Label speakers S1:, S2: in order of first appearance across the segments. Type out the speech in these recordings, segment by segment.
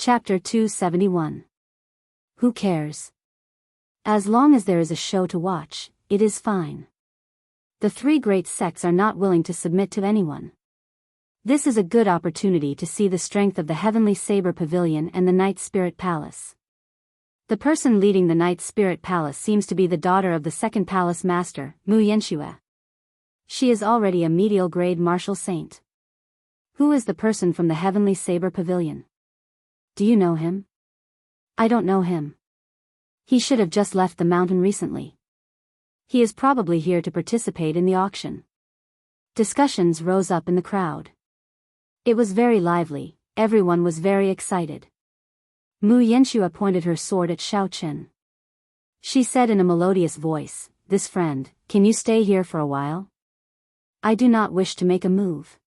S1: Chapter 271. Who cares? As long as there is a show to watch, it is fine. The three great sects are not willing to submit to anyone. This is a good opportunity to see the strength of the Heavenly Saber Pavilion and the Night Spirit Palace. The person leading the Night Spirit Palace seems to be the daughter of the second palace master, Wuxia Xianxia. She is already a medial grade martial saint. Who is the person from the Heavenly Saber Pavilion? Do you know him? I don't know him. He should have just left the mountain recently. He is probably here to participate in the auction. Discussions rose up in the crowd. It was very lively, everyone was very excited. Wuxia Xianxia pointed her sword at Xiaochen. She said in a melodious voice, "This friend, can you stay here for a while? I do not wish to make a move."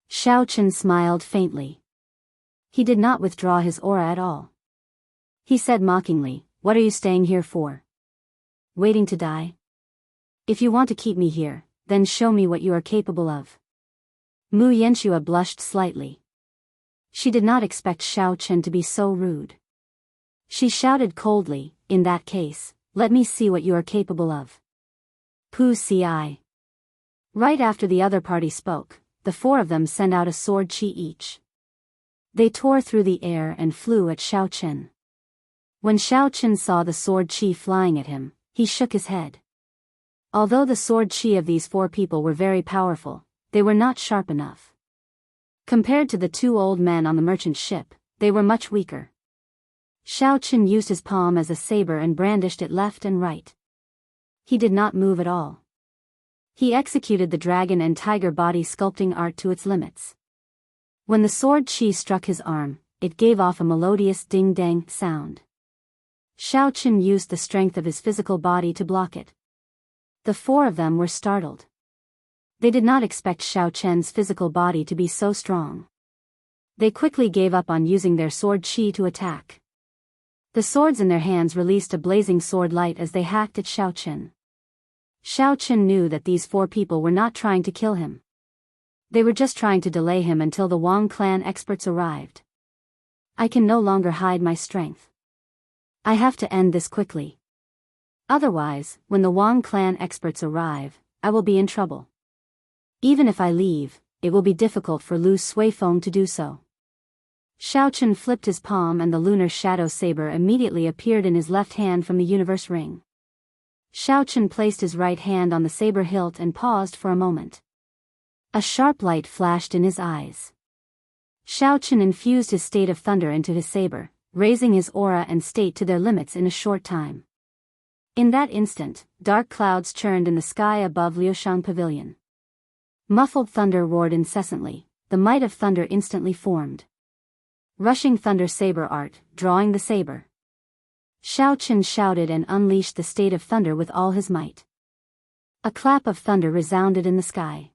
S1: Xiaochen smiled faintly. He did not withdraw his aura at all. He said mockingly, "What are you staying here for? Waiting to die? If you want to keep me here, then show me what you are capable of." Wuxia Xianxia blushed slightly. She did not expect Xiaochen to be so rude. She shouted coldly, "In that case, let me see what you are capable of." Pu ci. Right after the other party spoke, the four of them sent out a sword chi each. They tore through the air and flew at Xiaochen. When Xiaochen saw the sword chi flying at him, he shook his head. Although the sword chi of these four people were very powerful, they were not sharp enough. Compared to the two old men on the merchant ship, they were much weaker. Xiaochen used his palm as a saber and brandished it left and right. He did not move at all. He executed the dragon and tiger body sculpting art to its limits. When the sword chi struck his arm, it gave off a melodious ding-dang sound. Xiaochen used the strength of his physical body to block it. The four of them were startled. They did not expect Xiaochen's physical body to be so strong. They quickly gave up on using their sword chi to attack. The swords in their hands released a blazing sword light as they hacked at Xiaochen. Xiaochen knew that these four people were not trying to kill him. They were just trying to delay him until the Wang clan experts arrived. I can no longer hide my strength. I have to end this quickly. Otherwise, when the Wang clan experts arrive, I will be in trouble. Even if I leave, it will be difficult for Lu Suifeng to do so. Xiaochen flipped his palm and the lunar shadow saber immediately appeared in his left hand from the universe ring. Xiaochen placed his right hand on the saber hilt and paused for a moment. A sharp light flashed in his eyes. Xiaochen infused his state of thunder into his saber, raising his aura and state to their limits in a short time. In that instant, dark clouds churned in the sky above Liushang Pavilion. Muffled thunder roared incessantly, the might of thunder instantly formed. Rushing thunder saber art, drawing the saber. Xiaochen shouted and unleashed the state of thunder with all his might. A clap of thunder resounded in the sky.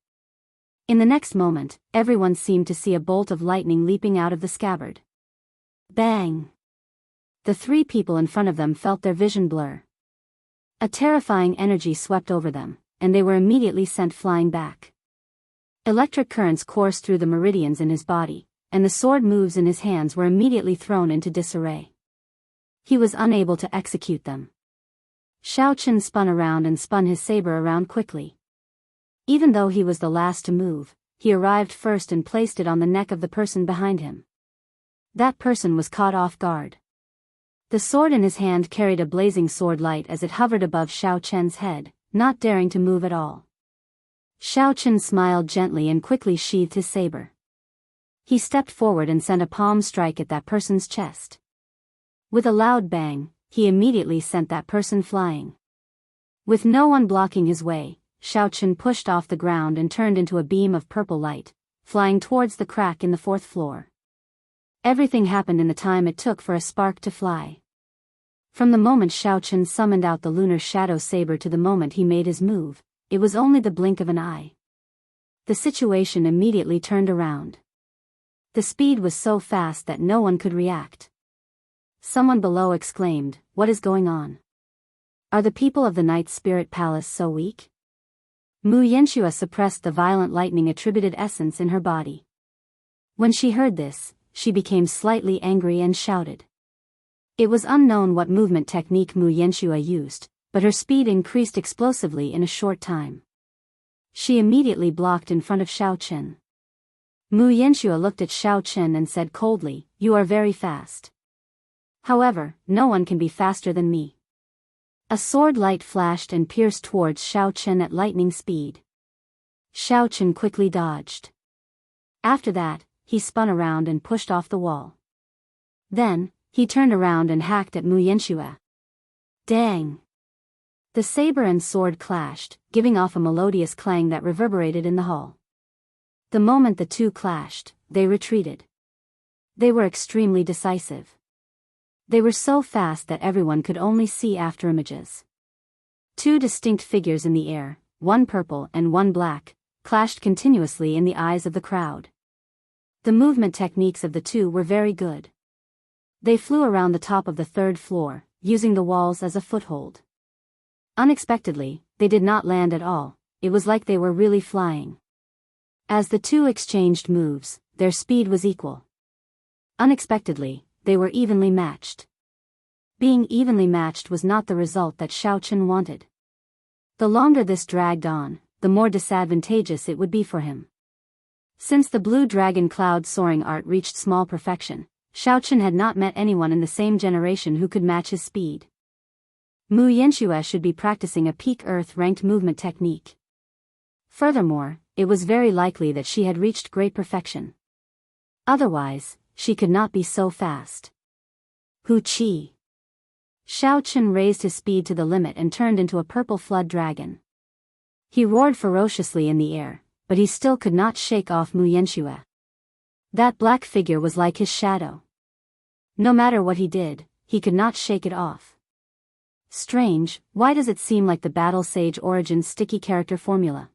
S1: In the next moment, everyone seemed to see a bolt of lightning leaping out of the scabbard. Bang! The three people in front of them felt their vision blur. A terrifying energy swept over them, and they were immediately sent flying back. Electric currents coursed through the meridians in his body, and the sword moves in his hands were immediately thrown into disarray. He was unable to execute them. Xiaochen spun around and spun his saber around quickly. Even though he was the last to move, he arrived first and placed it on the neck of the person behind him. That person was caught off guard. The sword in his hand carried a blazing sword light as it hovered above Xiaochen's head, not daring to move at all. Xiaochen smiled gently and quickly sheathed his saber. He stepped forward and sent a palm strike at that person's chest. With a loud bang, he immediately sent that person flying. With no one blocking his way, Xiaochen pushed off the ground and turned into a beam of purple light, flying towards the crack in the fourth floor. Everything happened in the time it took for a spark to fly. From the moment Xiaochen summoned out the lunar shadow saber to the moment he made his move, it was only the blink of an eye. The situation immediately turned around. The speed was so fast that no one could react. Someone below exclaimed, "What is going on? Are the people of the Night Spirit Palace so weak?" Wuxia Xianxia suppressed the violent lightning attributed essence in her body. When she heard this, she became slightly angry and shouted. It was unknown what movement technique Mu Yanxua used, but her speed increased explosively in a short time. She immediately blocked in front of Xiao Chen. Mu Yanxua looked at Xiao Chen and said coldly, "You are very fast. However, no one can be faster than me." A sword light flashed and pierced towards Xiao Chen at lightning speed. Xiao Chen quickly dodged. After that, he spun around and pushed off the wall. Then, he turned around and hacked at Mu Yanxua. Dang! The saber and sword clashed, giving off a melodious clang that reverberated in the hall. The moment the two clashed, they retreated. They were extremely decisive. They were so fast that everyone could only see afterimages. Two distinct figures in the air, one purple and one black, clashed continuously in the eyes of the crowd. The movement techniques of the two were very good. They flew around the top of the third floor, using the walls as a foothold. Unexpectedly, they did not land at all, it was like they were really flying. As the two exchanged moves, their speed was equal. Unexpectedly, they were evenly matched. Being evenly matched was not the result that Xiao Chen wanted. The longer this dragged on, the more disadvantageous it would be for him. Since the blue dragon cloud soaring art reached small perfection, Xiao Chen had not met anyone in the same generation who could match his speed. Mu Yanxua should be practicing a peak Earth-ranked movement technique. Furthermore, it was very likely that she had reached great perfection. Otherwise, she could not be so fast. Hu Qi. Xiao Chen raised his speed to the limit and turned into a purple flood dragon. He roared ferociously in the air, but he still could not shake off Mu Yanxua. That black figure was like his shadow. No matter what he did, he could not shake it off. Strange, why does it seem like the Battle Sage Origins sticky character formula?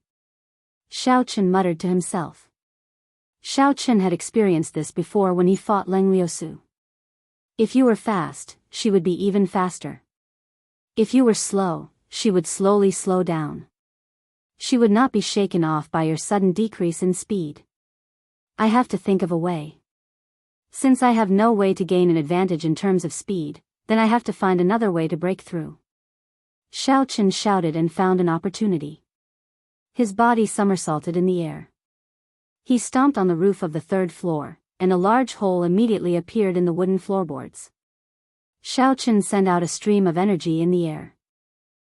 S1: Xiao Chen muttered to himself. Xiao Chen had experienced this before when he fought Leng Liusu. If you were fast, she would be even faster. If you were slow, she would slowly slow down. She would not be shaken off by your sudden decrease in speed. I have to think of a way. Since I have no way to gain an advantage in terms of speed, then I have to find another way to break through. Xiao Chen shouted and found an opportunity. His body somersaulted in the air. He stomped on the roof of the third floor, and a large hole immediately appeared in the wooden floorboards. Xiao Chen sent out a stream of energy in the air.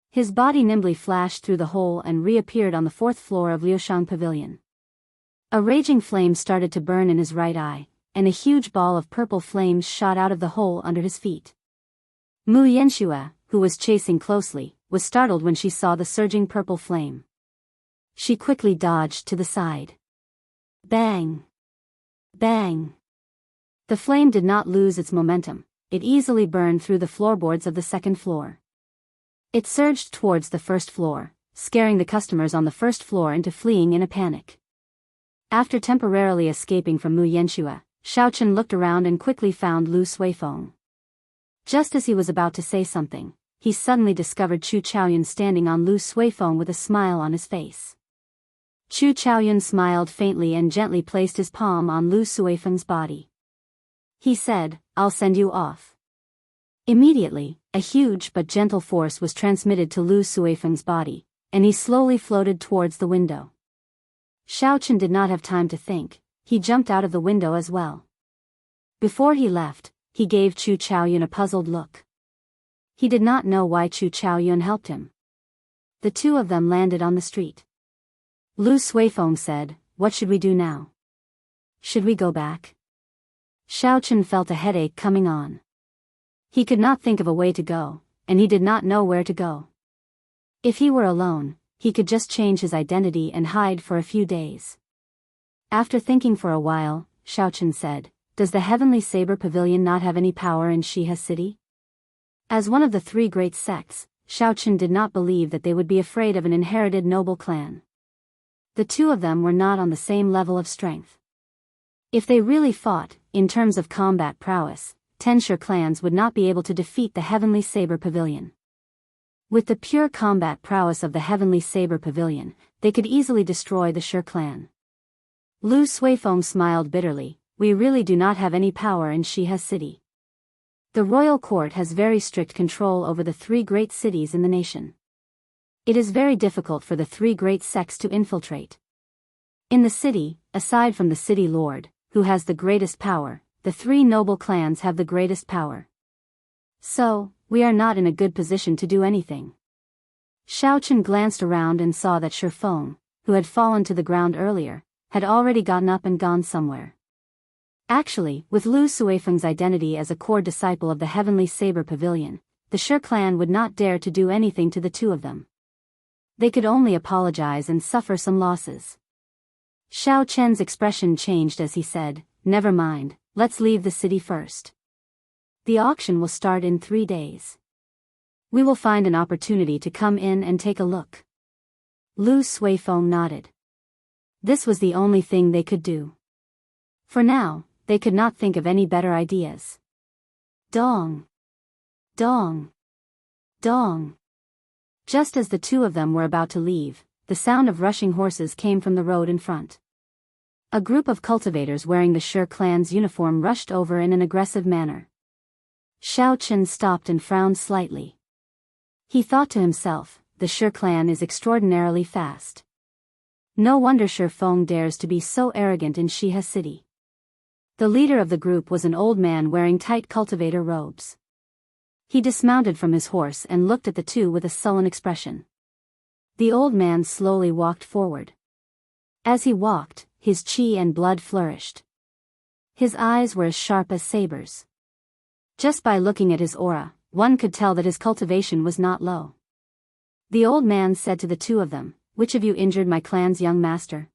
S1: His body nimbly flashed through the hole and reappeared on the fourth floor of Liushang Pavilion. A raging flame started to burn in his right eye, and a huge ball of purple flames shot out of the hole under his feet. Mu Yanxua, who was chasing closely, was startled when she saw the surging purple flame. She quickly dodged to the side. Bang! Bang! The flame did not lose its momentum, it easily burned through the floorboards of the second floor. It surged towards the first floor, scaring the customers on the first floor into fleeing in a panic. After temporarily escaping from Mu Yanxua, Xiao Chen looked around and quickly found Lu Suifeng. Just as he was about to say something, he suddenly discovered Chu Chaoyun standing on Lu Suifeng with a smile on his face. Chu Chaoyun smiled faintly and gently placed his palm on Lu Suifeng's body. He said, "I'll send you off." Immediately, a huge but gentle force was transmitted to Lu Suifeng's body, and he slowly floated towards the window. Xiao Chen did not have time to think, he jumped out of the window as well. Before he left, he gave Chu Chaoyun a puzzled look. He did not know why Chu Chaoyun helped him. The two of them landed on the street. Lu Suifeng said, "What should we do now? Should we go back?" Xiao Chen felt a headache coming on. He could not think of a way to go, and he did not know where to go. If he were alone, he could just change his identity and hide for a few days. After thinking for a while, Xiao Chen said, "Does the Heavenly Saber Pavilion not have any power in Shihe City?" As one of the three great sects, Xiao Chen did not believe that they would be afraid of an inherited noble clan. The two of them were not on the same level of strength. If they really fought, in terms of combat prowess, 10 Sher clans would not be able to defeat the Heavenly Saber Pavilion. With the pure combat prowess of the Heavenly Saber Pavilion, they could easily destroy the Sher clan. Lu Suifeng smiled bitterly, we really do not have any power in Shiha city. The royal court has very strict control over the 3 great cities in the nation. It is very difficult for the 3 great sects to infiltrate. In the city, aside from the city lord, who has the greatest power, the 3 noble clans have the greatest power. So, we are not in a good position to do anything. Xiaochen glanced around and saw that Shifeng, who had fallen to the ground earlier, had already gotten up and gone somewhere. Actually, with Lu Suifeng's identity as a core disciple of the Heavenly Saber Pavilion, the Shi clan would not dare to do anything to the 2 of them. They could only apologize and suffer some losses. Xiao Chen's expression changed as he said, "Never mind, let's leave the city first. The auction will start in 3 days. We will find an opportunity to come in and take a look." Lu Suifeng nodded. This was the only thing they could do. For now, they could not think of any better ideas. Dong! Dong! Dong! Just as the 2 of them were about to leave, the sound of rushing horses came from the road in front. A group of cultivators wearing the Shi clan's uniform rushed over in an aggressive manner. Xiao Chen stopped and frowned slightly. He thought to himself, the Shi clan is extraordinarily fast. No wonder Shifeng dares to be so arrogant in Shiha city. The leader of the group was an old man wearing tight cultivator robes. He dismounted from his horse and looked at the 2 with a sullen expression. The old man slowly walked forward. As he walked, his chi and blood flourished. His eyes were as sharp as sabers. Just by looking at his aura, one could tell that his cultivation was not low. The old man said to the 2 of them, "Which of you injured my clan's young master?"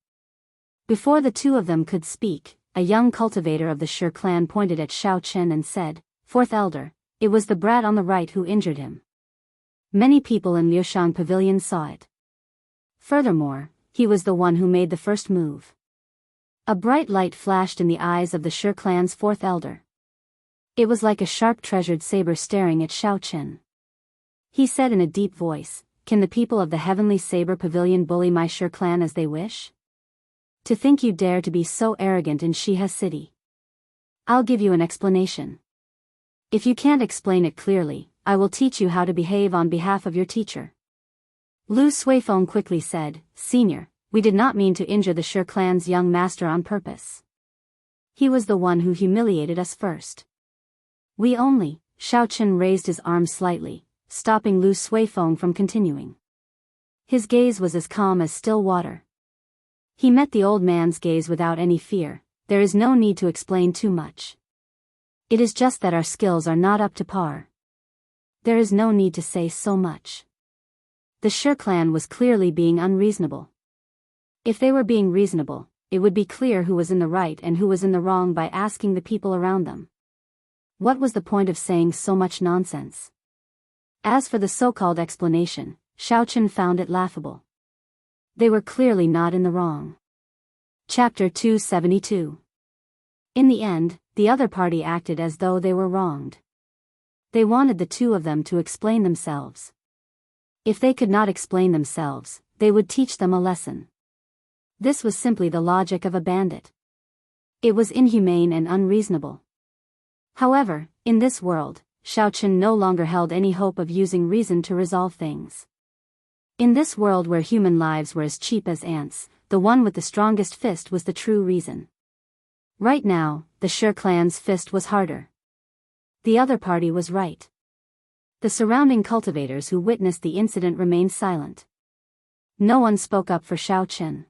S1: Before the 2 of them could speak, a young cultivator of the Shi clan pointed at Xiao Chen and said, "Fourth elder, it was the brat on the right who injured him." Many people in Liushang Pavilion saw it. Furthermore, he was the one who made the first move. A bright light flashed in the eyes of the Shi clan's 4th elder. It was like a sharp treasured saber staring at Xiao Chen. He said in a deep voice, "Can the people of the Heavenly Saber Pavilion bully my Shi clan as they wish? To think you dare to be so arrogant in Shiha city. I'll give you an explanation. If you can't explain it clearly, I will teach you how to behave on behalf of your teacher." Lu Suifeng quickly said, "Senior, we did not mean to injure the Shi clan's young master on purpose. He was the one who humiliated us first. We only..." Xiao Chen raised his arm slightly, stopping Lu Suifeng from continuing. His gaze was as calm as still water. He met the old man's gaze without any fear. There is no need to explain too much. It is just that our skills are not up to par. There is no need to say so much. The Shi clan was clearly being unreasonable. If they were being reasonable, it would be clear who was in the right and who was in the wrong by asking the people around them. What was the point of saying so much nonsense? As for the so-called explanation, Xiao Chen found it laughable. They were clearly not in the wrong. Chapter 272. In the end, the other party acted as though they were wronged. They wanted the 2 of them to explain themselves. If they could not explain themselves, they would teach them a lesson. This was simply the logic of a bandit. It was inhumane and unreasonable. However, in this world, Xiao Chen no longer held any hope of using reason to resolve things. In this world where human lives were as cheap as ants, the one with the strongest fist was the true reason. Right now, the Shi clan's fist was harder. The other party was right. The surrounding cultivators who witnessed the incident remained silent. No one spoke up for Xiao Chen.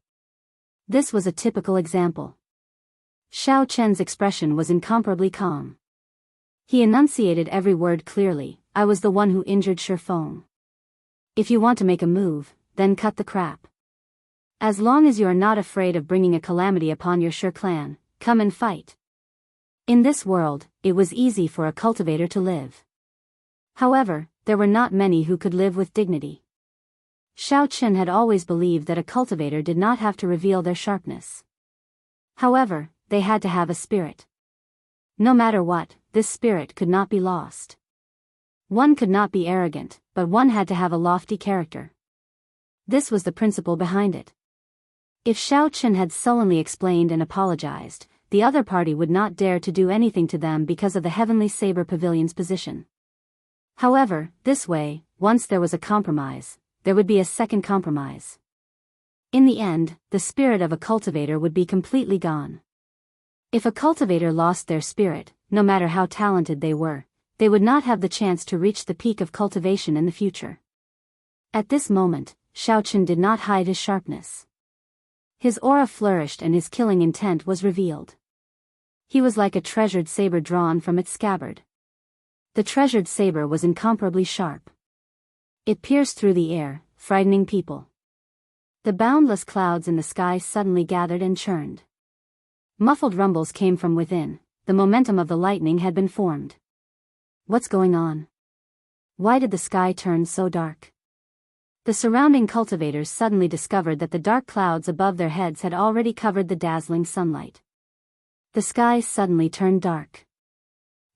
S1: This was a typical example. Xiao Chen's expression was incomparably calm. He enunciated every word clearly. "I was the one who injured Shifeng. If you want to make a move, then cut the crap. As long as you are not afraid of bringing a calamity upon your Shi clan, come and fight." In this world, it was easy for a cultivator to live. However, there were not many who could live with dignity. Xiao Chen had always believed that a cultivator did not have to reveal their sharpness. However, they had to have a spirit. No matter what, this spirit could not be lost. One could not be arrogant, but one had to have a lofty character. This was the principle behind it. If Xiao Chen had sullenly explained and apologized, the other party would not dare to do anything to them because of the Heavenly Saber Pavilion's position. However, this way, once there was a compromise, there would be a second compromise. In the end, the spirit of a cultivator would be completely gone. If a cultivator lost their spirit, no matter how talented they were, they would not have the chance to reach the peak of cultivation in the future. At this moment, Xiaochen did not hide his sharpness. His aura flourished and his killing intent was revealed. He was like a treasured saber drawn from its scabbard. The treasured saber was incomparably sharp. It pierced through the air, frightening people. The boundless clouds in the sky suddenly gathered and churned. Muffled rumbles came from within. The momentum of the lightning had been formed. What's going on? Why did the sky turn so dark? The surrounding cultivators suddenly discovered that the dark clouds above their heads had already covered the dazzling sunlight. The sky suddenly turned dark.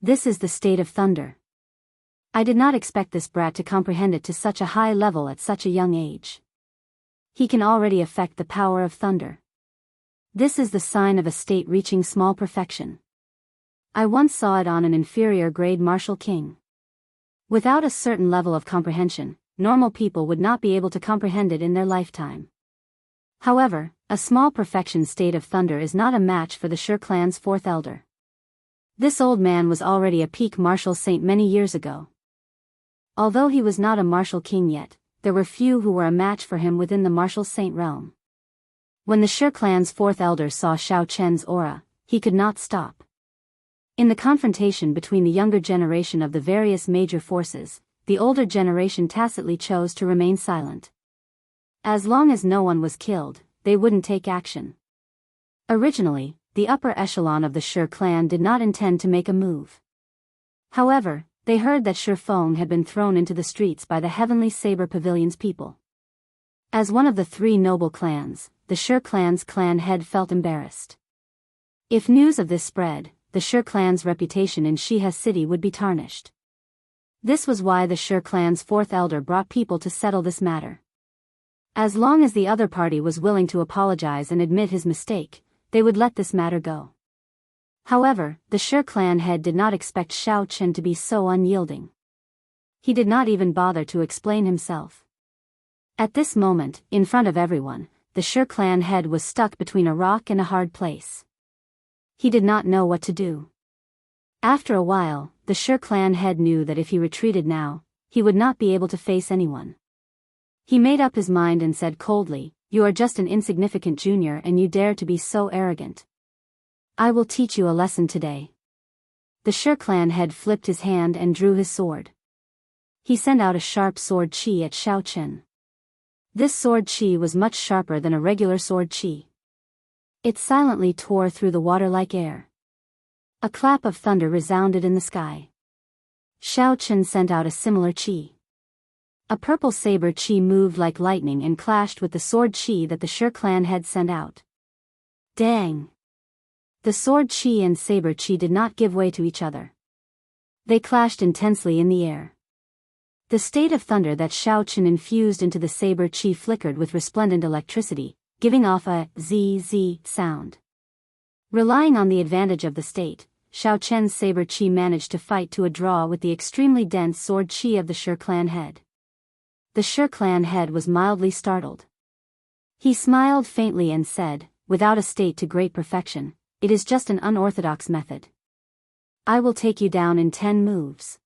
S1: This is the state of thunder. I did not expect this brat to comprehend it to such a high level at such a young age. He can already affect the power of thunder. This is the sign of a state reaching small perfection. I once saw it on an inferior grade martial king. Without a certain level of comprehension, normal people would not be able to comprehend it in their lifetime. However, a small perfection state of thunder is not a match for the Shi clan's fourth elder. This old man was already a peak martial saint many years ago. Although he was not a martial king yet, there were few who were a match for him within the martial saint realm. When the Shi clan's fourth elder saw Xiaochen's aura, he could not stop. In the confrontation between the younger generation of the various major forces, the older generation tacitly chose to remain silent. As long as no one was killed, they wouldn't take action. Originally, the upper echelon of the Shi clan did not intend to make a move. However, they heard that Shi Feng had been thrown into the streets by the Heavenly Saber Pavilion's people. As one of the three noble clans, the Shi clan's clan head felt embarrassed. If news of this spread, the Shi clan's reputation in Shihe city would be tarnished. This was why the Shi clan's fourth elder brought people to settle this matter. As long as the other party was willing to apologize and admit his mistake, they would let this matter go. However, the Shi clan head did not expect Xiaochen to be so unyielding. He did not even bother to explain himself. At this moment, in front of everyone, the Shi clan head was stuck between a rock and a hard place. He did not know what to do. After a while, the Shi clan head knew that if he retreated now, he would not be able to face anyone. He made up his mind and said coldly, "You are just an insignificant junior and you dare to be so arrogant. I will teach you a lesson today." The Shi clan head flipped his hand and drew his sword. He sent out a sharp sword chi at Xiaochen. This sword chi was much sharper than a regular sword chi. It silently tore through the water like air. A clap of thunder resounded in the sky. Xiaochen sent out a similar chi. A purple saber chi moved like lightning and clashed with the sword chi that the Shi clan had sent out. Dang! The sword chi and saber chi did not give way to each other. They clashed intensely in the air. The state of thunder that Xiaochen infused into the saber chi flickered with resplendent electricity, giving off a zzz sound. Relying on the advantage of the state, Xiaochen's saber chi managed to fight to a draw with the extremely dense sword chi of the Shi clan head. The Shi clan head was mildly startled. He smiled faintly and said, "Without a state to great perfection, it is just an unorthodox method. I will take you down in 10 moves."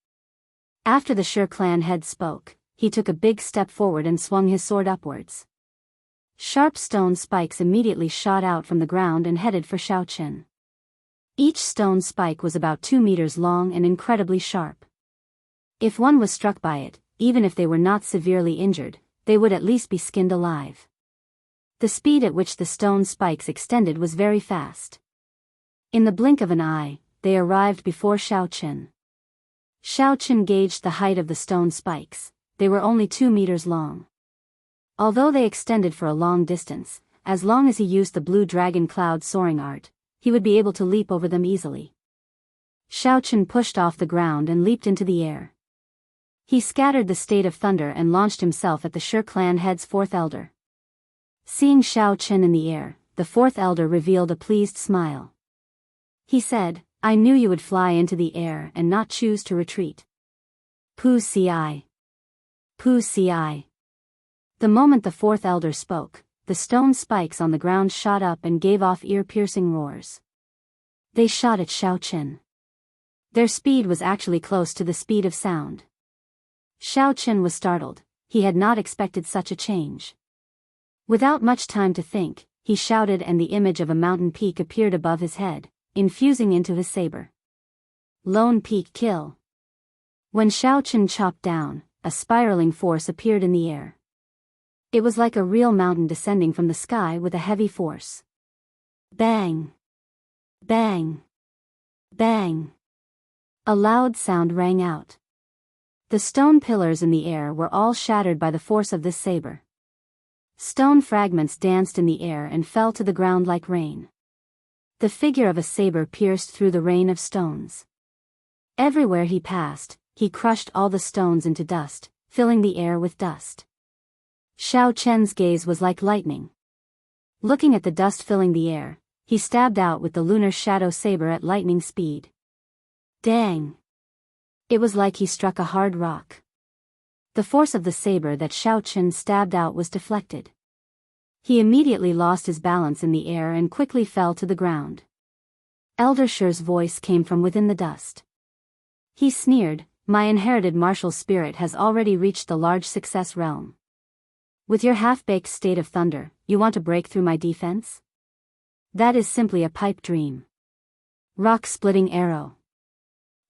S1: After the Shi clan head spoke, he took a big step forward and swung his sword upwards. Sharp stone spikes immediately shot out from the ground and headed for Xiaochen. Each stone spike was about 2 meters long and incredibly sharp. If one was struck by it, even if they were not severely injured, they would at least be skinned alive. The speed at which the stone spikes extended was very fast. In the blink of an eye, they arrived before Xiaochen. Xiaochen gauged the height of the stone spikes. They were only 2 meters long. Although they extended for a long distance, as long as he used the blue dragon cloud soaring art, he would be able to leap over them easily. Xiaochen pushed off the ground and leaped into the air. He scattered the state of thunder and launched himself at the Shi clan head's fourth elder. Seeing Xiaochen in the air, the fourth elder revealed a pleased smile. He said, I knew you would fly into the air and not choose to retreat. Pu ci. Pu ci. The moment the fourth elder spoke, the stone spikes on the ground shot up and gave off ear-piercing roars. They shot at Xiaoqin. Their speed was actually close to the speed of sound. Xiaoqin was startled. He had not expected such a change. Without much time to think, he shouted and the image of a mountain peak appeared above his head, infusing into his saber. Lone peak kill. When Xiaoqin chopped down, a spiraling force appeared in the air. It was like a real mountain descending from the sky with a heavy force. Bang! Bang! Bang! A loud sound rang out. The stone pillars in the air were all shattered by the force of this saber. Stone fragments danced in the air and fell to the ground like rain. The figure of a saber pierced through the rain of stones. Everywhere he passed, he crushed all the stones into dust, filling the air with dust. Xiaoqian's gaze was like lightning. Looking at the dust filling the air, he stabbed out with the lunar shadow saber at lightning speed. Dang! It was like he struck a hard rock. The force of the saber that Xiaoqin stabbed out was deflected. He immediately lost his balance in the air and quickly fell to the ground. Elder Shi's voice came from within the dust. He sneered, my inherited martial spirit has already reached the large success realm. With your half-baked state of thunder, you want to break through my defense? That is simply a pipe dream. Rock-splitting arrow.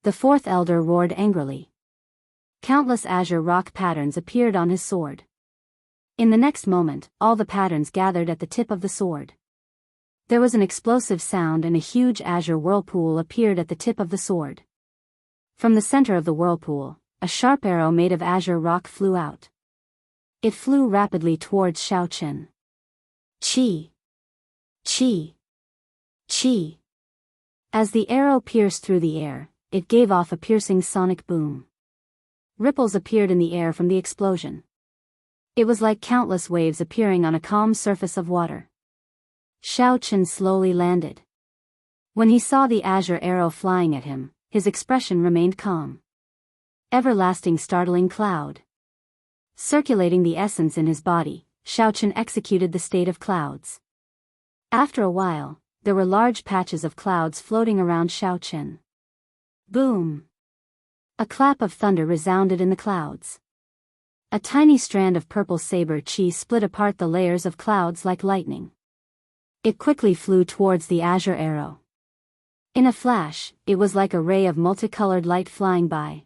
S1: The fourth elder roared angrily. Countless azure rock patterns appeared on his sword. In the next moment, all the patterns gathered at the tip of the sword. There was an explosive sound and a huge azure whirlpool appeared at the tip of the sword. From the center of the whirlpool, a sharp arrow made of azure rock flew out. It flew rapidly towards Xiaoqin. Chi! Chi! Chi! As the arrow pierced through the air, it gave off a piercing sonic boom. Ripples appeared in the air from the explosion. It was like countless waves appearing on a calm surface of water. Xiaoqin slowly landed. When he saw the azure arrow flying at him, his expression remained calm. Everlasting startling cloud. Circulating the essence in his body, Xiaoqin executed the state of clouds. After a while, there were large patches of clouds floating around Xiaoqin. Boom! A clap of thunder resounded in the clouds. A tiny strand of purple saber chi split apart the layers of clouds like lightning. It quickly flew towards the azure arrow. In a flash, it was like a ray of multicolored light flying by.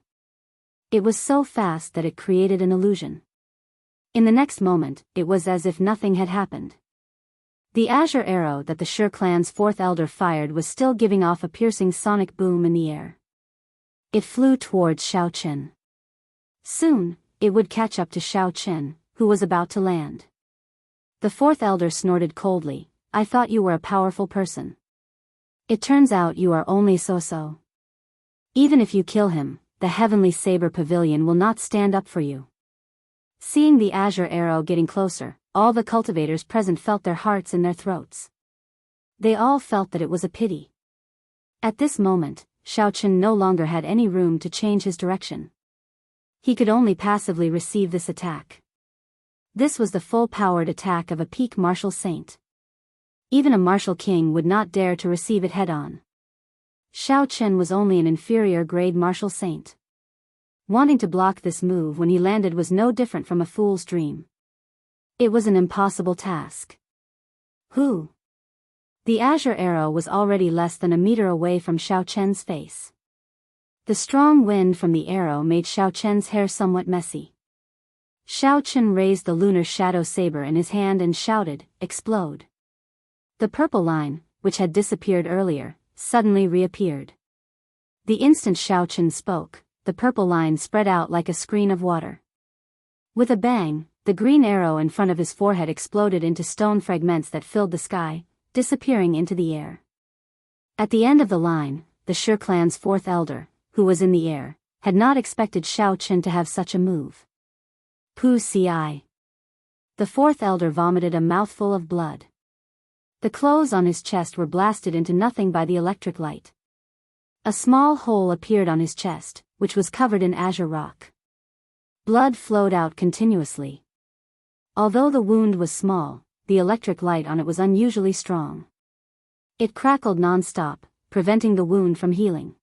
S1: It was so fast that it created an illusion. In the next moment, it was as if nothing had happened. The azure arrow that the Shi clan's fourth elder fired was still giving off a piercing sonic boom in the air. It flew towards Xiaoqin. Soon, it would catch up to Xiaoqin, who was about to land. The fourth elder snorted coldly, I thought you were a powerful person. It turns out you are only so-so. Even if you kill him, the heavenly saber pavilion will not stand up for you. Seeing the azure arrow getting closer, all the cultivators present felt their hearts in their throats. They all felt that it was a pity. At this moment, Xiaoqin no longer had any room to change his direction. He could only passively receive this attack. This was the full-powered attack of a peak martial saint. Even a martial king would not dare to receive it head-on. Xiaoqin was only an inferior-grade martial saint. Wanting to block this move when he landed was no different from a fool's dream. It was an impossible task. Who? The azure arrow was already less than a meter away from Xiaoqian's face. The strong wind from the arrow made Xiaoqian's hair somewhat messy. Xiaoqin raised the lunar shadow saber in his hand and shouted, "Explode!" The purple line, which had disappeared earlier, suddenly reappeared. The instant Xiaoqin spoke, the purple line spread out like a screen of water. With a bang, the green arrow in front of his forehead exploded into stone fragments that filled the sky, disappearing into the air. At the end of the line, the Shi clan's fourth elder, who was in the air, had not expected Xiaoqin to have such a move. Pu ci. The fourth elder vomited a mouthful of blood. The clothes on his chest were blasted into nothing by the electric light. A small hole appeared on his chest, which was covered in azure rock. Blood flowed out continuously. Although the wound was small, the electric light on it was unusually strong. It crackled non-stop, preventing the wound from healing.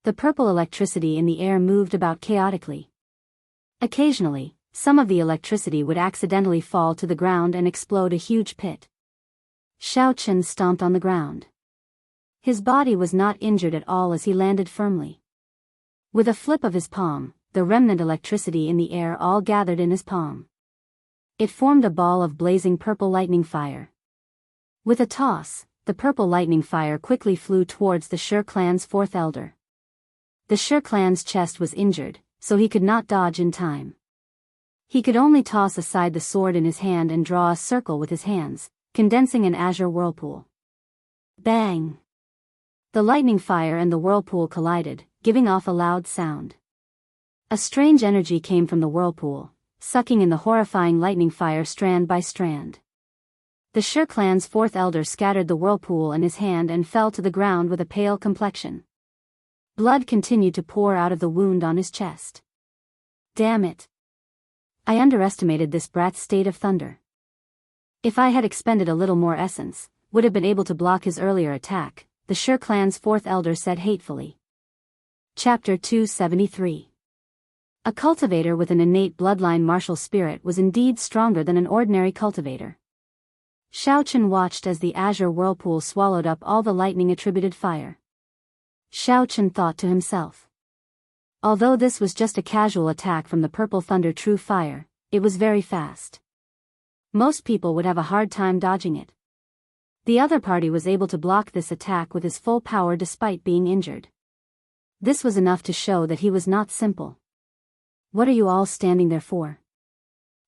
S1: The purple electricity in the air moved about chaotically. Occasionally, some of the electricity would accidentally fall to the ground and explode a huge pit. Xiaochen stomped on the ground. His body was not injured at all as he landed firmly. With a flip of his palm, the remnant electricity in the air all gathered in his palm. It formed a ball of blazing purple lightning fire. With a toss, the purple lightning fire quickly flew towards the Shi clan's fourth elder. The Shi clan's chest was injured, so he could not dodge in time. He could only toss aside the sword in his hand and draw a circle with his hands, condensing an azure whirlpool. Bang! The lightning fire and the whirlpool collided, giving off a loud sound. A strange energy came from the whirlpool, sucking in the horrifying lightning fire strand by strand. The Shi clan's fourth elder scattered the whirlpool in his hand and fell to the ground with a pale complexion. Blood continued to pour out of the wound on his chest. Damn it! I underestimated this brat's state of thunder. If I had expended a little more essence, would have been able to block his earlier attack, the Shi clan's fourth elder said hatefully. Chapter 273. A cultivator with an innate bloodline martial spirit was indeed stronger than an ordinary cultivator. Xiaochen watched as the azure whirlpool swallowed up all the lightning-attributed fire. Xiaochen thought to himself. Although this was just a casual attack from the purple thunder true fire, it was very fast. Most people would have a hard time dodging it. The other party was able to block this attack with his full power despite being injured. This was enough to show that he was not simple. What are you all standing there for?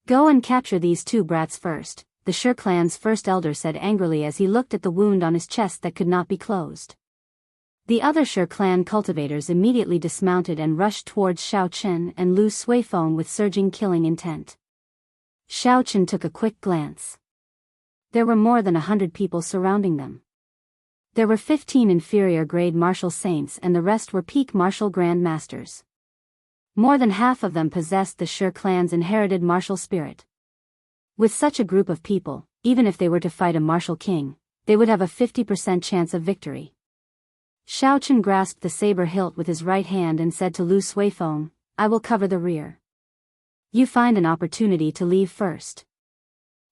S1: Go and capture these two brats first, the Shi clan's first elder said angrily as he looked at the wound on his chest that could not be closed. The other Shi clan cultivators immediately dismounted and rushed towards Xiaochen and Lu Suifeng with surging killing intent. Xiaochen took a quick glance. There were more than 100 people surrounding them. There were 15 inferior grade martial saints and the rest were peak martial grand masters. More than half of them possessed the Shi clan's inherited martial spirit. With such a group of people, even if they were to fight a martial king, they would have a 50% chance of victory. Xiaochen grasped the saber hilt with his right hand and said to Lu Suifeng, I will cover the rear. You find an opportunity to leave first.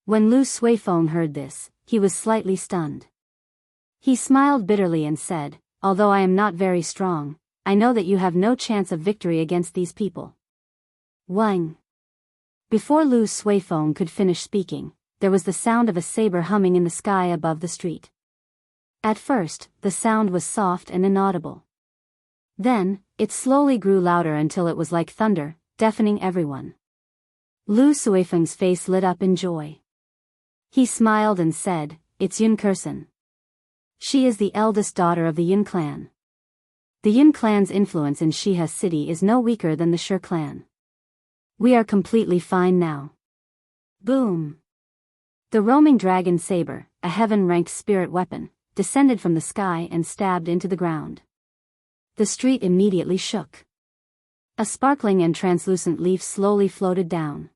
S1: When Lu Suifeng heard this, he was slightly stunned. He smiled bitterly and said, although I am not very strong, I know that you have no chance of victory against these people. Wang. Before Lu Suifeng could finish speaking, there was the sound of a saber humming in the sky above the street. At first, the sound was soft and inaudible. Then, it slowly grew louder until it was like thunder, deafening everyone. Lu Suifeng's face lit up in joy. He smiled and said, It's Yun Kursen. She is the eldest daughter of the Yun clan. The Yun clan's influence in Shiha city is no weaker than the Shi clan. We are completely fine now. Boom! The roaming dragon saber, a heaven-ranked spirit weapon, descended from the sky and stabbed into the ground. The street immediately shook. A sparkling and translucent leaf slowly floated down.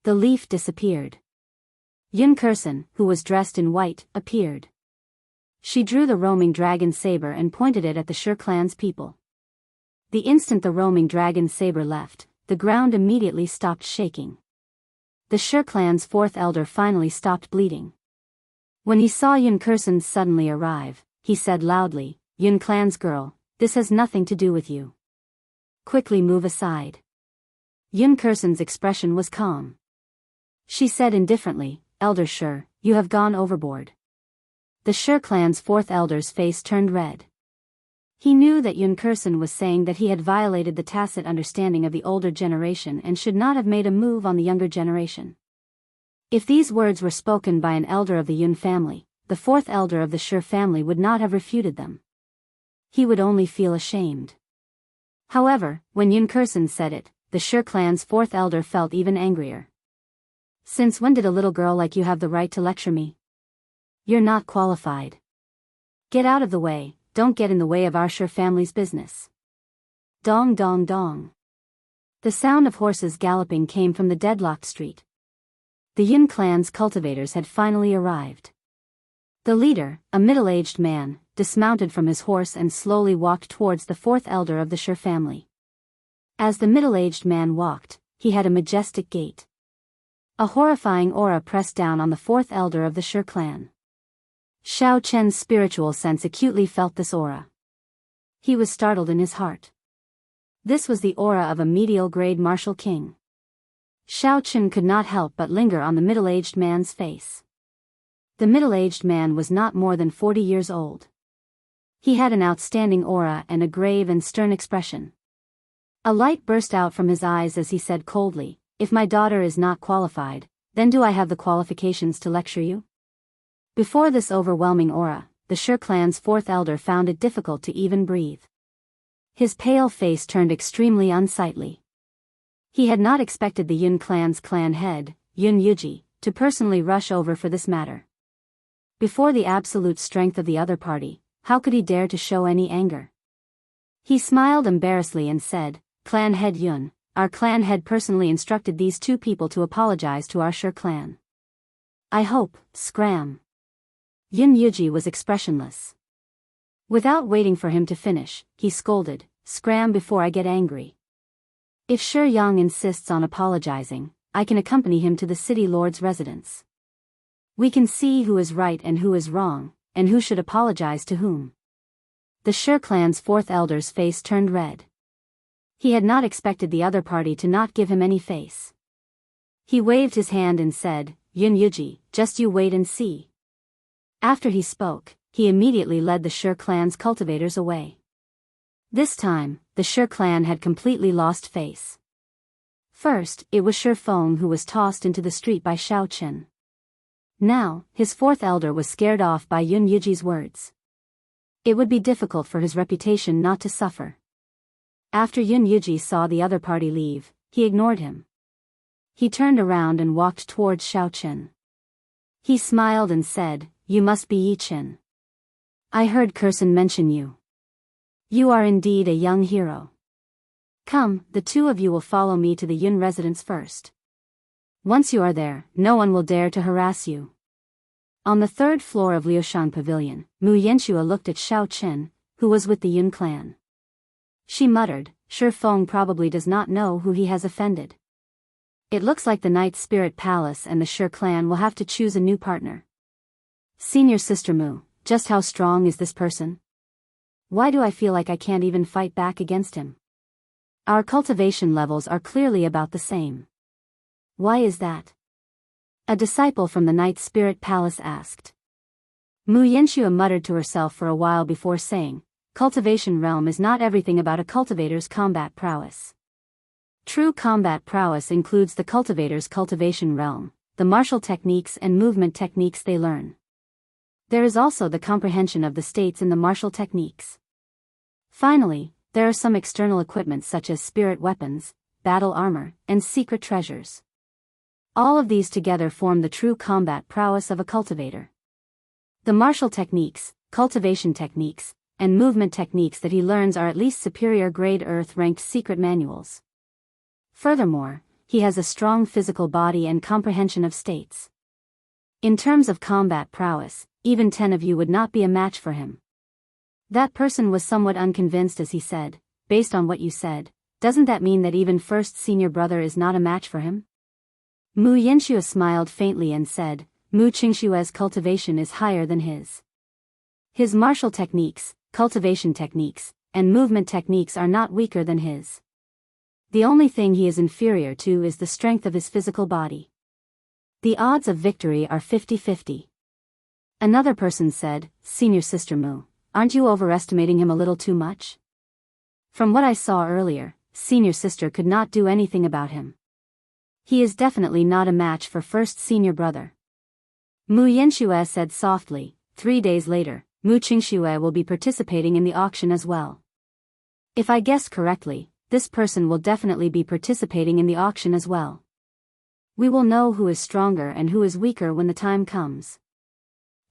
S1: The leaf disappeared. Yun Kursen, who was dressed in white, appeared. She drew the roaming dragon saber and pointed it at the Shi clan's people. The instant the roaming dragon saber left, the ground immediately stopped shaking. The Shi clan's fourth elder finally stopped bleeding. When he saw Yun Kursen suddenly arrive, he said loudly, Yun clan's girl, this has nothing to do with you. Quickly move aside. Yun Kursen's expression was calm. She said indifferently, Elder Shi, you have gone overboard. The Shi clan's fourth elder's face turned red. He knew that Yun Kursen was saying that he had violated the tacit understanding of the older generation and should not have made a move on the younger generation. If these words were spoken by an elder of the Yun family, the fourth elder of the Shi family would not have refuted them. He would only feel ashamed. However, when Yun Kursen said it, the Shi clan's fourth elder felt even angrier. Since when did a little girl like you have the right to lecture me? You're not qualified. Get out of the way, don't get in the way of our Shi family's business. Dong dong dong. The sound of horses galloping came from the deadlocked street. The Yun clan's cultivators had finally arrived. The leader, a middle-aged man, dismounted from his horse and slowly walked towards the fourth elder of the Shi family. As the middle-aged man walked, he had a majestic gait. A horrifying aura pressed down on the fourth elder of the Shi clan. Xiao Chen's spiritual sense acutely felt this aura. He was startled in his heart. This was the aura of a medial-grade martial king. Xiao Chen could not help but linger on the middle-aged man's face. The middle-aged man was not more than 40 years old. He had an outstanding aura and a grave and stern expression. A light burst out from his eyes as he said coldly, "If my daughter is not qualified, then do I have the qualifications to lecture you?" Before this overwhelming aura, the Shi clan's fourth elder found it difficult to even breathe. His pale face turned extremely unsightly. He had not expected the Yun clan's clan head, Yun Yuji, to personally rush over for this matter. Before the absolute strength of the other party, how could he dare to show any anger? He smiled embarrassedly and said, "Clan head Yun, our clan head personally instructed these two people to apologize to our Shi clan. I hope, scram." Yun Yuji was expressionless. Without waiting for him to finish, he scolded, "Scram before I get angry. If Shi Yang insists on apologizing, I can accompany him to the city lord's residence. We can see who is right and who is wrong, and who should apologize to whom." The Shi clan's fourth elder's face turned red. He had not expected the other party to not give him any face. He waved his hand and said, "Yun Yuji, just you wait and see." After he spoke, he immediately led the Shi clan's cultivators away. This time, the Shi clan had completely lost face. First, it was Shi Feng who was tossed into the street by Xiao Chen. Now, his fourth elder was scared off by Yun Yuji's words. It would be difficult for his reputation not to suffer. After Yun Yuji saw the other party leave, he ignored him. He turned around and walked towards Xiao Chen. He smiled and said, "You must be Yi Chen. I heard Curson mention you. You are indeed a young hero. Come, the two of you will follow me to the Yun residence first. Once you are there, no one will dare to harass you." On the third floor of Liushang Pavilion, Mu Yanxua looked at Xiao Chen, who was with the Yun clan. She muttered, "Shi Feng probably does not know who he has offended. It looks like the Night Spirit Palace and the Shi clan will have to choose a new partner. Senior Sister Mu, just how strong is this person? Why do I feel like I can't even fight back against him? Our cultivation levels are clearly about the same. Why is that?" A disciple from the Night Spirit Palace asked. Mu Yanxua muttered to herself for a while before saying, "Cultivation realm is not everything about a cultivator's combat prowess. True combat prowess includes the cultivator's cultivation realm, the martial techniques and movement techniques they learn. There is also the comprehension of the states in the martial techniques. Finally, there are some external equipment such as spirit weapons, battle armor, and secret treasures. All of these together form the true combat prowess of a cultivator. The martial techniques, cultivation techniques, and movement techniques that he learns are at least superior grade Earth-ranked secret manuals. Furthermore, he has a strong physical body and comprehension of states. In terms of combat prowess, even 10 of you would not be a match for him." That person was somewhat unconvinced as he said, "Based on what you said, doesn't that mean that even first senior brother is not a match for him?" Mu Yanxua smiled faintly and said, "Mu Qingshue's cultivation is higher than his. His martial techniques, cultivation techniques, and movement techniques are not weaker than his. The only thing he is inferior to is the strength of his physical body. The odds of victory are 50-50. Another person said, "Senior Sister Mu, aren't you overestimating him a little too much? From what I saw earlier, Senior Sister could not do anything about him. He is definitely not a match for first senior brother." Mu Yanxue said softly, 3 days later, Mu Qingxue will be participating in the auction as well. If I guessed correctly, this person will definitely be participating in the auction as well. We will know who is stronger and who is weaker when the time comes.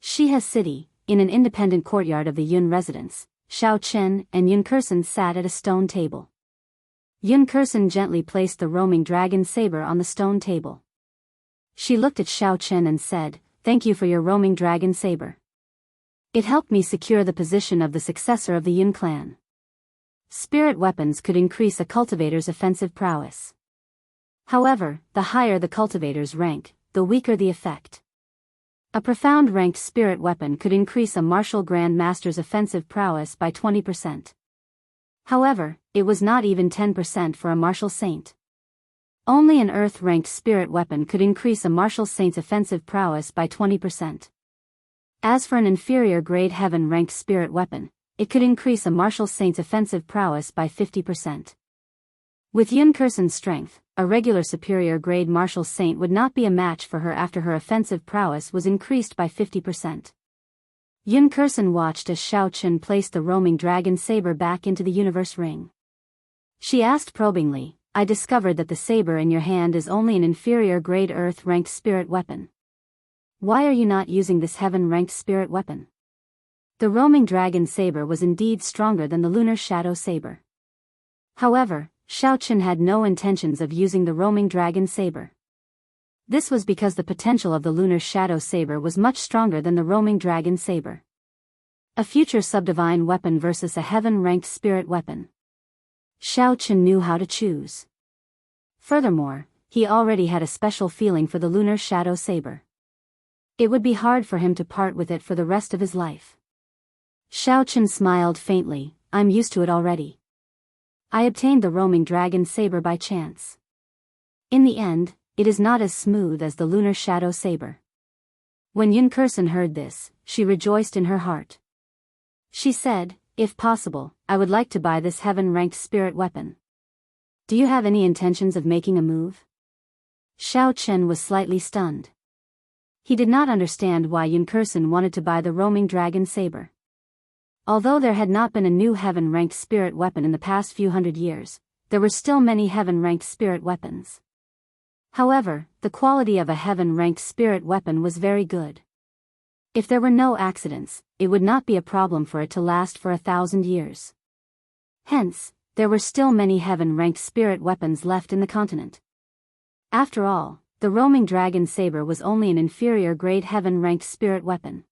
S1: Shihe City, in an independent courtyard of the Yun residence, Xiao Chen and Yun Kursen sat at a stone table. Yun Kursen gently placed the roaming dragon saber on the stone table. She looked at Xiao Chen and said, "Thank you for your roaming dragon saber. It helped me secure the position of the successor of the Yun clan. Spirit weapons could increase a cultivator's offensive prowess. However, the higher the cultivator's rank, the weaker the effect. A profound ranked spirit weapon could increase a martial grand master's offensive prowess by 20%. However, it was not even 10% for a martial saint. Only an earth-ranked spirit weapon could increase a martial saint's offensive prowess by 20%. As for an inferior grade heaven-ranked spirit weapon, it could increase a martial saint's offensive prowess by 50%. With Yun Kursen's strength, a regular superior grade martial saint would not be a match for her after her offensive prowess was increased by 50%. Yun Kursen watched as Xiao Chen placed the roaming dragon saber back into the universe ring. She asked probingly, "I discovered that the saber in your hand is only an inferior grade earth-ranked spirit weapon. Why are you not using this heaven-ranked spirit weapon?" The roaming dragon saber was indeed stronger than the lunar shadow saber. However, Xiao Chen had no intentions of using the roaming dragon saber. This was because the potential of the lunar shadow saber was much stronger than the roaming dragon saber. A future subdivine weapon versus a heaven-ranked spirit weapon. Xiao Chen knew how to choose. Furthermore, he already had a special feeling for the lunar shadow saber. It would be hard for him to part with it for the rest of his life. Xiao Chen smiled faintly, "I'm used to it already. I obtained the roaming dragon saber by chance. In the end, it is not as smooth as the lunar shadow saber." When Yun Kursen heard this, she rejoiced in her heart. She said, "If possible, I would like to buy this heaven-ranked spirit weapon. Do you have any intentions of making a move?" Xiao Chen was slightly stunned. He did not understand why Yun Kursen wanted to buy the roaming dragon saber. Although there had not been a new heaven-ranked spirit weapon in the past few hundred years, there were still many heaven-ranked spirit weapons. However, the quality of a heaven-ranked spirit weapon was very good. If there were no accidents, it would not be a problem for it to last for 1,000 years. Hence, there were still many heaven-ranked spirit weapons left in the continent. After all, the roaming dragon saber was only an inferior grade heaven-ranked spirit weapon.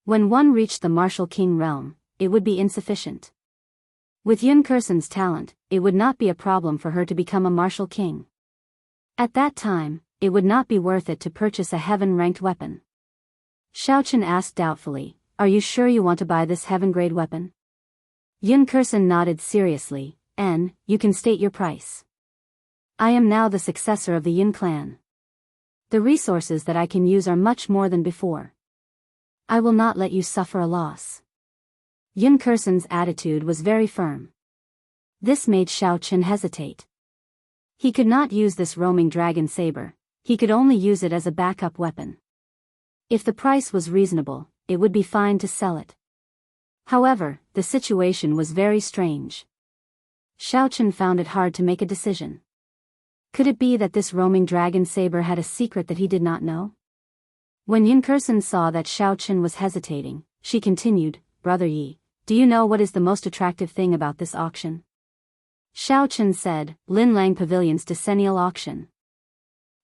S1: When one reached the martial king realm, it would be insufficient. With Yun Kursen's talent, it would not be a problem for her to become a martial king. At that time, it would not be worth it to purchase a heaven-ranked weapon. Xiao Chen asked doubtfully, "Are you sure you want to buy this heaven-grade weapon?" Yun Kursen nodded seriously, "You can state your price. I am now the successor of the Yun clan. The resources that I can use are much more than before. I will not let you suffer a loss." Yun Kursen's attitude was very firm. This made Xiao Chen hesitate. He could not use this roaming dragon saber, he could only use it as a backup weapon. If the price was reasonable, it would be fine to sell it. However, the situation was very strange. Xiao Chen found it hard to make a decision. Could it be that this roaming dragon saber had a secret that he did not know? When Yun Kursen saw that Xiao Chen was hesitating, she continued, "Brother Yi, do you know what is the most attractive thing about this auction?" Xiao Chen said, "Lin Lang Pavilion's decennial auction.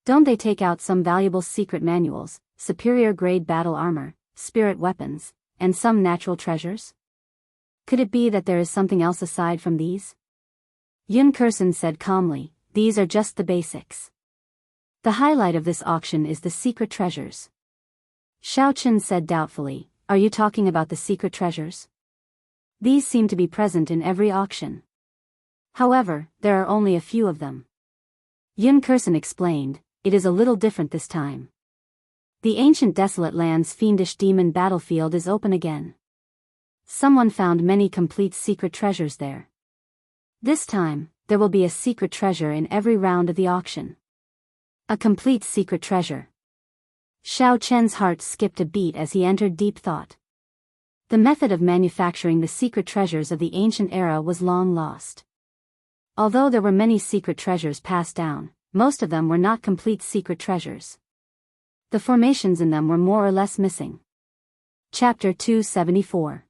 S1: Don't they take out some valuable secret manuals, superior grade battle armor, spirit weapons, and some natural treasures? Could it be that there is something else aside from these?" Yun Kursen said calmly, "These are just the basics. The highlight of this auction is the secret treasures." Xiao Chen said doubtfully, "Are you talking about the secret treasures? These seem to be present in every auction. However, there are only a few of them." Yun Kursen explained, "It is a little different this time. The ancient desolate land's fiendish demon battlefield is open again. Someone found many complete secret treasures there. This time, there will be a secret treasure in every round of the auction." A complete secret treasure. Xiao Chen's heart skipped a beat as he entered deep thought. The method of manufacturing the secret treasures of the ancient era was long lost. Although there were many secret treasures passed down, most of them were not complete secret treasures. The formations in them were more or less missing. Chapter 274.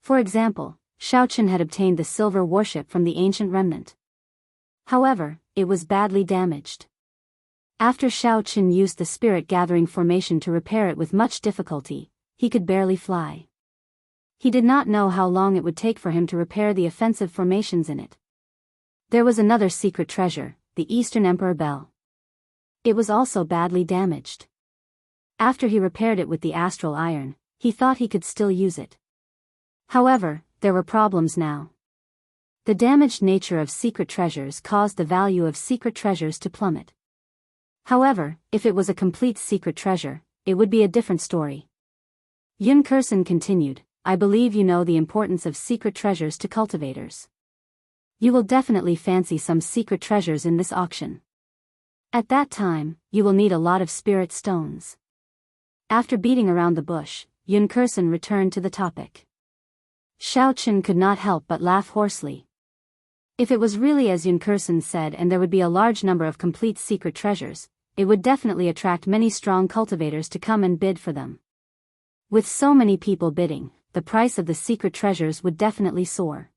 S1: For example, Xiaochen had obtained the silver warship from the ancient remnant. However, it was badly damaged. After Xiaochen used the spirit-gathering formation to repair it with much difficulty, he could barely fly. He did not know how long it would take for him to repair the offensive formations in it. There was another secret treasure, the Eastern Emperor Bell. It was also badly damaged. After he repaired it with the astral iron, he thought he could still use it. However, there were problems now. The damaged nature of secret treasures caused the value of secret treasures to plummet. However, if it was a complete secret treasure, it would be a different story. Yun Kursen continued, I believe you know the importance of secret treasures to cultivators. You will definitely fancy some secret treasures in this auction. At that time, you will need a lot of spirit stones. After beating around the bush, Yun Kursen returned to the topic. Xiaochen could not help but laugh hoarsely. If it was really as Yun Kursen said and there would be a large number of complete secret treasures, it would definitely attract many strong cultivators to come and bid for them. With so many people bidding, the price of the secret treasures would definitely soar.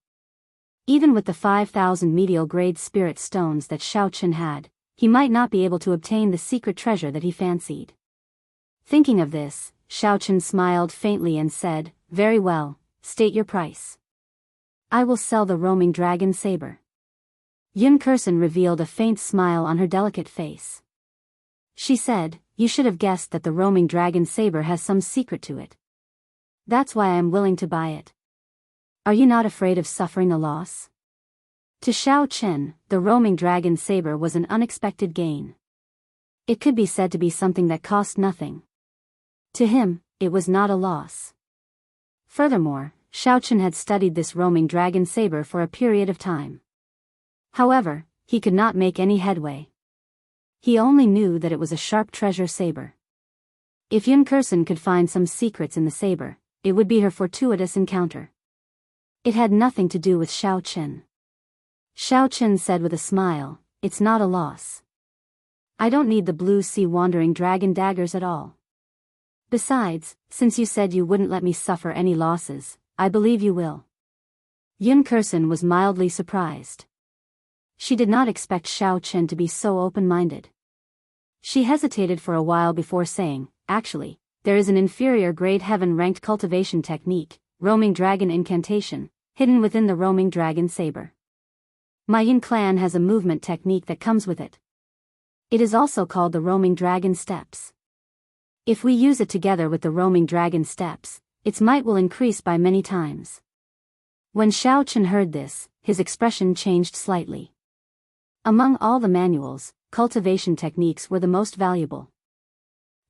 S1: Even with the 5,000 medial grade spirit stones that Xiaochen had, he might not be able to obtain the secret treasure that he fancied. Thinking of this, Xiaochen smiled faintly and said, Very well, state your price. I will sell the roaming dragon saber. Yun Kursen revealed a faint smile on her delicate face. She said, You should have guessed that the roaming dragon saber has some secret to it. That's why I am willing to buy it. Are you not afraid of suffering a loss? To Xiaochen, the roaming dragon saber was an unexpected gain. It could be said to be something that cost nothing. To him, it was not a loss. Furthermore, Xiaochen had studied this roaming dragon saber for a period of time. However, he could not make any headway. He only knew that it was a sharp treasure saber. If Yun Kursen could find some secrets in the saber, it would be her fortuitous encounter. It had nothing to do with Xiaochen. Xiaochen said with a smile, It's not a loss. I don't need the blue sea wandering dragon daggers at all. Besides, since you said you wouldn't let me suffer any losses, I believe you will. Yun Kursen was mildly surprised. She did not expect Xiaochen to be so open-minded. She hesitated for a while before saying, Actually, there is an inferior grade heaven-ranked cultivation technique, roaming dragon incantation, hidden within the roaming dragon saber. My Yin clan has a movement technique that comes with it. It is also called the roaming dragon steps. If we use it together with the roaming dragon steps, its might will increase by many times. When Xiaochen heard this, his expression changed slightly. Among all the manuals, cultivation techniques were the most valuable.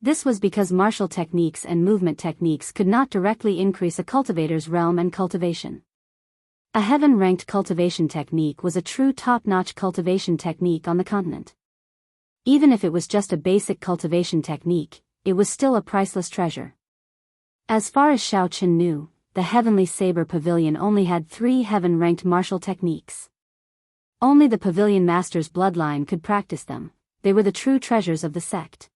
S1: This was because martial techniques and movement techniques could not directly increase a cultivator's realm and cultivation. A heaven-ranked cultivation technique was a true top-notch cultivation technique on the continent. Even if it was just a basic cultivation technique, it was still a priceless treasure. As far as Xiaochen knew, the Heavenly Saber Pavilion only had 3 heaven-ranked martial techniques. Only the Pavilion Master's bloodline could practice them. They were the true treasures of the sect.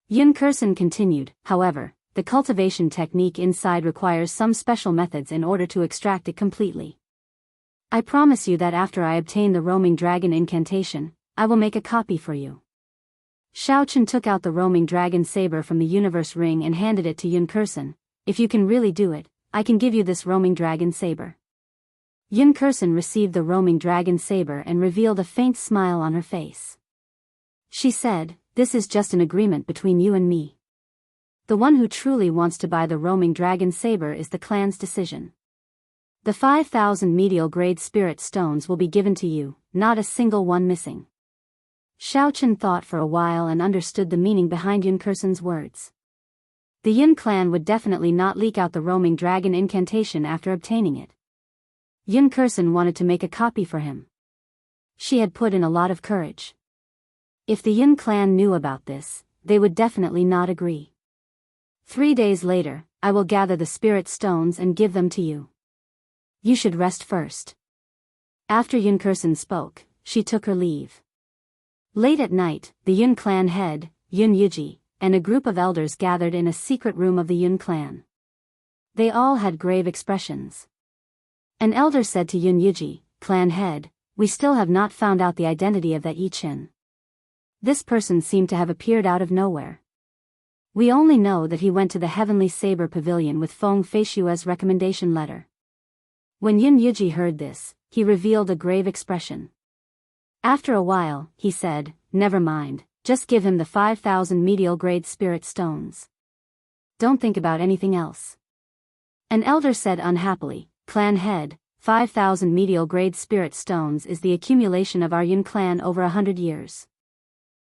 S1: Yun Kursen continued, however, the cultivation technique inside requires some special methods in order to extract it completely. I promise you that after I obtain the roaming dragon incantation, I will make a copy for you. Xiaochen took out the roaming dragon saber from the universe ring and handed it to Yun Kursen. If you can really do it, I can give you this roaming dragon saber. Yun Kursen received the roaming dragon saber and revealed a faint smile on her face. She said, This is just an agreement between you and me. The one who truly wants to buy the roaming dragon saber is the clan's decision. The 5,000 medial grade spirit stones will be given to you, not a single one missing. Xiaochen thought for a while and understood the meaning behind Yun Kursen's words. The Yun clan would definitely not leak out the roaming dragon incantation after obtaining it. Yun Kursen wanted to make a copy for him. She had put in a lot of courage. If the Yun clan knew about this, they would definitely not agree. 3 days later, I will gather the spirit stones and give them to you. You should rest first. After Yun Kursen spoke, she took her leave. Late at night, the Yun clan head, Yun Yuji, and a group of elders gathered in a secret room of the Yun clan. They all had grave expressions. An elder said to Yun Yuji, clan head, "We still have not found out the identity of that Yi Qin. This person seemed to have appeared out of nowhere. We only know that he went to the Heavenly Saber Pavilion with Feng Feishue's recommendation letter." When Yun Yuji heard this, he revealed a grave expression. After a while, he said, "Never mind, just give him the 5,000 medial-grade spirit stones. Don't think about anything else." An elder said unhappily, "Clan head, 5,000 medial-grade spirit stones is the accumulation of our Yun clan over 100 years.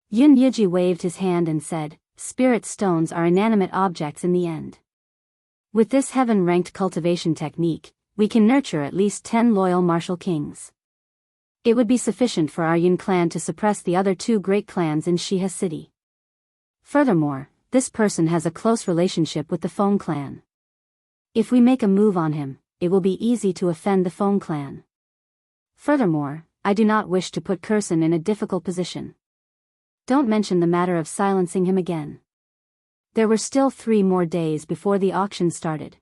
S1: Yun Yuji waved his hand and said, "Spirit stones are inanimate objects in the end. With this heaven-ranked cultivation technique, we can nurture at least 10 loyal martial kings. It would be sufficient for our Yun clan to suppress the other 2 great clans in Shiha City. Furthermore, this person has a close relationship with the Feng clan. If we make a move on him, it will be easy to offend the Feng clan. Furthermore, I do not wish to put Kursen in a difficult position. Don't mention the matter of silencing him again." There were still 3 more days before the auction started.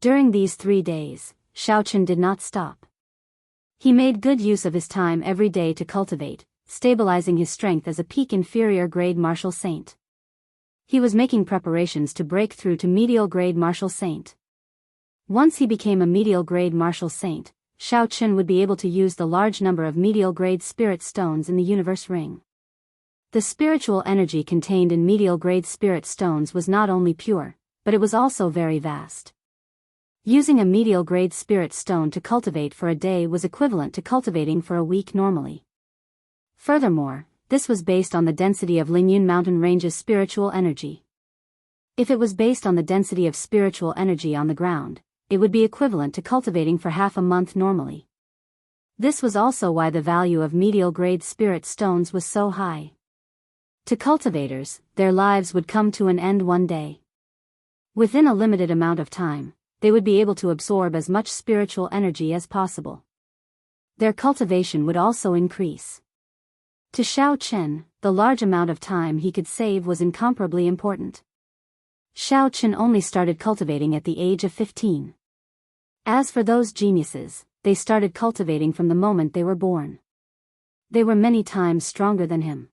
S1: During these 3 days, Xiaoqun did not stop. He made good use of his time every day to cultivate, stabilizing his strength as a peak inferior grade martial saint. He was making preparations to break through to medial grade martial saint. Once he became a medial grade martial saint, Xiaoqun would be able to use the large number of medial grade spirit stones in the universe ring. The spiritual energy contained in medial grade spirit stones was not only pure, but it was also very vast. Using a medial grade spirit stone to cultivate for a day was equivalent to cultivating for a week normally. Furthermore, this was based on the density of Lingyun mountain range's spiritual energy. If it was based on the density of spiritual energy on the ground, it would be equivalent to cultivating for half a month normally. This was also why the value of medial grade spirit stones was so high. To cultivators, their lives would come to an end one day. Within a limited amount of time, they would be able to absorb as much spiritual energy as possible. Their cultivation would also increase. To Xiaoqun, the large amount of time he could save was incomparably important. Xiaoqun only started cultivating at the age of 15. As for those geniuses, they started cultivating from the moment they were born. They were many times stronger than him.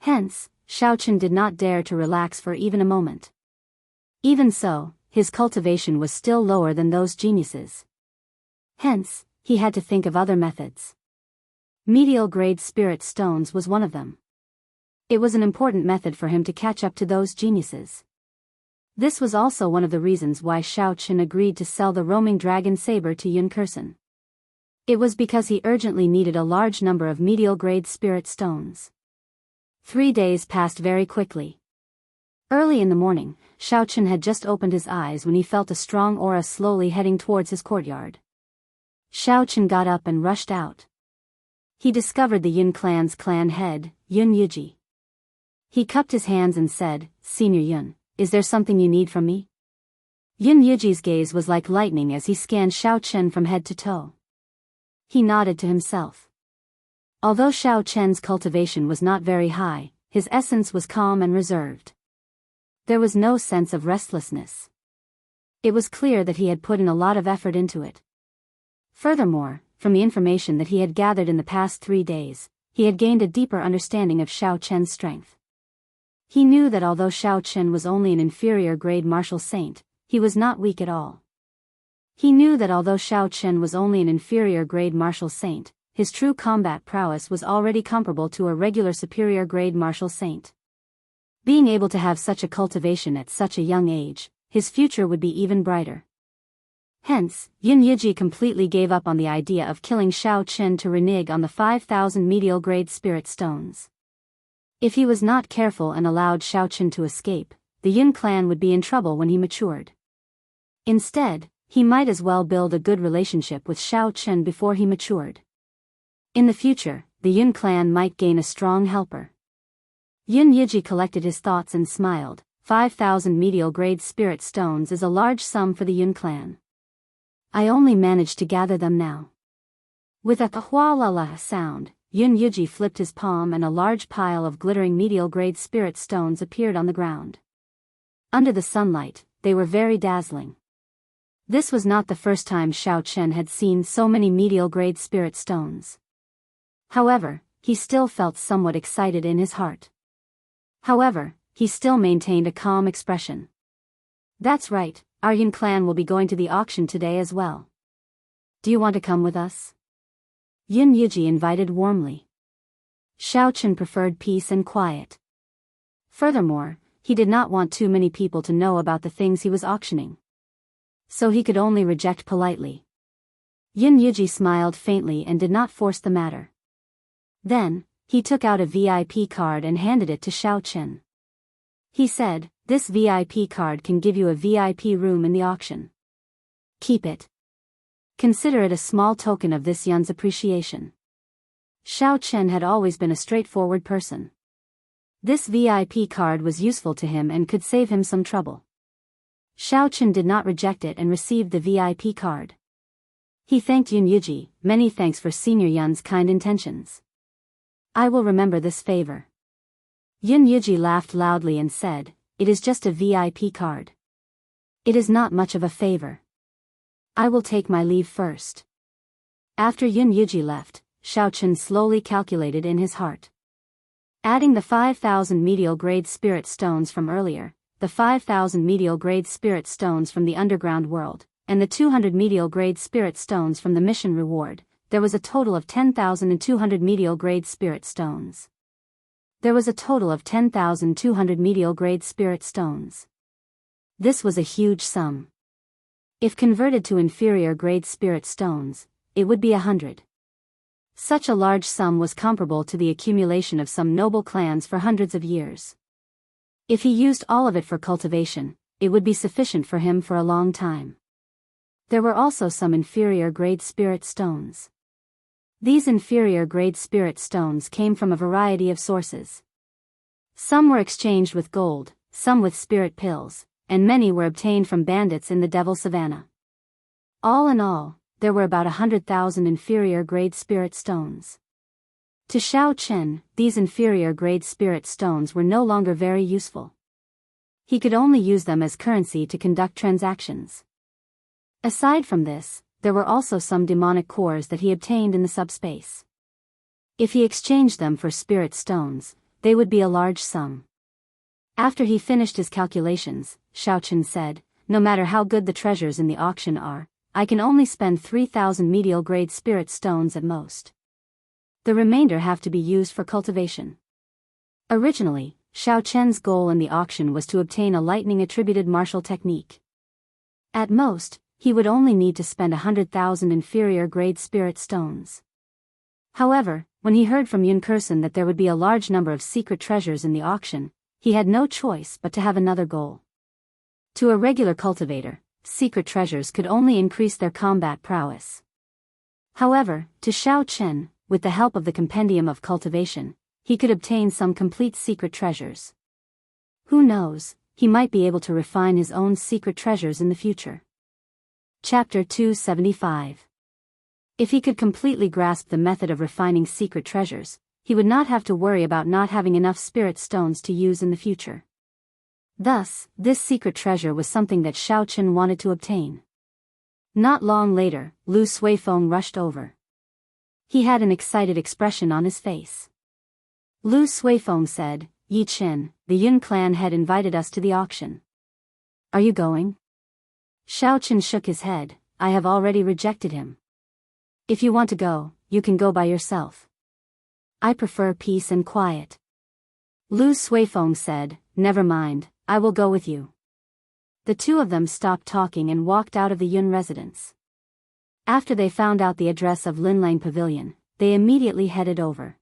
S1: Hence, Xiaoqun did not dare to relax for even a moment. Even so, his cultivation was still lower than those geniuses. Hence, he had to think of other methods. Medial-grade spirit stones was one of them. It was an important method for him to catch up to those geniuses. This was also one of the reasons why Xiaoqun agreed to sell the roaming dragon saber to Yun Kursen. It was because he urgently needed a large number of medial-grade spirit stones. 3 days passed very quickly. Early in the morning, Xiaoqun had just opened his eyes when he felt a strong aura slowly heading towards his courtyard. Xiaoqun got up and rushed out. He discovered the Yun clan's clan head, Yun Yuji. He cupped his hands and said, "Senior Yun, is there something you need from me?" Yun Yuji's gaze was like lightning as he scanned Xiaoqun from head to toe. He nodded to himself. Although Xiaoqun's cultivation was not very high, his essence was calm and reserved. There was no sense of restlessness. It was clear that he had put in a lot of effort into it. Furthermore, from the information that he had gathered in the past 3 days, he had gained a deeper understanding of Xiaoqun's strength. He knew that although Xiaoqun was only an inferior grade martial saint, he was not weak at all. He knew that although Xiaoqun was only an inferior grade martial saint, his true combat prowess was already comparable to a regular superior grade martial saint. Being able to have such a cultivation at such a young age, his future would be even brighter. Hence, Yun Yuji completely gave up on the idea of killing Xiaoqun to renege on the 5,000 medial grade spirit stones. If he was not careful and allowed Xiaoqun to escape, the Yun clan would be in trouble when he matured. Instead, he might as well build a good relationship with Xiaoqun before he matured. In the future, the Yun clan might gain a strong helper. Yun Yuji collected his thoughts and smiled. 5,000 medial grade spirit stones is a large sum for the Yun clan. I only managed to gather them now. With a kahwalala sound, Yun Yuji flipped his palm and a large pile of glittering medial grade spirit stones appeared on the ground. Under the sunlight, they were very dazzling. This was not the first time Xiao Chen had seen so many medial-grade spirit stones. However, he still felt somewhat excited in his heart. However, he still maintained a calm expression. That's right, our Yun clan will be going to the auction today as well. Do you want to come with us? Yun Yuji invited warmly. Xiao Chen preferred peace and quiet. Furthermore, he did not want too many people to know about the things he was auctioning. So he could only reject politely. Yun Yuji smiled faintly and did not force the matter. Then, he took out a VIP card and handed it to Xiao Chen. He said, "This VIP card can give you a VIP room in the auction. Keep it. Consider it a small token of this Yun's appreciation." Xiao Chen had always been a straightforward person. This VIP card was useful to him and could save him some trouble. Xiao Chen did not reject it and received the VIP card. He thanked Yun Yuji, "Many thanks for Senior Yun's kind intentions. I will remember this favor." Yun Yuji laughed loudly and said, "It is just a VIP card. It is not much of a favor. I will take my leave first." After Yun Yuji left, Xiao Chen slowly calculated in his heart. Adding the 5,000 medial grade spirit stones from earlier, the 5,000 medial grade spirit stones from the underground world, and the 200 medial grade spirit stones from the mission reward, there was a total of 10,200 medial grade spirit stones. There was a total of 10,200 medial grade spirit stones. This was a huge sum. If converted to inferior grade spirit stones, it would be 100. Such a large sum was comparable to the accumulation of some noble clans for hundreds of years. If he used all of it for cultivation, it would be sufficient for him for a long time. There were also some inferior grade spirit stones. These inferior grade spirit stones came from a variety of sources. Some were exchanged with gold, some with spirit pills, and many were obtained from bandits in the Devil Savannah. All in all, there were about 100,000 inferior grade spirit stones. To Xiao Chen, these inferior grade spirit stones were no longer very useful. He could only use them as currency to conduct transactions. Aside from this, there were also some demonic cores that he obtained in the subspace. If he exchanged them for spirit stones, they would be a large sum. After he finished his calculations, Xiao Chen said, "No matter how good the treasures in the auction are, I can only spend 3,000 medial grade spirit stones at most. The remainder have to be used for cultivation." Originally, Xiao Chen's goal in the auction was to obtain a lightning attributed martial technique. At most, he would only need to spend 100,000 inferior grade spirit stones. However, when he heard from Yun Kursen that there would be a large number of secret treasures in the auction, he had no choice but to have another goal. To a regular cultivator, secret treasures could only increase their combat prowess. However, to Xiao Chen, with the help of the Compendium of Cultivation, he could obtain some complete secret treasures. Who knows, he might be able to refine his own secret treasures in the future. Chapter 275. If he could completely grasp the method of refining secret treasures, he would not have to worry about not having enough spirit stones to use in the future. Thus, this secret treasure was something that Xiao Chen wanted to obtain. Not long later, Lu Suifeng rushed over. He had an excited expression on his face. Lu Suifeng said, "Yi Chen, the Yun clan had invited us to the auction. Are you going?" Xiao Chen shook his head, "I have already rejected him. If you want to go, you can go by yourself. I prefer peace and quiet." Lu Suifeng said, "Never mind, I will go with you." The two of them stopped talking and walked out of the Yun residence. After they found out the address of Linlang Pavilion, they immediately headed over.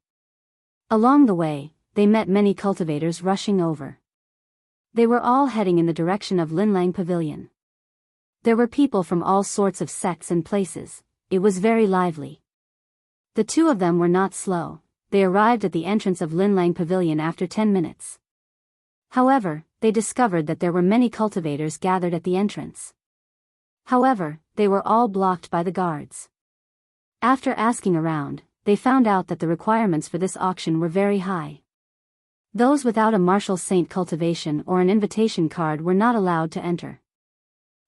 S1: Along the way, they met many cultivators rushing over. They were all heading in the direction of Linlang Pavilion. There were people from all sorts of sects and places. It was very lively. The two of them were not slow. They arrived at the entrance of Linlang Pavilion after 10 minutes. However, they discovered that there were many cultivators gathered at the entrance. However, they were all blocked by the guards. After asking around, they found out that the requirements for this auction were very high. Those without a martial saint cultivation or an invitation card were not allowed to enter.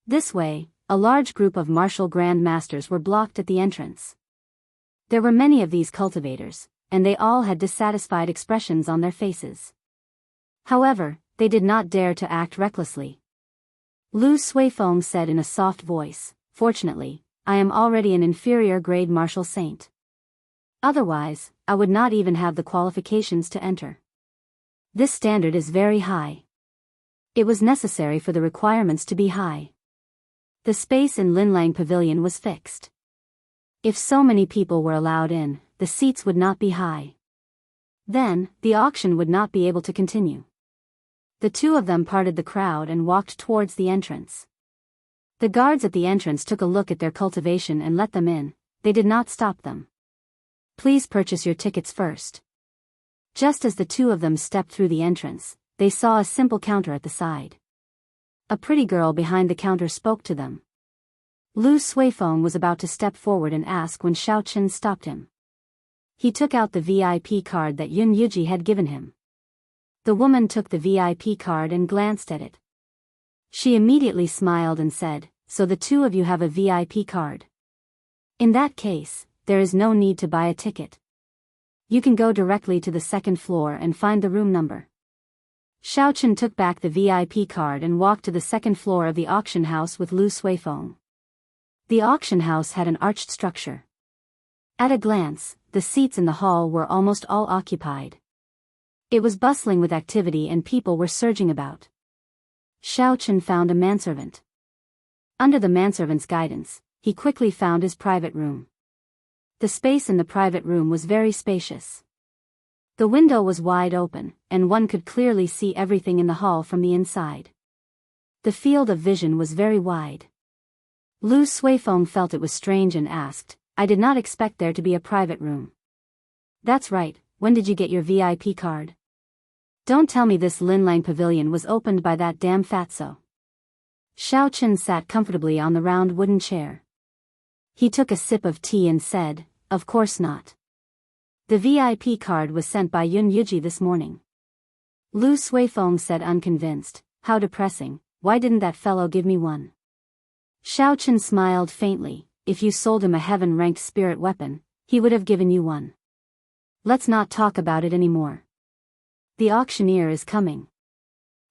S1: This way, a large group of martial grand masters were blocked at the entrance. There were many of these cultivators, and they all had dissatisfied expressions on their faces. However, they did not dare to act recklessly. Lu Suifeng said in a soft voice, "Fortunately, I am already an inferior grade martial saint. Otherwise, I would not even have the qualifications to enter. This standard is very high. It was necessary for the requirements to be high." The space in Linlang Pavilion was fixed. If so many people were allowed in, the seats would not be high. Then, the auction would not be able to continue. The two of them parted the crowd and walked towards the entrance. The guards at the entrance took a look at their cultivation and let them in. They did not stop them. "Please purchase your tickets first." Just as the two of them stepped through the entrance, they saw a simple counter at the side. A pretty girl behind the counter spoke to them. Lu Suifeng was about to step forward and ask when Xiao Chen stopped him. He took out the VIP card that Yun Yuji had given him. The woman took the VIP card and glanced at it. She immediately smiled and said, "So the two of you have a VIP card. In that case, there is no need to buy a ticket. You can go directly to the second floor and find the room number." Xiao Chen took back the VIP card and walked to the second floor of the auction house with Lu Suifeng. The auction house had an arched structure. At a glance, the seats in the hall were almost all occupied. It was bustling with activity and people were surging about. Xiao Chen found a manservant. Under the manservant's guidance, he quickly found his private room. The space in the private room was very spacious. The window was wide open, and one could clearly see everything in the hall from the inside. The field of vision was very wide. Lu Suifeng felt it was strange and asked, "I did not expect there to be a private room." "That's right, when did you get your VIP card? Don't tell me this Linlang Pavilion was opened by that damn fatso." Xiao Chen sat comfortably on the round wooden chair. He took a sip of tea and said, "Of course not. The VIP card was sent by Yun Yuji this morning." Lu Suifeng said unconvinced, "How depressing, why didn't that fellow give me one?" Xiao Chen smiled faintly, "If you sold him a heaven-ranked spirit weapon, he would have given you one. Let's not talk about it anymore. The auctioneer is coming."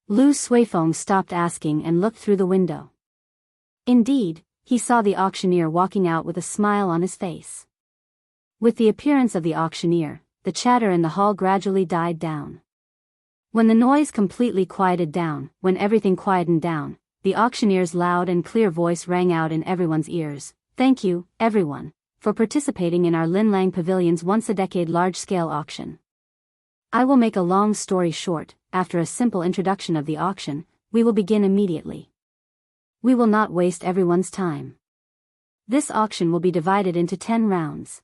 S1: Lu Suifeng stopped asking and looked through the window. Indeed, he saw the auctioneer walking out with a smile on his face. With the appearance of the auctioneer, the chatter in the hall gradually died down. When the noise completely quieted down, when everything quietened down, the auctioneer's loud and clear voice rang out in everyone's ears. "Thank you, everyone, for participating in our Linlang Pavilion's once-a-decade large-scale auction. I will make a long story short. After a simple introduction of the auction, we will begin immediately. We will not waste everyone's time. This auction will be divided into 10 rounds.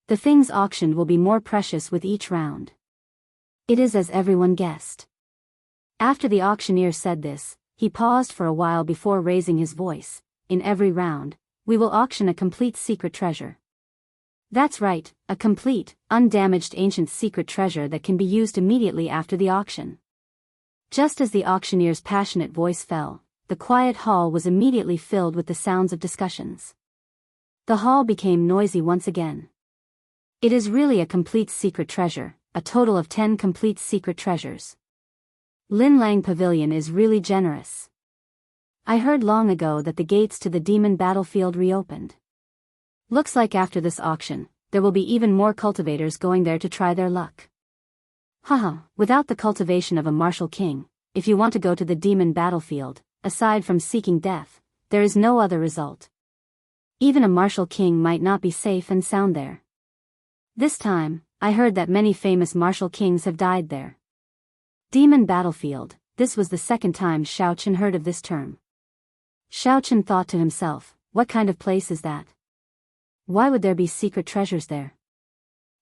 S1: The things auctioned will be more precious with each round. It is as everyone guessed." After the auctioneer said this, he paused for a while before raising his voice. "In every round, we will auction a complete secret treasure." "That's right, a complete, undamaged ancient secret treasure that can be used immediately after the auction." Just as the auctioneer's passionate voice fell, the quiet hall was immediately filled with the sounds of discussions. The hall became noisy once again. "It is really a complete secret treasure, a total of 10 complete secret treasures. Linlang Pavilion is really generous. I heard long ago that the gates to the demon battlefield reopened. Looks like after this auction, there will be even more cultivators going there to try their luck. Haha, without the cultivation of a martial king, if you want to go to the demon battlefield, aside from seeking death, there is no other result. Even a martial king might not be safe and sound there. This time, I heard that many famous martial kings have died there." Demon battlefield, this was the second time Xiao Chen heard of this term. Xiao Chen thought to himself, what kind of place is that? Why would there be secret treasures there?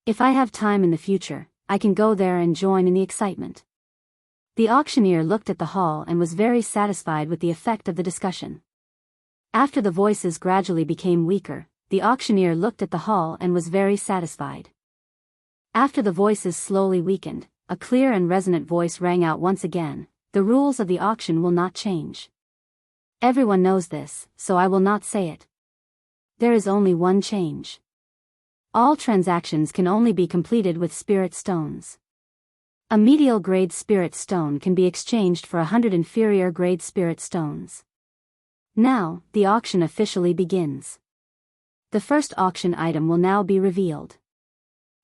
S1: If I have time in the future, I can go there and join in the excitement. The auctioneer looked at the hall and was very satisfied with the effect of the discussion. After the voices gradually became weaker, the auctioneer looked at the hall and was very satisfied. After the voices slowly weakened, a clear and resonant voice rang out once again, "The rules of the auction will not change. Everyone knows this, so I will not say it. There is only one change. All transactions can only be completed with spirit stones. A medial grade spirit stone can be exchanged for 100 inferior grade spirit stones. Now, the auction officially begins. The first auction item will now be revealed.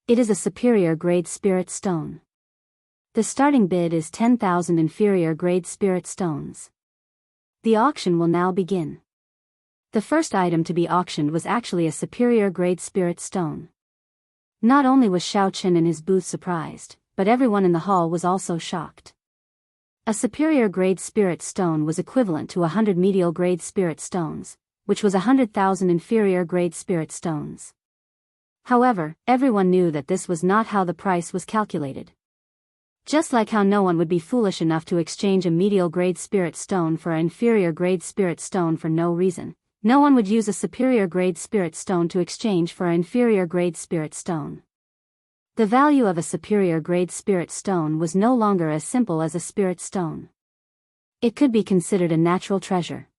S1: It is a superior grade spirit stone. The starting bid is 10,000 inferior grade spirit stones. The auction will now begin. The first item to be auctioned was actually a superior grade spirit stone. Not only was Xiao Chen and his booth surprised, but everyone in the hall was also shocked. A superior grade spirit stone was equivalent to 100 medial grade spirit stones, which was 100,000 inferior grade spirit stones. However, everyone knew that this was not how the price was calculated. Just like how no one would be foolish enough to exchange a medial grade spirit stone for an inferior grade spirit stone for no reason, no one would use a superior grade spirit stone to exchange for an inferior grade spirit stone. The value of a superior grade spirit stone was no longer as simple as a spirit stone. It could be considered a natural treasure.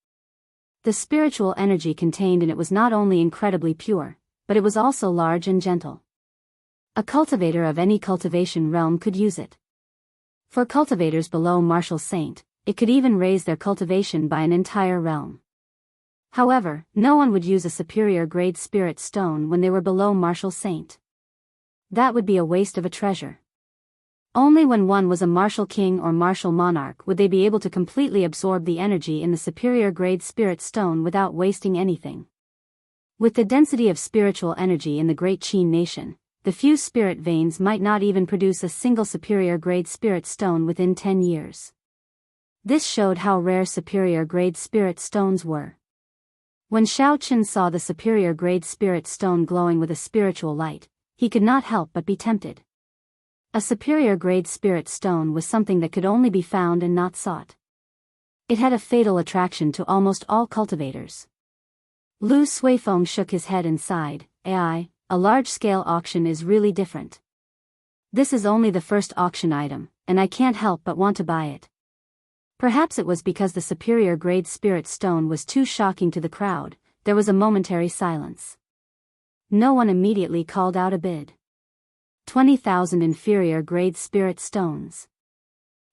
S1: The spiritual energy contained in it was not only incredibly pure, but it was also large and gentle. A cultivator of any cultivation realm could use it. For cultivators below Martial Saint, it could even raise their cultivation by an entire realm. However, no one would use a superior grade spirit stone when they were below Martial Saint. That would be a waste of a treasure. Only when one was a martial king or martial monarch would they be able to completely absorb the energy in the superior grade spirit stone without wasting anything. With the density of spiritual energy in the Great Qin nation, the few spirit veins might not even produce a single superior grade spirit stone within 10 years. This showed how rare superior grade spirit stones were. When Xiao Chen saw the superior grade spirit stone glowing with a spiritual light, he could not help but be tempted. A superior grade spirit stone was something that could only be found and not sought. It had a fatal attraction to almost all cultivators. Lu Suifeng shook his head and sighed, a large-scale auction is really different. This is only the first auction item, and I can't help but want to buy it. Perhaps it was because the superior grade spirit stone was too shocking to the crowd. There was a momentary silence. No one immediately called out a bid. 20,000 inferior grade spirit stones.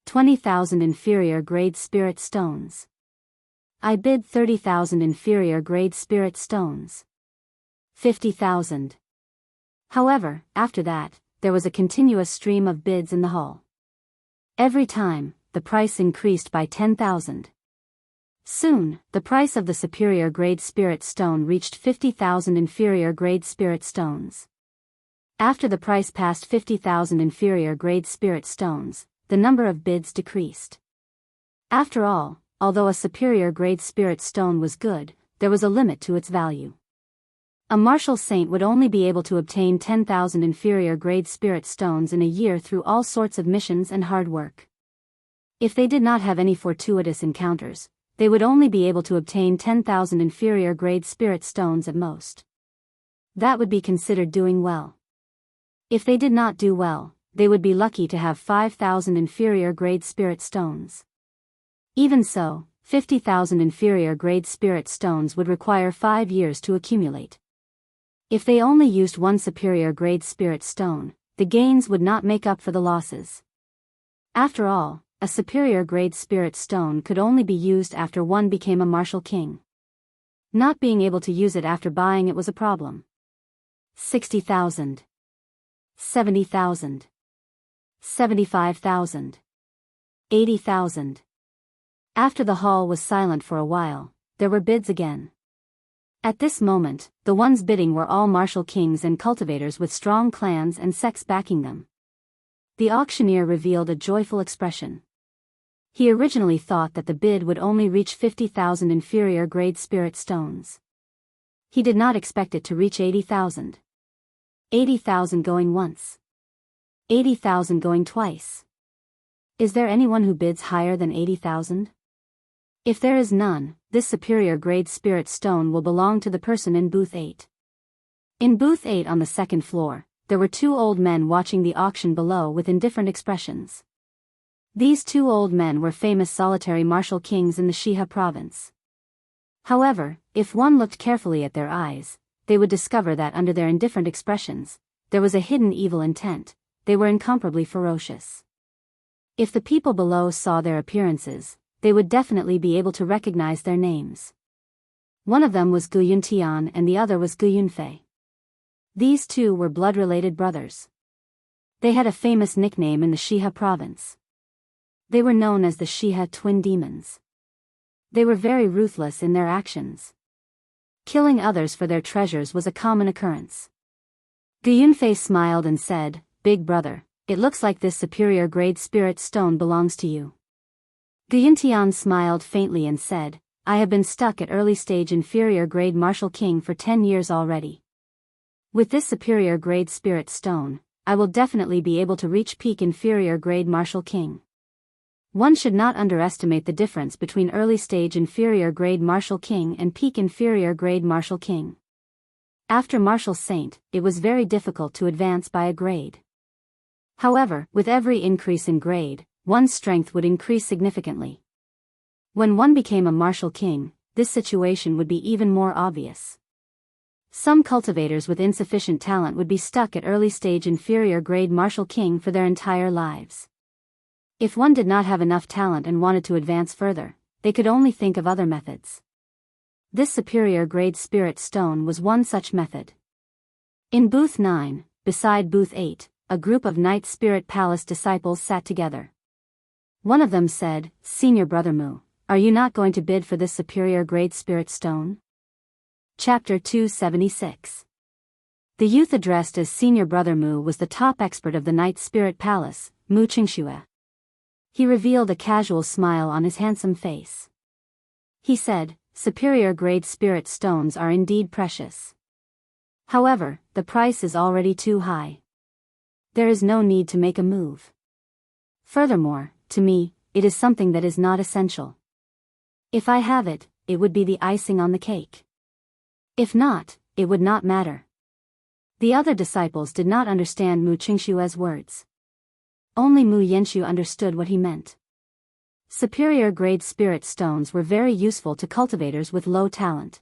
S1: 20,000 inferior grade spirit stones. I bid 30,000 inferior grade spirit stones. 50,000. However, after that, there was a continuous stream of bids in the hall. Every time, the price increased by 10,000. Soon, the price of the superior grade spirit stone reached 50,000 inferior grade spirit stones. After the price passed 50,000 inferior grade spirit stones, the number of bids decreased. After all, although a superior grade spirit stone was good, there was a limit to its value. A martial saint would only be able to obtain 10,000 inferior grade spirit stones in a year through all sorts of missions and hard work. If they did not have any fortuitous encounters, they would only be able to obtain 10,000 inferior grade spirit stones at most. That would be considered doing well. If they did not do well, they would be lucky to have 5,000 inferior grade spirit stones. Even so, 50,000 inferior grade spirit stones would require 5 years to accumulate. If they only used one superior grade spirit stone, the gains would not make up for the losses. After all, a superior grade spirit stone could only be used after one became a martial king. Not being able to use it after buying it was a problem. 60,000. 70,000. 75,000. 80,000. After the hall was silent for a while, there were bids again. At this moment, the ones bidding were all martial kings and cultivators with strong clans and sects backing them. The auctioneer revealed a joyful expression. He originally thought that the bid would only reach 50,000 inferior grade spirit stones. He did not expect it to reach 80,000. 80,000 going once. 80,000 going twice. Is there anyone who bids higher than 80,000? If there is none, this superior grade spirit stone will belong to the person in booth 8. In booth 8 on the second floor, there were 2 old men watching the auction below with indifferent expressions. These 2 old men were famous solitary martial kings in the Shiha province. However, if one looked carefully at their eyes, they would discover that under their indifferent expressions, there was a hidden evil intent. They were incomparably ferocious. If the people below saw their appearances, they would definitely be able to recognize their names. One of them was Gu Yuntian and the other was Gu Yunfei. These two were blood-related brothers. They had a famous nickname in the Shihe province. They were known as the Shihe twin demons. They were very ruthless in their actions. Killing others for their treasures was a common occurrence. Gu Yunfei smiled and said, "Big brother, it looks like this superior grade spirit stone belongs to you." Gu Yuntian smiled faintly and said, "I have been stuck at early stage inferior grade martial king for 10 years already. With this superior grade spirit stone, I will definitely be able to reach peak inferior grade martial king." One should not underestimate the difference between early stage inferior grade martial king and peak inferior grade martial king. After martial saint, it was very difficult to advance by a grade. However, with every increase in grade, one's strength would increase significantly. When one became a martial king, this situation would be even more obvious. Some cultivators with insufficient talent would be stuck at early stage inferior grade martial king for their entire lives. If one did not have enough talent and wanted to advance further, they could only think of other methods. This superior grade spirit stone was one such method. In booth 9, beside booth 8, a group of Night Spirit Palace disciples sat together. One of them said, "Senior Brother Mu, are you not going to bid for this superior grade spirit stone?" Chapter 276. The youth addressed as Senior Brother Mu was the top expert of the Night Spirit Palace, Mu Qingxue. He revealed a casual smile on his handsome face. He said, "Superior grade spirit stones are indeed precious. However, the price is already too high. There is no need to make a move. Furthermore, to me, it is something that is not essential. If I have it, it would be the icing on the cake. If not, it would not matter." The other disciples did not understand Mu Qingshue's words. Only Mu Yenshu understood what he meant. Superior grade spirit stones were very useful to cultivators with low talent.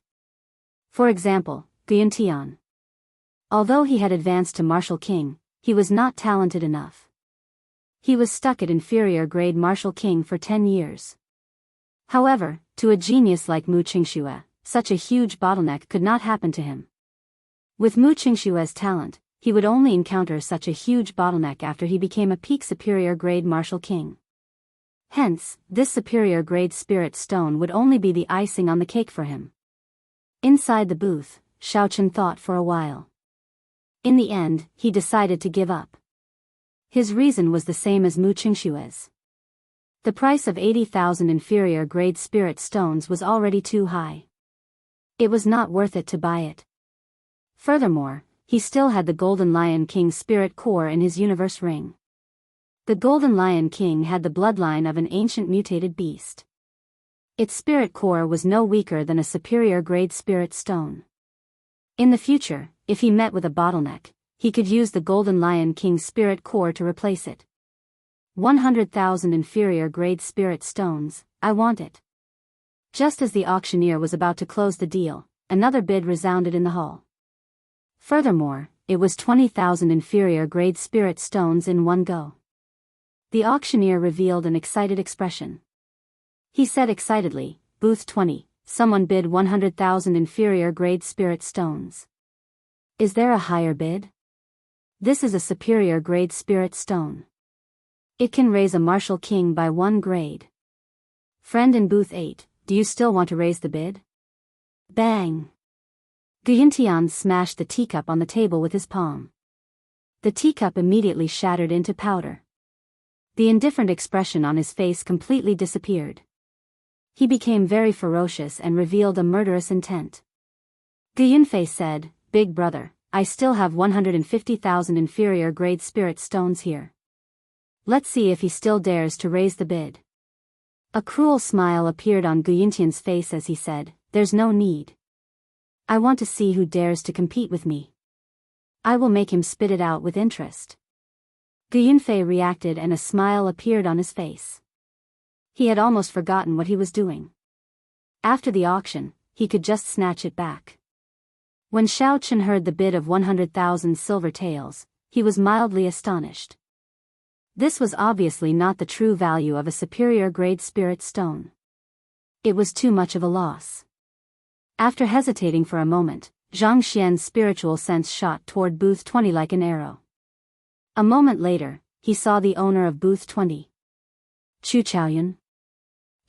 S1: For example, Guyuntian. Although he had advanced to martial king, he was not talented enough. He was stuck at inferior grade martial king for 10 years. However, to a genius like Mu Qingxue, such a huge bottleneck could not happen to him. With Mu Qingshue's talent, he would only encounter such a huge bottleneck after he became a peak superior grade martial king. Hence, this superior grade spirit stone would only be the icing on the cake for him. Inside the booth, Shaochen thought for a while. In the end, he decided to give up. His reason was the same as Mu Qingshue's. The price of 80,000 inferior grade spirit stones was already too high. It was not worth it to buy it. Furthermore, he still had the Golden Lion King's spirit core in his universe ring. The Golden Lion King had the bloodline of an ancient mutated beast. Its spirit core was no weaker than a superior grade spirit stone. In the future, if he met with a bottleneck, he could use the Golden Lion King's spirit core to replace it. 100,000 inferior grade spirit stones, I want it. Just as the auctioneer was about to close the deal, another bid resounded in the hall. Furthermore, it was 20,000 inferior grade spirit stones in one go. The auctioneer revealed an excited expression. He said excitedly, "Booth 20, someone bid 100,000 inferior grade spirit stones. Is there a higher bid? This is a superior grade spirit stone. It can raise a martial king by 1 grade. Friend in booth 8, do you still want to raise the bid?" Bang! Guyuntian smashed the teacup on the table with his palm. The teacup immediately shattered into powder. The indifferent expression on his face completely disappeared. He became very ferocious and revealed a murderous intent. Guyunfei said, "Big brother, I still have 150,000 inferior grade spirit stones here. Let's see if he still dares to raise the bid." A cruel smile appeared on Guyuntian's face as he said, "There's no need. I want to see who dares to compete with me. I will make him spit it out with interest." Guyunfei reacted and a smile appeared on his face. He had almost forgotten what he was doing. After the auction, he could just snatch it back. When Xiao Chen heard the bid of 100,000 silver taels, he was mildly astonished. This was obviously not the true value of a superior grade spirit stone. It was too much of a loss. After hesitating for a moment, Zhang Xian's spiritual sense shot toward booth 20 like an arrow. A moment later, he saw the owner of booth 20. Chu Chaoyun?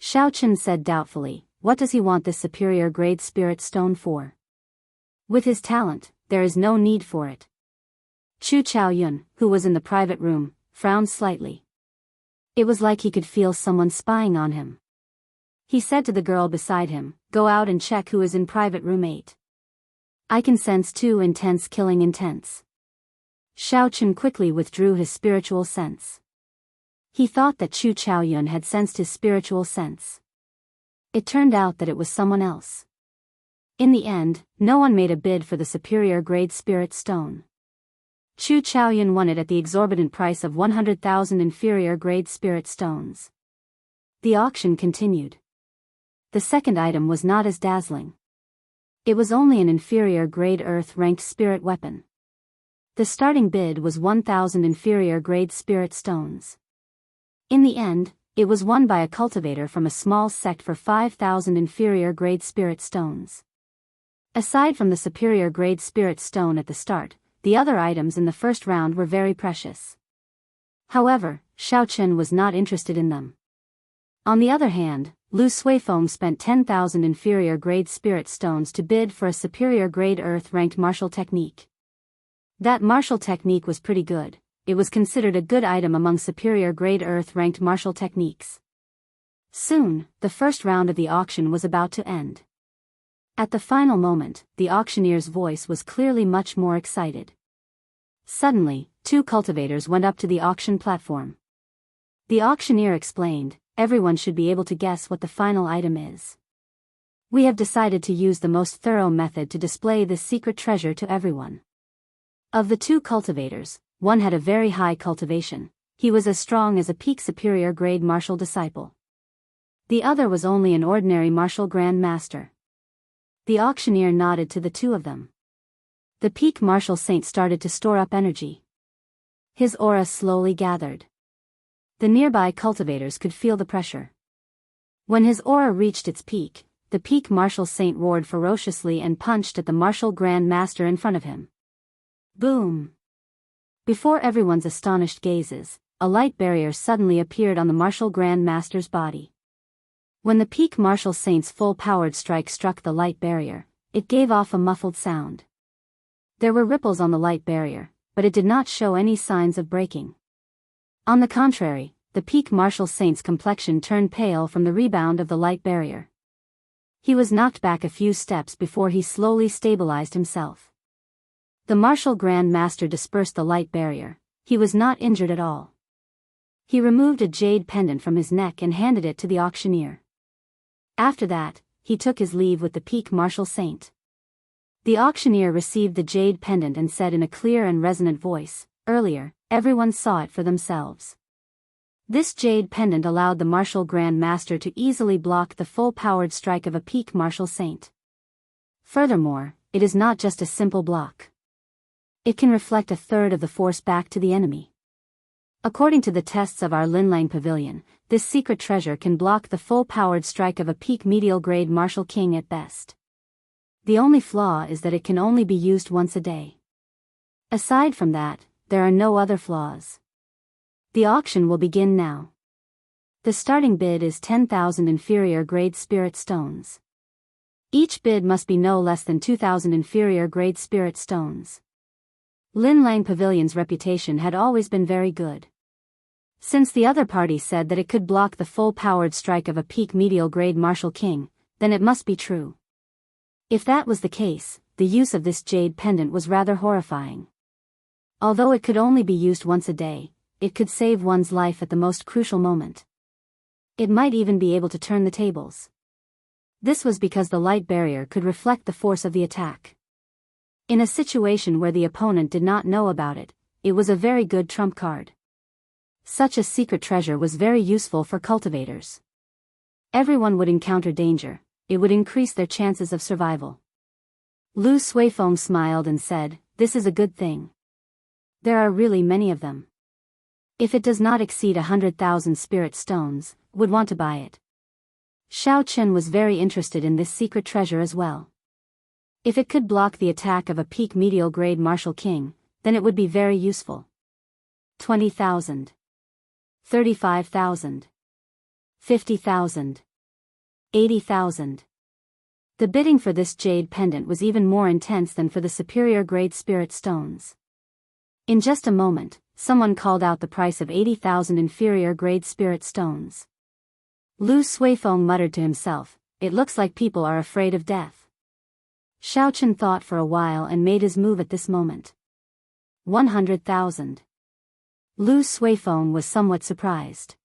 S1: Xiao Chen said doubtfully, what does he want this superior grade spirit stone for? With his talent, there is no need for it. Chu Chaoyun, who was in the private room, frowned slightly. It was like he could feel someone spying on him. He said to the girl beside him, go out and check who is in private room 8. I can sense 2 intense killing intents. Xiao Chen quickly withdrew his spiritual sense. He thought that Chu Chaoyun had sensed his spiritual sense. It turned out that it was someone else. In the end, no one made a bid for the superior grade spirit stone. Chu Chaoyun won it at the exorbitant price of 100,000 inferior grade spirit stones. The auction continued. The second item was not as dazzling. It was only an inferior grade earth-ranked spirit weapon. The starting bid was 1,000 inferior grade spirit stones. In the end, it was won by a cultivator from a small sect for 5,000 inferior grade spirit stones. Aside from the superior grade spirit stone at the start, the other items in the first round were very precious. However, Xiao Chen was not interested in them. On the other hand, Lu Suifeng spent 10,000 inferior grade spirit stones to bid for a superior grade earth-ranked martial technique. That martial technique was pretty good. It was considered a good item among superior grade earth-ranked martial techniques. Soon, the first round of the auction was about to end. At the final moment, the auctioneer's voice was clearly much more excited. Suddenly, 2 cultivators went up to the auction platform. The auctioneer explained, everyone should be able to guess what the final item is. We have decided to use the most thorough method to display this secret treasure to everyone. Of the 2 cultivators, one had a very high cultivation. He was as strong as a peak superior grade martial disciple. The other was only an ordinary martial grand master. The auctioneer nodded to the 2 of them. The peak martial saint started to store up energy. His aura slowly gathered. The nearby cultivators could feel the pressure. When his aura reached its peak, the peak martial saint roared ferociously and punched at the martial grand master in front of him. Boom! Before everyone's astonished gazes, a light barrier suddenly appeared on the martial grand master's body. When the peak martial saint's full-powered strike struck the light barrier, it gave off a muffled sound. There were ripples on the light barrier, but it did not show any signs of breaking. On the contrary, the peak martial saint's complexion turned pale from the rebound of the light barrier. He was knocked back a few steps before he slowly stabilized himself. The martial grand master dispersed the light barrier. He was not injured at all. He removed a jade pendant from his neck and handed it to the auctioneer. After that, he took his leave with the peak martial saint. The auctioneer received the jade pendant and said in a clear and resonant voice, earlier, everyone saw it for themselves. This jade pendant allowed the martial grand master to easily block the full-powered strike of a peak martial saint. Furthermore, it is not just a simple block. It can reflect a third of the force back to the enemy. According to the tests of our Linlang Pavilion, this secret treasure can block the full-powered strike of a peak medial grade martial king at best. The only flaw is that it can only be used once a day. Aside from that, there are no other flaws. The auction will begin now. The starting bid is 10,000 inferior grade spirit stones. Each bid must be no less than 2,000 inferior grade spirit stones. Linlang Pavilion's reputation had always been very good. Since the other party said that it could block the full-powered strike of a peak medial grade martial king, then it must be true. If that was the case, the use of this jade pendant was rather horrifying. Although it could only be used once a day, it could save one's life at the most crucial moment. It might even be able to turn the tables. This was because the light barrier could reflect the force of the attack. In a situation where the opponent did not know about it, it was a very good trump card. Such a secret treasure was very useful for cultivators. Everyone would encounter danger, it would increase their chances of survival. Lu Suifeng smiled and said, "This is a good thing. There are really many of them. If it does not exceed 100,000 spirit stones, would want to buy it." Xiao Chen was very interested in this secret treasure as well. If it could block the attack of a peak medial grade martial king, then it would be very useful. 20,000. 35,000. 50,000. 80,000. The bidding for this jade pendant was even more intense than for the superior grade spirit stones. In just a moment, someone called out the price of 80,000 inferior grade spirit stones. Lu Suifeng muttered to himself, "It looks like people are afraid of death." Xiao Chen thought for a while and made his move at this moment. 100,000. Lu Suifeng was somewhat surprised.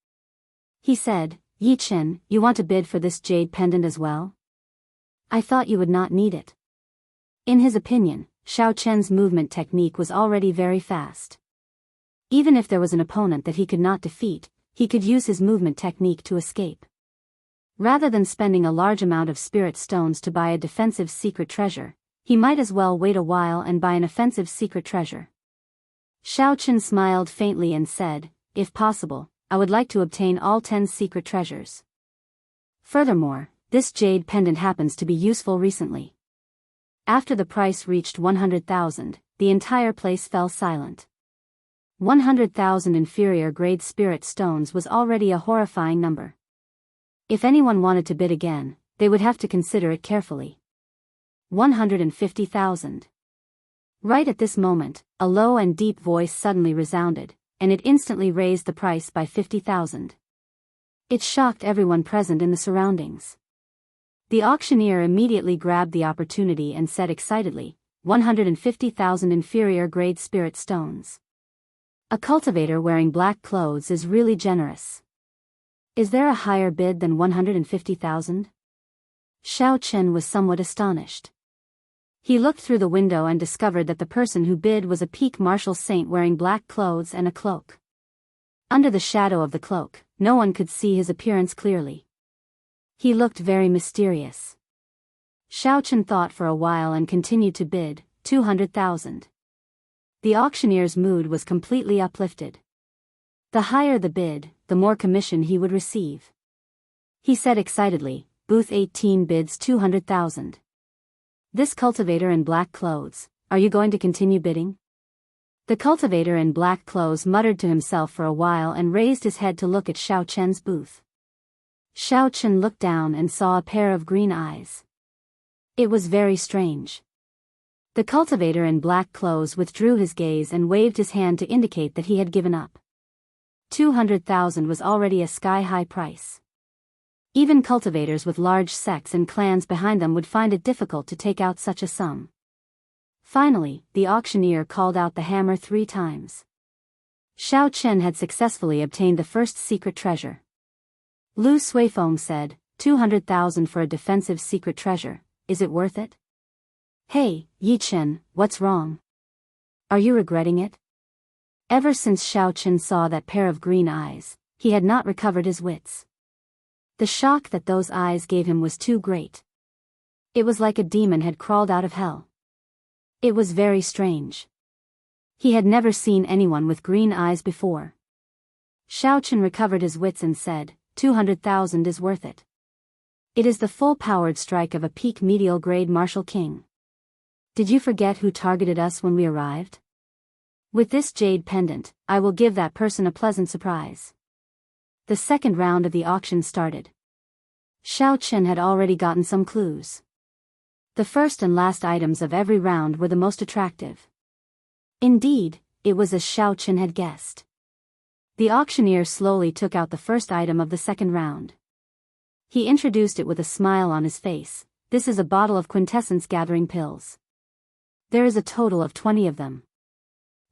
S1: He said, "Yi Chen, you want to bid for this jade pendant as well? I thought you would not need it." In his opinion, Xiao Chen's movement technique was already very fast. Even if there was an opponent that he could not defeat, he could use his movement technique to escape. Rather than spending a large amount of spirit stones to buy a defensive secret treasure, he might as well wait a while and buy an offensive secret treasure. Xiao Chen smiled faintly and said, "If possible, I would like to obtain all 10 secret treasures. Furthermore, this jade pendant happens to be useful recently." After the price reached 100,000, the entire place fell silent. 100,000 inferior grade spirit stones was already a horrifying number. If anyone wanted to bid again, they would have to consider it carefully. 150,000. Right at this moment, a low and deep voice suddenly resounded, and it instantly raised the price by 50,000. It shocked everyone present in the surroundings. The auctioneer immediately grabbed the opportunity and said excitedly, 150,000 inferior grade spirit stones. A cultivator wearing black clothes is really generous. Is there a higher bid than 150,000? Xiao Chen was somewhat astonished. He looked through the window and discovered that the person who bid was a peak martial saint wearing black clothes and a cloak. Under the shadow of the cloak, no one could see his appearance clearly. He looked very mysterious. Xiao Chen thought for a while and continued to bid, 200,000. The auctioneer's mood was completely uplifted. The higher the bid, the more commission he would receive. He said excitedly, "Booth 18 bids 200,000. This cultivator in black clothes, are you going to continue bidding?" The cultivator in black clothes muttered to himself for a while and raised his head to look at Xiao Chen's booth. Xiao Chen looked down and saw a pair of green eyes. It was very strange. The cultivator in black clothes withdrew his gaze and waved his hand to indicate that he had given up. 200,000 was already a sky-high price. Even cultivators with large sects and clans behind them would find it difficult to take out such a sum. Finally, the auctioneer called out the hammer 3 times. Xiao Chen had successfully obtained the first secret treasure. Lu Suifeng said, 200,000 for a defensive secret treasure, is it worth it? Hey, Yi Chen, what's wrong? Are you regretting it? Ever since Xiao Chen saw that pair of green eyes, he had not recovered his wits. The shock that those eyes gave him was too great. It was like a demon had crawled out of hell. It was very strange. He had never seen anyone with green eyes before. Xiao Chen recovered his wits and said, 200,000 is worth it. It is the full-powered strike of a peak medial grade martial king. Did you forget who targeted us when we arrived? With this jade pendant, I will give that person a pleasant surprise. The second round of the auction started. Xiao Chen had already gotten some clues. The first and last items of every round were the most attractive. Indeed, it was as Xiao Chen had guessed. The auctioneer slowly took out the first item of the second round. He introduced it with a smile on his face. This is a bottle of quintessence gathering pills. There is a total of 20 of them.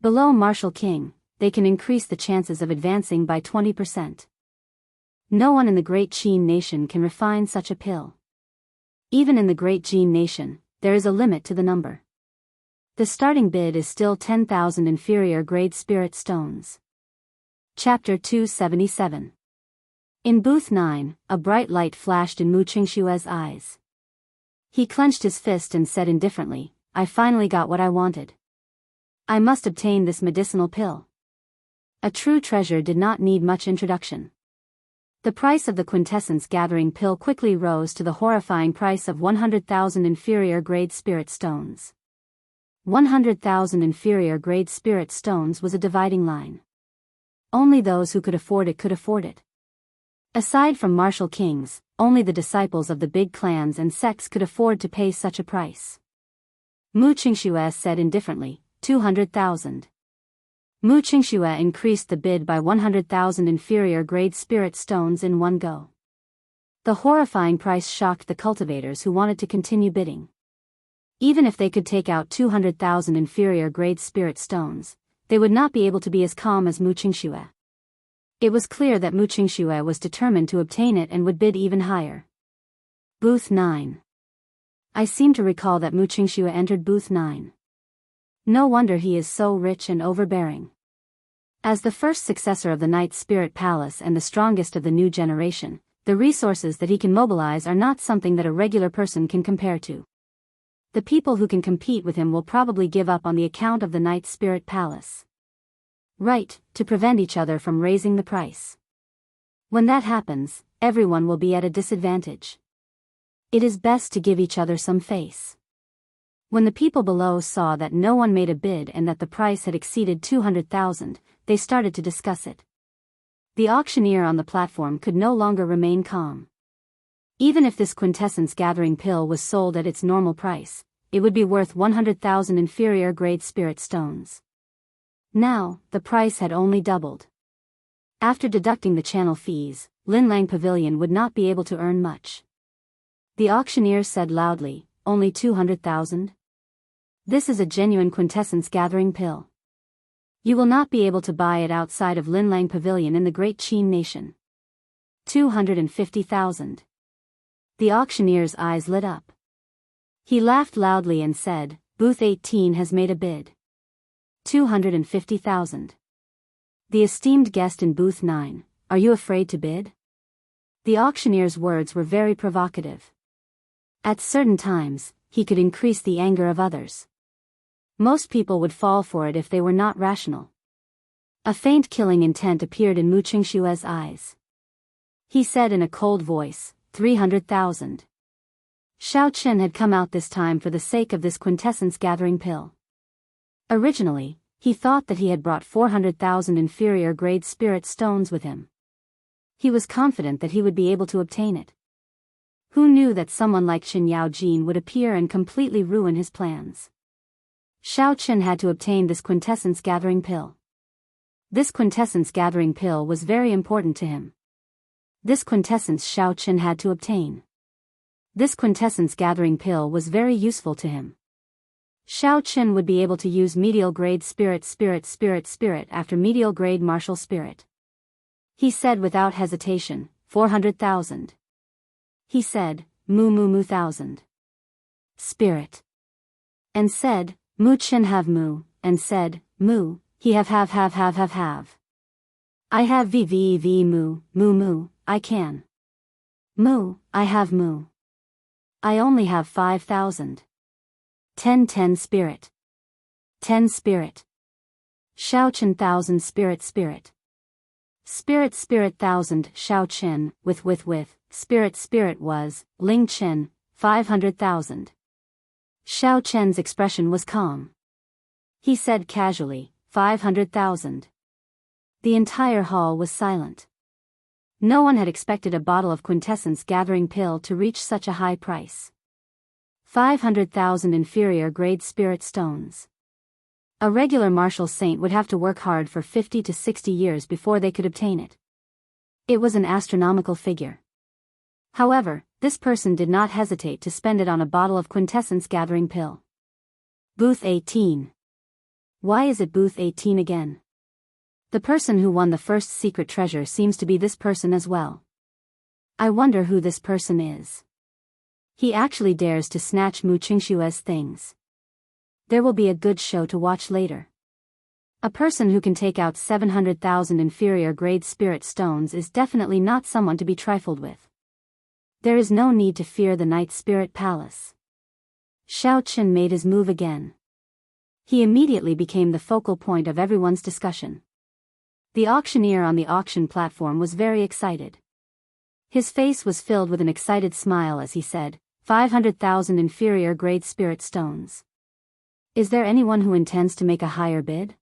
S1: Below Martial King, they can increase the chances of advancing by 20%. No one in the Great Qin Nation can refine such a pill. Even in the Great Qin Nation, there is a limit to the number. The starting bid is still 10,000 inferior grade spirit stones. Chapter 277. In booth 9, a bright light flashed in Mu Qingshue's eyes. He clenched his fist and said indifferently, I finally got what I wanted. I must obtain this medicinal pill. A true treasure did not need much introduction. The price of the quintessence gathering pill quickly rose to the horrifying price of 100,000 inferior grade spirit stones. 100,000 inferior grade spirit stones was a dividing line. Only those who could afford it could afford it. Aside from martial kings, only the disciples of the big clans and sects could afford to pay such a price. Mu Qingshuo said indifferently, 200,000. Mu Qingshuo increased the bid by 100,000 inferior grade spirit stones in one go. The horrifying price shocked the cultivators who wanted to continue bidding. Even if they could take out 200,000 inferior grade spirit stones, they would not be able to be as calm as Mu Qingshuo. It was clear that Mu Qingshuo was determined to obtain it and would bid even higher. Booth 9. I seem to recall that Mu Qingshuo entered booth 9. No wonder he is so rich and overbearing. As the first successor of the Night Spirit Palace and the strongest of the new generation, the resources that he can mobilize are not something that a regular person can compare to. The people who can compete with him will probably give up on the account of the Night Spirit Palace. Right, to prevent each other from raising the price. When that happens, everyone will be at a disadvantage. It is best to give each other some face. When the people below saw that no one made a bid and that the price had exceeded 200,000, they started to discuss it. The auctioneer on the platform could no longer remain calm. Even if this quintessence gathering pill was sold at its normal price, it would be worth 100,000 inferior grade spirit stones. Now, the price had only doubled. After deducting the channel fees, Linlang Pavilion would not be able to earn much. The auctioneer said loudly, only 200,000? This is a genuine quintessence gathering pill. You will not be able to buy it outside of Linlang Pavilion in the Great Qin Nation. 250,000. The auctioneer's eyes lit up. He laughed loudly and said, Booth 18 has made a bid. 250,000. The esteemed guest in booth 9, are you afraid to bid? The auctioneer's words were very provocative. At certain times, he could increase the anger of others. Most people would fall for it if they were not rational. A faint killing intent appeared in Mu Qingshuo's eyes. He said in a cold voice, 300,000. Xiao Qin had come out this time for the sake of this quintessence gathering pill. Originally, he thought that he had brought 400,000 inferior grade spirit stones with him. He was confident that he would be able to obtain it. Who knew that someone like Qin Yaojin would appear and completely ruin his plans? Xiao Qin had to obtain this quintessence gathering pill. This quintessence gathering pill was very important to him. This quintessence Xiao Qin had to obtain. This quintessence gathering pill was very useful to him. Xiao Qin would be able to use medial grade spirit after medial grade martial spirit. He said without hesitation, 400,000. He said, mu thousand. Spirit. And said, Mu Qin have mu, and said, mu, he have. I have v mu, I can. Mu, I have mu. I only have 5,000. 10 spirit. 10 spirit. Xiao Qin 1,000 spirit. Spirit 1,000 Xiao Qin, with, spirit was, Ling Qin, 500,000. Xiao Qin's expression was calm. He said casually, 500,000. The entire hall was silent. No one had expected a bottle of quintessence gathering pill to reach such a high price. 500,000 inferior grade spirit stones. A regular martial saint would have to work hard for 50 to 60 years before they could obtain it. It was an astronomical figure. However, this person did not hesitate to spend it on a bottle of quintessence gathering pill. Booth 18. Why is it booth 18 again? The person who won the first secret treasure seems to be this person as well. I wonder who this person is. He actually dares to snatch Mu Qingshuo's things. There will be a good show to watch later. A person who can take out 700,000 inferior grade spirit stones is definitely not someone to be trifled with. There is no need to fear the Night Spirit Palace. Xiao Qin made his move again. He immediately became the focal point of everyone's discussion. The auctioneer on the auction platform was very excited. His face was filled with an excited smile as he said, 500,000 inferior grade spirit stones. Is there anyone who intends to make a higher bid?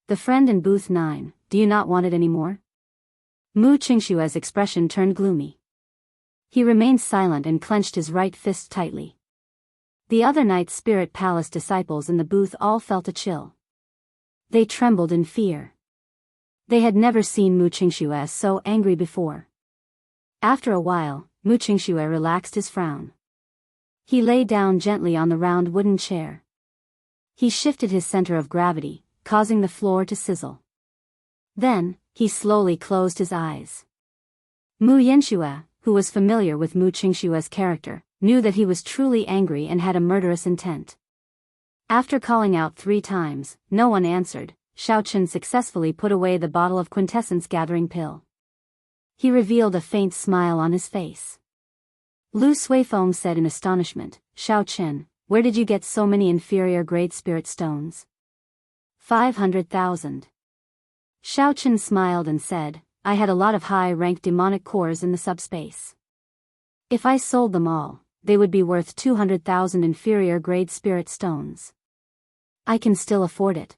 S1: The friend in booth 9, do you not want it anymore? Mu Qingshua's expression turned gloomy. He remained silent and clenched his right fist tightly. The other Night Spirit Palace disciples in the booth all felt a chill. They trembled in fear. They had never seen Mu Qingxue so angry before. After a while, Mu Qingxue relaxed his frown. He lay down gently on the round wooden chair. He shifted his center of gravity, causing the floor to sizzle. Then, he slowly closed his eyes. Mu Yanxue, who was familiar with Mu Qingshue's character, knew that he was truly angry and had a murderous intent. After calling out 3 times, no one answered. Xiao Qin successfully put away the bottle of quintessence gathering pill. He revealed a faint smile on his face. Lu Suifeng said in astonishment, Xiao Qin, where did you get so many inferior grade spirit stones? 500,000. Xiao Qin smiled and said, I had a lot of high-ranked demonic cores in the subspace. If I sold them all, they would be worth 200,000 inferior grade spirit stones. I can still afford it.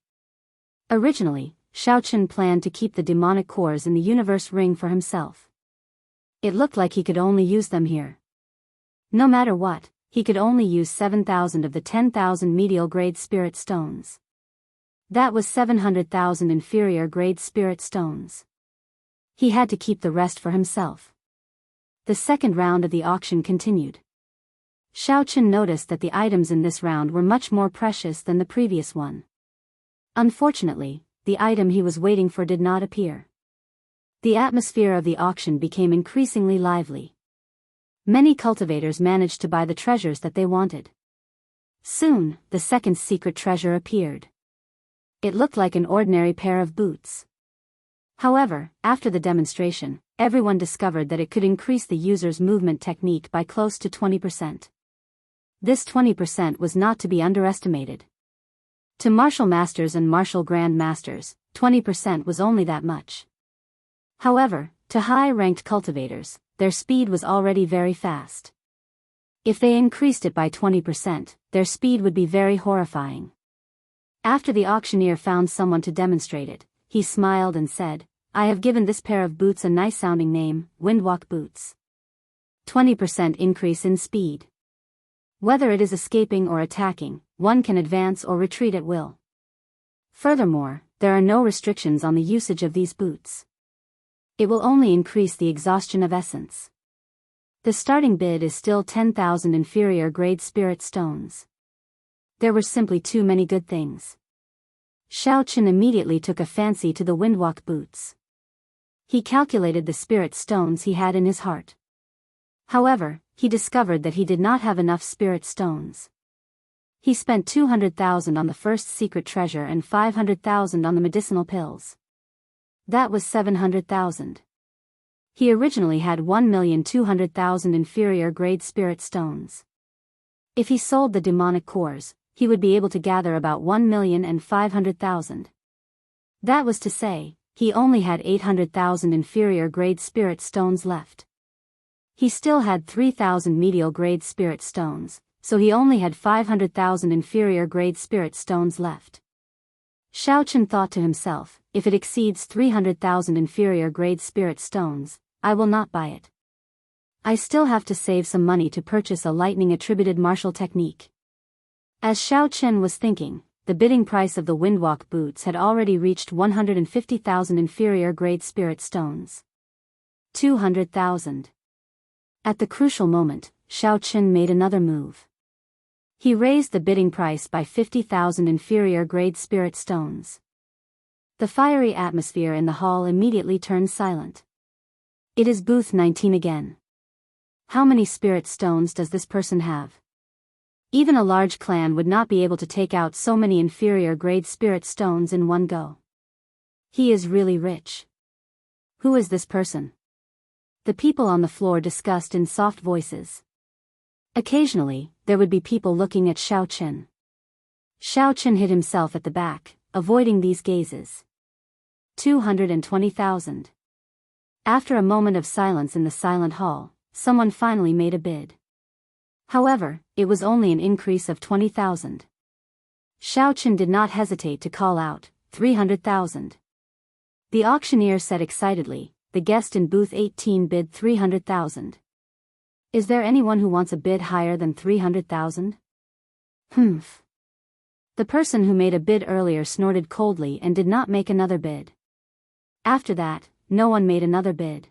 S1: Originally, Xiao Qin planned to keep the demonic cores in the universe ring for himself. It looked like he could only use them here. No matter what, he could only use 7,000 of the 10,000 medial grade spirit stones. That was 700,000 inferior grade spirit stones. He had to keep the rest for himself. The second round of the auction continued. Xiao Qin noticed that the items in this round were much more precious than the previous one. Unfortunately, the item he was waiting for did not appear. The atmosphere of the auction became increasingly lively. Many cultivators managed to buy the treasures that they wanted. Soon, the second secret treasure appeared. It looked like an ordinary pair of boots. However, after the demonstration, everyone discovered that it could increase the user's movement technique by close to 20%. This 20% was not to be underestimated. To martial masters and martial grand masters, 20% was only that much. However, to high-ranked cultivators, their speed was already very fast. If they increased it by 20%, their speed would be very horrifying. After the auctioneer found someone to demonstrate it, he smiled and said, I have given this pair of boots a nice-sounding name, Windwalk Boots. 20% increase in speed. Whether it is escaping or attacking, one can advance or retreat at will. Furthermore, there are no restrictions on the usage of these boots. It will only increase the exhaustion of essence. The starting bid is still 10,000 inferior grade spirit stones. There were simply too many good things. Xiao Qin immediately took a fancy to the Windwalk boots. He calculated the spirit stones he had in his heart. However, he discovered that he did not have enough spirit stones. He spent 200,000 on the first secret treasure and 500,000 on the medicinal pills. That was 700,000. He originally had 1,200,000 inferior grade spirit stones. If he sold the demonic cores, he would be able to gather about 1,500,000. That was to say, he only had 800,000 inferior grade spirit stones left. He still had 3,000 medial grade spirit stones, so he only had 500,000 inferior grade spirit stones left. Xiao Qin thought to himself, if it exceeds 300,000 inferior grade spirit stones, I will not buy it. I still have to save some money to purchase a lightning attributed martial technique. As Xiao Qin was thinking, the bidding price of the Windwalk boots had already reached 150,000 inferior grade spirit stones. 200,000. At the crucial moment, Xiao Qin made another move. He raised the bidding price by 50,000 inferior grade spirit stones. The fiery atmosphere in the hall immediately turned silent. It is booth 19 again. How many spirit stones does this person have? Even a large clan would not be able to take out so many inferior grade spirit stones in one go. He is really rich. Who is this person? The people on the floor discussed in soft voices. Occasionally, there would be people looking at Xiaoqin. Xiaoqin hid himself at the back, avoiding these gazes. 220,000. After a moment of silence in the silent hall, someone finally made a bid. However, it was only an increase of 20,000. Xiaoqin did not hesitate to call out, 300,000. The auctioneer said excitedly, the guest in booth 18 bid 300,000. Is there anyone who wants a bid higher than 300,000? Humph. The person who made a bid earlier snorted coldly and did not make another bid. After that, no one made another bid.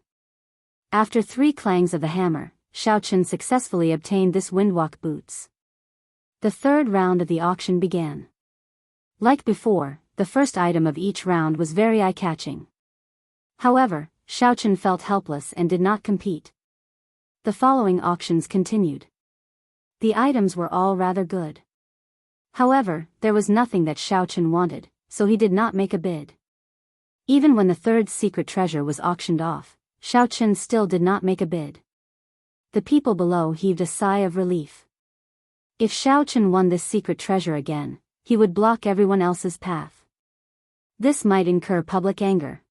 S1: After 3 clangs of the hammer, Xiaoqin successfully obtained this windwalk boots. The third round of the auction began. Like before, the first item of each round was very eye-catching. However, Xiaoqin felt helpless and did not compete. The following auctions continued. The items were all rather good. However, there was nothing that Xiaoqin wanted, so he did not make a bid. Even when the third secret treasure was auctioned off, Xiaoqin still did not make a bid. The people below heaved a sigh of relief. If Xiaoqin won this secret treasure again, he would block everyone else's path. This might incur public anger.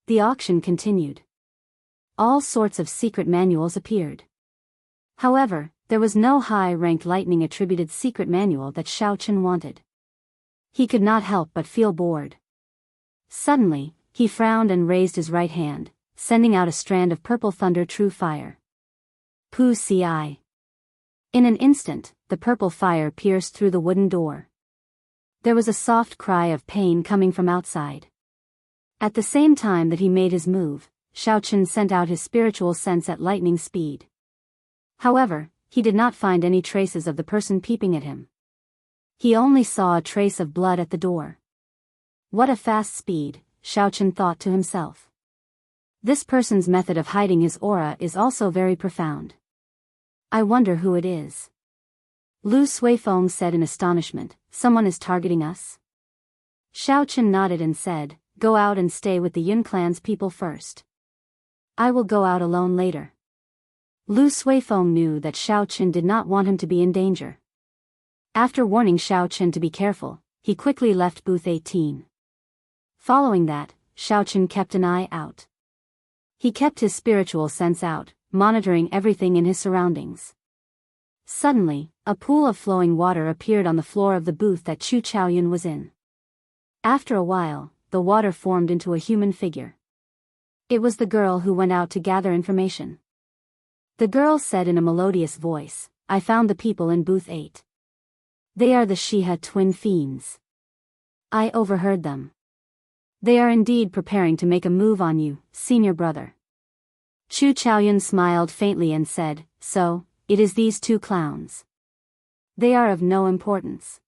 S1: The auction continued. All sorts of secret manuals appeared. However, there was no high-ranked lightning-attributed secret manual that Xiaoqin wanted. He could not help but feel bored. Suddenly, he frowned and raised his right hand, sending out a strand of purple thunder true fire. Pu ci. In an instant, the purple fire pierced through the wooden door. There was a soft cry of pain coming from outside. At the same time that he made his move, Xiaoqin sent out his spiritual sense at lightning speed. However, he did not find any traces of the person peeping at him. He only saw a trace of blood at the door. What a fast speed, Xiaoqin thought to himself. This person's method of hiding his aura is also very profound. I wonder who it is. Lu Suifeng said in astonishment, someone is targeting us? Xiaoqin nodded and said, go out and stay with the Yun clan's people first. I will go out alone later. Lu Suifeng knew that Xiaoqin did not want him to be in danger. After warning Xiaoqin to be careful, he quickly left booth 18. Following that, Xiaoqin kept an eye out. He kept his spiritual sense out, monitoring everything in his surroundings. Suddenly, a pool of flowing water appeared on the floor of the booth that Chu Chaoyun was in. After a while, the water formed into a human figure. It was the girl who went out to gather information. The girl said in a melodious voice, I found the people in booth 8. They are the Shiha twin fiends. I overheard them. They are indeed preparing to make a move on you, senior brother. Chu Chaoyun smiled faintly and said, so, it is these 2 clowns. They are of no importance.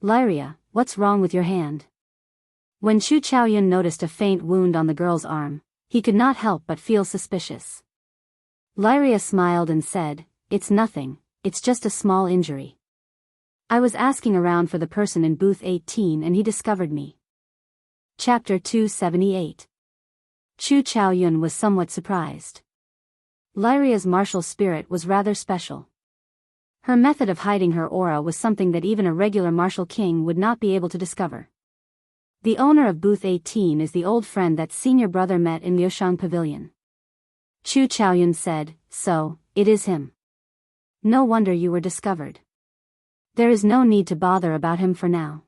S1: Lyria, what's wrong with your hand? When Chu Chaoyun noticed a faint wound on the girl's arm, he could not help but feel suspicious. Lyria smiled and said, it's nothing, it's just a small injury. I was asking around for the person in booth 18 and he discovered me. Chapter 278. Chu Chaoyun was somewhat surprised. Lyria's martial spirit was rather special. Her method of hiding her aura was something that even a regular martial king would not be able to discover. The owner of booth 18 is the old friend that senior brother met in Liushang Pavilion. Chu Chaoyun said, so, it is him. No wonder you were discovered. There is no need to bother about him for now.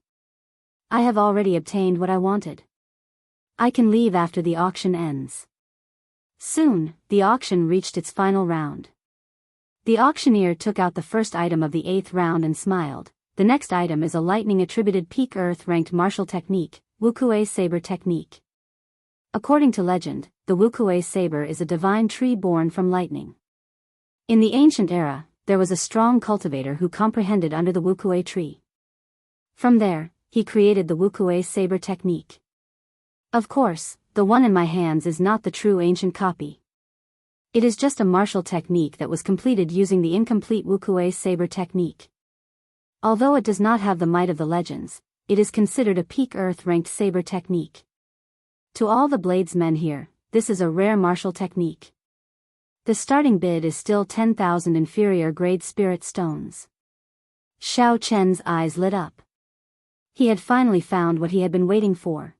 S1: I have already obtained what I wanted. I can leave after the auction ends. Soon, the auction reached its final round. The auctioneer took out the first item of the 8th round and smiled. The next item is a lightning-attributed peak earth-ranked martial technique, Wuxia saber technique. According to legend, the Wuxia saber is a divine tree born from lightning. In the ancient era, there was a strong cultivator who comprehended under the Wuxia tree. From there, he created the Wuxia saber technique. Of course, the one in my hands is not the true ancient copy. It is just a martial technique that was completed using the incomplete Wuxia saber technique. Although it does not have the might of the legends, it is considered a peak earth-ranked saber technique. To all the bladesmen here, this is a rare martial technique. The starting bid is still 10,000 inferior grade spirit stones. Xiao Chen's eyes lit up. He had finally found what he had been waiting for.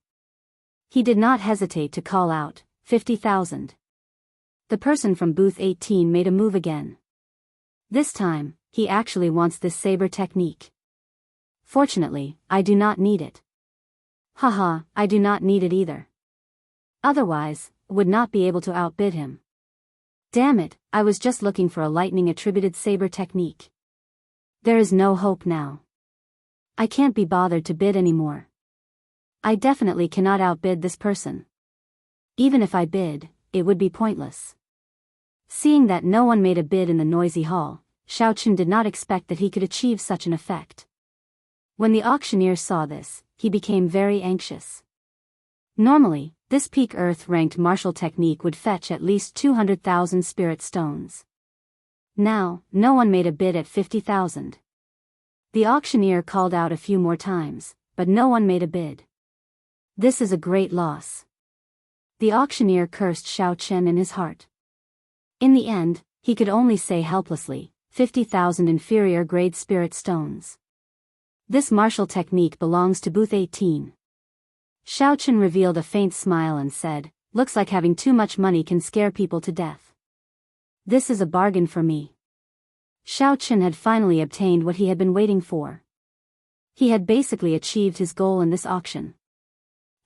S1: He did not hesitate to call out, 50,000. The person from booth 18 made a move again. This time, he actually wants this saber technique. Fortunately, I do not need it. Haha, I do not need it either. Otherwise, would not be able to outbid him. Damn it, I was just looking for a lightning attributed saber technique. There is no hope now. I can't be bothered to bid anymore. I definitely cannot outbid this person. Even if I bid, it would be pointless. Seeing that no one made a bid in the noisy hall, Xiao Chen did not expect that he could achieve such an effect. When the auctioneer saw this, he became very anxious. Normally, this peak Earth-ranked martial technique would fetch at least 200,000 spirit stones. Now, no one made a bid at 50,000. The auctioneer called out a few more times, but no one made a bid. This is a great loss. The auctioneer cursed Xiao Chen in his heart. In the end, he could only say helplessly, 50,000 inferior grade spirit stones. This martial technique belongs to booth 18. Xiao Chen revealed a faint smile and said, looks like having too much money can scare people to death. This is a bargain for me. Xiao Chen had finally obtained what he had been waiting for. He had basically achieved his goal in this auction.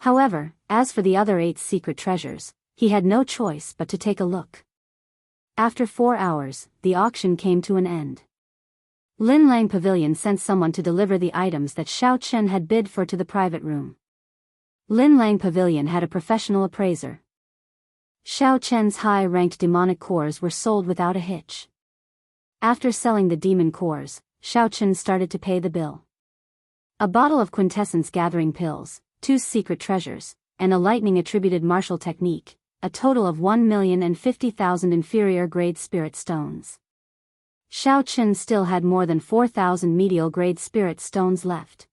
S1: However, as for the other 8 secret treasures, he had no choice but to take a look. After 4 hours, the auction came to an end. Lin Lang Pavilion sent someone to deliver the items that Xiao Chen had bid for to the private room. Lin Lang Pavilion had a professional appraiser. Xiao Chen's high-ranked demonic cores were sold without a hitch. After selling the demon cores, Xiao Chen started to pay the bill. A bottle of quintessence gathering pills, 2 secret treasures, and a lightning-attributed martial technique, a total of 1,050,000 inferior grade spirit stones. Xiao Chen still had more than 4,000 medial grade spirit stones left.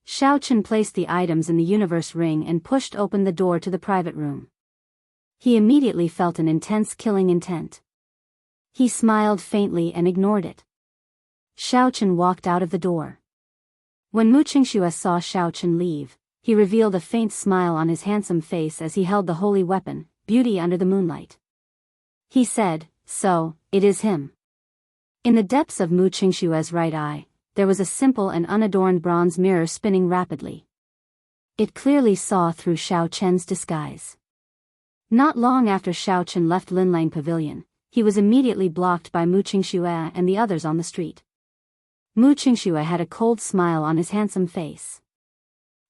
S1: Xiao Chen placed the items in the universe ring and pushed open the door to the private room. He immediately felt an intense killing intent. He smiled faintly and ignored it. Xiao Chen walked out of the door. When Mu Qingxue saw Xiao Chen leave, he revealed a faint smile on his handsome face as he held the holy weapon, Beauty under the moonlight. He said, so, it is him. In the depths of Mu Qingxue's right eye, there was a simple and unadorned bronze mirror spinning rapidly. It clearly saw through Xiao Chen's disguise. Not long after Xiao Chen left Linlang Pavilion, he was immediately blocked by Mu Qingxue and the others on the street. Mu Qingxue had a cold smile on his handsome face.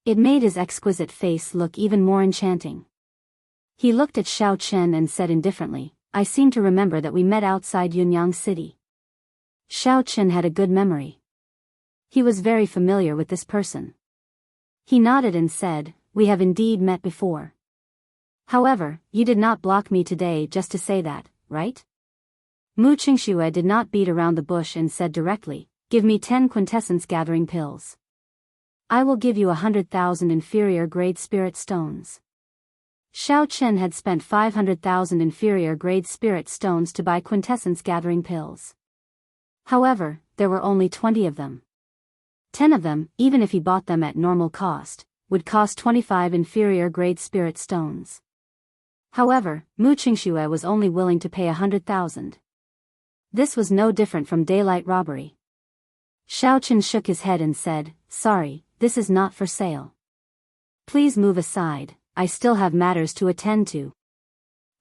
S1: It made his exquisite face look even more enchanting. He looked at Xiao Chen and said indifferently, I seem to remember that we met outside Yunyang City. Xiao Chen had a good memory. He was very familiar with this person. He nodded and said, we have indeed met before. However, you did not block me today just to say that, right? Mu Qingxue did not beat around the bush and said directly, give me 10 quintessence gathering pills. I will give you 100,000 inferior grade spirit stones. Xiao Chen had spent 500,000 inferior grade spirit stones to buy quintessence gathering pills. However, there were only 20 of them. 10 of them, even if he bought them at normal cost, would cost 25 inferior grade spirit stones. However, Mu Qingxue was only willing to pay 100,000. This was no different from daylight robbery. Xiao Chen shook his head and said, sorry, this is not for sale. Please move aside, I still have matters to attend to.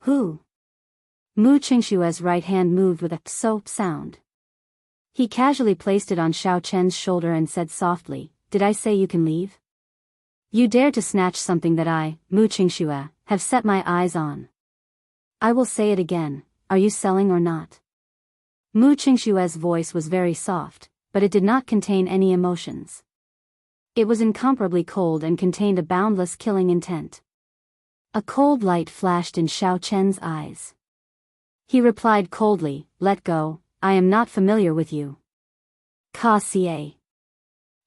S1: Who? Mu Qingxue's right hand moved with a pso sound. He casually placed it on Xiao Chen's shoulder and said softly, did I say you can leave? You dare to snatch something that I, Mu Qingxue, have set my eyes on. I will say it again, are you selling or not? Mu Qingxue's voice was very soft, but it did not contain any emotions. It was incomparably cold and contained a boundless killing intent. A cold light flashed in Xiao Chen's eyes. He replied coldly, let go, I am not familiar with you. Ka Xie.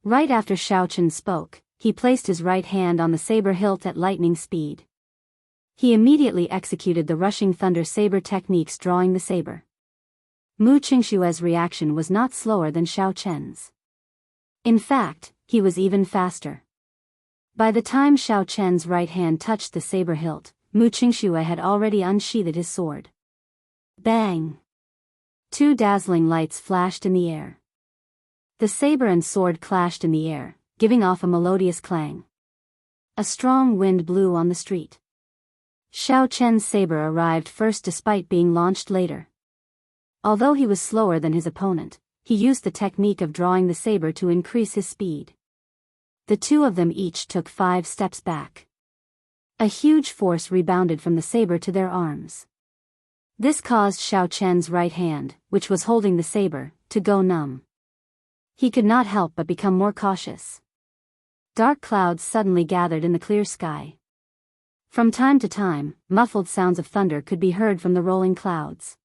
S1: Right after Xiao Chen spoke, he placed his right hand on the saber hilt at lightning speed. He immediately executed the rushing thunder saber techniques, drawing the saber. Mu Qingshue's reaction was not slower than Xiao Chen's. In fact, he was even faster. By the time Xiao Chen's right hand touched the saber hilt, Mu Qingxue had already unsheathed his sword. Bang! Two dazzling lights flashed in the air. The saber and sword clashed in the air, giving off a melodious clang. A strong wind blew on the street. Xiao Chen's saber arrived first despite being launched later. Although he was slower than his opponent, he used the technique of drawing the saber to increase his speed. The two of them each took 5 steps back. A huge force rebounded from the saber to their arms. This caused Xiao Chen's right hand, which was holding the saber, to go numb. He could not help but become more cautious. Dark clouds suddenly gathered in the clear sky. From time to time, muffled sounds of thunder could be heard from the rolling clouds.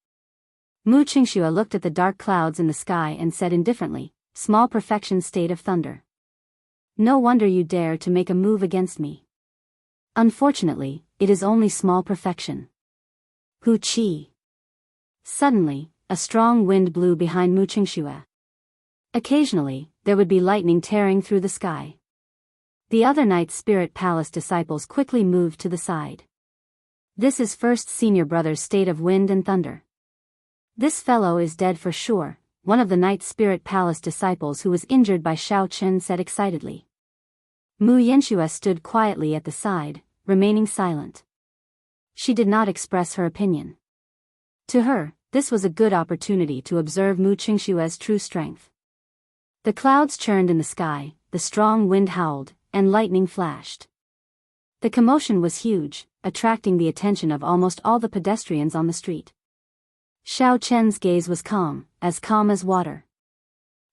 S1: Mu Qingxue looked at the dark clouds in the sky and said indifferently, "Small perfection state of thunder. No wonder you dare to make a move against me. Unfortunately, it is only small perfection." Hu Qi. Suddenly, a strong wind blew behind Mu Qingxue. Occasionally, there would be lightning tearing through the sky. The other Night Spirit Palace disciples quickly moved to the side. "This is first senior brother's state of wind and thunder. This fellow is dead for sure," one of the Night Spirit Palace disciples who was injured by Xiao Chen said excitedly. Mu Yanxue stood quietly at the side, remaining silent. She did not express her opinion. To her, this was a good opportunity to observe Mu Qingshue's true strength. The clouds churned in the sky, the strong wind howled, and lightning flashed. The commotion was huge, attracting the attention of almost all the pedestrians on the street. Xiao Chen's gaze was calm as water.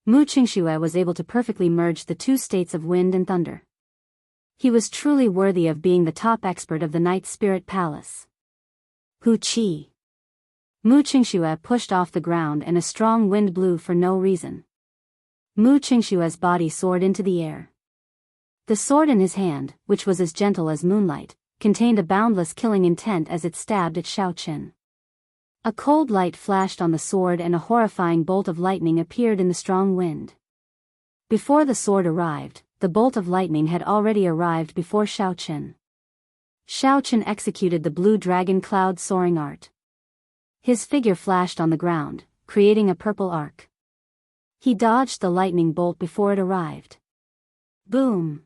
S1: Mu Qingxue was able to perfectly merge the two states of wind and thunder. He was truly worthy of being the top expert of the Night Spirit Palace. Hu Qi. Mu Qingxue pushed off the ground and a strong wind blew for no reason. Mu Qingshue's body soared into the air. The sword in his hand, which was as gentle as moonlight, contained a boundless killing intent as it stabbed at Xiao Chen. A cold light flashed on the sword and a horrifying bolt of lightning appeared in the strong wind. Before the sword arrived, the bolt of lightning had already arrived before Xiao Chen. Xiao Chen executed the blue dragon cloud soaring art. His figure flashed on the ground, creating a purple arc. He dodged the lightning bolt before it arrived. Boom!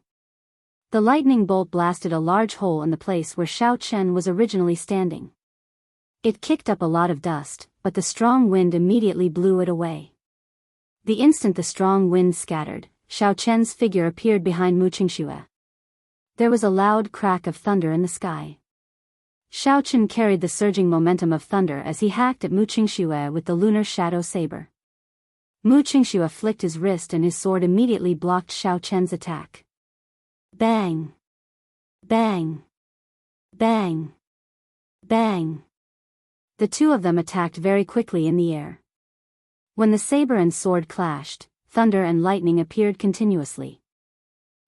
S1: The lightning bolt blasted a large hole in the place where Xiao Chen was originally standing. It kicked up a lot of dust, but the strong wind immediately blew it away. The instant the strong wind scattered, Xiao Chen's figure appeared behind Mu Qingxue. There was a loud crack of thunder in the sky. Xiao Chen carried the surging momentum of thunder as he hacked at Mu Qingxue with the lunar shadow saber. Mu Qingxue flicked his wrist and his sword immediately blocked Xiao Chen's attack. Bang! Bang! Bang! Bang! The two of them attacked very quickly in the air. When the saber and sword clashed, thunder and lightning appeared continuously.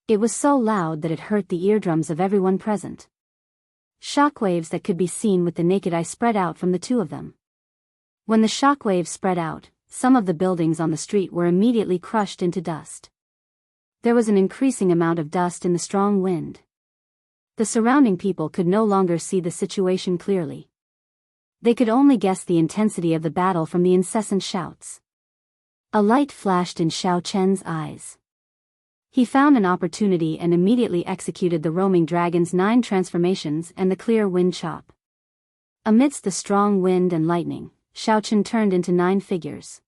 S1: It was so loud that it hurt the eardrums of everyone present. Shockwaves that could be seen with the naked eye spread out from the two of them. When the shockwaves spread out, some of the buildings on the street were immediately crushed into dust. There was an increasing amount of dust in the strong wind. The surrounding people could no longer see the situation clearly. They could only guess the intensity of the battle from the incessant shouts. A light flashed in Xiao Chen's eyes. He found an opportunity and immediately executed the roaming dragon's 9 transformations and the clear wind chop. Amidst the strong wind and lightning, Xiao Chen turned into 9 figures.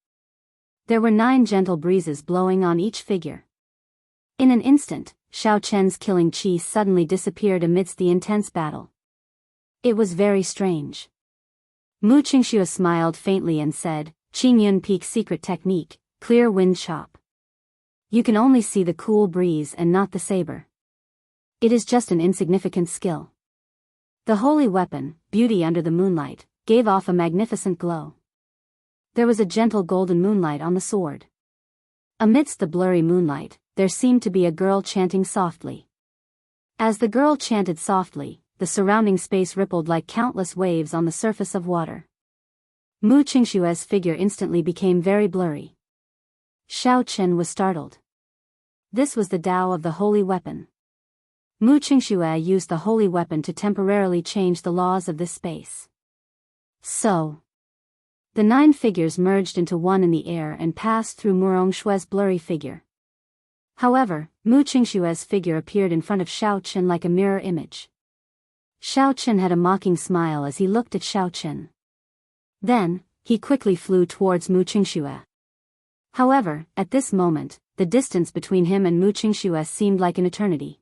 S1: There were 9 gentle breezes blowing on each figure. In an instant, Xiao Chen's killing chi suddenly disappeared amidst the intense battle. It was very strange. Mu Qingxue smiled faintly and said, "Qingyun Peak's secret technique, clear wind chop. You can only see the cool breeze and not the saber. It is just an insignificant skill." The holy weapon, beauty under the moonlight, gave off a magnificent glow. There was a gentle golden moonlight on the sword. Amidst the blurry moonlight, there seemed to be a girl chanting softly. As the girl chanted softly, the surrounding space rippled like countless waves on the surface of water. Mu Qingshue's figure instantly became very blurry. Xiao Chen was startled. This was the Tao of the holy weapon. Mu Qingxue used the holy weapon to temporarily change the laws of this space. So, the 9 figures merged into one in the air and passed through Mu Rongshue's blurry figure. However, Mu Qingshue's figure appeared in front of Xiao Chen like a mirror image. Xiao Chen had a mocking smile as he looked at Xiao Chen. Then, he quickly flew towards Mu Qingxue. However, at this moment, the distance between him and Mu Qingxue seemed like an eternity.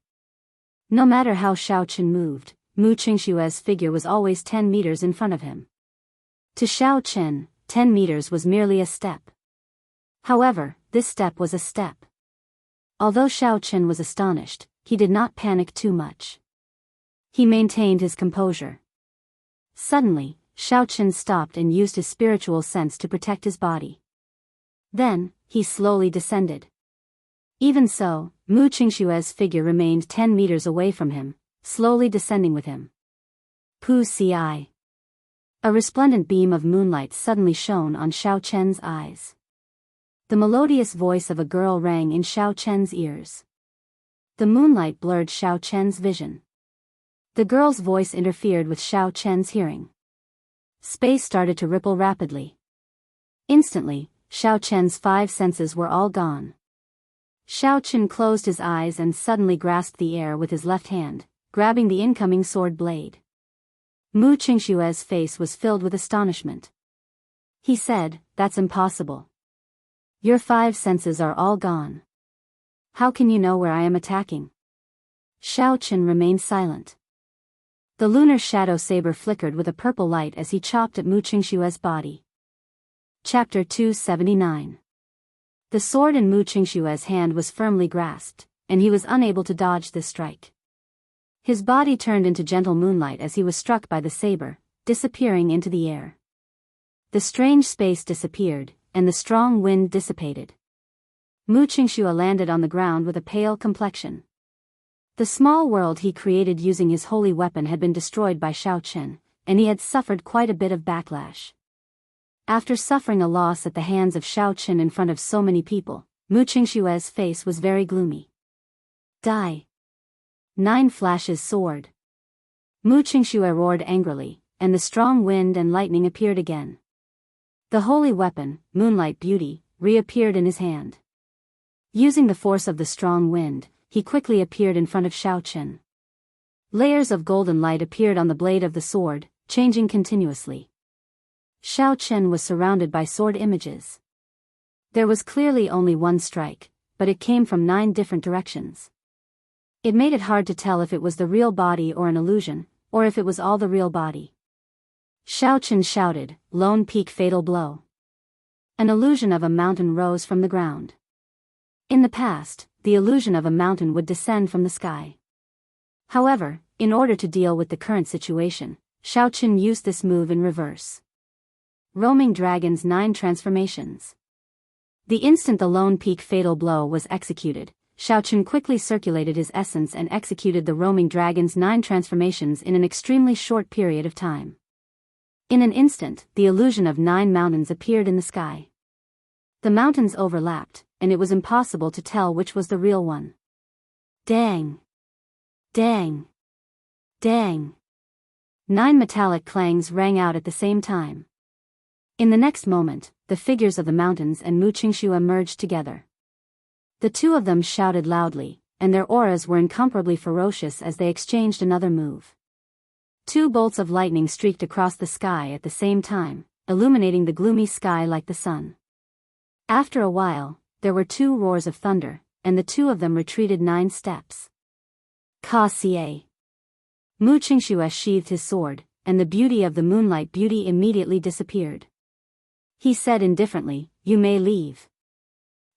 S1: No matter how Xiao Chen moved, Mu Qingshue's figure was always 10 meters in front of him. To Xiao Chen, 10 meters was merely a step. However, this step was a step. Although Xiao Chen was astonished, he did not panic too much. He maintained his composure. Suddenly, Xiao Chen stopped and used his spiritual sense to protect his body. Then, he slowly descended. Even so, Mu Qingshue's figure remained 10 meters away from him, slowly descending with him. Pu Si. A resplendent beam of moonlight suddenly shone on Xiao Chen's eyes. The melodious voice of a girl rang in Xiao Chen's ears. The moonlight blurred Xiao Chen's vision. The girl's voice interfered with Xiao Chen's hearing. Space started to ripple rapidly. Instantly, Xiao Chen's 5 senses were all gone. Xiao Chen closed his eyes and suddenly grasped the air with his left hand, grabbing the incoming sword blade. Mu Qingshue's face was filled with astonishment. He said, "That's impossible. Your 5 senses are all gone. How can you know where I am attacking?" Xiao Chen remained silent. The lunar shadow saber flickered with a purple light as he chopped at Mu Qingshue's body. Chapter 279. The sword in Mu Qingshue's hand was firmly grasped, and he was unable to dodge this strike. His body turned into gentle moonlight as he was struck by the saber, disappearing into the air. The strange space disappeared, and the strong wind dissipated. Mu Qingxue landed on the ground with a pale complexion. The small world he created using his holy weapon had been destroyed by Xiao Chen, and he had suffered quite a bit of backlash. After suffering a loss at the hands of Xiao Chen in front of so many people, Mu Qingshue's face was very gloomy. Die! 9 flashes sword. Mu Qingsue roared angrily, and the strong wind and lightning appeared again. The holy weapon, Moonlight Beauty, reappeared in his hand. Using the force of the strong wind, he quickly appeared in front of Xiao Chen. Layers of golden light appeared on the blade of the sword, changing continuously. Xiao Chen was surrounded by sword images. There was clearly only one strike, but it came from 9 different directions. It made it hard to tell if it was the real body or an illusion, or if it was all the real body. Xiao Chen shouted, "Lone Peak Fatal Blow." An illusion of a mountain rose from the ground. In the past, the illusion of a mountain would descend from the sky. However, in order to deal with the current situation, Xiao Chen used this move in reverse. Roaming Dragon's 9 transformations. The instant the Lone Peak Fatal Blow was executed, Xiao Chen quickly circulated his essence and executed the Roaming Dragon's 9 transformations in an extremely short period of time. In an instant, the illusion of 9 mountains appeared in the sky. The mountains overlapped, and it was impossible to tell which was the real one. Dang! Dang! Dang! 9 metallic clangs rang out at the same time. In the next moment, the figures of the mountains and Mu Qingxue merged together. The 2 of them shouted loudly, and their auras were incomparably ferocious as they exchanged another move. 2 bolts of lightning streaked across the sky at the same time, illuminating the gloomy sky like the sun. After a while, there were 2 roars of thunder, and the 2 of them retreated 9 steps. Ka Xie. Mu Qingxue sheathed his sword, and the beauty of the Moonlight Beauty immediately disappeared. He said indifferently, "You may leave."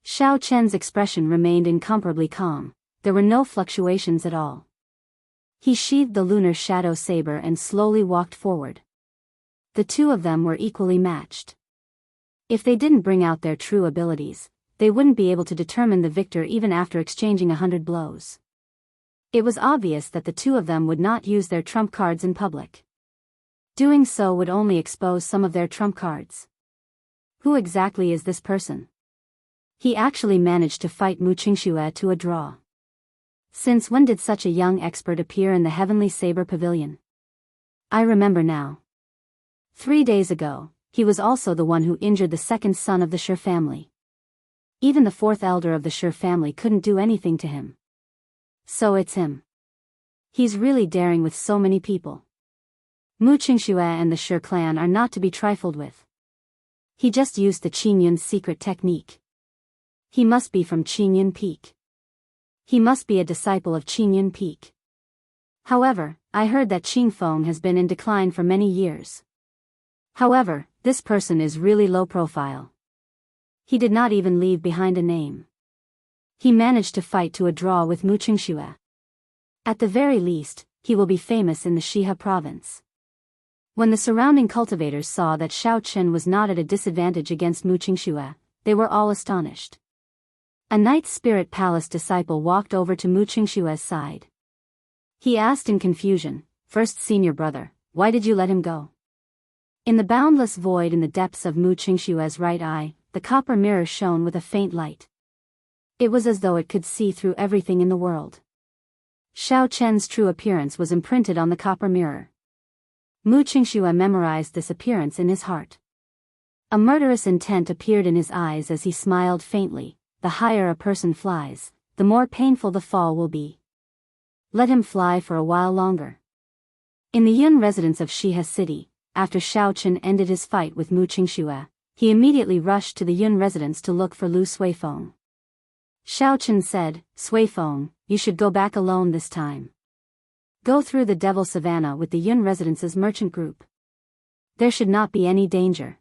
S1: Xiao Chen's expression remained incomparably calm. There were no fluctuations at all. He sheathed the lunar shadow saber and slowly walked forward. The 2 of them were equally matched. If they didn't bring out their true abilities, they wouldn't be able to determine the victor even after exchanging 100 blows. It was obvious that the two of them would not use their trump cards in public. Doing so would only expose some of their trump cards. Who exactly is this person? He actually managed to fight Mu Qingxue to a draw. Since when did such a young expert appear in the Heavenly Saber Pavilion? I remember now. 3 days ago, he was also the one who injured the second son of the Shi family. Even the fourth elder of the Shi family couldn't do anything to him. So it's him. He's really daring with so many people. Mu Qingxue and the Shi clan are not to be trifled with. He just used the Qingyun's secret technique. He must be from Qingyun Peak. He must be a disciple of Qingyun Peak. However, I heard that Qingfeng has been in decline for many years. However, this person is really low profile. He did not even leave behind a name. He managed to fight to a draw with Mu Qingxue. At the very least, he will be famous in the Shihe province. When the surrounding cultivators saw that Xiao Chen was not at a disadvantage against Mu Qingxue, they were all astonished. A Night Spirit Palace disciple walked over to Mu Qingxue's side. He asked in confusion, "First senior brother, why did you let him go?" In the boundless void in the depths of Mu Qingxue's right eye, the copper mirror shone with a faint light. It was as though it could see through everything in the world. Xiao Chen's true appearance was imprinted on the copper mirror. Mu Qingxue memorized this appearance in his heart. A murderous intent appeared in his eyes as he smiled faintly. The higher a person flies, the more painful the fall will be. Let him fly for a while longer. In the Yun residence of Shihe City, after Xiao Chen ended his fight with Mu Qingxue, he immediately rushed to the Yun residence to look for Lu Suifeng. Xiao Chen said, "Suifeng, you should go back alone this time. Go through the Devil Savannah with the Yun residence's merchant group. There should not be any danger."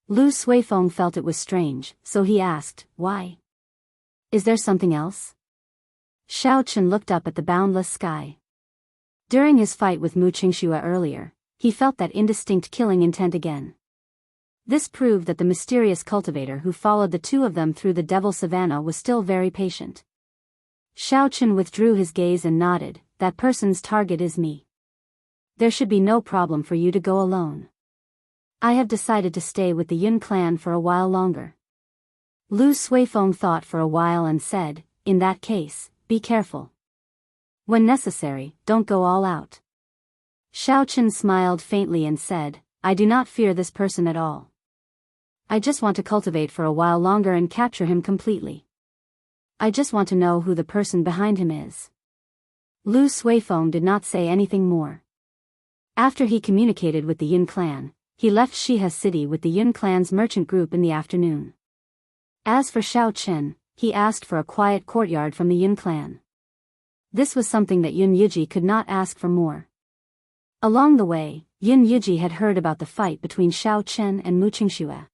S1: Lu Suifeng felt it was strange, so he asked, "Why? Is there something else?" Xiao Chen looked up at the boundless sky. During his fight with Mu Qingxue earlier, he felt that indistinct killing intent again. This proved that the mysterious cultivator who followed the two of them through the Devil Savannah was still very patient. Xiao Chen withdrew his gaze and nodded, "That person's target is me. There should be no problem for you to go alone. I have decided to stay with the Yun clan for a while longer." Lu Suifeng thought for a while and said, "In that case, be careful. When necessary, don't go all out." Xiao Chen smiled faintly and said, "I do not fear this person at all. I just want to cultivate for a while longer and capture him completely. I just want to know who the person behind him is." Lu Suifeng did not say anything more. After he communicated with the Yun clan, he left Shihe City with the Yun clan's merchant group in the afternoon. As for Xiao Chen, he asked for a quiet courtyard from the Yun clan. This was something that Yun Yuji could not ask for more. Along the way, Yun Yuji had heard about the fight between Xiao Chen and Mu Qingxue.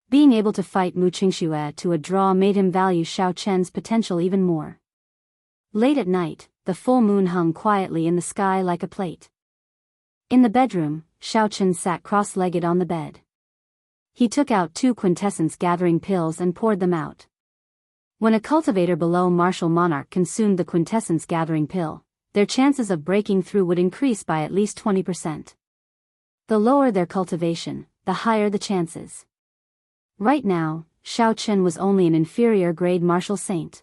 S1: Being able to fight Mu Qingxue to a draw made him value Xiao Chen's potential even more. Late at night, the full moon hung quietly in the sky like a plate. In the bedroom, Xiao Chen sat cross-legged on the bed. He took out 2 quintessence gathering pills and poured them out. When a cultivator below martial monarch consumed the quintessence gathering pill, their chances of breaking through would increase by at least 20%. The lower their cultivation, the higher the chances. Right now, Xiao Chen was only an inferior grade martial saint.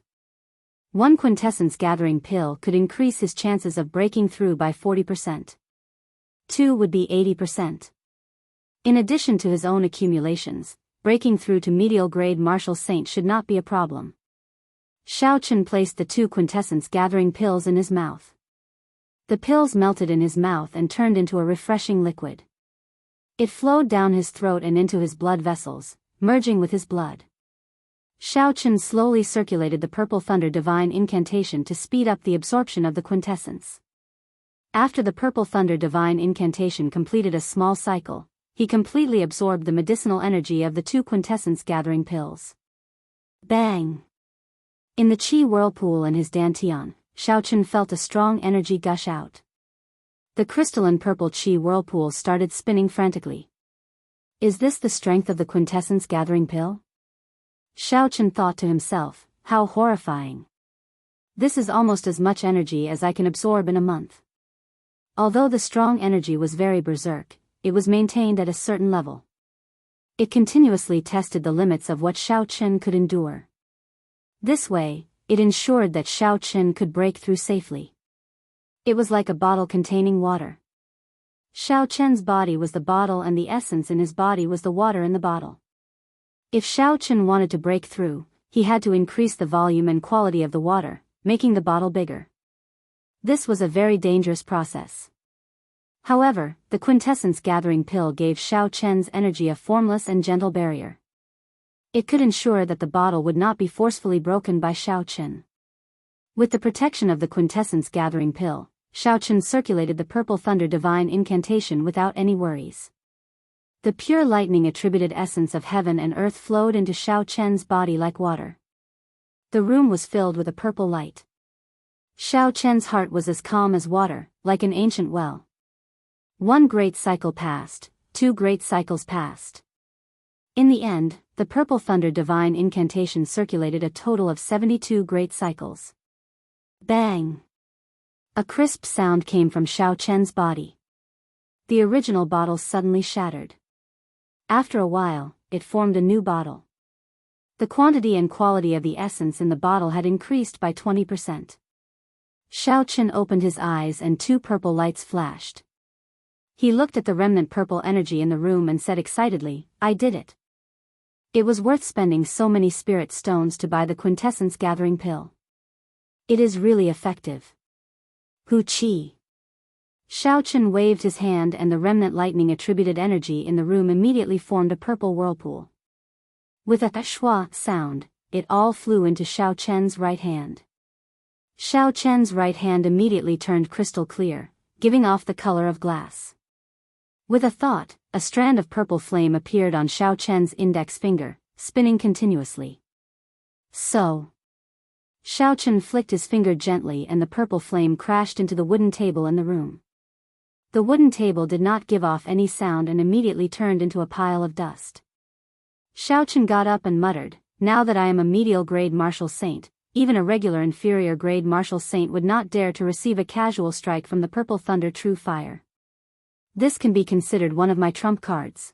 S1: 1 quintessence gathering pill could increase his chances of breaking through by 40%. 2 would be 80%. In addition to his own accumulations, breaking through to medial grade martial saint should not be a problem. Xiao Chen placed the 2 quintessence gathering pills in his mouth. The pills melted in his mouth and turned into a refreshing liquid. It flowed down his throat and into his blood vessels, merging with his blood. Xiao Chen slowly circulated the Purple Thunder Divine Incantation to speed up the absorption of the quintessence. After the Purple Thunder Divine Incantation completed a small cycle, he completely absorbed the medicinal energy of the 2 quintessence gathering pills. Bang! In the Qi whirlpool in his dantian, Xiao Chen felt a strong energy gush out. The crystalline purple Qi whirlpool started spinning frantically. Is this the strength of the quintessence gathering pill? Xiao Chen thought to himself, how horrifying. This is almost as much energy as I can absorb in a month. Although the strong energy was very berserk, it was maintained at a certain level. It continuously tested the limits of what Xiao Chen could endure. This way, it ensured that Xiao Chen could break through safely. It was like a bottle containing water. Xiao Chen's body was the bottle and the essence in his body was the water in the bottle. If Xiao Chen wanted to break through, he had to increase the volume and quality of the water, making the bottle bigger. This was a very dangerous process. However, the quintessence gathering pill gave Xiao Chen's energy a formless and gentle barrier. It could ensure that the bottle would not be forcefully broken by Xiao Chen. With the protection of the quintessence gathering pill, Xiao Chen circulated the purple thunder divine incantation without any worries. The pure lightning attributed essence of heaven and earth flowed into Xiao Chen's body like water. The room was filled with a purple light. Xiao Chen's heart was as calm as water, like an ancient well. One great cycle passed, 2 great cycles passed. In the end, the purple thunder divine incantation circulated a total of 72 great cycles. Bang! A crisp sound came from Xiao Chen's body. The original bottle suddenly shattered. After a while, it formed a new bottle. The quantity and quality of the essence in the bottle had increased by 20%. Xiao Chen opened his eyes and 2 purple lights flashed. He looked at the remnant purple energy in the room and said excitedly, "I did it. It was worth spending so many spirit stones to buy the quintessence gathering pill. It is really effective. Hu Qi." Xiao Chen waved his hand and the remnant lightning attributed energy in the room immediately formed a purple whirlpool. With a shua sound, it all flew into Xiao Chen's right hand. Xiao Chen's right hand immediately turned crystal clear, giving off the color of glass. With a thought, a strand of purple flame appeared on Xiao Chen's index finger, spinning continuously. So. Xiao Chen flicked his finger gently and the purple flame crashed into the wooden table in the room. The wooden table did not give off any sound and immediately turned into a pile of dust. Xiao Chen got up and muttered, "Now that I am a medial grade martial saint, even a regular inferior grade martial saint would not dare to receive a casual strike from the purple thunder true fire. This can be considered one of my trump cards.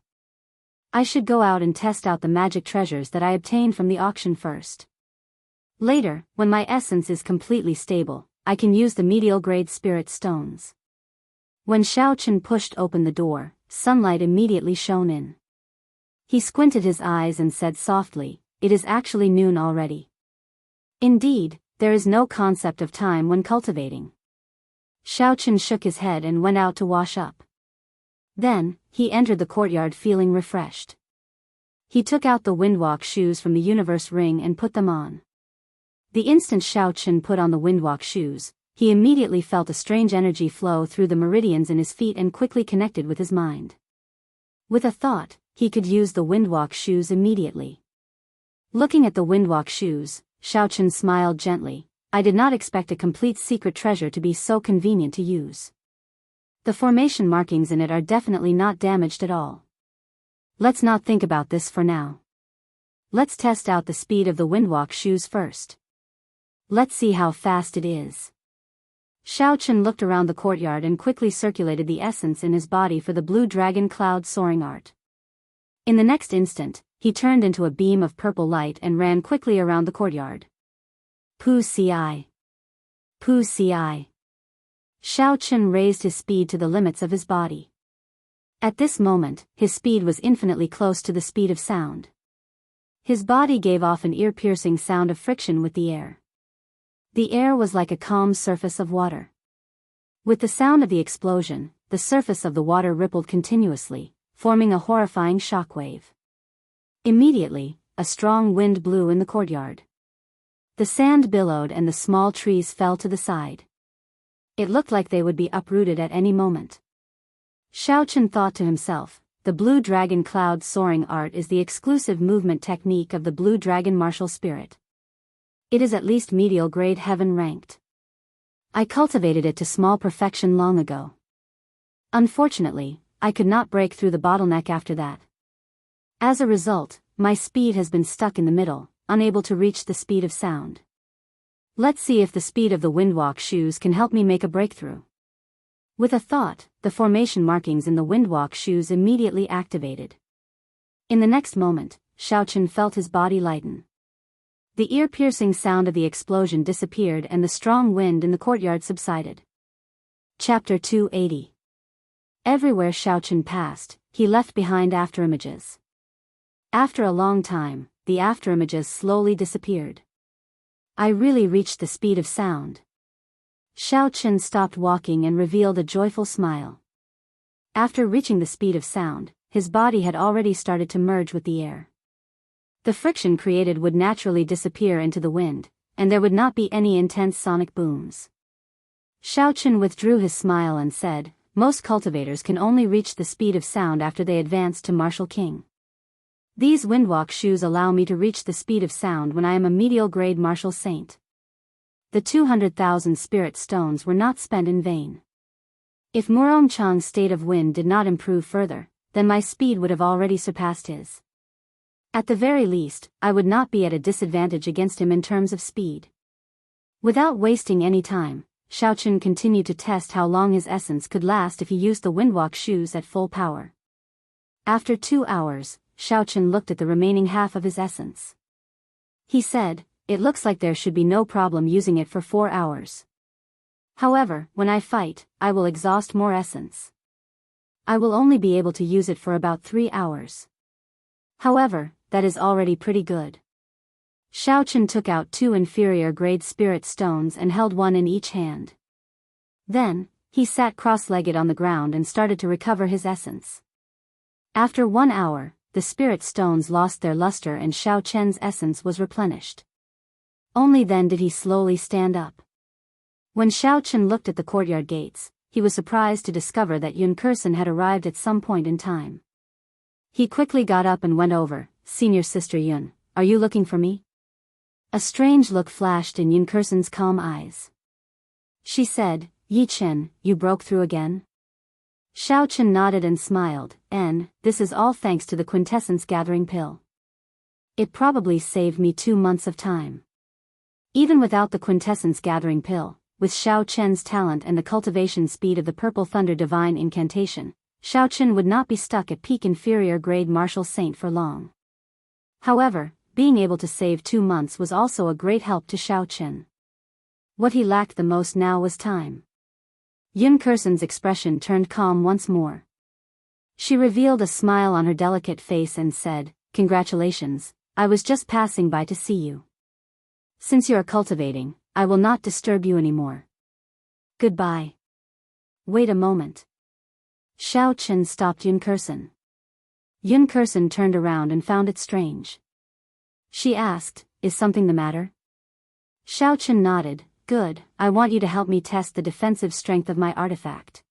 S1: I should go out and test out the magic treasures that I obtained from the auction first. Later, when my essence is completely stable, I can use the medial grade spirit stones." When Xiao Chen pushed open the door, sunlight immediately shone in. He squinted his eyes and said softly, "It is actually noon already. Indeed, there is no concept of time when cultivating." Xiao Chen shook his head and went out to wash up. Then, he entered the courtyard feeling refreshed. He took out the windwalk shoes from the universe ring and put them on. The instant Xiao Chen put on the windwalk shoes, he immediately felt a strange energy flow through the meridians in his feet and quickly connected with his mind. With a thought, he could use the windwalk shoes immediately. Looking at the windwalk shoes, Xiao Chen smiled gently. "I did not expect a complete secret treasure to be so convenient to use. The formation markings in it are definitely not damaged at all. Let's not think about this for now. Let's test out the speed of the windwalk shoes first. Let's see how fast it is." Xiao Chen looked around the courtyard and quickly circulated the essence in his body for the blue dragon cloud soaring art. In the next instant, he turned into a beam of purple light and ran quickly around the courtyard. Pu Ci. Pu Ci. Xiao Chen raised his speed to the limits of his body. At this moment, his speed was infinitely close to the speed of sound. His body gave off an ear-piercing sound of friction with the air. The air was like a calm surface of water. With the sound of the explosion, the surface of the water rippled continuously, forming a horrifying shockwave. Immediately, a strong wind blew in the courtyard. The sand billowed and the small trees fell to the side. It looked like they would be uprooted at any moment. Xiao Chen thought to himself, "The blue dragon cloud soaring art is the exclusive movement technique of the blue dragon martial spirit. It is at least medial grade heaven ranked. I cultivated it to small perfection long ago. Unfortunately, I could not break through the bottleneck after that. As a result, my speed has been stuck in the middle, unable to reach the speed of sound. Let's see if the speed of the windwalk shoes can help me make a breakthrough. With a thought, the formation markings in the windwalk shoes immediately activated. In the next moment, Xiaochen felt his body lighten. The ear-piercing sound of the explosion disappeared and the strong wind in the courtyard subsided. Chapter 280. Everywhere Xiaochen passed, he left behind afterimages. After a long time, the afterimages slowly disappeared. I really reached the speed of sound. Xiaochen stopped walking and revealed a joyful smile. After reaching the speed of sound, his body had already started to merge with the air. The friction created would naturally disappear into the wind, and there would not be any intense sonic booms. Xiaochen withdrew his smile and said, "Most cultivators can only reach the speed of sound after they advance to Martial King. These windwalk shoes allow me to reach the speed of sound when I am a medial grade martial saint." The 200,000 spirit stones were not spent in vain. If Murongchang's state of wind did not improve further, then my speed would have already surpassed his. At the very least, I would not be at a disadvantage against him in terms of speed. Without wasting any time, Xiaochen continued to test how long his essence could last if he used the windwalk shoes at full power. After 2 hours, Xiaochen looked at the remaining half of his essence. He said, "It looks like there should be no problem using it for 4 hours. However, when I fight, I will exhaust more essence. I will only be able to use it for about 3 hours. However, that is already pretty good." Xiaochen took out 2 inferior grade spirit stones and held one in each hand. Then, he sat cross-legged on the ground and started to recover his essence. After 1 hour, the spirit stones lost their luster and Xiaochen's essence was replenished. Only then did he slowly stand up. When Xiaochen looked at the courtyard gates, he was surprised to discover that Yun Kursen had arrived at some point in time. He quickly got up and went over. "Senior Sister Yun, are you looking for me?" A strange look flashed in Yun Kursen's calm eyes. She said, "Yi Chen, you broke through again?" Xiaochen nodded and smiled, "And, this is all thanks to the quintessence gathering pill. It probably saved me 2 months of time." Even without the quintessence gathering pill, with Xiaochen's talent and the cultivation speed of the Purple Thunder Divine Incantation, Xiaochen would not be stuck at peak inferior grade martial saint for long. However, being able to save 2 months was also a great help to Xiaochen. What he lacked the most now was time. Yun Kursen's expression turned calm once more. She revealed a smile on her delicate face and said, "Congratulations, I was just passing by to see you. Since you are cultivating, I will not disturb you anymore. Goodbye." "Wait a moment." Xiaochen stopped Yun Kursen. Yun Kursen turned around and found it strange. She asked, "Is something the matter?" Xiaochen nodded, "Good, I want you to help me test the defensive strength of my artifact.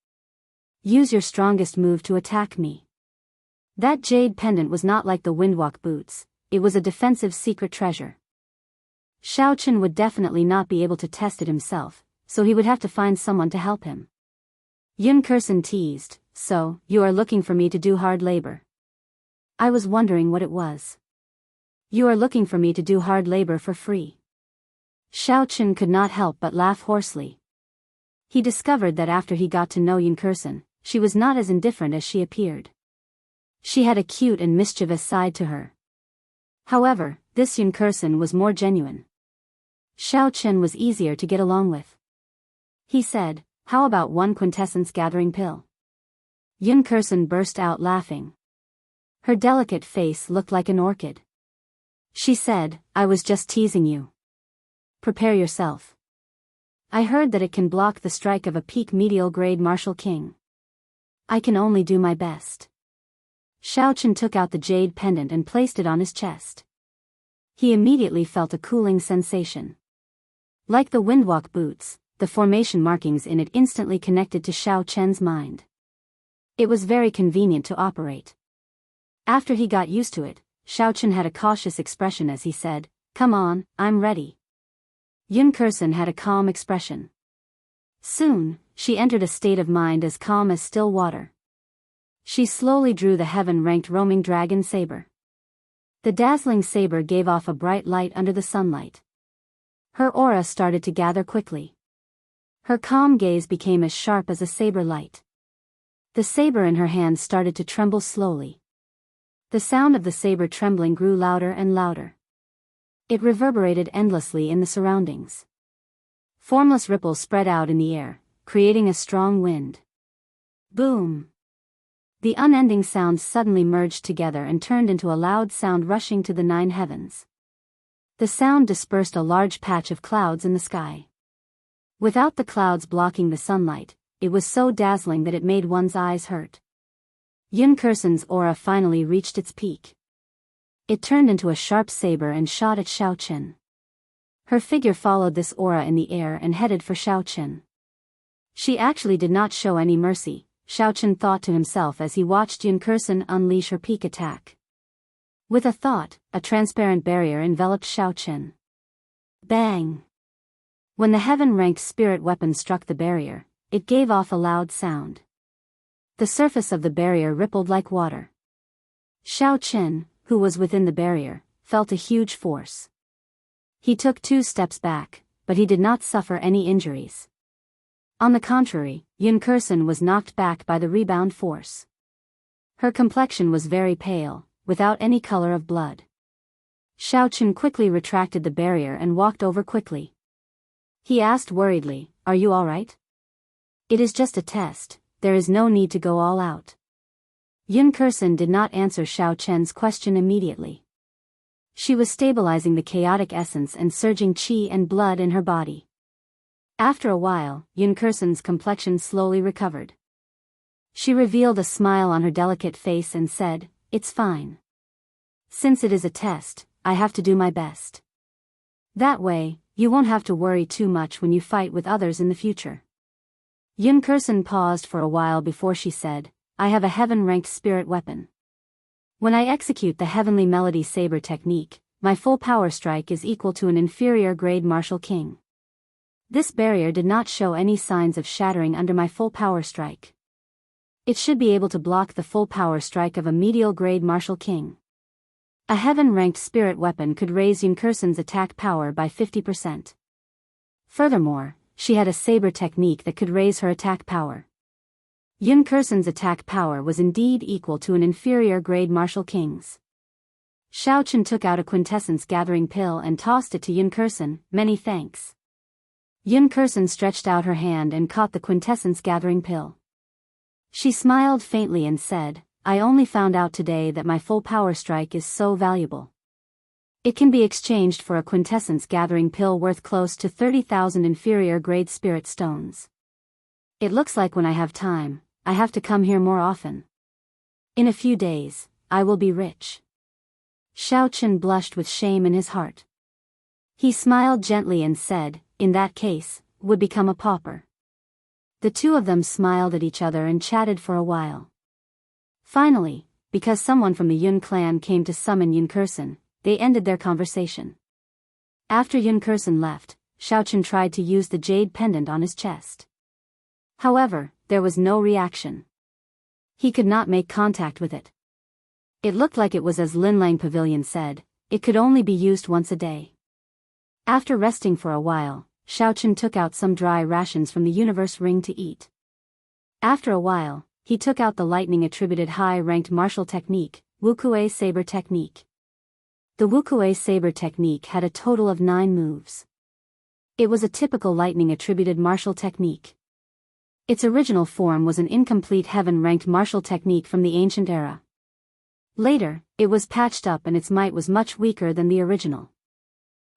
S1: Use your strongest move to attack me." That jade pendant was not like the windwalk boots, it was a defensive secret treasure. Xiaochen would definitely not be able to test it himself, so he would have to find someone to help him. Yun Kursen teased, "So, you are looking for me to do hard labor?" "I was wondering what it was." "You are looking for me to do hard labor for free?" Xiaochen could not help but laugh hoarsely. He discovered that after he got to know Yun Kursen, she was not as indifferent as she appeared. She had a cute and mischievous side to her. However, this Yun Kursen was more genuine. Xiaochen was easier to get along with. He said, "How about 1 quintessence gathering pill?" Yun Kursen burst out laughing. Her delicate face looked like an orchid. She said, "I was just teasing you. Prepare yourself. I heard that it can block the strike of a peak medial grade martial king. I can only do my best." Xiaochen took out the jade pendant and placed it on his chest. He immediately felt a cooling sensation. Like the windwalk boots, the formation markings in it instantly connected to Xiaochen's mind. It was very convenient to operate. After he got used to it, Xiaochen had a cautious expression as he said, "Come on, I'm ready." Yun Kursen had a calm expression. Soon, she entered a state of mind as calm as still water. She slowly drew the heaven-ranked roaming dragon saber. The dazzling saber gave off a bright light under the sunlight. Her aura started to gather quickly. Her calm gaze became as sharp as a saber light. The saber in her hand started to tremble slowly. The sound of the saber trembling grew louder and louder. It reverberated endlessly in the surroundings. Formless ripples spread out in the air, creating a strong wind. Boom! The unending sounds suddenly merged together and turned into a loud sound rushing to the 9 heavens. The sound dispersed a large patch of clouds in the sky. Without the clouds blocking the sunlight, it was so dazzling that it made one's eyes hurt. Yun Kursen's aura finally reached its peak. It turned into a sharp saber and shot at Xiaoqin. Her figure followed this aura in the air and headed for Xiaoqin. She actually did not show any mercy, Xiaoqin thought to himself as he watched Yun Kursen unleash her peak attack. With a thought, a transparent barrier enveloped Xiaoqin. Bang! When the heaven-ranked spirit weapon struck the barrier, it gave off a loud sound. The surface of the barrier rippled like water. Xiaoqin, who was within the barrier, felt a huge force. He took 2 steps back, but he did not suffer any injuries. On the contrary, Yun Kursen was knocked back by the rebound force. Her complexion was very pale, without any color of blood. Xiaoqin quickly retracted the barrier and walked over quickly. He asked worriedly, "Are you all right?" "It is just a test, there is no need to go all out." Yun Kursen did not answer Xiaoqin's question immediately. She was stabilizing the chaotic essence and surging qi and blood in her body. After a while, Yun Kursen's complexion slowly recovered. She revealed a smile on her delicate face and said, "It's fine. Since it is a test, I have to do my best. That way, you won't have to worry too much when you fight with others in the future." Yun Kursen paused for a while before she said, "I have a heaven-ranked spirit weapon. When I execute the Heavenly Melody Saber technique, my full power strike is equal to an inferior grade martial king. This barrier did not show any signs of shattering under my full power strike. It should be able to block the full power strike of a medial grade martial king." A heaven-ranked spirit weapon could raise Yun Kursen's attack power by 50%. Furthermore, she had a saber technique that could raise her attack power. Yun Kursen's attack power was indeed equal to an inferior grade martial king's. Xiaoqin took out a quintessence gathering pill and tossed it to Yun Kursen. "Many thanks." Yun Kursen stretched out her hand and caught the quintessence gathering pill. She smiled faintly and said, "I only found out today that my full power strike is so valuable. It can be exchanged for a quintessence gathering pill worth close to 30,000 inferior grade spirit stones. It looks like when I have time, I have to come here more often. In a few days, I will be rich." Xiaoqin blushed with shame in his heart. He smiled gently and said, "In that case, would become a pauper." The two of them smiled at each other and chatted for a while. Finally, because someone from the Yun clan came to summon Yun Kursen, they ended their conversation. After Yun Kursen left, Xiaoqin tried to use the jade pendant on his chest. However, there was no reaction. He could not make contact with it. It looked like it was as Linlang Pavilion said, it could only be used once a day. After resting for a while, Xiaoqin took out some dry rations from the universe ring to eat. After a while, he took out the lightning-attributed high-ranked martial technique, Wuxia Saber technique. The Wuxia Saber technique had a total of 9 moves. It was a typical lightning-attributed martial technique. Its original form was an incomplete heaven-ranked martial technique from the ancient era. Later, it was patched up and its might was much weaker than the original.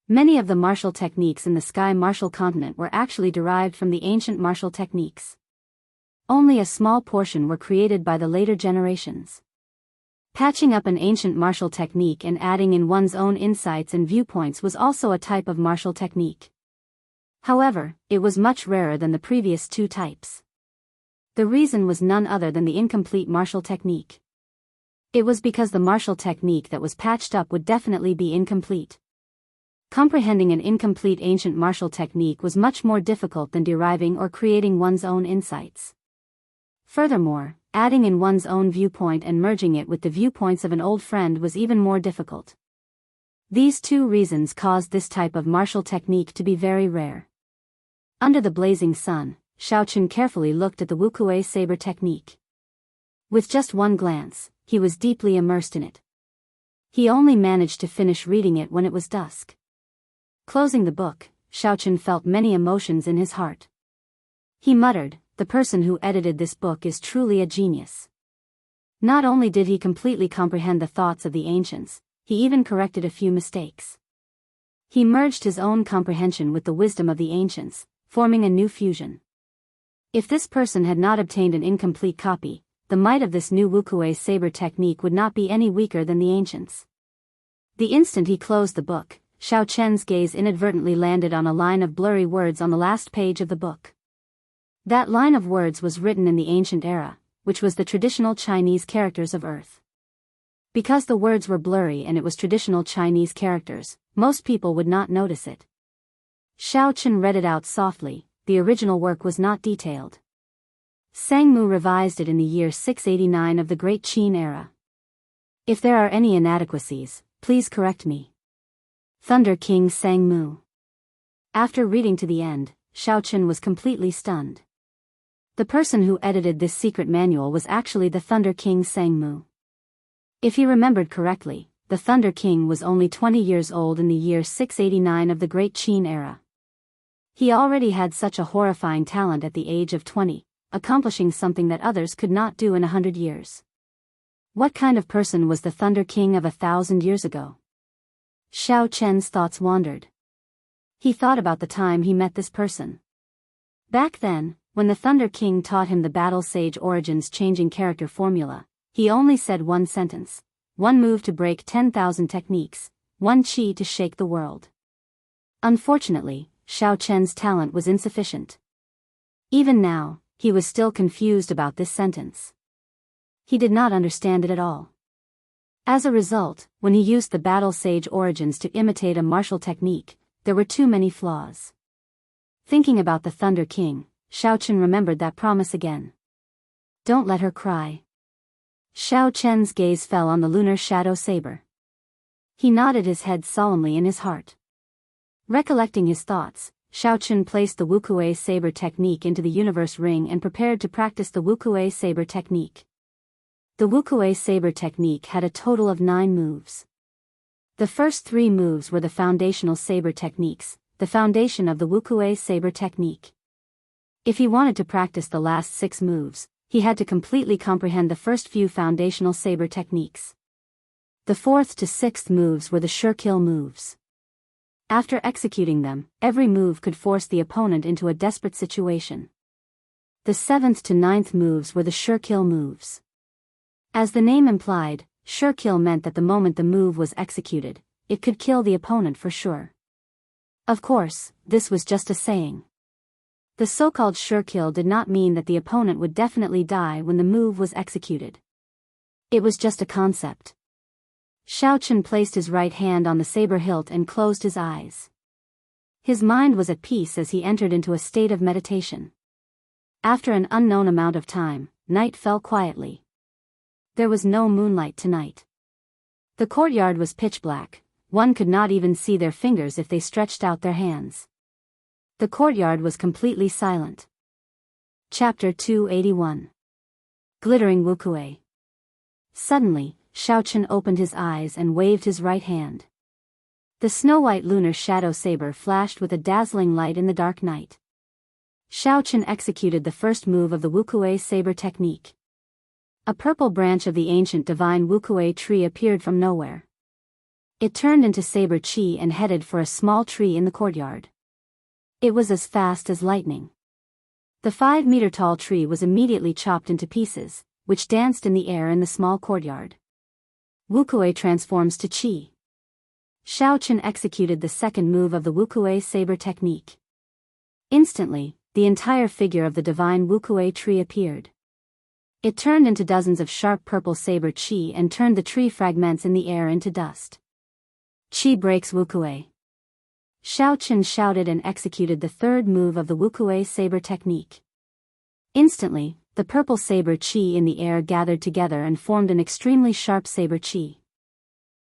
S1: Many of the martial techniques in the Sky Martial Continent were actually derived from the ancient martial techniques. Only a small portion were created by the later generations. Patching up an ancient martial technique and adding in one's own insights and viewpoints was also a type of martial technique. However, it was much rarer than the previous 2 types. The reason was none other than the incomplete martial technique. It was because the martial technique that was patched up would definitely be incomplete. Comprehending an incomplete ancient martial technique was much more difficult than deriving or creating one's own insights. Furthermore, adding in one's own viewpoint and merging it with the viewpoints of an old friend was even more difficult. These two reasons caused this type of martial technique to be very rare. Under the blazing sun, Xiaochen carefully looked at the Wuxia saber technique. With just one glance, he was deeply immersed in it. He only managed to finish reading it when it was dusk. Closing the book, Xiaochen felt many emotions in his heart. He muttered, "The person who edited this book is truly a genius." Not only did he completely comprehend the thoughts of the ancients, he even corrected a few mistakes. He merged his own comprehension with the wisdom of the ancients, forming a new fusion. If this person had not obtained an incomplete copy, the might of this new Wuxia saber technique would not be any weaker than the ancients. The instant he closed the book, Xiaochen's gaze inadvertently landed on a line of blurry words on the last page of the book. That line of words was written in the ancient era, which was the traditional Chinese characters of Earth. Because the words were blurry and it was traditional Chinese characters, most people would not notice it. Xiaochen read it out softly. The original work was not detailed. Sangmu revised it in the year 689 of the Great Qin era. If there are any inadequacies, please correct me. Thunder King Sangmu. After reading to the end, Xiaochen was completely stunned. The person who edited this secret manual was actually the Thunder King Sangmu. If he remembered correctly, the Thunder King was only 20 years old in the year 689 of the Great Qin era. He already had such a horrifying talent at the age of 20, accomplishing something that others could not do in 100 years. What kind of person was the Thunder King of 1,000 years ago? Xiaochen's thoughts wandered. He thought about the time he met this person. Back then, when the Thunder King taught him the Battle Sage Origins changing character formula, he only said one sentence: one move to break 10,000 techniques, one chi to shake the world. Unfortunately, Xiaochen's talent was insufficient. Even now, he was still confused about this sentence. He did not understand it at all. As a result, when he used the Battle Sage Origins to imitate a martial technique, there were too many flaws. Thinking about the Thunder King, Xiaochen remembered that promise again. Don't let her cry. Xiaochen's gaze fell on the lunar shadow saber. He nodded his head solemnly in his heart. Recollecting his thoughts, Xiaochen placed the Wuxia saber technique into the universe ring and prepared to practice the Wuxia saber technique. The Wuxia saber technique had a total of 9 moves. The first 3 moves were the foundational saber techniques, the foundation of the Wuxia saber technique. If he wanted to practice the last 6 moves, he had to completely comprehend the first few foundational saber techniques. The 4th to 6th moves were the sure kill moves. After executing them, every move could force the opponent into a desperate situation. The 7th to 9th moves were the sure kill moves. As the name implied, sure kill meant that the moment the move was executed, it could kill the opponent for sure. Of course, this was just a saying. The so-called sure kill did not mean that the opponent would definitely die when the move was executed. It was just a concept. Xiaochen placed his right hand on the saber hilt and closed his eyes. His mind was at peace as he entered into a state of meditation. After an unknown amount of time, night fell quietly. There was no moonlight tonight. The courtyard was pitch black. One could not even see their fingers if they stretched out their hands. The courtyard was completely silent. Chapter 281. Glittering Wuxia. Suddenly, Xiaochen opened his eyes and waved his right hand. The snow-white lunar shadow saber flashed with a dazzling light in the dark night. Xiaochen executed the first move of the Wuxia saber technique. A purple branch of the ancient divine Wuxia tree appeared from nowhere. It turned into saber chi and headed for a small tree in the courtyard. It was as fast as lightning. The 5-meter-tall tree was immediately chopped into pieces, which danced in the air in the small courtyard. Wuxia transforms to chi. Xiaochen executed the second move of the Wuxia saber technique. Instantly, the entire figure of the divine Wuxia tree appeared. It turned into dozens of sharp purple saber chi and turned the tree fragments in the air into dust. Chi breaks Wuxia. Xiaochen shouted and executed the third move of the Wuxia saber technique. Instantly, the purple saber chi in the air gathered together and formed an extremely sharp saber chi.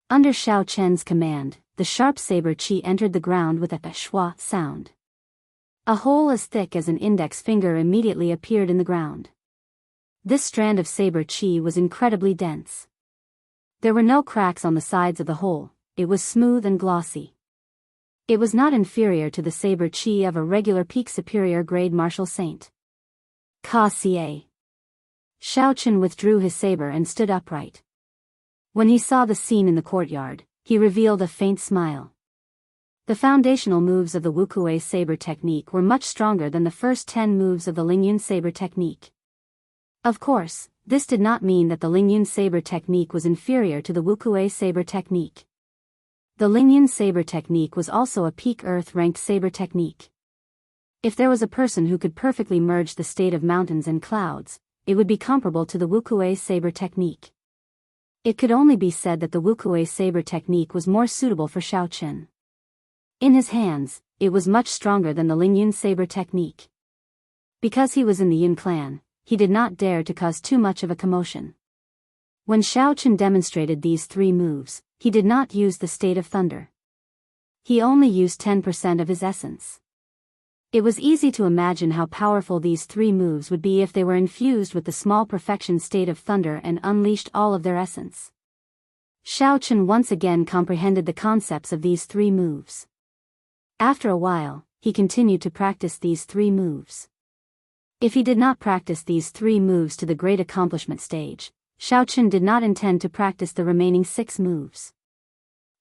S1: Under Xiaochen's command, the sharp saber qi entered the ground with a shwa sound. A hole as thick as an index finger immediately appeared in the ground. This strand of saber qi was incredibly dense. There were no cracks on the sides of the hole, it was smooth and glossy. It was not inferior to the saber qi of a regular peak superior grade martial saint. Ka Xie. Xiaochen withdrew his saber and stood upright. When he saw the scene in the courtyard, he revealed a faint smile. The foundational moves of the Wuxia saber technique were much stronger than the first 10 moves of the Lingyun saber technique. Of course, this did not mean that the Lingyun saber technique was inferior to the Wuxia saber technique. The Lingyun saber technique was also a peak earth-ranked saber technique. If there was a person who could perfectly merge the state of mountains and clouds, it would be comparable to the Wuxia saber technique. It could only be said that the Wuxia saber technique was more suitable for Xiaochen. In his hands, it was much stronger than the Lingyun saber technique. Because he was in the Yun clan, he did not dare to cause too much of a commotion. When Xiaochen demonstrated these 3 moves, he did not use the state of thunder. He only used 10% of his essence. It was easy to imagine how powerful these 3 moves would be if they were infused with the small perfection state of thunder and unleashed all of their essence. Xiaochen once again comprehended the concepts of these 3 moves. After a while, he continued to practice these 3 moves. If he did not practice these 3 moves to the great accomplishment stage, Xiaochen did not intend to practice the remaining 6 moves.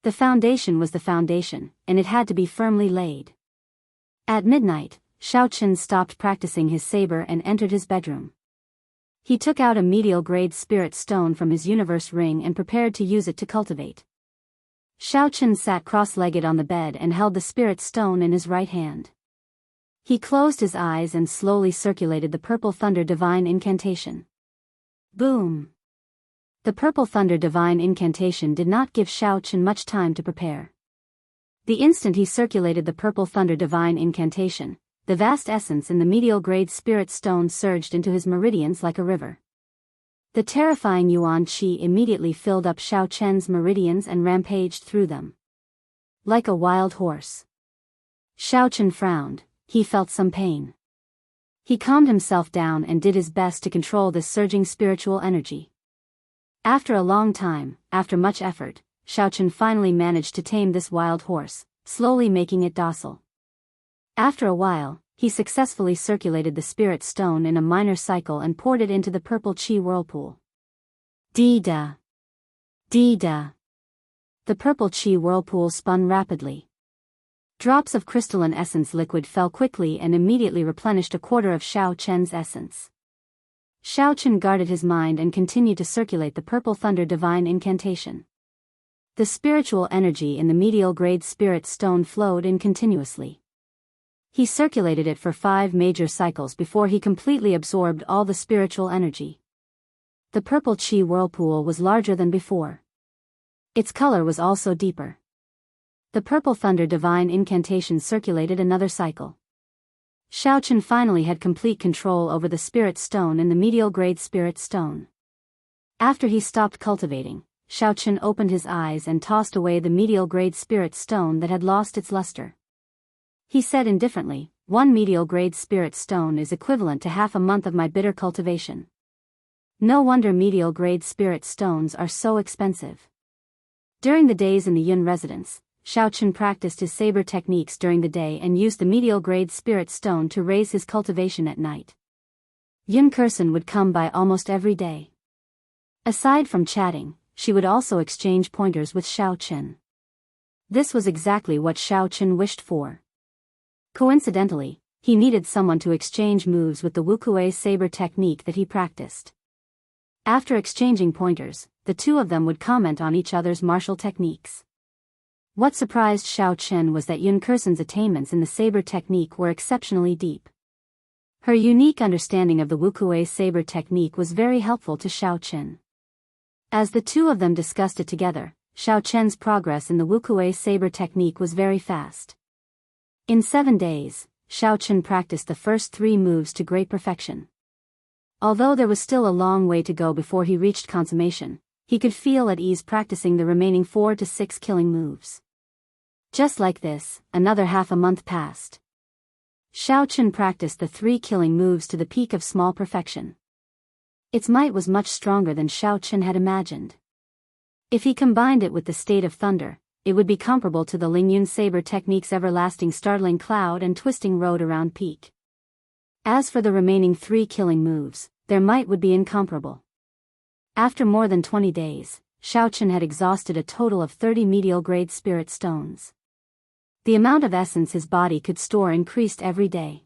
S1: The foundation was the foundation, and it had to be firmly laid. At midnight, Xiaochen stopped practicing his saber and entered his bedroom. He took out a medial-grade spirit stone from his universe ring and prepared to use it to cultivate. Xiaochen sat cross-legged on the bed and held the spirit stone in his right hand. He closed his eyes and slowly circulated the Purple Thunder Divine Incantation. Boom! The Purple Thunder Divine Incantation did not give Xiaochen much time to prepare. The instant he circulated the Purple Thunder Divine Incantation, the vast essence in the medial-grade spirit stone surged into his meridians like a river. The terrifying Yuan Qi immediately filled up Xiaochen's meridians and rampaged through them. Like a wild horse. Xiaochen frowned. He felt some pain. He calmed himself down and did his best to control this surging spiritual energy. After a long time, after much effort, Xiaochen finally managed to tame this wild horse, slowly making it docile. After a while, he successfully circulated the spirit stone in a minor cycle and poured it into the purple qi whirlpool. Dee-da! Dee-da! The purple qi whirlpool spun rapidly. Drops of crystalline essence liquid fell quickly and immediately replenished a quarter of Xiaochen's essence. Xiaochen guarded his mind and continued to circulate the Purple Thunder Divine Incantation. The spiritual energy in the medial grade spirit stone flowed in continuously. He circulated it for 5 major cycles before he completely absorbed all the spiritual energy. The purple qi whirlpool was larger than before. Its color was also deeper. The Purple Thunder Divine Incantation circulated another cycle. Xiaochen finally had complete control over the spirit stone in the medial grade spirit stone. After he stopped cultivating, Xiaochen opened his eyes and tossed away the medial grade spirit stone that had lost its luster. He said indifferently, 1 medial grade spirit stone is equivalent to half a month of my bitter cultivation. No wonder medial grade spirit stones are so expensive. During the days in the Yun residence, Xiaochen practiced his saber techniques during the day and used the medial grade spirit stone to raise his cultivation at night. Yun Kursen would come by almost every day. Aside from chatting, she would also exchange pointers with Xiaochen. This was exactly what Xiaochen wished for. Coincidentally, he needed someone to exchange moves with the Wuxia saber technique that he practiced. After exchanging pointers, the 2 of them would comment on each other's martial techniques. What surprised Xiaochen was that Yun Kursen's attainments in the saber technique were exceptionally deep. Her unique understanding of the Wuxia saber technique was very helpful to Xiaochen. As the 2 of them discussed it together, Xiaochen's progress in the Wuxia saber technique was very fast. In 7 days, Xiaochen practiced the first 3 moves to great perfection. Although there was still a long way to go before he reached consummation, he could feel at ease practicing the remaining 4 to 6 killing moves. Just like this, another half a month passed. Xiaochen practiced the 3 killing moves to the peak of small perfection. Its might was much stronger than Xiaochen had imagined. If he combined it with the state of thunder, it would be comparable to the Lingyun saber technique's everlasting startling cloud and twisting road around peak. As for the remaining 3 killing moves, their might would be incomparable. After more than 20 days, Xiaochen had exhausted a total of 30 medial-grade spirit stones. The amount of essence his body could store increased every day.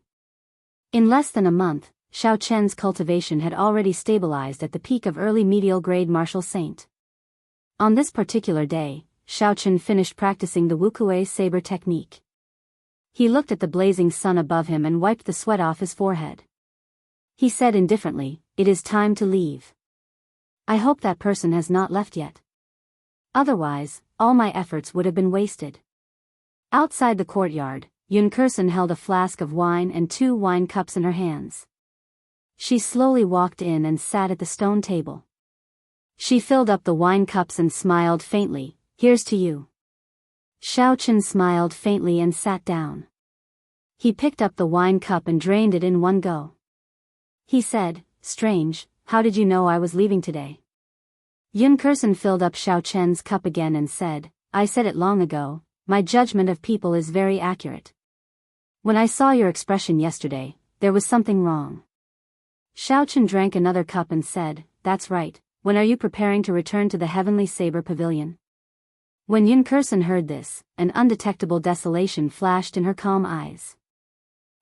S1: In less than a month, Xiaochen's cultivation had already stabilized at the peak of early medial-grade martial saint. On this particular day, Xiaochen finished practicing the Wuxia saber technique. He looked at the blazing sun above him and wiped the sweat off his forehead. He said indifferently, "It is time to leave. I hope that person has not left yet. Otherwise, all my efforts would have been wasted." Outside the courtyard, Yun Kursen held a flask of wine and 2 wine cups in her hands. She slowly walked in and sat at the stone table. She filled up the wine cups and smiled faintly, "Here's to you." Xiaochen smiled faintly and sat down. He picked up the wine cup and drained it in one go. He said, "Strange, how did you know I was leaving today?" Yun Kursen filled up Xiaochen's cup again and said, "I said it long ago, my judgment of people is very accurate. When I saw your expression yesterday, there was something wrong." Xiaochen drank another cup and said, "That's right, when are you preparing to return to the Heavenly Saber Pavilion?" When Yun Kursen heard this, an undetectable desolation flashed in her calm eyes.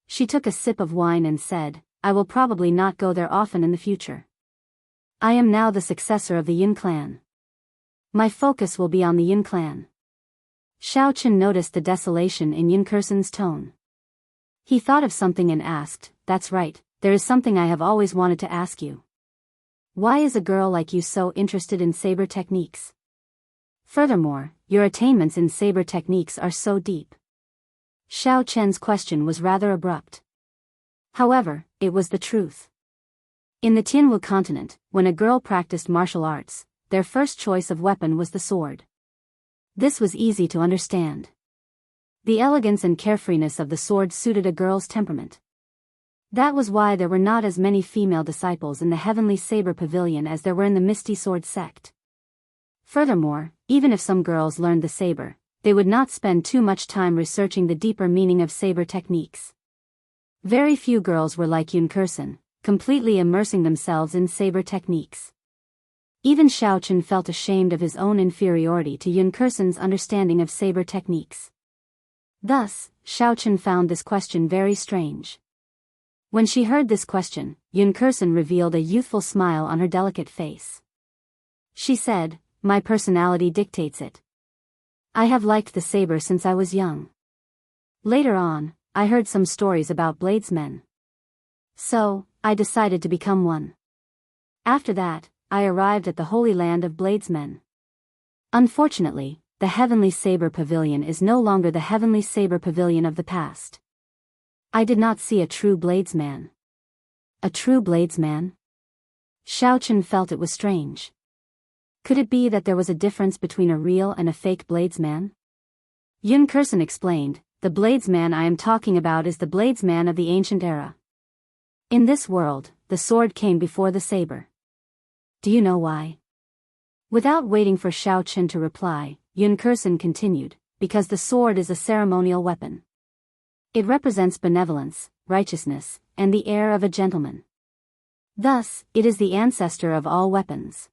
S1: She took a sip of wine and said, "I will probably not go there often in the future. I am now the successor of the Yin clan. My focus will be on the Yin clan." Xiaochen noticed the desolation in Yun Kursen's tone. He thought of something and asked, "That's right, there is something I have always wanted to ask you. Why is a girl like you so interested in saber techniques? Furthermore, your attainments in saber techniques are so deep." Xiaochen's question was rather abrupt. However, it was the truth. In the Tianwu continent, when a girl practiced martial arts, their first choice of weapon was the sword. This was easy to understand. The elegance and carefreeness of the sword suited a girl's temperament. That was why there were not as many female disciples in the Heavenly Saber Pavilion as there were in the Misty Sword sect. Furthermore, even if some girls learned the saber, they would not spend too much time researching the deeper meaning of saber techniques. Very few girls were like Yun Kursen, completely immersing themselves in saber techniques. Even Xiaochen felt ashamed of his own inferiority to Yun Kursen's understanding of saber techniques. Thus, Xiaochen found this question very strange. When she heard this question, Yun Kursen revealed a youthful smile on her delicate face. She said, "My personality dictates it. I have liked the saber since I was young. Later on, I heard some stories about bladesmen. So, I decided to become one. After that, I arrived at the Holy Land of Bladesmen. Unfortunately, the Heavenly Saber Pavilion is no longer the Heavenly Saber Pavilion of the past. I did not see a true bladesman." A true bladesman? Xiaochen felt it was strange. Could it be that there was a difference between a real and a fake bladesman? Yun Kursen explained, "The bladesman I am talking about is the bladesman of the ancient era. In this world, the sword came before the saber. Do you know why?" Without waiting for Xiaochen to reply, Yun Kursen continued, "Because the sword is a ceremonial weapon. It represents benevolence, righteousness, and the air of a gentleman. Thus, it is the ancestor of all weapons.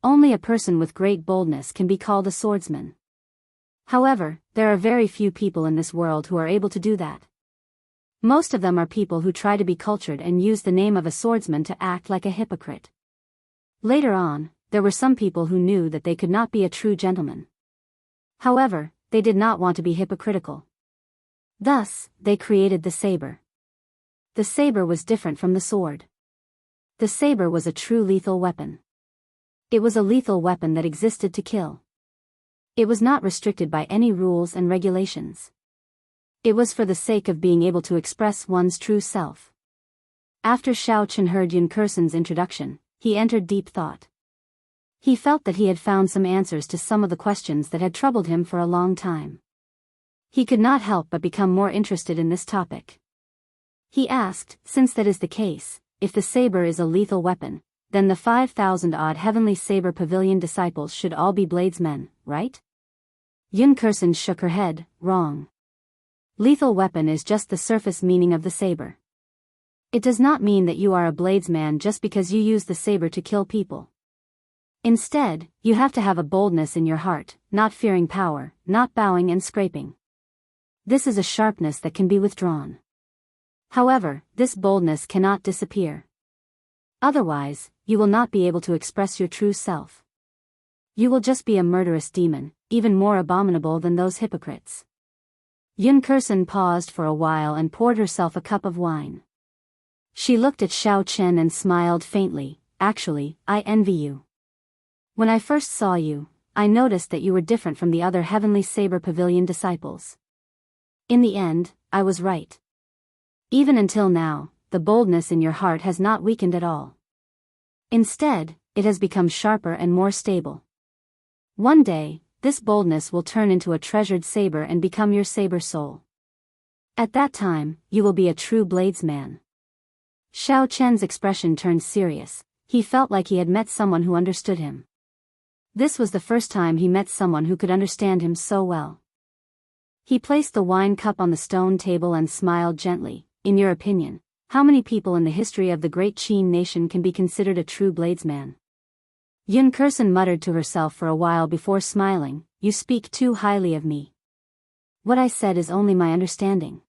S1: Only a person with great boldness can be called a swordsman. However, there are very few people in this world who are able to do that. Most of them are people who try to be cultured and use the name of a swordsman to act like a hypocrite. Later on, there were some people who knew that they could not be a true gentleman. However, they did not want to be hypocritical. Thus, they created the saber. The saber was different from the sword. The saber was a true lethal weapon. It was a lethal weapon that existed to kill. It was not restricted by any rules and regulations. It was for the sake of being able to express one's true self." After Xiaochen heard Yun Kursen's introduction, he entered deep thought. He felt that he had found some answers to some of the questions that had troubled him for a long time. He could not help but become more interested in this topic. He asked, since that is the case, if the saber is a lethal weapon, then the 5,000-odd heavenly saber pavilion disciples should all be bladesmen, right? Yun Kursen shook her head, wrong. Lethal weapon is just the surface meaning of the saber. It does not mean that you are a bladesman just because you use the saber to kill people. Instead, you have to have a boldness in your heart, not fearing power, not bowing and scraping. This is a sharpness that can be withdrawn. However, this boldness cannot disappear. Otherwise, you will not be able to express your true self. You will just be a murderous demon, even more abominable than those hypocrites. Yun Kursen paused for a while and poured herself a cup of wine. She looked at Xiao Chen and smiled faintly. Actually, I envy you. When I first saw you, I noticed that you were different from the other Heavenly Saber Pavilion disciples. In the end, I was right. Even until now, the boldness in your heart has not weakened at all. Instead, it has become sharper and more stable. One day, this boldness will turn into a treasured saber and become your saber soul. At that time, you will be a true bladesman. Xiao Chen's expression turned serious. He felt like he had met someone who understood him. This was the first time he met someone who could understand him so well. He placed the wine cup on the stone table and smiled gently. In your opinion, how many people in the history of the great Qin nation can be considered a true bladesman? Yun Kursen muttered to herself for a while before smiling. You speak too highly of me. What I said is only my understanding.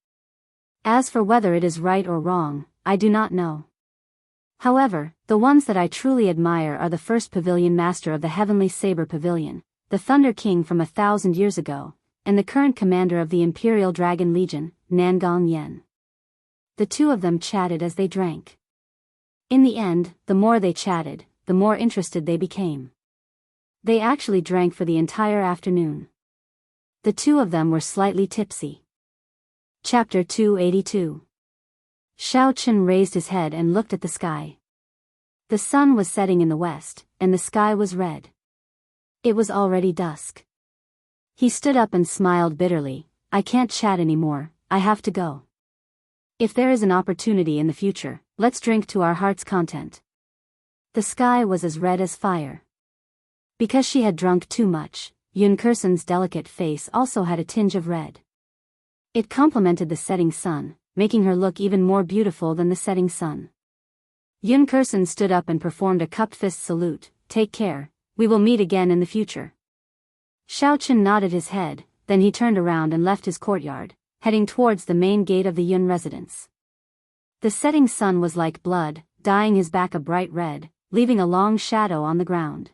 S1: As for whether it is right or wrong, I do not know. However, the ones that I truly admire are the first pavilion master of the Heavenly Saber Pavilion, the Thunder King from 1,000 years ago, and the current commander of the Imperial Dragon Legion, Nangong Yen. The two of them chatted as they drank. In the end, the more they chatted, the more interested they became. They actually drank for the entire afternoon. The two of them were slightly tipsy. Chapter 282. Xiao Chen raised his head and looked at the sky. The sun was setting in the west, and the sky was red. It was already dusk. He stood up and smiled bitterly. I can't chat anymore, I have to go. If there is an opportunity in the future, let's drink to our heart's content. The sky was as red as fire. Because she had drunk too much, Yun Kursen's delicate face also had a tinge of red. It complemented the setting sun, making her look even more beautiful than the setting sun. Yun Kursen stood up and performed a cupped fist salute. Take care, we will meet again in the future. Xiao Chen nodded his head, then he turned around and left his courtyard, heading towards the main gate of the Yun residence. The setting sun was like blood, dyeing his back a bright red, leaving a long shadow on the ground.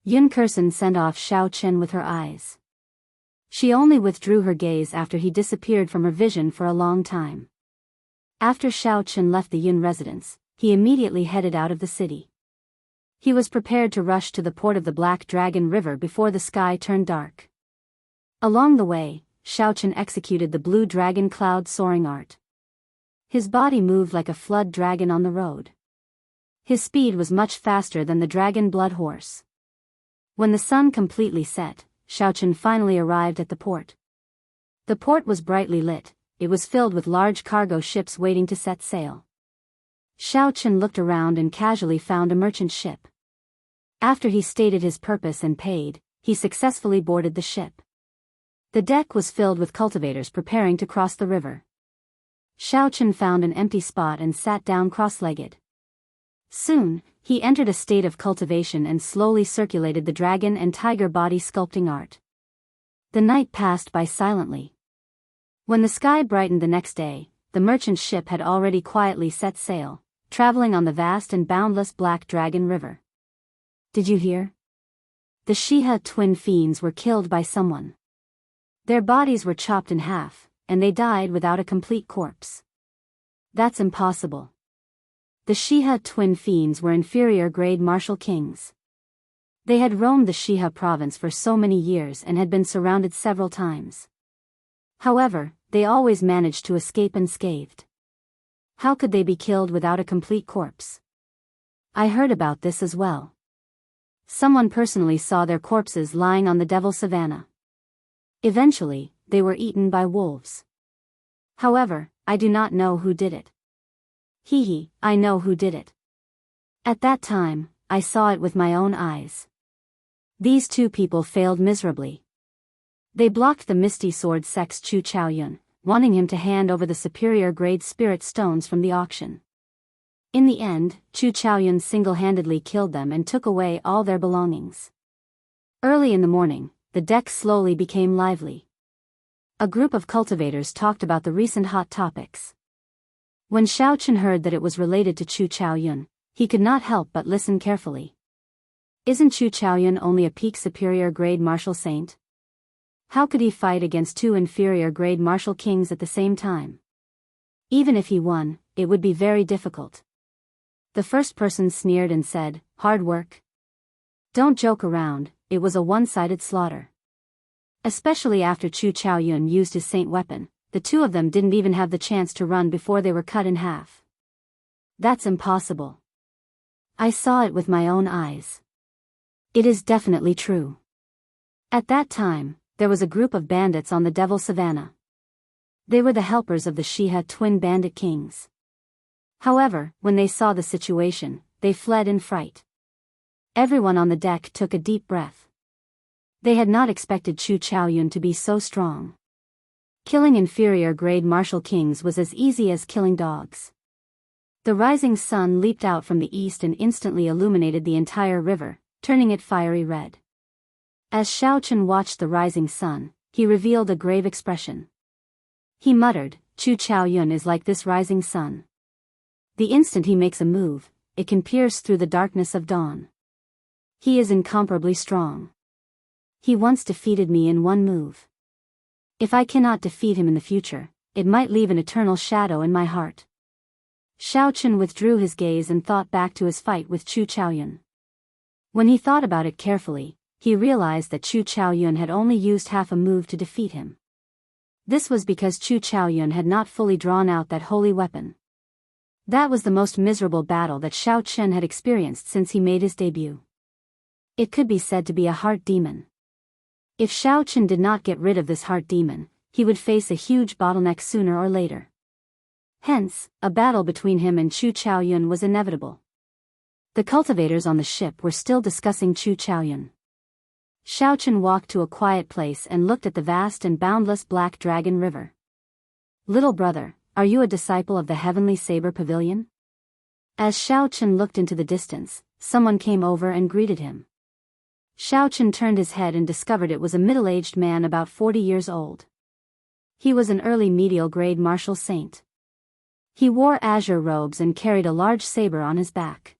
S1: Yun Kursen sent off Xiao Chen with her eyes. She only withdrew her gaze after he disappeared from her vision for a long time. After Xiao Chen left the Yun residence, he immediately headed out of the city. He was prepared to rush to the port of the Black Dragon River before the sky turned dark. Along the way, Xiao Chen executed the blue dragon cloud soaring art. His body moved like a flood dragon on the road. His speed was much faster than the dragon blood horse. When the sun completely set, Xiao Chen finally arrived at the port. The port was brightly lit. It was filled with large cargo ships waiting to set sail. Xiao Chen looked around and casually found a merchant ship. After he stated his purpose and paid, he successfully boarded the ship. The deck was filled with cultivators preparing to cross the river. Xiao Chen found an empty spot and sat down cross-legged. Soon, he entered a state of cultivation and slowly circulated the dragon and tiger body sculpting art. The night passed by silently. When the sky brightened the next day, the merchant ship had already quietly set sail, traveling on the vast and boundless Black Dragon River. Did you hear? The Shiha twin fiends were killed by someone. Their bodies were chopped in half, and they died without a complete corpse. That's impossible. The Shiha twin fiends were inferior-grade martial kings. They had roamed the Shiha province for so many years and had been surrounded several times. However, they always managed to escape unscathed. How could they be killed without a complete corpse? I heard about this as well. Someone personally saw their corpses lying on the Devil Savannah. Eventually, they were eaten by wolves. However, I do not know who did it. Hee, I know who did it. At that time, I saw it with my own eyes. These two people failed miserably. They blocked the Misty Sword Sect's Chu Chaoyun, wanting him to hand over the superior grade spirit stones from the auction. In the end, Chu Chaoyun single-handedly killed them and took away all their belongings. Early in the morning, the deck slowly became lively. A group of cultivators talked about the recent hot topics. When Xiaochen heard that it was related to Chu Chaoyun, he could not help but listen carefully. Isn't Chu Chaoyun only a peak superior grade martial saint? How could he fight against two inferior grade martial kings at the same time? Even if he won, it would be very difficult. The first person sneered and said, "Hard work? Don't joke around, it was a one-sided slaughter." Especially after Chu Chaoyun used his saint weapon, the two of them didn't even have the chance to run before they were cut in half. That's impossible. I saw it with my own eyes. It is definitely true. At that time, there was a group of bandits on the Devil Savannah. They were the helpers of the Shiha twin bandit kings. However, when they saw the situation, they fled in fright. Everyone on the deck took a deep breath. They had not expected Chu Chaoyun to be so strong. Killing inferior grade martial kings was as easy as killing dogs. The rising sun leaped out from the east and instantly illuminated the entire river, turning it fiery red. As Xiaochen watched the rising sun, he revealed a grave expression. He muttered, "Chu Chaoyun is like this rising sun. The instant he makes a move, it can pierce through the darkness of dawn. He is incomparably strong. He once defeated me in one move. If I cannot defeat him in the future, it might leave an eternal shadow in my heart." Xiaochen withdrew his gaze and thought back to his fight with Chu Chaoyun. When he thought about it carefully, he realized that Chu Chaoyun had only used half a move to defeat him. This was because Chu Chaoyun had not fully drawn out that holy weapon. That was the most miserable battle that Xiao Chen had experienced since he made his debut. It could be said to be a heart demon. If Xiao Chen did not get rid of this heart demon, he would face a huge bottleneck sooner or later. Hence, a battle between him and Chu Chaoyun was inevitable. The cultivators on the ship were still discussing Chu Chaoyun. Xiao Chen walked to a quiet place and looked at the vast and boundless Black Dragon River. "Little brother, are you a disciple of the Heavenly Saber Pavilion?" As Xiao Chen looked into the distance, someone came over and greeted him. Xiao Chen turned his head and discovered it was a middle-aged man about 40 years old. He was an early medial grade martial saint. He wore azure robes and carried a large saber on his back.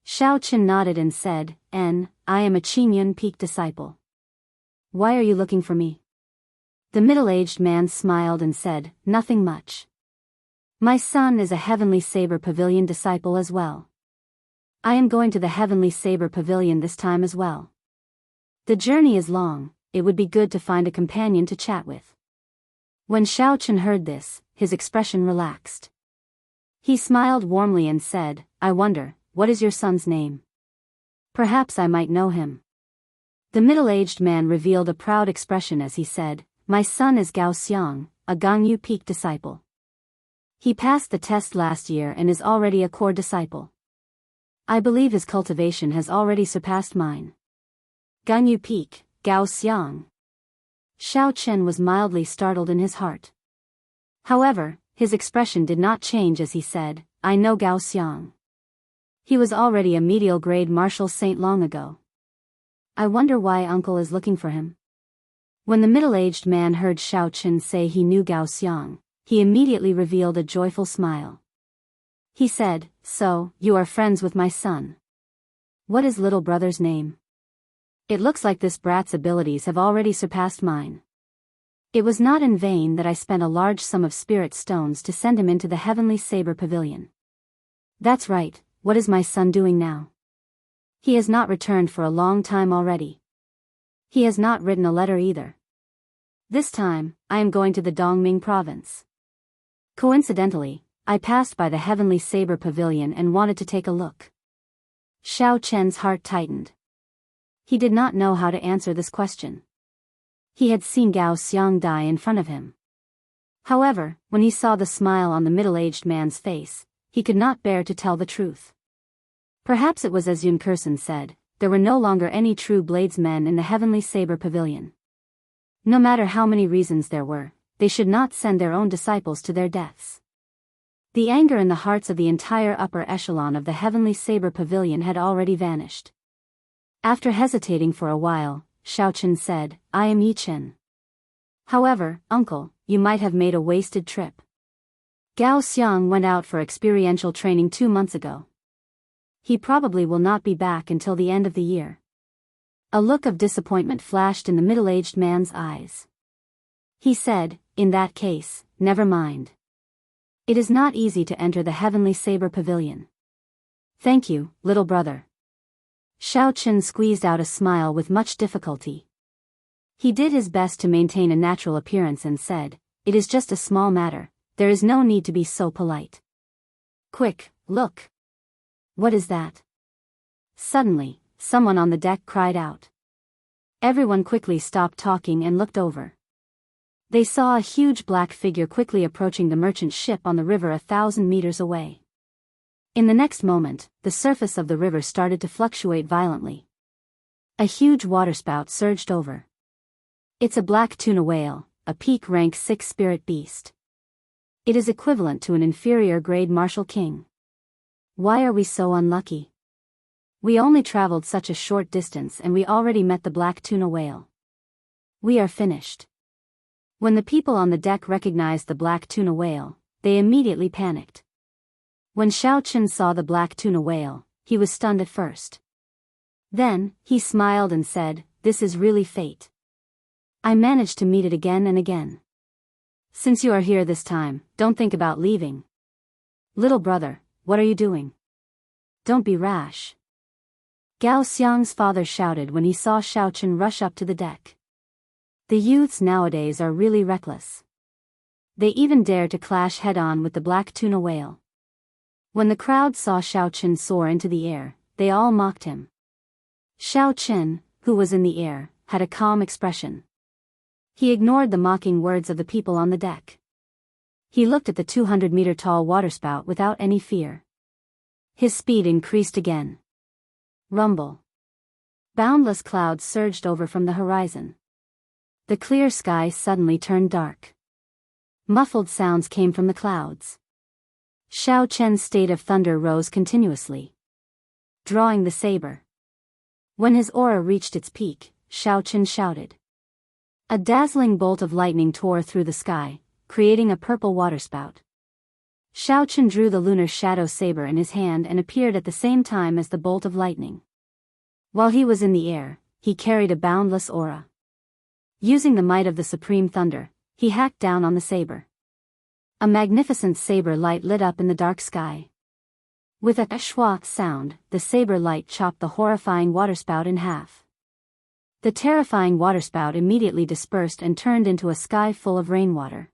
S1: Xiao Chen nodded and said, I am a Qingyun Peak disciple. Why are you looking for me?" The middle-aged man smiled and said, "Nothing much. My son is a Heavenly Saber Pavilion disciple as well. I am going to the Heavenly Saber Pavilion this time as well. The journey is long, it would be good to find a companion to chat with." When Xiao Chen heard this, his expression relaxed. He smiled warmly and said, "I wonder, what is your son's name? Perhaps I might know him." The middle-aged man revealed a proud expression as he said, "My son is Gao Xiang, a Gangyu Peak disciple. He passed the test last year and is already a core disciple. I believe his cultivation has already surpassed mine." Gangyu Peak, Gao Xiang. Xiao Chen was mildly startled in his heart. However, his expression did not change as he said, "I know Gao Xiang. He was already a medial grade martial saint long ago. I wonder why uncle is looking for him." When the middle-aged man heard Xiao Chen say he knew Gao Xiang, he immediately revealed a joyful smile. He said, "So, you are friends with my son. What is little brother's name? It looks like this brat's abilities have already surpassed mine. It was not in vain that I spent a large sum of spirit stones to send him into the Heavenly Saber Pavilion." "That's right, what is my son doing now? He has not returned for a long time already. He has not written a letter either. This time, I am going to the Dongming province. Coincidentally, I passed by the Heavenly Saber Pavilion and wanted to take a look." Xiao Chen's heart tightened. He did not know how to answer this question. He had seen Gao Xiang die in front of him. However, when he saw the smile on the middle-aged man's face, he could not bear to tell the truth. Perhaps it was as Yun Kursen said, there were no longer any true bladesmen in the Heavenly Saber Pavilion. No matter how many reasons there were, they should not send their own disciples to their deaths. The anger in the hearts of the entire upper echelon of the Heavenly Saber Pavilion had already vanished. After hesitating for a while, Xiaochen said, I am Yi Chen. However, uncle, you might have made a wasted trip. Gao Xiang went out for experiential training 2 months ago. He probably will not be back until the end of the year. A look of disappointment flashed in the middle-aged man's eyes. He said, in that case, never mind. It is not easy to enter the Heavenly Saber Pavilion. Thank you, little brother. Xiaochen squeezed out a smile with much difficulty. He did his best to maintain a natural appearance and said, it is just a small matter, there is no need to be so polite. Quick, look. What is that? Suddenly, someone on the deck cried out. Everyone quickly stopped talking and looked over. They saw a huge black figure quickly approaching the merchant ship on the river 1,000 meters away. In the next moment, the surface of the river started to fluctuate violently. A huge waterspout surged over. It's a black tuna whale, a peak rank 6 spirit beast. It is equivalent to an inferior grade martial king. Why are we so unlucky? We only traveled such a short distance and we already met the black tuna whale. We are finished. When the people on the deck recognized the black tuna whale, they immediately panicked. When Xiaochen saw the black tuna whale, he was stunned at first. Then, he smiled and said, this is really fate. I managed to meet it again and again. Since you are here this time, don't think about leaving. Little brother, what are you doing? Don't be rash. Gao Xiang's father shouted when he saw Xiaochen rush up to the deck. The youths nowadays are really reckless. They even dare to clash head-on with the black tuna whale. When the crowd saw Xiaochen soar into the air, they all mocked him. Xiaochen, who was in the air, had a calm expression. He ignored the mocking words of the people on the deck. He looked at the 200-meter-tall waterspout without any fear. His speed increased again. Rumble. Boundless clouds surged over from the horizon. The clear sky suddenly turned dark. Muffled sounds came from the clouds. Xiaochen's state of thunder rose continuously. Drawing the saber. When his aura reached its peak, Xiaochen shouted. A dazzling bolt of lightning tore through the sky, creating a purple waterspout. Xiaochen drew the lunar shadow saber in his hand and appeared at the same time as the bolt of lightning. While he was in the air, he carried a boundless aura. Using the might of the supreme thunder, he hacked down on the saber. A magnificent saber light lit up in the dark sky. With a schwa sound, the saber light chopped the horrifying waterspout in half. The terrifying waterspout immediately dispersed and turned into a sky full of rainwater.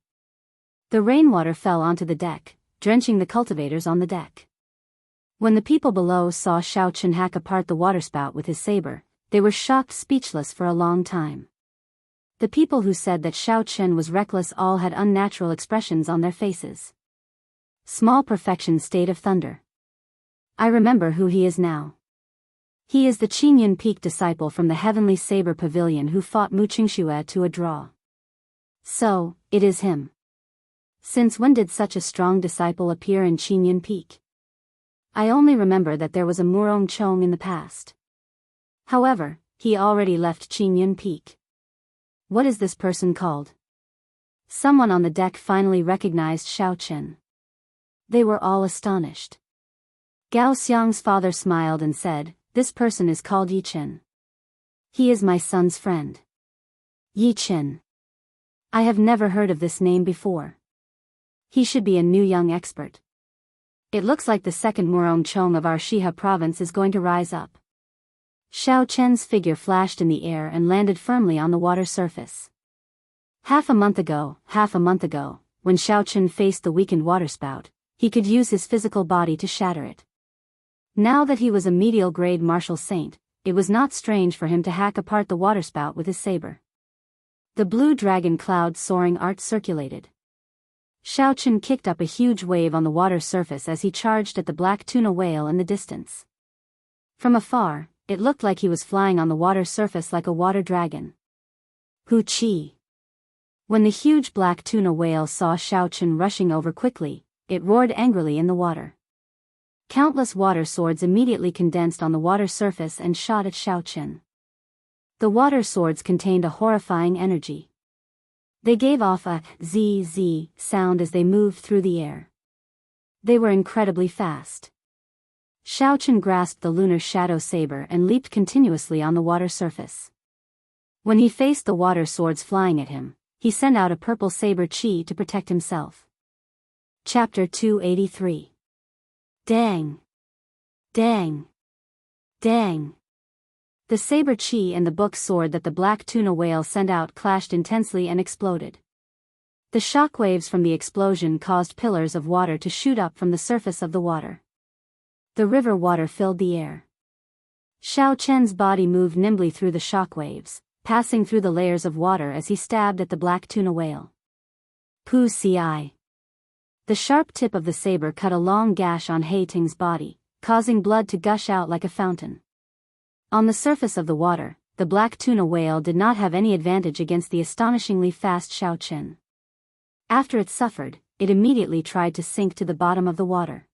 S1: The rainwater fell onto the deck, drenching the cultivators on the deck. When the people below saw Xiaochen hack apart the waterspout with his saber, they were shocked speechless for a long time. The people who said that Xiaochen was reckless all had unnatural expressions on their faces. Small perfection state of thunder. I remember who he is now. He is the Qingyun Peak disciple from the Heavenly Saber Pavilion who fought Mu Qingxue to a draw. So, it is him. Since when did such a strong disciple appear in Qingyun Peak? I only remember that there was a Murong Chong in the past. However, he already left Qingyun Peak. What is this person called? Someone on the deck finally recognized Xiaochen. They were all astonished. Gao Xiang's father smiled and said, this person is called Yi Chen. He is my son's friend. Yi Chen. I have never heard of this name before. He should be a new young expert. It looks like the second Murong Chong of our Shiha province is going to rise up. Xiaochen's figure flashed in the air and landed firmly on the water surface. Half a month ago, when Xiaochen faced the weakened waterspout, he could use his physical body to shatter it. Now that he was a medial grade martial saint, it was not strange for him to hack apart the waterspout with his saber. The blue dragon cloud soaring art circulated. Xiaochen kicked up a huge wave on the water surface as he charged at the black tuna whale in the distance. From afar, it looked like he was flying on the water surface like a water dragon. Hu Chi. When the huge black tuna whale saw Xiaochen rushing over quickly, it roared angrily in the water. Countless water swords immediately condensed on the water surface and shot at Xiaochen. The water swords contained a horrifying energy. They gave off a zzz sound as they moved through the air. They were incredibly fast. Xiaochen grasped the lunar shadow saber and leaped continuously on the water surface. When he faced the water swords flying at him, he sent out a purple saber chi to protect himself. Chapter 283. Dang! Dang! Dang! The saber chi and the book sword that the black tuna whale sent out clashed intensely and exploded. The shockwaves from the explosion caused pillars of water to shoot up from the surface of the water. The river water filled the air. Xiaochen's body moved nimbly through the shockwaves, passing through the layers of water as he stabbed at the black tuna whale. Pu Ci. The sharp tip of the saber cut a long gash on He Ting's body, causing blood to gush out like a fountain. On the surface of the water, the black tuna whale did not have any advantage against the astonishingly fast Xiaochen. After it suffered, it immediately tried to sink to the bottom of the water.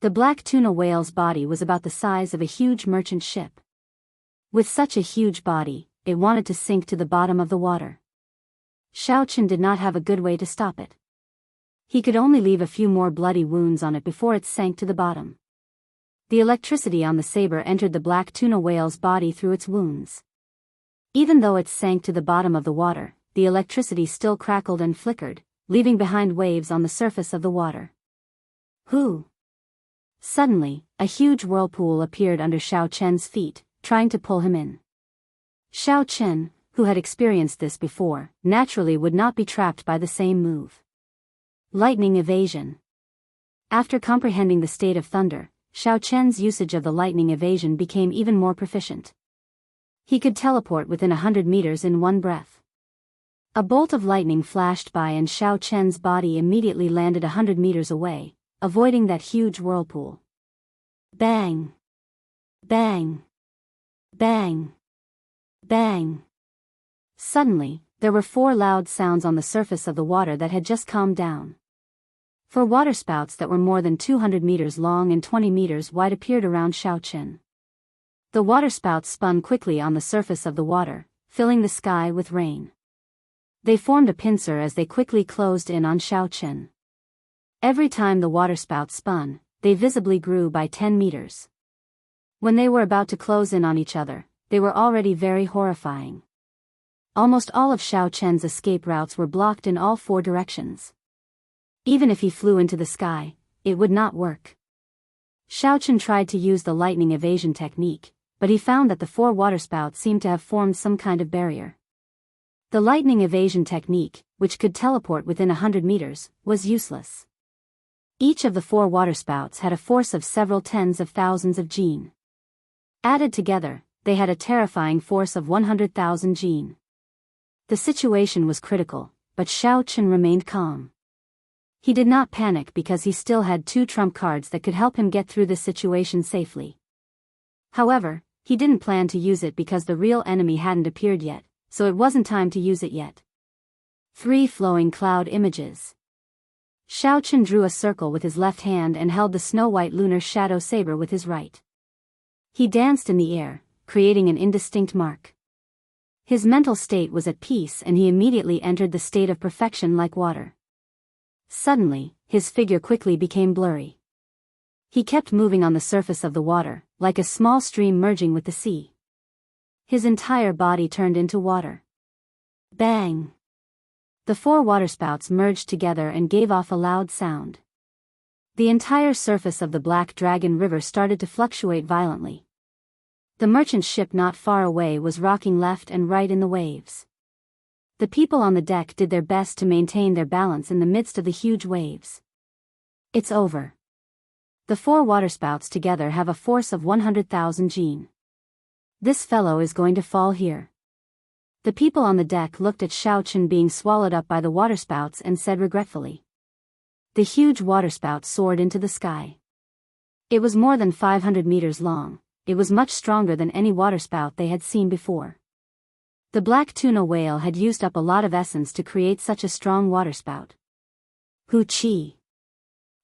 S1: The black tuna whale's body was about the size of a huge merchant ship. With such a huge body, it wanted to sink to the bottom of the water. Xiaochen did not have a good way to stop it. He could only leave a few more bloody wounds on it before it sank to the bottom. The electricity on the saber entered the black tuna whale's body through its wounds. Even though it sank to the bottom of the water, the electricity still crackled and flickered, leaving behind waves on the surface of the water. Who? Suddenly, a huge whirlpool appeared under Xiaochen's feet, trying to pull him in. Xiaochen, who had experienced this before, naturally would not be trapped by the same move. Lightning evasion. After comprehending the state of thunder, Xiaochen's usage of the lightning evasion became even more proficient. He could teleport within 100 meters in one breath. A bolt of lightning flashed by and Xiaochen's body immediately landed 100 meters away, avoiding that huge whirlpool. Bang! Bang! Bang! Bang! Suddenly, there were 4 loud sounds on the surface of the water that had just calmed down. 4 waterspouts that were more than 200 meters long and 20 meters wide appeared around Xiaochen. The waterspouts spun quickly on the surface of the water, filling the sky with rain. They formed a pincer as they quickly closed in on Xiaochen. Every time the waterspouts spun, they visibly grew by 10 meters. When they were about to close in on each other, they were already very horrifying. Almost all of Xiaochen's escape routes were blocked in all 4 directions. Even if he flew into the sky, it would not work. Xiaochen tried to use the lightning evasion technique, but he found that the 4 waterspouts seemed to have formed some kind of barrier. The lightning evasion technique, which could teleport within 100 meters, was useless. Each of the 4 waterspouts had a force of several tens of thousands of jin. Added together, they had a terrifying force of 100,000 jin. The situation was critical, but Xiaochen remained calm. He did not panic because he still had 2 trump cards that could help him get through this situation safely. However, he didn't plan to use it because the real enemy hadn't appeared yet, so it wasn't time to use it yet. 3 flowing cloud images. Xiaochen drew a circle with his left hand and held the snow-white lunar shadow saber with his right. He danced in the air, creating an indistinct mark. His mental state was at peace and he immediately entered the state of perfection like water. Suddenly, his figure quickly became blurry. He kept moving on the surface of the water, like a small stream merging with the sea. His entire body turned into water. Bang! The 4 waterspouts merged together and gave off a loud sound. The entire surface of the Black Dragon River started to fluctuate violently. The merchant ship not far away was rocking left and right in the waves. The people on the deck did their best to maintain their balance in the midst of the huge waves. It's over. The 4 waterspouts together have a force of 100,000 jin. This fellow is going to fall here. The people on the deck looked at Xiao Chen being swallowed up by the waterspouts and said regretfully. The huge waterspout soared into the sky. It was more than 500 meters long. It was much stronger than any waterspout they had seen before. The black tuna whale had used up a lot of essence to create such a strong waterspout. Hu Qi.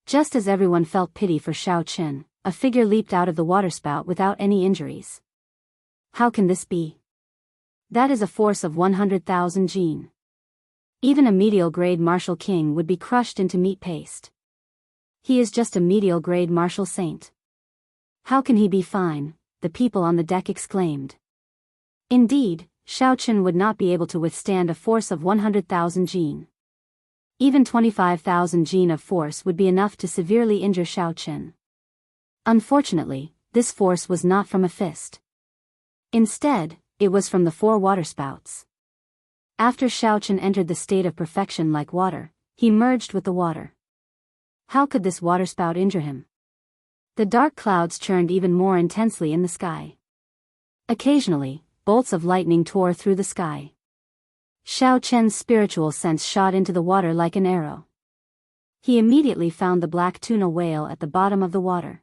S1: Just as everyone felt pity for Xiao Chen, a figure leaped out of the waterspout without any injuries. How can this be? That is a force of 100,000 jin. Even a medial-grade martial king would be crushed into meat paste. He is just a medial-grade martial saint. How can he be fine? The people on the deck exclaimed. Indeed, Xiao Chen would not be able to withstand a force of 100,000 jin. Even 25,000 jin of force would be enough to severely injure Xiao Chen. Unfortunately, this force was not from a fist. Instead, it was from the 4 waterspouts. After Xiao Chen entered the state of perfection like water, he merged with the water. How could this waterspout injure him? The dark clouds churned even more intensely in the sky. Occasionally, bolts of lightning tore through the sky. Xiao Chen's spiritual sense shot into the water like an arrow. He immediately found the black tuna whale at the bottom of the water.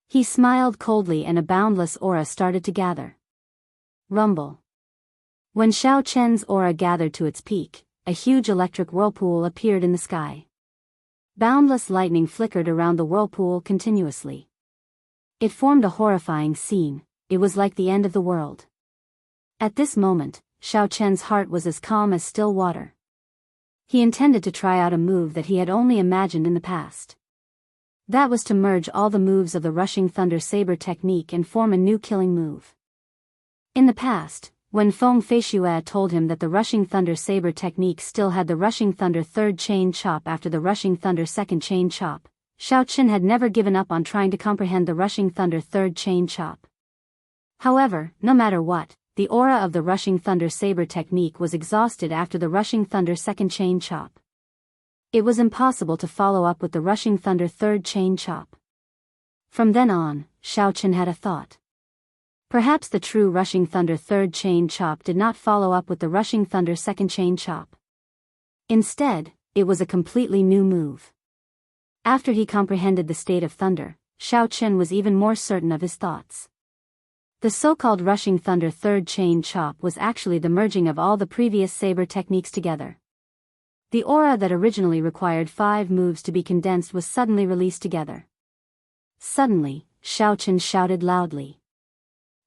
S1: He smiled coldly and a boundless aura started to gather. Rumble. When Xiao Chen's aura gathered to its peak, a huge electric whirlpool appeared in the sky. Boundless lightning flickered around the whirlpool continuously. It formed a horrifying scene. It was like the end of the world. At this moment, Xiao Chen's heart was as calm as still water. He intended to try out a move that he had only imagined in the past. That was to merge all the moves of the Rushing Thunder Saber technique and form a new killing move. In the past, when Feng Feishue told him that the Rushing Thunder Saber technique still had the Rushing Thunder third chain chop after the Rushing Thunder second chain chop, Xiao Chen had never given up on trying to comprehend the Rushing Thunder third chain chop. However, no matter what, the aura of the Rushing Thunder Saber technique was exhausted after the Rushing Thunder second chain chop. It was impossible to follow up with the Rushing Thunder third chain chop. From then on, Xiao Chen had a thought. Perhaps the true Rushing Thunder third chain chop did not follow up with the Rushing Thunder second chain chop. Instead, it was a completely new move. After he comprehended the state of thunder, Xiao Chen was even more certain of his thoughts. The so-called Rushing Thunder third chain chop was actually the merging of all the previous saber techniques together. The aura that originally required 5 moves to be condensed was suddenly released together. Suddenly, Xiao Chen shouted loudly.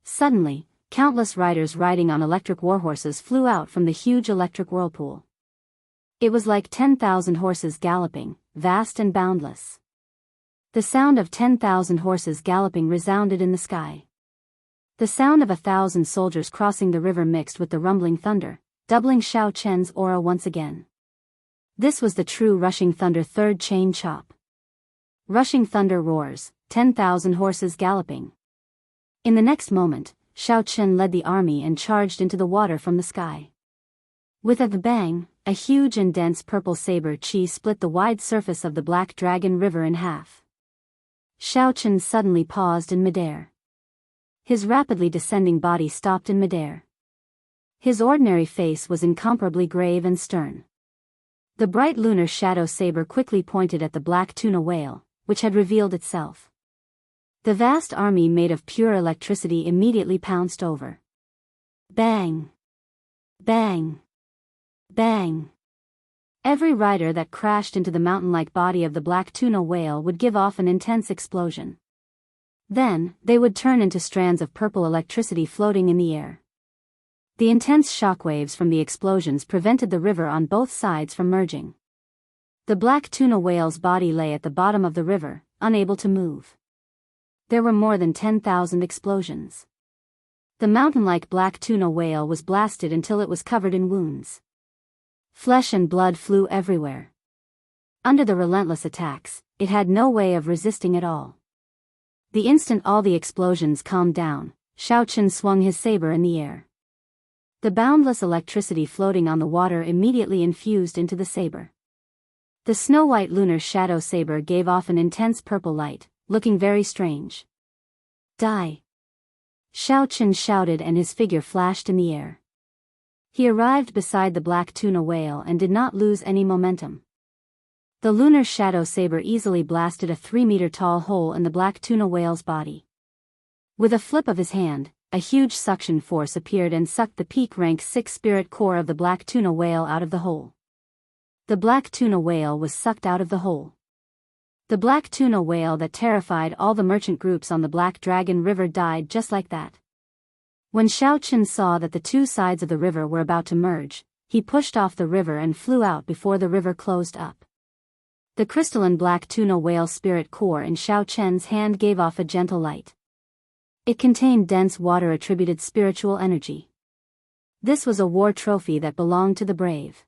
S1: Suddenly, countless riders riding on electric warhorses flew out from the huge electric whirlpool. It was like 10,000 horses galloping, vast and boundless. The sound of 10,000 horses galloping resounded in the sky. The sound of 1,000 soldiers crossing the river mixed with the rumbling thunder, doubling Xiao Chen's aura once again. This was the true Rushing Thunder third chain chop. Rushing thunder roars, 10,000 horses galloping. In the next moment, Xiao Chen led the army and charged into the water from the sky. With a bang, a huge and dense purple saber chi split the wide surface of the Black Dragon River in half. Xiao Chen suddenly paused in midair. His rapidly descending body stopped in midair. His ordinary face was incomparably grave and stern. The bright lunar shadow saber quickly pointed at the black tuna whale, which had revealed itself. The vast army made of pure electricity immediately pounced over. Bang! Bang! Bang! Every rider that crashed into the mountain-like body of the black tuna whale would give off an intense explosion. Then, they would turn into strands of purple electricity floating in the air. The intense shockwaves from the explosions prevented the river on both sides from merging. The black tuna whale's body lay at the bottom of the river, unable to move. There were more than 10,000 explosions. The mountain-like black tuna whale was blasted until it was covered in wounds. Flesh and blood flew everywhere. Under the relentless attacks, it had no way of resisting at all. The instant all the explosions calmed down, Xiao Chen swung his saber in the air. The boundless electricity floating on the water immediately infused into the saber. The snow-white lunar shadow saber gave off an intense purple light, looking very strange. Die! Xiao Chen shouted and his figure flashed in the air. He arrived beside the black tuna whale and did not lose any momentum. The lunar shadow saber easily blasted a 3-meter-tall hole in the black tuna whale's body. With a flip of his hand, a huge suction force appeared and sucked the peak rank 6 spirit core of the black tuna whale out of the hole. The black tuna whale was sucked out of the hole. The black tuna whale that terrified all the merchant groups on the Black Dragon River died just like that. When Xiaochen saw that the two sides of the river were about to merge, he pushed off the river and flew out before the river closed up. The crystalline black tuna whale spirit core in Xiaochen's hand gave off a gentle light. It contained dense water-attributed spiritual energy. This was a war trophy that belonged to the brave.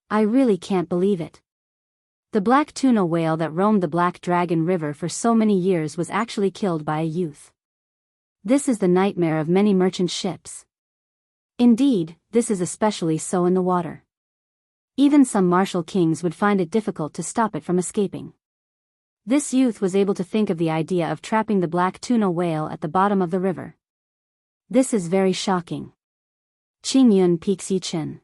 S1: I really can't believe it. The black tuna whale that roamed the Black Dragon River for so many years was actually killed by a youth. This is the nightmare of many merchant ships. Indeed, this is especially so in the water. Even some martial kings would find it difficult to stop it from escaping. This youth was able to think of the idea of trapping the black tuna whale at the bottom of the river. This is very shocking. Qingyun Peak's Yichen.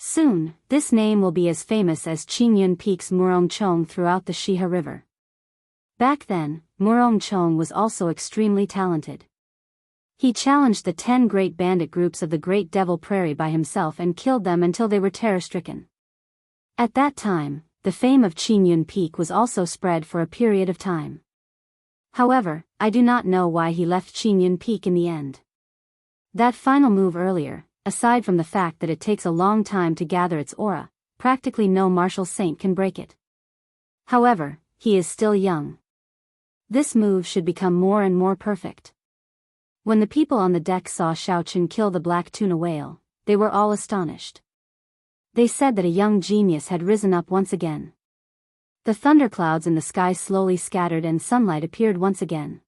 S1: Soon, this name will be as famous as Qingyun Peak's Murongchong throughout the Shihe River. Back then, Murongchong was also extremely talented. He challenged the 10 great bandit groups of the Great Devil Prairie by himself and killed them until they were terror-stricken. At that time, the fame of Qingyun Peak was also spread for a period of time. However, I do not know why he left Qingyun Peak in the end. That final move earlier, aside from the fact that it takes a long time to gather its aura, practically no martial saint can break it. However, he is still young. This move should become more and more perfect. When the people on the deck saw Xiaochen kill the black tuna whale, they were all astonished. They said that a young genius had risen up once again. The thunderclouds in the sky slowly scattered and sunlight appeared once again.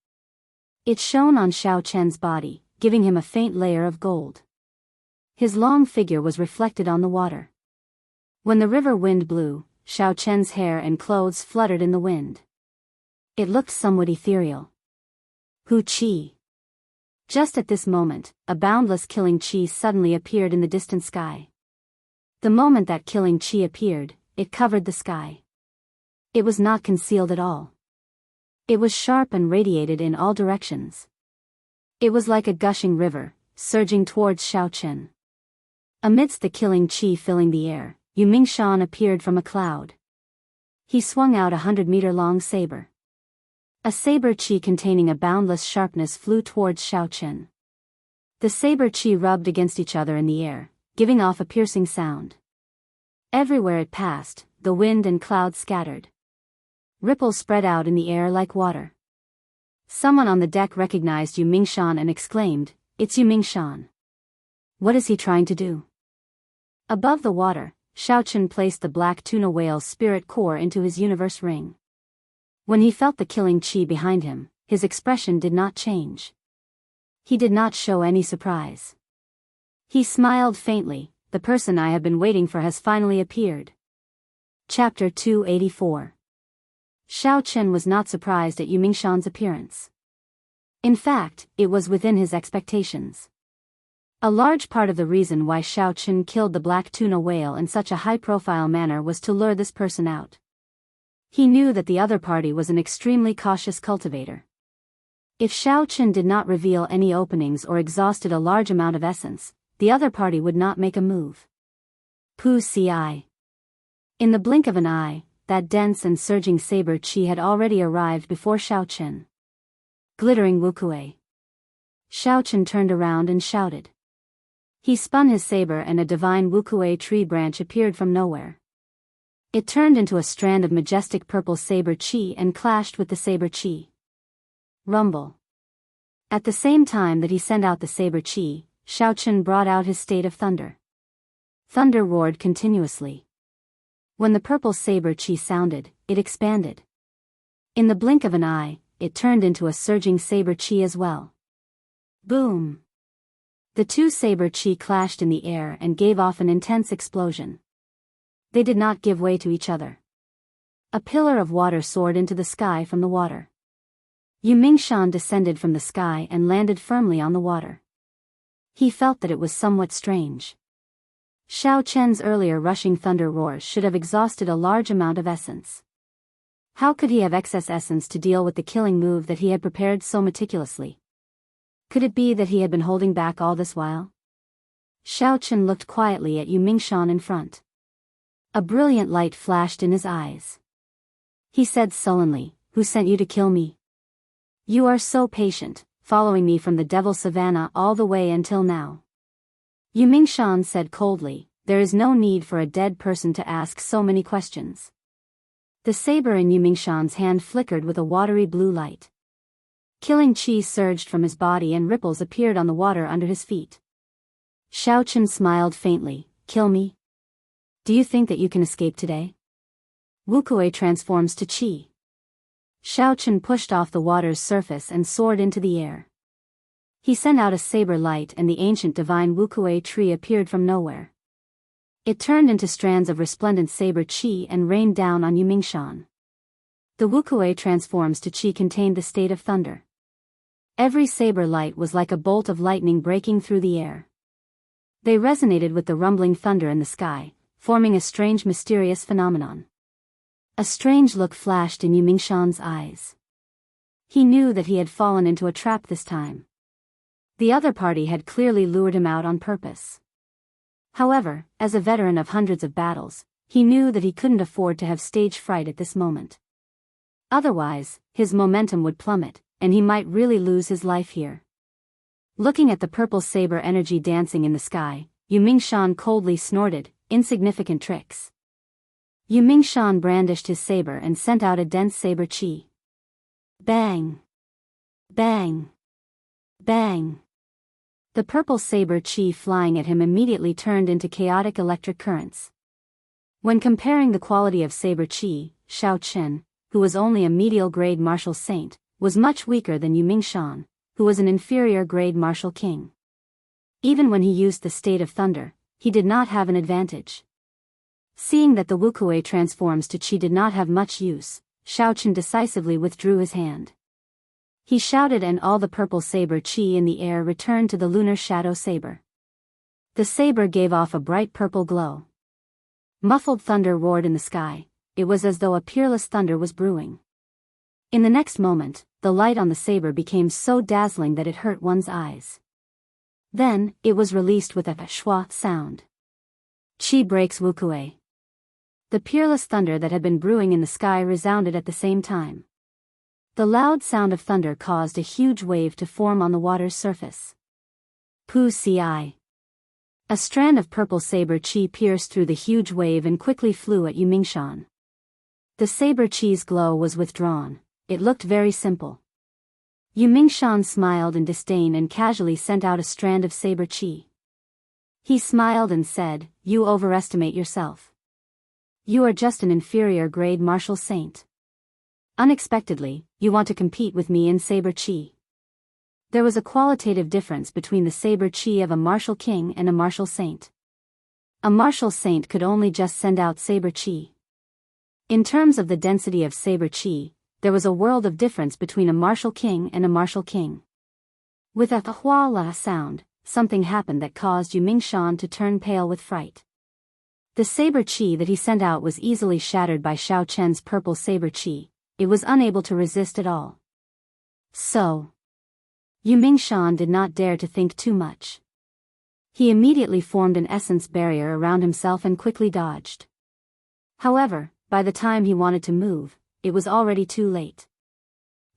S1: It shone on Xiaochen's body, giving him a faint layer of gold. His long figure was reflected on the water. When the river wind blew, Xiaochen's hair and clothes fluttered in the wind. It looked somewhat ethereal. Hu Qi. Just at this moment, a boundless killing chi suddenly appeared in the distant sky. The moment that killing chi appeared, it covered the sky. It was not concealed at all. It was sharp and radiated in all directions. It was like a gushing river, surging towards Xiaochen. Amidst the killing chi filling the air, Yu Mingshan appeared from a cloud. He swung out 100-meter-long saber. A saber chi containing a boundless sharpness flew towards Xiaochen. The saber chi rubbed against each other in the air, giving off a piercing sound. Everywhere it passed, the wind and clouds scattered. Ripples spread out in the air like water. Someone on the deck recognized Yu Mingshan and exclaimed, "It's Yu Mingshan. What is he trying to do?" Above the water, Xiaochen placed the black tuna whale's spirit core into his universe ring. When he felt the killing chi behind him, his expression did not change. He did not show any surprise. He smiled faintly. The person I have been waiting for has finally appeared. Chapter 284. Xiaochen was not surprised at Yu Mingshan's appearance. In fact, it was within his expectations. A large part of the reason why Xiaochen killed the black tuna whale in such a high-profile manner was to lure this person out. He knew that the other party was an extremely cautious cultivator. If Xiaochen did not reveal any openings or exhausted a large amount of essence, the other party would not make a move. Pu Ci. In the blink of an eye, that dense and surging saber chi had already arrived before Xiaochen. Glittering Wukue. Xiaochen turned around and shouted. He spun his saber and a divine Wukue tree branch appeared from nowhere. It turned into a strand of majestic purple saber chi and clashed with the saber chi. Rumble. At the same time that he sent out the saber chi, Xiaochen brought out his state of thunder. Thunder roared continuously. When the purple saber chi sounded, it expanded. In the blink of an eye, it turned into a surging saber chi as well. Boom! The two saber chi clashed in the air and gave off an intense explosion. They did not give way to each other. A pillar of water soared into the sky from the water. Yu Mingshan descended from the sky and landed firmly on the water. He felt that it was somewhat strange. Xiao Chen's earlier rushing thunder roars should have exhausted a large amount of essence. How could he have excess essence to deal with the killing move that he had prepared so meticulously? Could it be that he had been holding back all this while? Xiao Chen looked quietly at Yu Mingshan in front. A brilliant light flashed in his eyes. He said sullenly, "Who sent you to kill me? You are so patient, following me from the Devil Savannah all the way until now." Yu Mingshan said coldly, "There is no need for a dead person to ask so many questions." The saber in Yu Mingshan's hand flickered with a watery blue light. Killing chi surged from his body and ripples appeared on the water under his feet. Xiao Chen smiled faintly. "Kill me? Do you think that you can escape today?" Wuxia transforms to chi. Xiao Chen pushed off the water's surface and soared into the air. He sent out a saber light and the ancient divine Wuxia tree appeared from nowhere. It turned into strands of resplendent saber chi and rained down on Yu Mingshan. The Wuxia transforms to chi contained the state of thunder. Every saber light was like a bolt of lightning breaking through the air. They resonated with the rumbling thunder in the sky, forming a strange mysterious phenomenon. A strange look flashed in Yu Mingshan's eyes. He knew that he had fallen into a trap this time. The other party had clearly lured him out on purpose. However, as a veteran of hundreds of battles, he knew that he couldn't afford to have stage fright at this moment. Otherwise, his momentum would plummet, and he might really lose his life here. Looking at the purple saber energy dancing in the sky, Yu Mingshan coldly snorted, "Insignificant tricks." Yu Mingshan brandished his saber and sent out a dense saber chi. Bang! Bang! Bang! The purple saber chi flying at him immediately turned into chaotic electric currents. When comparing the quality of saber chi, Xiao Chen, who was only a medial grade martial saint, was much weaker than Yu Mingshan, who was an inferior grade martial king. Even when he used the state of thunder, he did not have an advantage. Seeing that the Wuxia transforms to chi did not have much use, Xiao Chen decisively withdrew his hand. He shouted and all the purple saber chi in the air returned to the lunar shadow saber. The saber gave off a bright purple glow. Muffled thunder roared in the sky. It was as though a peerless thunder was brewing. In the next moment, the light on the saber became so dazzling that it hurt one's eyes. Then, it was released with a schwa sound. Chi breaks Wuxia. The peerless thunder that had been brewing in the sky resounded at the same time. The loud sound of thunder caused a huge wave to form on the water's surface. Pu ci. A strand of purple saber chi pierced through the huge wave and quickly flew at Yu Mingshan. The saber chi's glow was withdrawn. It looked very simple. Yu Mingshan smiled in disdain and casually sent out a strand of saber chi. He smiled and said, "You overestimate yourself. You are just an inferior grade martial saint. Unexpectedly, you want to compete with me in saber chi." There was a qualitative difference between the saber chi of a martial king and a martial saint. A martial saint could only just send out saber chi. In terms of the density of saber chi, there was a world of difference between a martial king and a martial king. With a hua la sound, something happened that caused Yu Mingshan to turn pale with fright. The saber chi that he sent out was easily shattered by Xiao Chen's purple saber chi. It was unable to resist at all. So, Yu Mingshan did not dare to think too much. He immediately formed an essence barrier around himself and quickly dodged. However, by the time he wanted to move, it was already too late.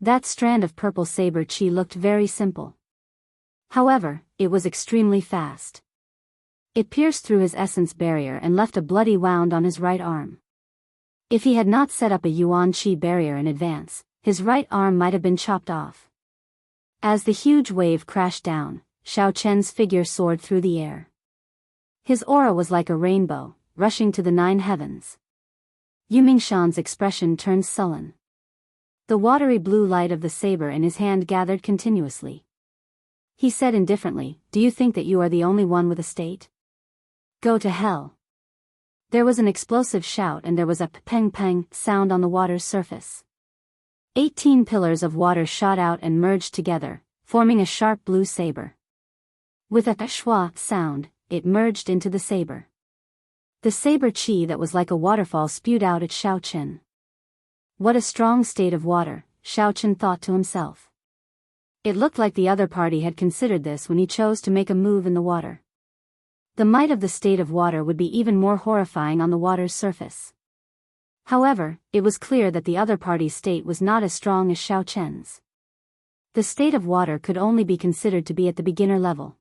S1: That strand of purple saber chi looked very simple. However, it was extremely fast. It pierced through his essence barrier and left a bloody wound on his right arm. If he had not set up a yuan chi barrier in advance, his right arm might have been chopped off. As the huge wave crashed down, Xiao Chen's figure soared through the air. His aura was like a rainbow, rushing to the 9 heavens. Yu Mingshan's expression turned sullen. The watery blue light of the saber in his hand gathered continuously. He said indifferently, "Do you think that you are the only one with a state? Go to hell." There was an explosive shout and there was a peng-peng sound on the water's surface. 18 pillars of water shot out and merged together, forming a sharp blue saber. With a schwa sound, it merged into the saber. The saber chi that was like a waterfall spewed out at Xiao Chen. What a strong state of water, Xiao Chen thought to himself. It looked like the other party had considered this when he chose to make a move in the water. The might of the state of water would be even more horrifying on the water's surface. However, it was clear that the other party's state was not as strong as Xiao Chen's. The state of water could only be considered to be at the beginner level.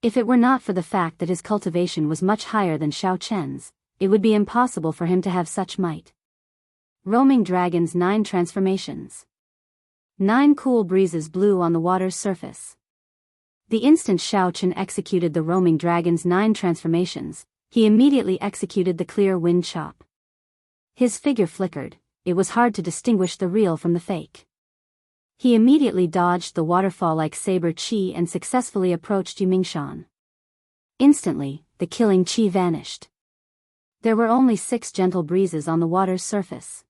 S1: If it were not for the fact that his cultivation was much higher than Xiao Chen's, it would be impossible for him to have such might. Roaming Dragon's 9 transformations. 9 cool breezes blew on the water's surface. The instant Xiao Chen executed the Roaming Dragon's 9 transformations, he immediately executed the Clear Wind Chop. His figure flickered, it was hard to distinguish the real from the fake. He immediately dodged the waterfall-like saber chi and successfully approached Yumingshan. Instantly, the killing chi vanished. There were only 6 gentle breezes on the water's surface.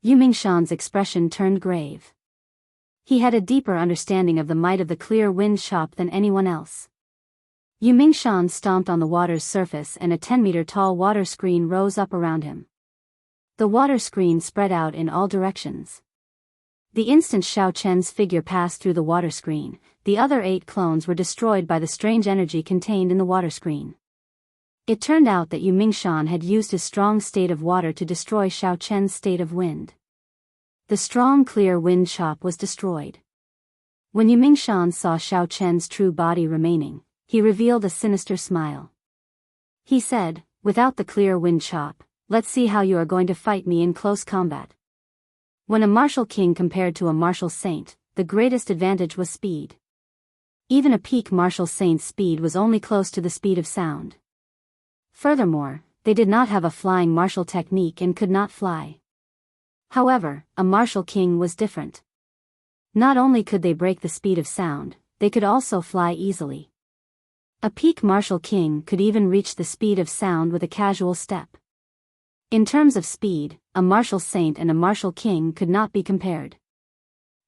S1: Yumingshan's expression turned grave. He had a deeper understanding of the might of the Clear Wind Chop than anyone else. Yumingshan stomped on the water's surface and a 10-meter-tall water screen rose up around him. The water screen spread out in all directions. The instant Xiao Chen's figure passed through the water screen, the other 8 clones were destroyed by the strange energy contained in the water screen. It turned out that Yumingshan had used his strong state of water to destroy Xiao Chen's state of wind. The strong Clear Wind Chop was destroyed. When Yumingshan saw Xiao Chen's true body remaining, he revealed a sinister smile. He said, "Without the Clear Wind Chop, let's see how you are going to fight me in close combat." When a martial king compared to a martial saint, the greatest advantage was speed. Even a peak martial saint's speed was only close to the speed of sound. Furthermore, they did not have a flying martial technique and could not fly. However, a martial king was different. Not only could they break the speed of sound, they could also fly easily. A peak martial king could even reach the speed of sound with a casual step. In terms of speed, a martial saint and a martial king could not be compared.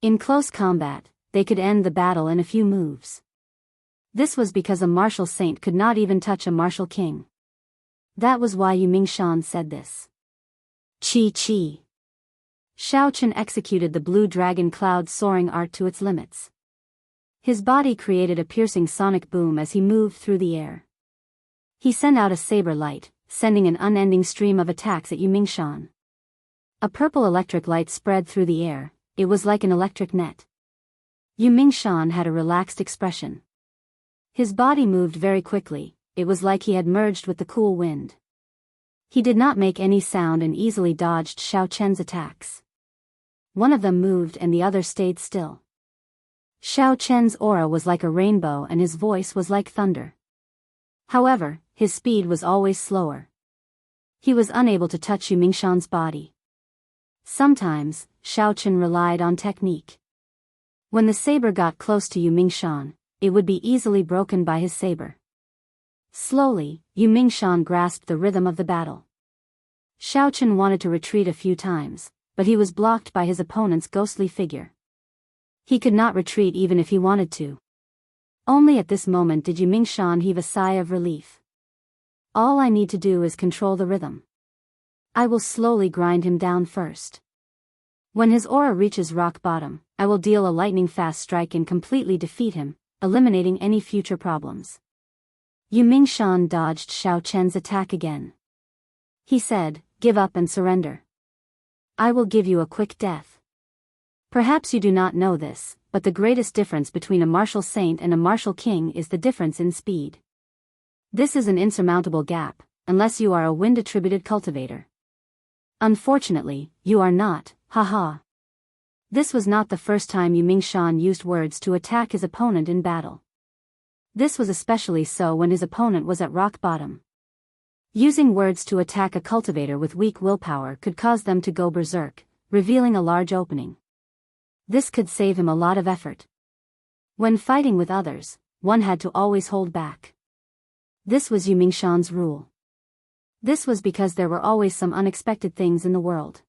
S1: In close combat, they could end the battle in a few moves. This was because a martial saint could not even touch a martial king. That was why Yumingshan said this. Chi Chi. Xiao Chen executed the blue dragon cloud soaring art to its limits. His body created a piercing sonic boom as he moved through the air. He sent out a saber light, sending an unending stream of attacks at Yumingshan. A purple electric light spread through the air, it was like an electric net. Yumingshan had a relaxed expression. His body moved very quickly, it was like he had merged with the cool wind. He did not make any sound and easily dodged Xiao Chen's attacks. One of them moved and the other stayed still. Xiao Chen's aura was like a rainbow and his voice was like thunder. However, his speed was always slower. He was unable to touch Yumingshan's body. Sometimes, Xiao Chen relied on technique. When the saber got close to Yumingshan, it would be easily broken by his saber. Slowly, Yumingshan grasped the rhythm of the battle. Xiao Chen wanted to retreat a few times, but he was blocked by his opponent's ghostly figure. He could not retreat even if he wanted to. Only at this moment did Yumingshan heave a sigh of relief. All I need to do is control the rhythm. I will slowly grind him down first. When his aura reaches rock bottom, I will deal a lightning-fast strike and completely defeat him, eliminating any future problems. Yumingshan dodged Xiao Chen's attack again. He said, "Give up and surrender. I will give you a quick death." Perhaps you do not know this, but the greatest difference between a martial saint and a martial king is the difference in speed. This is an insurmountable gap, unless you are a wind-attributed cultivator. Unfortunately, you are not, haha. This was not the first time Yumingshan used words to attack his opponent in battle. This was especially so when his opponent was at rock bottom. Using words to attack a cultivator with weak willpower could cause them to go berserk, revealing a large opening. This could save him a lot of effort. When fighting with others, one had to always hold back. This was Yumingshan's rule. This was because there were always some unexpected things in the world.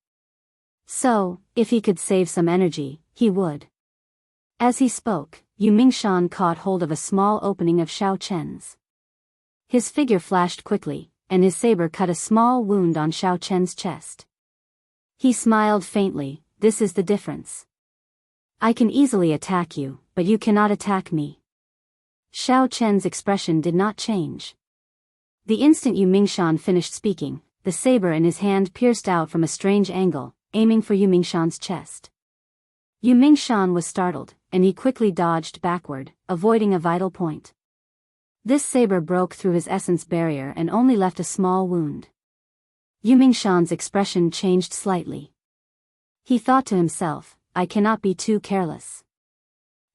S1: So, if he could save some energy, he would. As he spoke, Yu Mingshan caught hold of a small opening of Xiao Chen's. His figure flashed quickly, and his saber cut a small wound on Xiao Chen's chest. He smiled faintly. This is the difference. I can easily attack you, but you cannot attack me. Xiao Chen's expression did not change. The instant Yu Mingshan finished speaking, the saber in his hand pierced out from a strange angle, aiming for Yu Mingshan's chest. Yu Mingshan was startled, and he quickly dodged backward, avoiding a vital point. This saber broke through his essence barrier and only left a small wound. Yu Mingshan's expression changed slightly. He thought to himself, I cannot be too careless.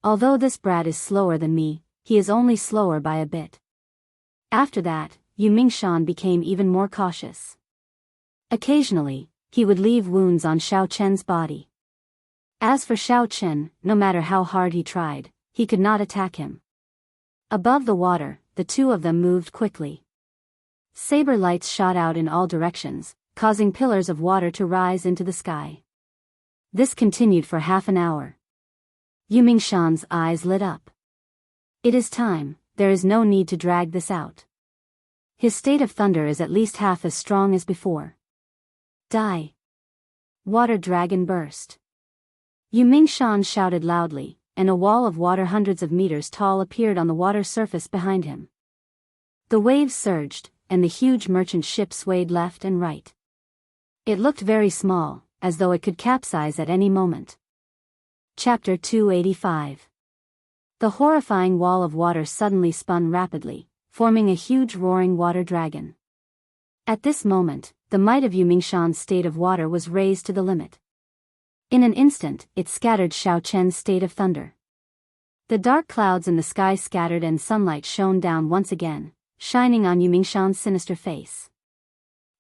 S1: Although this brat is slower than me, he is only slower by a bit. After that, Yu Mingshan became even more cautious. Occasionally, he would leave wounds on Xiao Chen's body. As for Xiao Chen, no matter how hard he tried, he could not attack him. Above the water, the two of them moved quickly. Saber lights shot out in all directions, causing pillars of water to rise into the sky. This continued for half an hour. Yu Mingshan's eyes lit up. It is time, there is no need to drag this out. His state of thunder is at least half as strong as before. Die! Water dragon burst. Yu Mingshan shouted loudly, and a wall of water hundreds of meters tall appeared on the water surface behind him. The waves surged, and the huge merchant ship swayed left and right. It looked very small, as though it could capsize at any moment. Chapter 285. The horrifying wall of water suddenly spun rapidly, forming a huge roaring water dragon. At this moment, the might of Yu Mingshan's state of water was raised to the limit. In an instant, it scattered Xiao Chen's state of thunder. The dark clouds in the sky scattered and sunlight shone down once again, shining on Yu Mingshan's sinister face.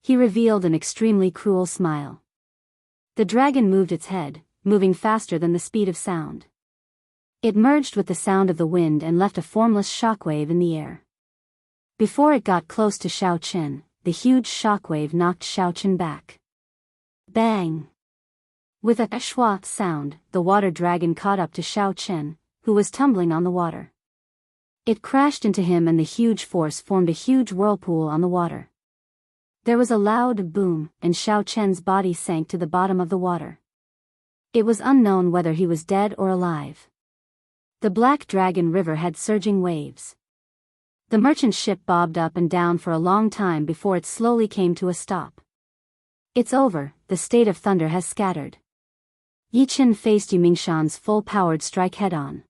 S1: He revealed an extremely cruel smile. The dragon moved its head, moving faster than the speed of sound. It merged with the sound of the wind and left a formless shockwave in the air. Before it got close to Xiao Chen, the huge shockwave knocked Xiao Chen back. Bang! With a schwa sound, the water dragon caught up to Xiao Chen, who was tumbling on the water. It crashed into him and the huge force formed a huge whirlpool on the water. There was a loud boom, and Xiao Chen's body sank to the bottom of the water. It was unknown whether he was dead or alive. The Black Dragon River had surging waves. The merchant ship bobbed up and down for a long time before it slowly came to a stop. It's over, the state of thunder has scattered. Yi Qin faced Yu Mingshan's full-powered strike head-on.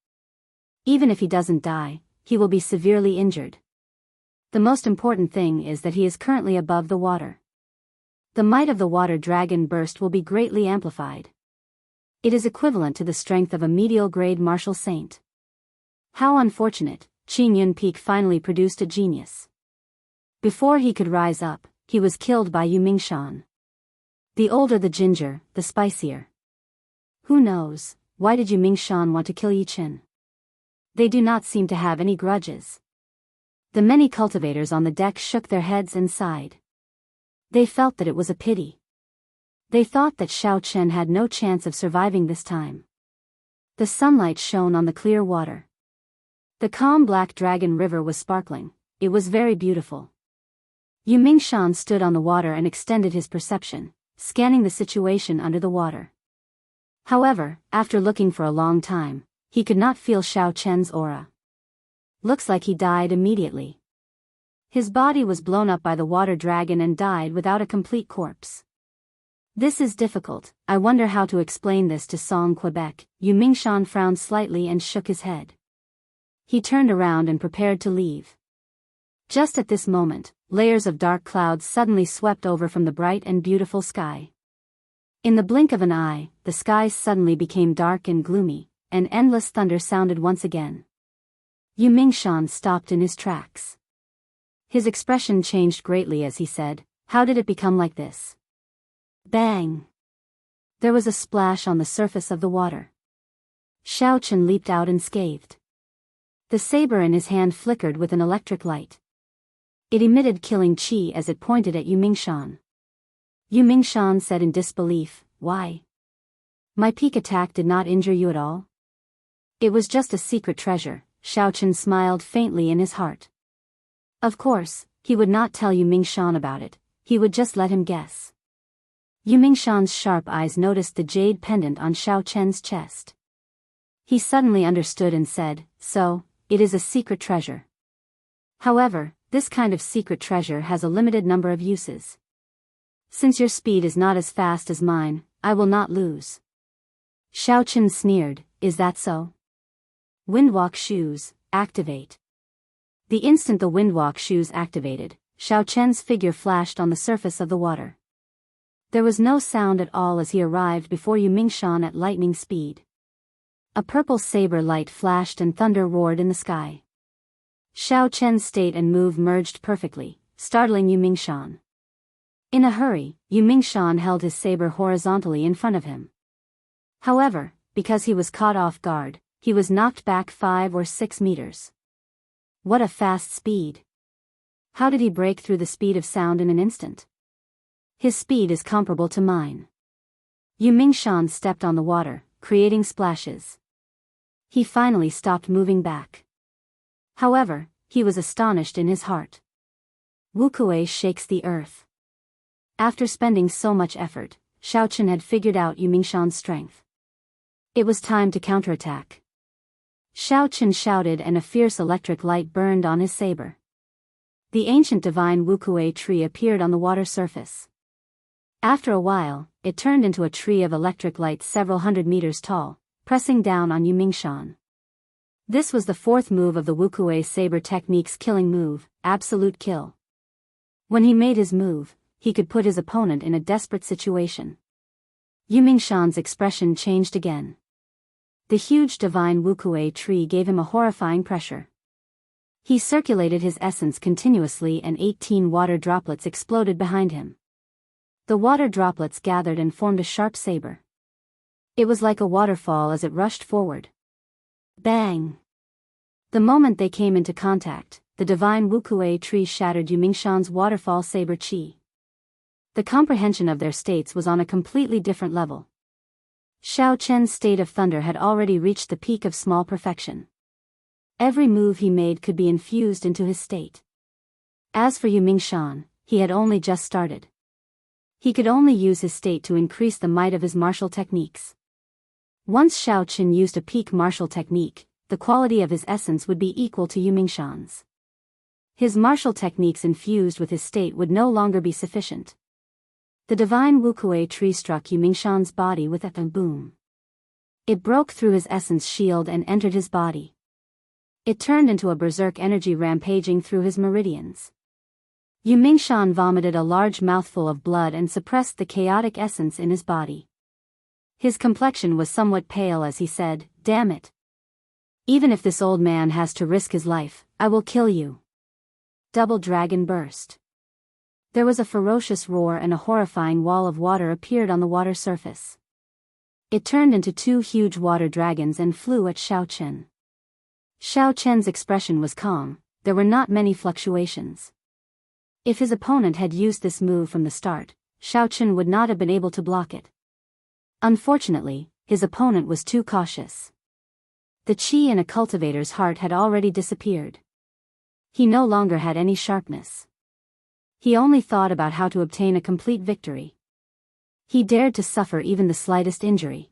S1: Even if he doesn't die, he will be severely injured. The most important thing is that he is currently above the water. The might of the water dragon burst will be greatly amplified. It is equivalent to the strength of a medial-grade martial saint. How unfortunate, Qin Yun Peak finally produced a genius. Before he could rise up, he was killed by Yu Mingshan. The older the ginger, the spicier. Who knows, why did Yu Mingshan want to kill Yi Qin? They do not seem to have any grudges. The many cultivators on the deck shook their heads and sighed. They felt that it was a pity. They thought that Xiao Chen had no chance of surviving this time. The sunlight shone on the clear water. The calm Black Dragon River was sparkling. It was very beautiful. Yu Mingshan stood on the water and extended his perception, scanning the situation under the water. However, after looking for a long time, he could not feel Xiao Chen's aura. Looks like he died immediately. His body was blown up by the water dragon and died without a complete corpse. This is difficult. I wonder how to explain this to Song Quebec. Yu Mingshan frowned slightly and shook his head. He turned around and prepared to leave. Just at this moment, layers of dark clouds suddenly swept over from the bright and beautiful sky. In the blink of an eye, the skies suddenly became dark and gloomy, and endless thunder sounded once again. Yu Mingshan stopped in his tracks. His expression changed greatly as he said, "How did it become like this?" Bang! There was a splash on the surface of the water. Xiao Chen leaped out unscathed. The saber in his hand flickered with an electric light. It emitted killing chi as it pointed at Yu Mingshan. Yu Mingshan said in disbelief, "Why? My peak attack did not injure you at all?" It was just a secret treasure, Xiao Chen smiled faintly in his heart. Of course, he would not tell Yu Mingshan about it, he would just let him guess. Yu Mingshan's sharp eyes noticed the jade pendant on Xiao Chen's chest. He suddenly understood and said, "So, it is a secret treasure. However, this kind of secret treasure has a limited number of uses. Since your speed is not as fast as mine, I will not lose." Xiao Chen sneered, "Is that so? Windwalk shoes, activate." The instant the windwalk shoes activated, Xiao Chen's figure flashed on the surface of the water. There was no sound at all as he arrived before Yu Mingshan at lightning speed. A purple saber light flashed and thunder roared in the sky. Xiao Chen's state and move merged perfectly, startling Yu Mingshan. In a hurry, Yu Mingshan held his saber horizontally in front of him. However, because he was caught off guard, he was knocked back 5 or 6 meters. What a fast speed! How did he break through the speed of sound in an instant? His speed is comparable to mine. Yu Mingshan stepped on the water, creating splashes. He finally stopped moving back. However, he was astonished in his heart. Wuxia shakes the earth. After spending so much effort, Xiao Chen had figured out Yu Mingshan's strength. It was time to counterattack. Xiao Chen shouted and a fierce electric light burned on his saber. The ancient divine Wuxia tree appeared on the water surface. After a while, it turned into a tree of electric light several hundred meters tall, pressing down on Yu Mingshan. This was the 4th move of the Wuxia saber technique's killing move, Absolute Kill. When he made his move, he could put his opponent in a desperate situation. Yu Mingshan's expression changed again. The huge divine Wuxia tree gave him a horrifying pressure. He circulated his essence continuously and 18 water droplets exploded behind him. The water droplets gathered and formed a sharp saber. It was like a waterfall as it rushed forward. Bang! The moment they came into contact, the divine Wuxia tree shattered Yu Mingshan's waterfall saber chi. The comprehension of their states was on a completely different level. Xiao Chen's state of thunder had already reached the peak of small perfection. Every move he made could be infused into his state. As for Yu Mingshan, he had only just started. He could only use his state to increase the might of his martial techniques. Once Xiao Chen used a peak martial technique, the quality of his essence would be equal to Yu Mingshan's. His martial techniques infused with his state would no longer be sufficient. The divine Wuxia tree struck Yu Mingshan's body with a boom. It broke through his essence shield and entered his body. It turned into a berserk energy rampaging through his meridians. Yu Mingshan vomited a large mouthful of blood and suppressed the chaotic essence in his body. His complexion was somewhat pale as he said, "Damn it. Even if this old man has to risk his life, I will kill you." Double Dragon burst. There was a ferocious roar and a horrifying wall of water appeared on the water surface. It turned into 2 huge water dragons and flew at Xiao Chen. Xiao Chen's expression was calm, there were not many fluctuations. If his opponent had used this move from the start, Xiao Chen would not have been able to block it. Unfortunately, his opponent was too cautious. The chi in a cultivator's heart had already disappeared. He no longer had any sharpness. He only thought about how to obtain a complete victory. He dared to suffer even the slightest injury.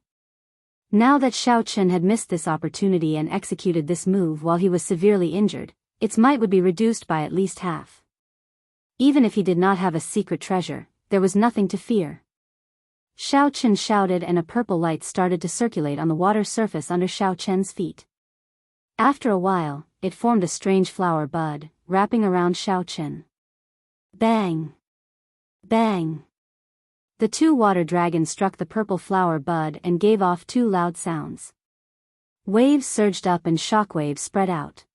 S1: Now that Xiao Chen had missed this opportunity and executed this move while he was severely injured, its might would be reduced by at least half. Even if he did not have a secret treasure, there was nothing to fear. Xiao Chen shouted and a purple light started to circulate on the water surface under Xiao Chen's feet. After a while, it formed a strange flower bud, wrapping around Xiao Chen. Bang! Bang! The 2 water dragons struck the purple flower bud and gave off 2 loud sounds. Waves surged up and shockwaves spread out.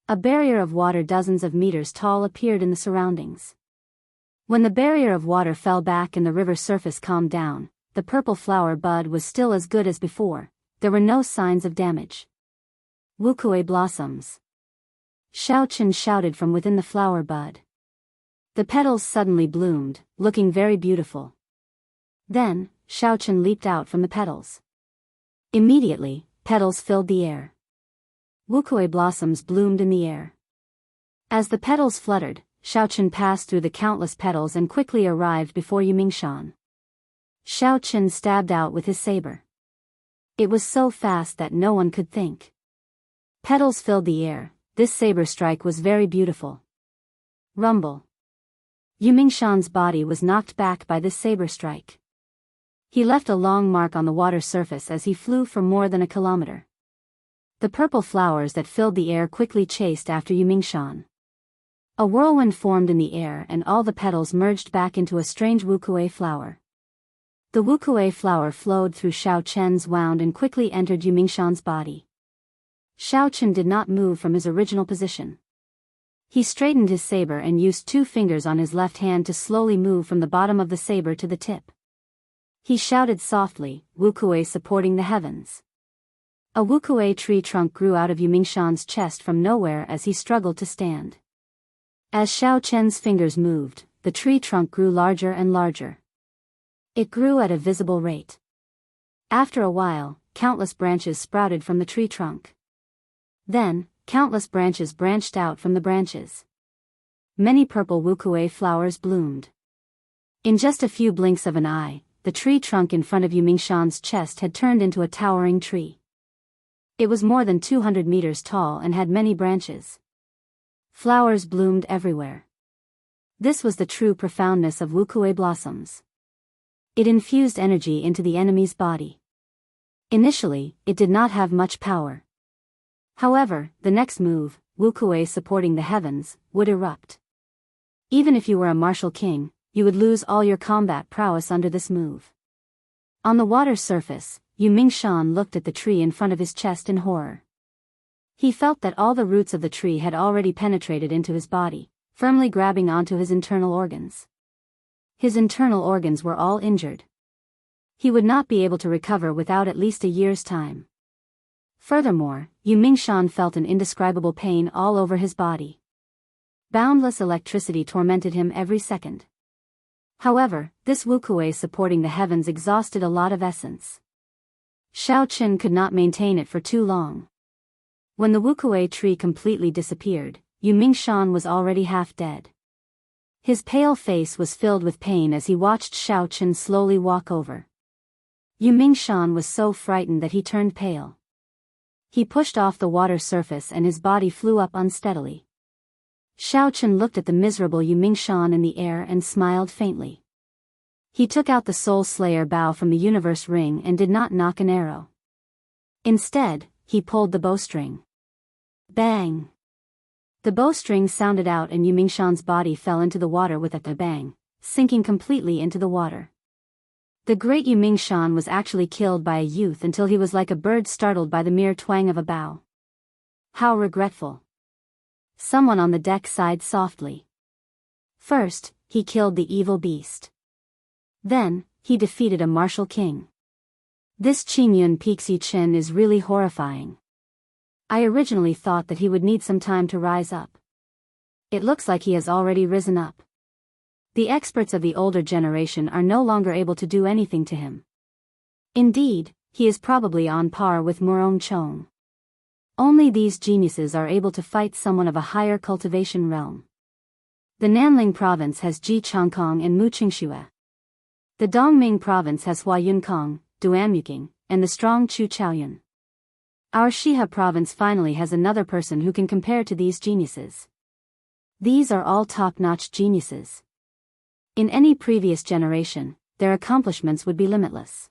S1: A barrier of water dozens of meters tall appeared in the surroundings. When the barrier of water fell back and the river surface calmed down, the purple flower bud was still as good as before, there were no signs of damage. Wuxia blossoms. Xiao Chen shouted from within the flower bud. The petals suddenly bloomed, looking very beautiful. Then, Xiao Chen leaped out from the petals. Immediately, petals filled the air. Wuxia blossoms bloomed in the air. As the petals fluttered, Xiaoqian passed through the countless petals and quickly arrived before Yumingshan. Xiaoqian stabbed out with his saber. It was so fast that no one could think. Petals filled the air. This saber strike was very beautiful. Rumble. Yumingshan's body was knocked back by this saber strike. He left a long mark on the water surface as he flew for more than a kilometer. The purple flowers that filled the air quickly chased after Yumingshan. A whirlwind formed in the air and all the petals merged back into a strange Wuxia flower. The Wuxia flower flowed through Xiaoqian's wound and quickly entered Yumingshan's body. Xiaoqian did not move from his original position. He straightened his saber and used 2 fingers on his left hand to slowly move from the bottom of the saber to the tip. He shouted softly, Wuxia supporting the heavens. A Wuxia tree trunk grew out of Yumingshan's chest from nowhere as he struggled to stand. As Xiaoqian's fingers moved, the tree trunk grew larger and larger. It grew at a visible rate. After a while, countless branches sprouted from the tree trunk. Then, countless branches branched out from the branches. Many purple Wuxia flowers bloomed. In just a few blinks of an eye, the tree trunk in front of Yumingshan's chest had turned into a towering tree. It was more than 200 meters tall and had many branches. Flowers bloomed everywhere. This was the true profoundness of Wuxia blossoms. It infused energy into the enemy's body. Initially, it did not have much power. However, the next move, Wuxia supporting the heavens, would erupt. Even if you were a martial king, you would lose all your combat prowess under this move. On the water surface, Yumingshan looked at the tree in front of his chest in horror. He felt that all the roots of the tree had already penetrated into his body, firmly grabbing onto his internal organs. His internal organs were all injured. He would not be able to recover without at least a year's time. Furthermore, Yumingshan felt an indescribable pain all over his body. Boundless electricity tormented him every second. However, this Wuxia supporting the heavens exhausted a lot of essence. Xiaoqian could not maintain it for too long. When the Wuxia tree completely disappeared, Yumingshan was already half dead. His pale face was filled with pain as he watched Xiaoqian slowly walk over. Yumingshan was so frightened that he turned pale. He pushed off the water surface and his body flew up unsteadily. Xiaoqian looked at the miserable Yumingshan in the air and smiled faintly. He took out the Soul Slayer bow from the universe ring and did not knock an arrow. Instead, he pulled the bowstring. Bang! The bowstring sounded out and Yumingshan's body fell into the water with a bang, sinking completely into the water. The great Yumingshan was actually killed by a youth until he was like a bird startled by the mere twang of a bow. How regretful. Someone on the deck sighed softly. First, he killed the evil beast. Then, he defeated a martial king. This Qingyun Pixie Chen is really horrifying. I originally thought that he would need some time to rise up. It looks like he has already risen up. The experts of the older generation are no longer able to do anything to him. Indeed, he is probably on par with Murong Chong. Only these geniuses are able to fight someone of a higher cultivation realm. The Nanling province has Ji Changkong and Mu Qingxue. The Dongming province has Hua Yunkong, Duanmuking, and the strong Chu Chaoyun. Our Shiha province finally has another person who can compare to these geniuses. These are all top-notch geniuses. In any previous generation, their accomplishments would be limitless.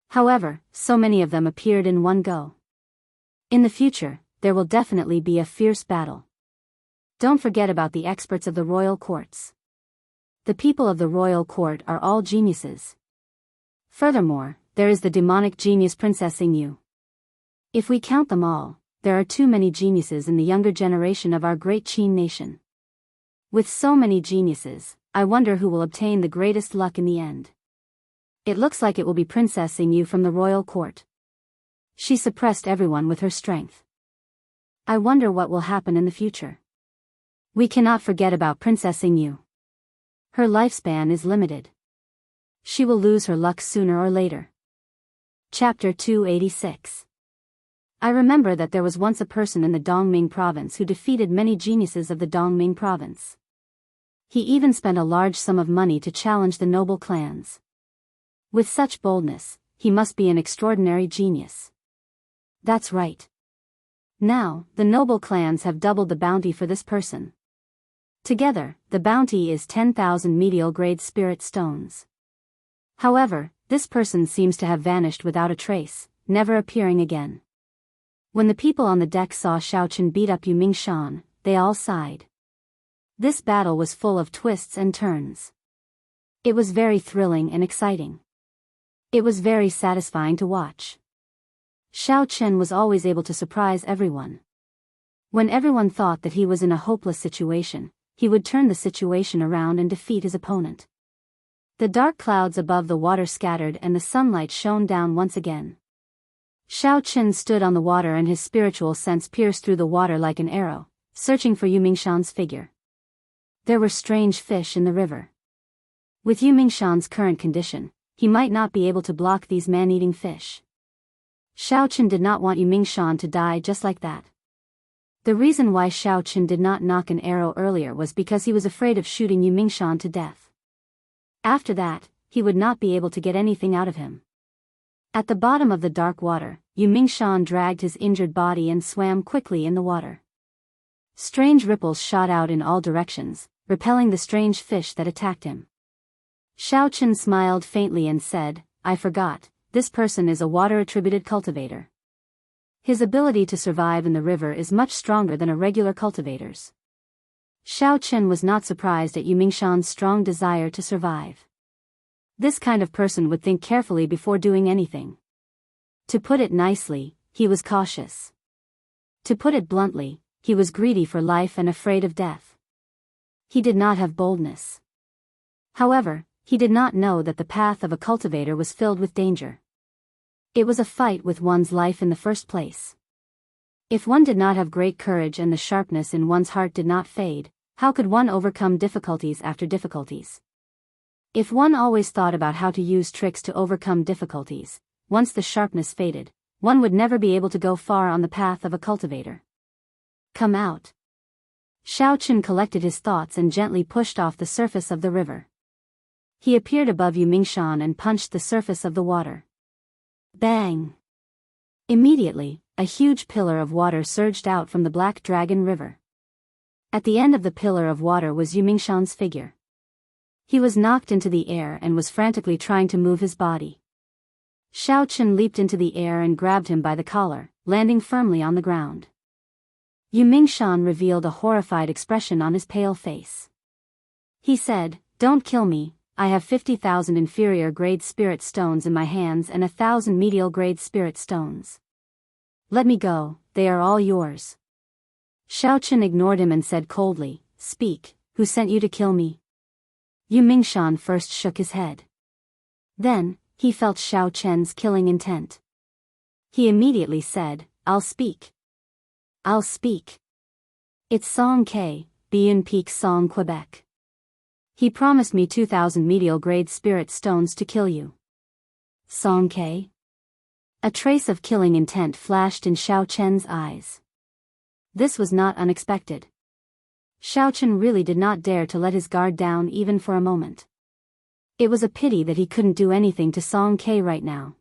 S1: However, so many of them appeared in one go. In the future, there will definitely be a fierce battle. Don't forget about the experts of the royal courts. The people of the royal court are all geniuses. Furthermore, there is the demonic genius Princess Yingyu. If we count them all, there are too many geniuses in the younger generation of our great Qin nation. With so many geniuses, I wonder who will obtain the greatest luck in the end. It looks like it will be Princess Yingyu from the royal court. She suppressed everyone with her strength. I wonder what will happen in the future. We cannot forget about Princess Yingyu. Her lifespan is limited. She will lose her luck sooner or later. Chapter 286. I remember that there was once a person in the Dongming province who defeated many geniuses of the Dongming province. He even spent a large sum of money to challenge the noble clans. With such boldness, he must be an extraordinary genius. That's right. Now, the noble clans have doubled the bounty for this person. Together, the bounty is 10,000 medial-grade spirit stones. However, this person seems to have vanished without a trace, never appearing again. When the people on the deck saw Xiaochen beat up Yu Mingshan, they all sighed. This battle was full of twists and turns. It was very thrilling and exciting. It was very satisfying to watch. Xiaochen was always able to surprise everyone. When everyone thought that he was in a hopeless situation, he would turn the situation around and defeat his opponent. The dark clouds above the water scattered and the sunlight shone down once again. Xiaochen stood on the water and his spiritual sense pierced through the water like an arrow, searching for Yu Mingshan's figure. There were strange fish in the river. With Yu Mingshan's current condition, he might not be able to block these man-eating fish. Xiaochen did not want Yu Mingshan to die just like that. The reason why Xiaochen did not knock an arrow earlier was because he was afraid of shooting Yu Mingshan to death. After that, he would not be able to get anything out of him. At the bottom of the dark water, Yu Mingshan dragged his injured body and swam quickly in the water. Strange ripples shot out in all directions, repelling the strange fish that attacked him. Xiaochen smiled faintly and said, "I forgot, this person is a water-attributed cultivator. His ability to survive in the river is much stronger than a regular cultivator's." Xiaochen was not surprised at Yu Mingshan's strong desire to survive. This kind of person would think carefully before doing anything. To put it nicely, he was cautious. To put it bluntly, he was greedy for life and afraid of death. He did not have boldness. However, he did not know that the path of a cultivator was filled with danger. It was a fight with one's life in the first place. If one did not have great courage and the sharpness in one's heart did not fade, how could one overcome difficulties after difficulties? If one always thought about how to use tricks to overcome difficulties, once the sharpness faded, one would never be able to go far on the path of a cultivator. "Come out." Xiaochen collected his thoughts and gently pushed off the surface of the river. He appeared above Yu Mingshan and punched the surface of the water. Bang! Immediately, a huge pillar of water surged out from the Black Dragon River. At the end of the pillar of water was Yu Mingshan's figure. He was knocked into the air and was frantically trying to move his body. Xiaochen leaped into the air and grabbed him by the collar, landing firmly on the ground. Yu Mingshan revealed a horrified expression on his pale face. He said, "Don't kill me, I have 50,000 inferior-grade spirit stones in my hands and 1,000 medial-grade spirit stones. Let me go, they are all yours." Xiaochen ignored him and said coldly, "Speak, who sent you to kill me?" Yu Mingshan first shook his head. Then, he felt Xiaochen's killing intent. He immediately said, "I'll speak. I'll speak. It's Song K, Biyun Peak Song Quebec. He promised me 2,000 medial-grade spirit stones to kill you." Song K? A trace of killing intent flashed in Xiaochen's eyes. This was not unexpected. Xiaochen really did not dare to let his guard down even for a moment. It was a pity that he couldn't do anything to Song K right now.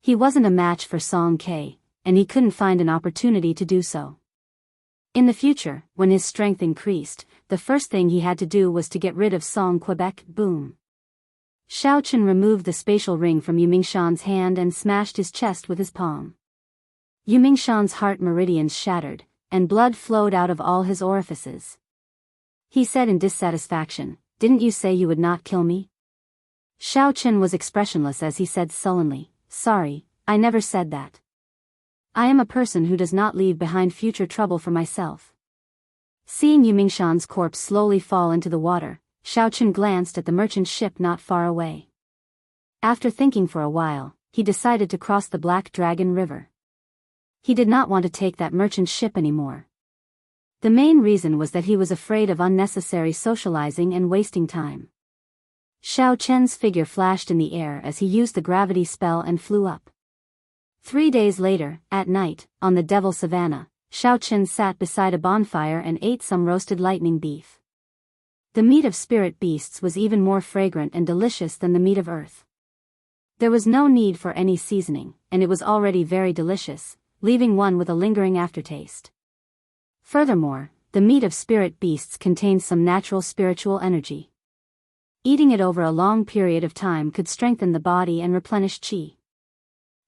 S1: He wasn't a match for Song K, and he couldn't find an opportunity to do so. In the future, when his strength increased, the first thing he had to do was to get rid of Song Quebec. Boom. Xiaochen removed the spatial ring from Yu Mingshan's hand and smashed his chest with his palm. Yu Mingshan's heart meridians shattered, and blood flowed out of all his orifices. He said in dissatisfaction, "Didn't you say you would not kill me?" Xiaochen was expressionless as he said sullenly, "Sorry, I never said that. I am a person who does not leave behind future trouble for myself." Seeing Yu Mingshan's corpse slowly fall into the water, Xiaochen glanced at the merchant ship not far away. After thinking for a while, he decided to cross the Black Dragon River. He did not want to take that merchant ship anymore. The main reason was that he was afraid of unnecessary socializing and wasting time. Xiaochen's figure flashed in the air as he used the gravity spell and flew up. 3 days later, at night, on the Devil Savannah, Xiao Qin sat beside a bonfire and ate some roasted lightning beef. The meat of spirit beasts was even more fragrant and delicious than the meat of earth. There was no need for any seasoning, and it was already very delicious, leaving one with a lingering aftertaste. Furthermore, the meat of spirit beasts contains some natural spiritual energy. Eating it over a long period of time could strengthen the body and replenish qi.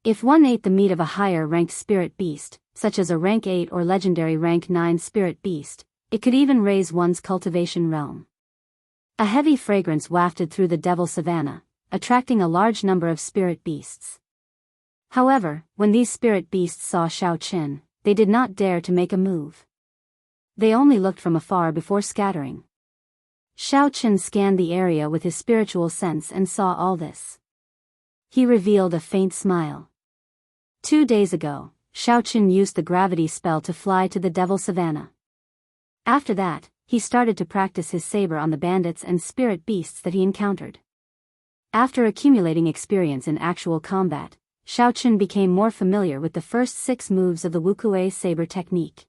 S1: If one ate the meat of a higher-ranked spirit beast, such as a rank 8 or legendary rank 9 spirit beast, it could even raise one's cultivation realm. A heavy fragrance wafted through the Devil Savannah, attracting a large number of spirit beasts. However, when these spirit beasts saw Xiao Qin, they did not dare to make a move. They only looked from afar before scattering. Xiao Qin scanned the area with his spiritual sense and saw all this. He revealed a faint smile. 2 days ago, Xiao Qin used the gravity spell to fly to the Devil Savannah. After that, he started to practice his saber on the bandits and spirit beasts that he encountered. After accumulating experience in actual combat, Xiao Qin became more familiar with the first 6 moves of the Wuxia saber technique.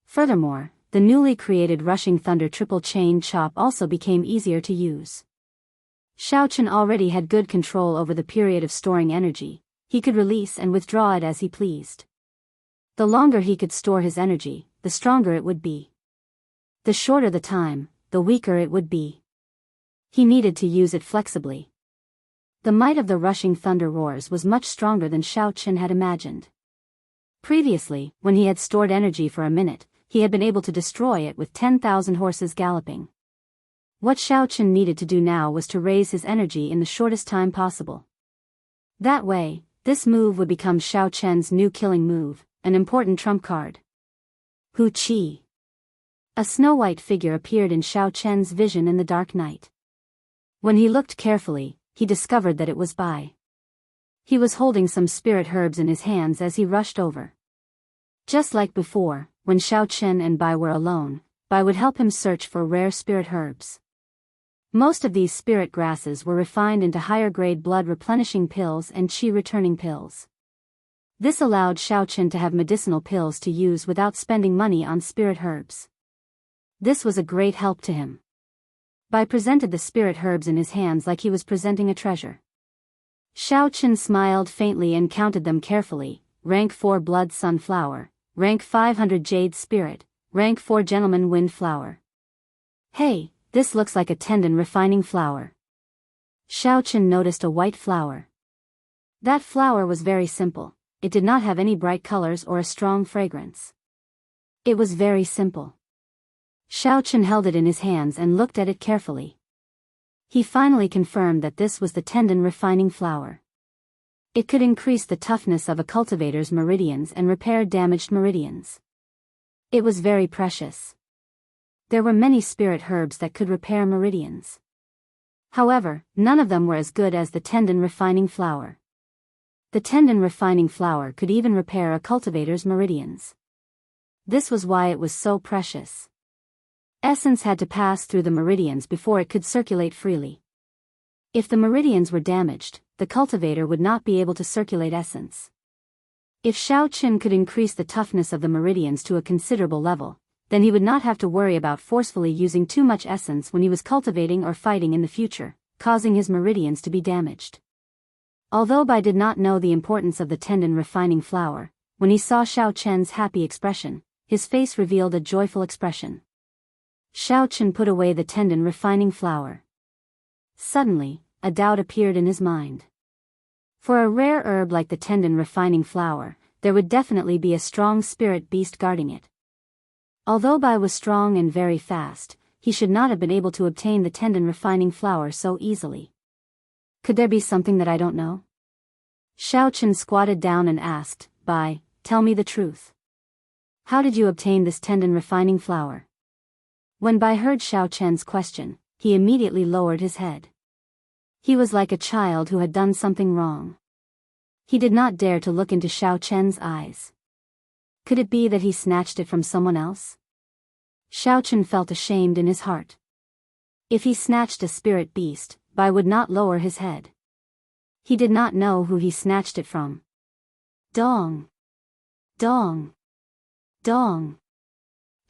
S1: Furthermore, the newly created Rushing Thunder Triple Chain Chop also became easier to use. Xiao Qin already had good control over the period of storing energy. He could release and withdraw it as he pleased. The longer he could store his energy, the stronger it would be. The shorter the time, the weaker it would be. He needed to use it flexibly. The might of the Rushing Thunder roars was much stronger than Xiao Qin had imagined. Previously, when he had stored energy for a minute, he had been able to destroy it with 10,000 horses galloping. What Xiao Qin needed to do now was to raise his energy in the shortest time possible. That way, this move would become Xiao Qin's new killing move, an important trump card. Hu Qi. A snow-white figure appeared in Xiao Qin's vision in the dark night. When he looked carefully, he discovered that it was Bai. He was holding some spirit herbs in his hands as he rushed over. Just like before, when Xiao Qin and Bai were alone, Bai would help him search for rare spirit herbs. Most of these spirit grasses were refined into higher-grade blood-replenishing pills and qi-returning pills. This allowed Xiao Qin to have medicinal pills to use without spending money on spirit herbs. This was a great help to him. Bai presented the spirit herbs in his hands like he was presenting a treasure. Xiao Qin smiled faintly and counted them carefully: rank 4 blood sunflower, rank 500 jade spirit, rank 4 gentleman wind flower. Hey, this looks like a tendon refining flower. Xiao Qin noticed a white flower. That flower was very simple. It did not have any bright colors or a strong fragrance. It was very simple. Xiao Qin held it in his hands and looked at it carefully. He finally confirmed that this was the tendon refining flower. It could increase the toughness of a cultivator's meridians and repair damaged meridians. It was very precious. There were many spirit herbs that could repair meridians. However, none of them were as good as the tendon refining flower. The tendon refining flower could even repair a cultivator's meridians. This was why it was so precious. Essence had to pass through the meridians before it could circulate freely. If the meridians were damaged, the cultivator would not be able to circulate essence. If Xiao Qin could increase the toughness of the meridians to a considerable level, then he would not have to worry about forcefully using too much essence when he was cultivating or fighting in the future, causing his meridians to be damaged. Although Bai did not know the importance of the tendon refining flower, when he saw Xiao Qin's happy expression, his face revealed a joyful expression. Xiao Qin put away the tendon refining flower. Suddenly, a doubt appeared in his mind. For a rare herb like the tendon refining flower, there would definitely be a strong spirit beast guarding it. Although Bai was strong and very fast, he should not have been able to obtain the tendon refining flower so easily. Could there be something that I don't know? Xiao Qin squatted down and asked, Bai, tell me the truth. How did you obtain this tendon refining flower? When Bai heard Xiao Qin's question, he immediately lowered his head. He was like a child who had done something wrong. He did not dare to look into Xiao Qin's eyes. Could it be that he snatched it from someone else? Xiao Qin felt ashamed in his heart. If he snatched a spirit beast, Bai would not lower his head. He did not know who he snatched it from. Dong! Dong! Dong!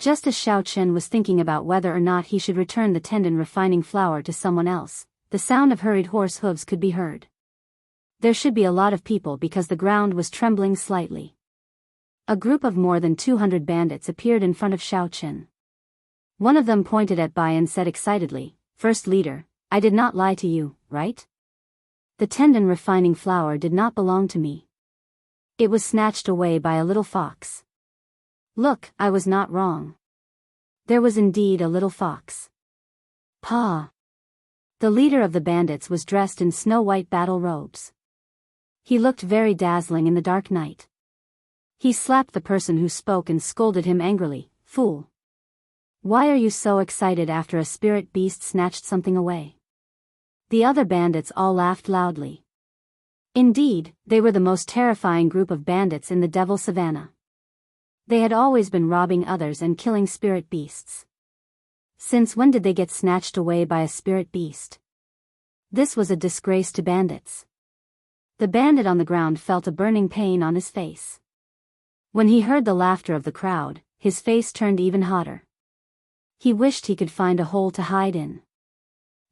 S1: Just as Xiao Chen was thinking about whether or not he should return the tendon refining flour to someone else, the sound of hurried horse hooves could be heard. There should be a lot of people because the ground was trembling slightly. A group of more than 200 bandits appeared in front of Xiao Chen. One of them pointed at Bai and said excitedly, "First leader, I did not lie to you, right? The tendon refining flour did not belong to me. It was snatched away by a little fox. Look, I was not wrong. There was indeed a little fox." Pa! The leader of the bandits was dressed in snow-white battle robes. He looked very dazzling in the dark night. He slapped the person who spoke and scolded him angrily, "Fool! Why are you so excited after a spirit beast snatched something away?" The other bandits all laughed loudly. Indeed, they were the most terrifying group of bandits in the Devil Savannah. They had always been robbing others and killing spirit beasts. Since when did they get snatched away by a spirit beast? This was a disgrace to bandits. The bandit on the ground felt a burning pain on his face. When he heard the laughter of the crowd, his face turned even hotter. He wished he could find a hole to hide in.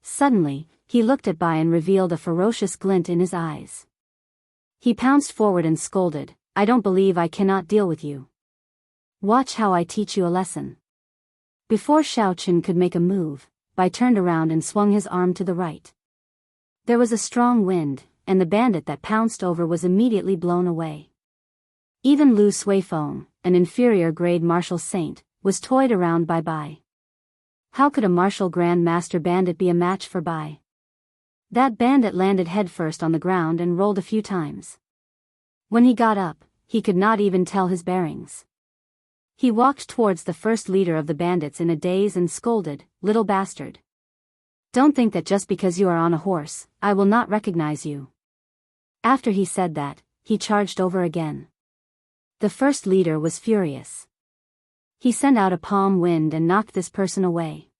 S1: Suddenly, he looked at Bai and revealed a ferocious glint in his eyes. He pounced forward and scolded, "I don't believe I cannot deal with you. Watch how I teach you a lesson." Before Xiao Chen could make a move, Bai turned around and swung his arm to the right. There was a strong wind, and the bandit that pounced over was immediately blown away. Even Lu Suifeng, an inferior-grade martial saint, was toyed around by Bai. How could a martial Grand Master bandit be a match for Bai? That bandit landed headfirst on the ground and rolled a few times. When he got up, he could not even tell his bearings. He walked towards the first leader of the bandits in a daze and scolded, "Little bastard. Don't think that just because you are on a horse, I will not recognize you." After he said that, he charged over again. The first leader was furious. He sent out a palm wind and knocked this person away.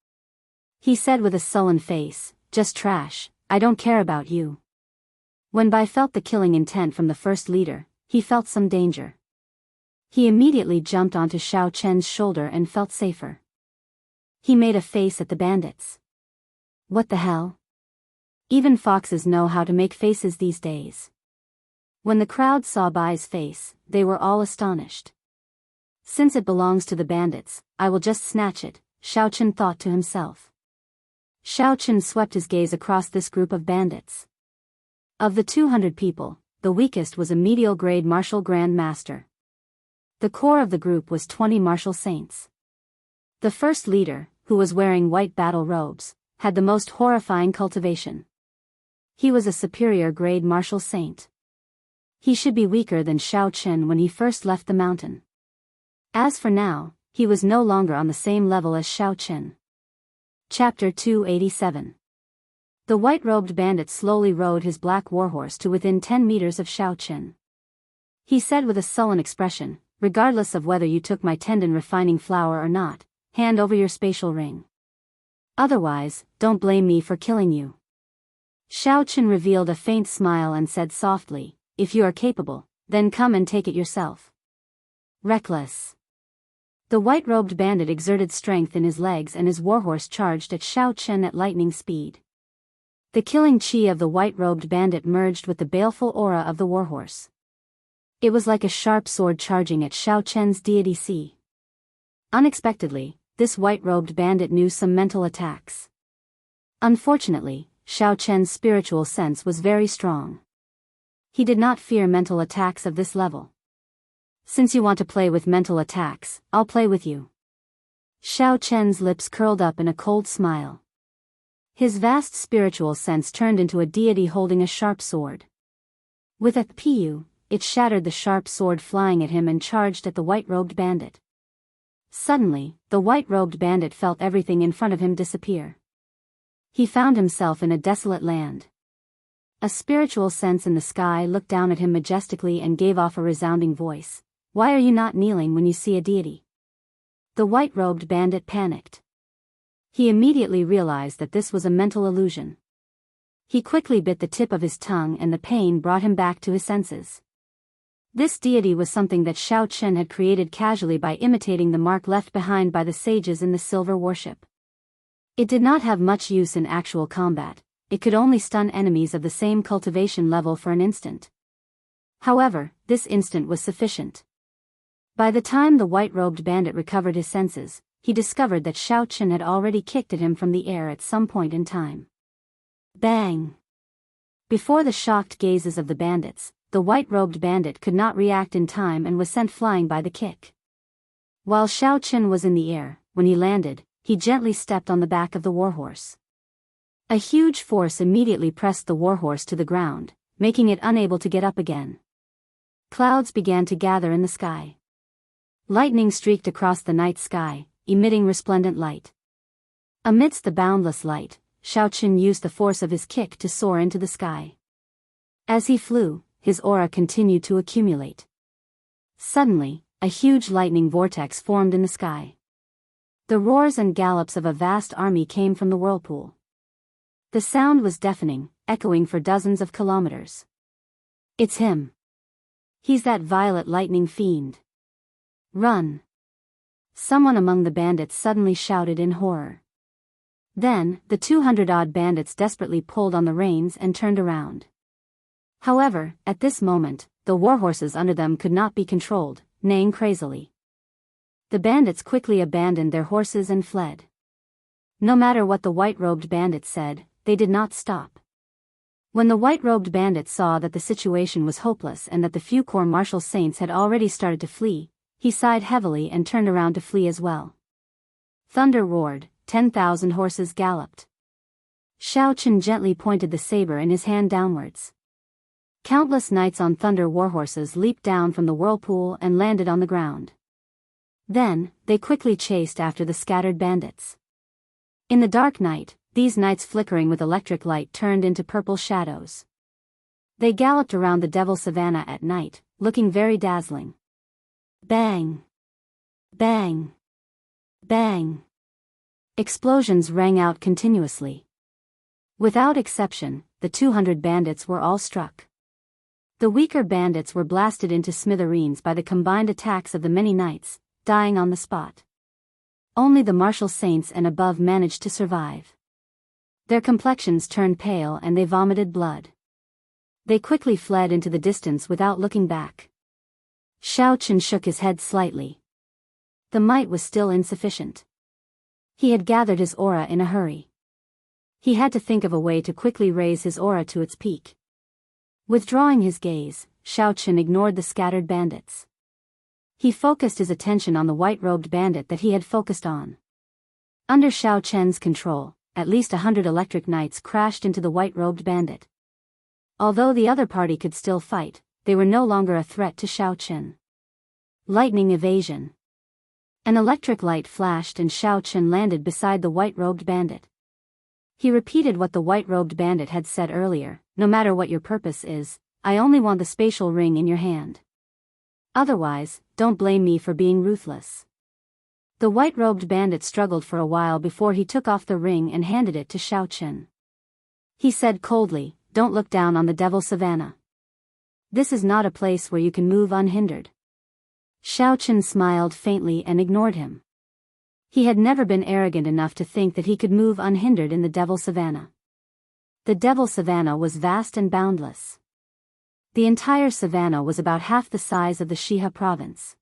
S1: He said with a sullen face, "Just trash, I don't care about you." When Bai felt the killing intent from the first leader, he felt some danger. He immediately jumped onto Xiao Chen's shoulder and felt safer. He made a face at the bandits. What the hell? Even foxes know how to make faces these days. When the crowd saw Bai's face, they were all astonished. Since it belongs to the bandits, I will just snatch it, Xiao Chen thought to himself. Xiao Chen swept his gaze across this group of bandits. Of the 200 people, the weakest was a medial-grade martial Grand Master. The core of the group was 20 martial saints. The first leader, who was wearing white battle robes, had the most horrifying cultivation. He was a superior-grade martial saint. He should be weaker than Xiao Chen when he first left the mountain. As for now, he was no longer on the same level as Xiao Chen. Chapter 287. The white-robed bandit slowly rode his black warhorse to within 10 meters of Xiao Chen. He said with a sullen expression, "Regardless of whether you took my tendon refining flour or not, hand over your spatial ring. Otherwise, don't blame me for killing you." Xiao Chen revealed a faint smile and said softly, "If you are capable, then come and take it yourself." Reckless. The white-robed bandit exerted strength in his legs and his warhorse charged at Xiao Chen at lightning speed. The killing chi of the white-robed bandit merged with the baleful aura of the warhorse. It was like a sharp sword charging at Xiao Chen's deity C. Unexpectedly, this white-robed bandit knew some mental attacks. Unfortunately, Xiao Chen's spiritual sense was very strong. He did not fear mental attacks of this level. "Since you want to play with mental attacks, I'll play with you." Xiao Chen's lips curled up in a cold smile. His vast spiritual sense turned into a deity holding a sharp sword. With a pu, it shattered the sharp sword flying at him and charged at the white-robed bandit. Suddenly, the white-robed bandit felt everything in front of him disappear. He found himself in a desolate land. A spiritual sense in the sky looked down at him majestically and gave off a resounding voice. "Why are you not kneeling when you see a deity?" The white-robed bandit panicked. He immediately realized that this was a mental illusion. He quickly bit the tip of his tongue and the pain brought him back to his senses. This deity was something that Xiao Chen had created casually by imitating the mark left behind by the sages in the silver worship. It did not have much use in actual combat, it could only stun enemies of the same cultivation level for an instant. However, this instant was sufficient. By the time the white-robed bandit recovered his senses, he discovered that Xiao Chen had already kicked at him from the air at some point in time. Bang! Before the shocked gazes of the bandits, the white-robed bandit could not react in time and was sent flying by the kick. While Xiao Chen was in the air, when he landed, he gently stepped on the back of the warhorse. A huge force immediately pressed the warhorse to the ground, making it unable to get up again. Clouds began to gather in the sky. Lightning streaked across the night sky, emitting resplendent light. Amidst the boundless light, Xiao Chen used the force of his kick to soar into the sky. As he flew, his aura continued to accumulate. Suddenly, a huge lightning vortex formed in the sky. The roars and gallops of a vast army came from the whirlpool. The sound was deafening, echoing for dozens of kilometers. It's him. He's that violet lightning fiend. Run! Someone among the bandits suddenly shouted in horror. Then, the 200-odd bandits desperately pulled on the reins and turned around. However, at this moment, the warhorses under them could not be controlled, neighing crazily. The bandits quickly abandoned their horses and fled. No matter what the white-robed bandits said, they did not stop. When the white-robed bandits saw that the situation was hopeless and that the few core martial saints had already started to flee, he sighed heavily and turned around to flee as well. Thunder roared, 10,000 horses galloped. Xiao Chen gently pointed the saber in his hand downwards. Countless knights on thunder warhorses leaped down from the whirlpool and landed on the ground. Then, they quickly chased after the scattered bandits. In the dark night, these knights flickering with electric light turned into purple shadows. They galloped around the devil savanna at night, looking very dazzling. Bang! Bang! Bang! Explosions rang out continuously. Without exception, the 200 bandits were all struck. The weaker bandits were blasted into smithereens by the combined attacks of the many knights, dying on the spot. Only the martial saints and above managed to survive. Their complexions turned pale and they vomited blood. They quickly fled into the distance without looking back. Xiao Chen shook his head slightly. The might was still insufficient. He had gathered his aura in a hurry. He had to think of a way to quickly raise his aura to its peak. Withdrawing his gaze, Xiao Chen ignored the scattered bandits. He focused his attention on the white-robed bandit that he had focused on. Under Xiao Chen's control, at least 100 electric knights crashed into the white-robed bandit. Although the other party could still fight, they were no longer a threat to Xiao Chen. Lightning evasion. An electric light flashed and Xiao Chen landed beside the white-robed bandit. He repeated what the white-robed bandit had said earlier, no matter what your purpose is, I only want the spatial ring in your hand. Otherwise, don't blame me for being ruthless. The white-robed bandit struggled for a while before he took off the ring and handed it to Xiao Chen. He said coldly, don't look down on the devil savanna. This is not a place where you can move unhindered. Xiao Chen smiled faintly and ignored him. He had never been arrogant enough to think that he could move unhindered in the devil savanna. The devil savanna was vast and boundless. The entire savanna was about half the size of the Shiha province.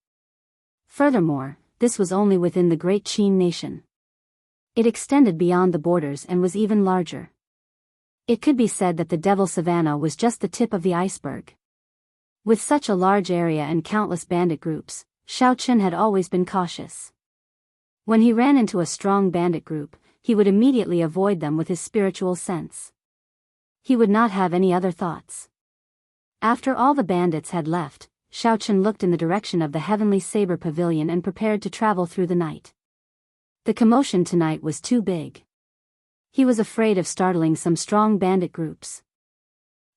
S1: Furthermore, this was only within the Great Qin nation. It extended beyond the borders and was even larger. It could be said that the devil savanna was just the tip of the iceberg. With such a large area and countless bandit groups, Xiao Chen had always been cautious. When he ran into a strong bandit group, he would immediately avoid them with his spiritual sense. He would not have any other thoughts. After all the bandits had left, Xiao Chen looked in the direction of the Heavenly Saber Pavilion and prepared to travel through the night. The commotion tonight was too big. He was afraid of startling some strong bandit groups.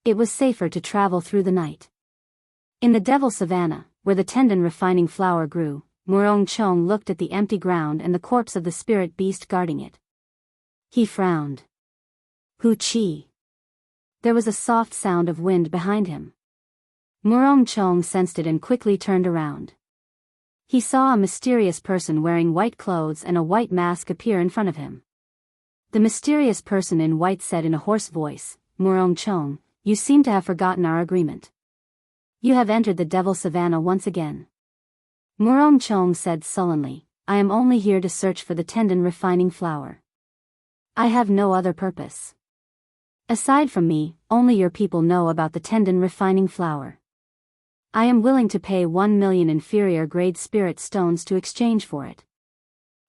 S1: It was safer to travel through the night. In the Devil Savannah, where the tendon refining flower grew, Murong Chong looked at the empty ground and the corpse of the spirit beast guarding it. He frowned. Hu Qi. There was a soft sound of wind behind him. Murong Chong sensed it and quickly turned around. He saw a mysterious person wearing white clothes and a white mask appear in front of him. The mysterious person in white said in a hoarse voice, "Murong Chong, you seem to have forgotten our agreement. You have entered the Devil Savannah once again." Murong Chong said sullenly, "I am only here to search for the tendon refining flower. I have no other purpose. Aside from me, only your people know about the tendon refining flower. I am willing to pay 1 million inferior grade spirit stones to exchange for it."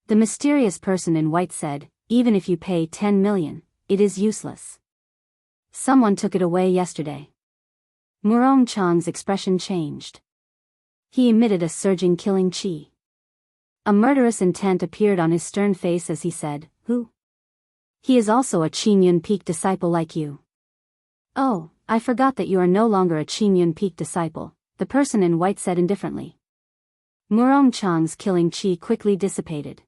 S1: The mysterious person in white said, "Even if you pay 10 million, it is useless. Someone took it away yesterday." Murong Chong's expression changed. He emitted a surging killing chi. A murderous intent appeared on his stern face as he said, "Who? He is also a Qingyun Peak disciple like you." "Oh, I forgot that you are no longer a Qingyun Peak disciple," the person in white said indifferently. Murong Chong's killing chi quickly dissipated.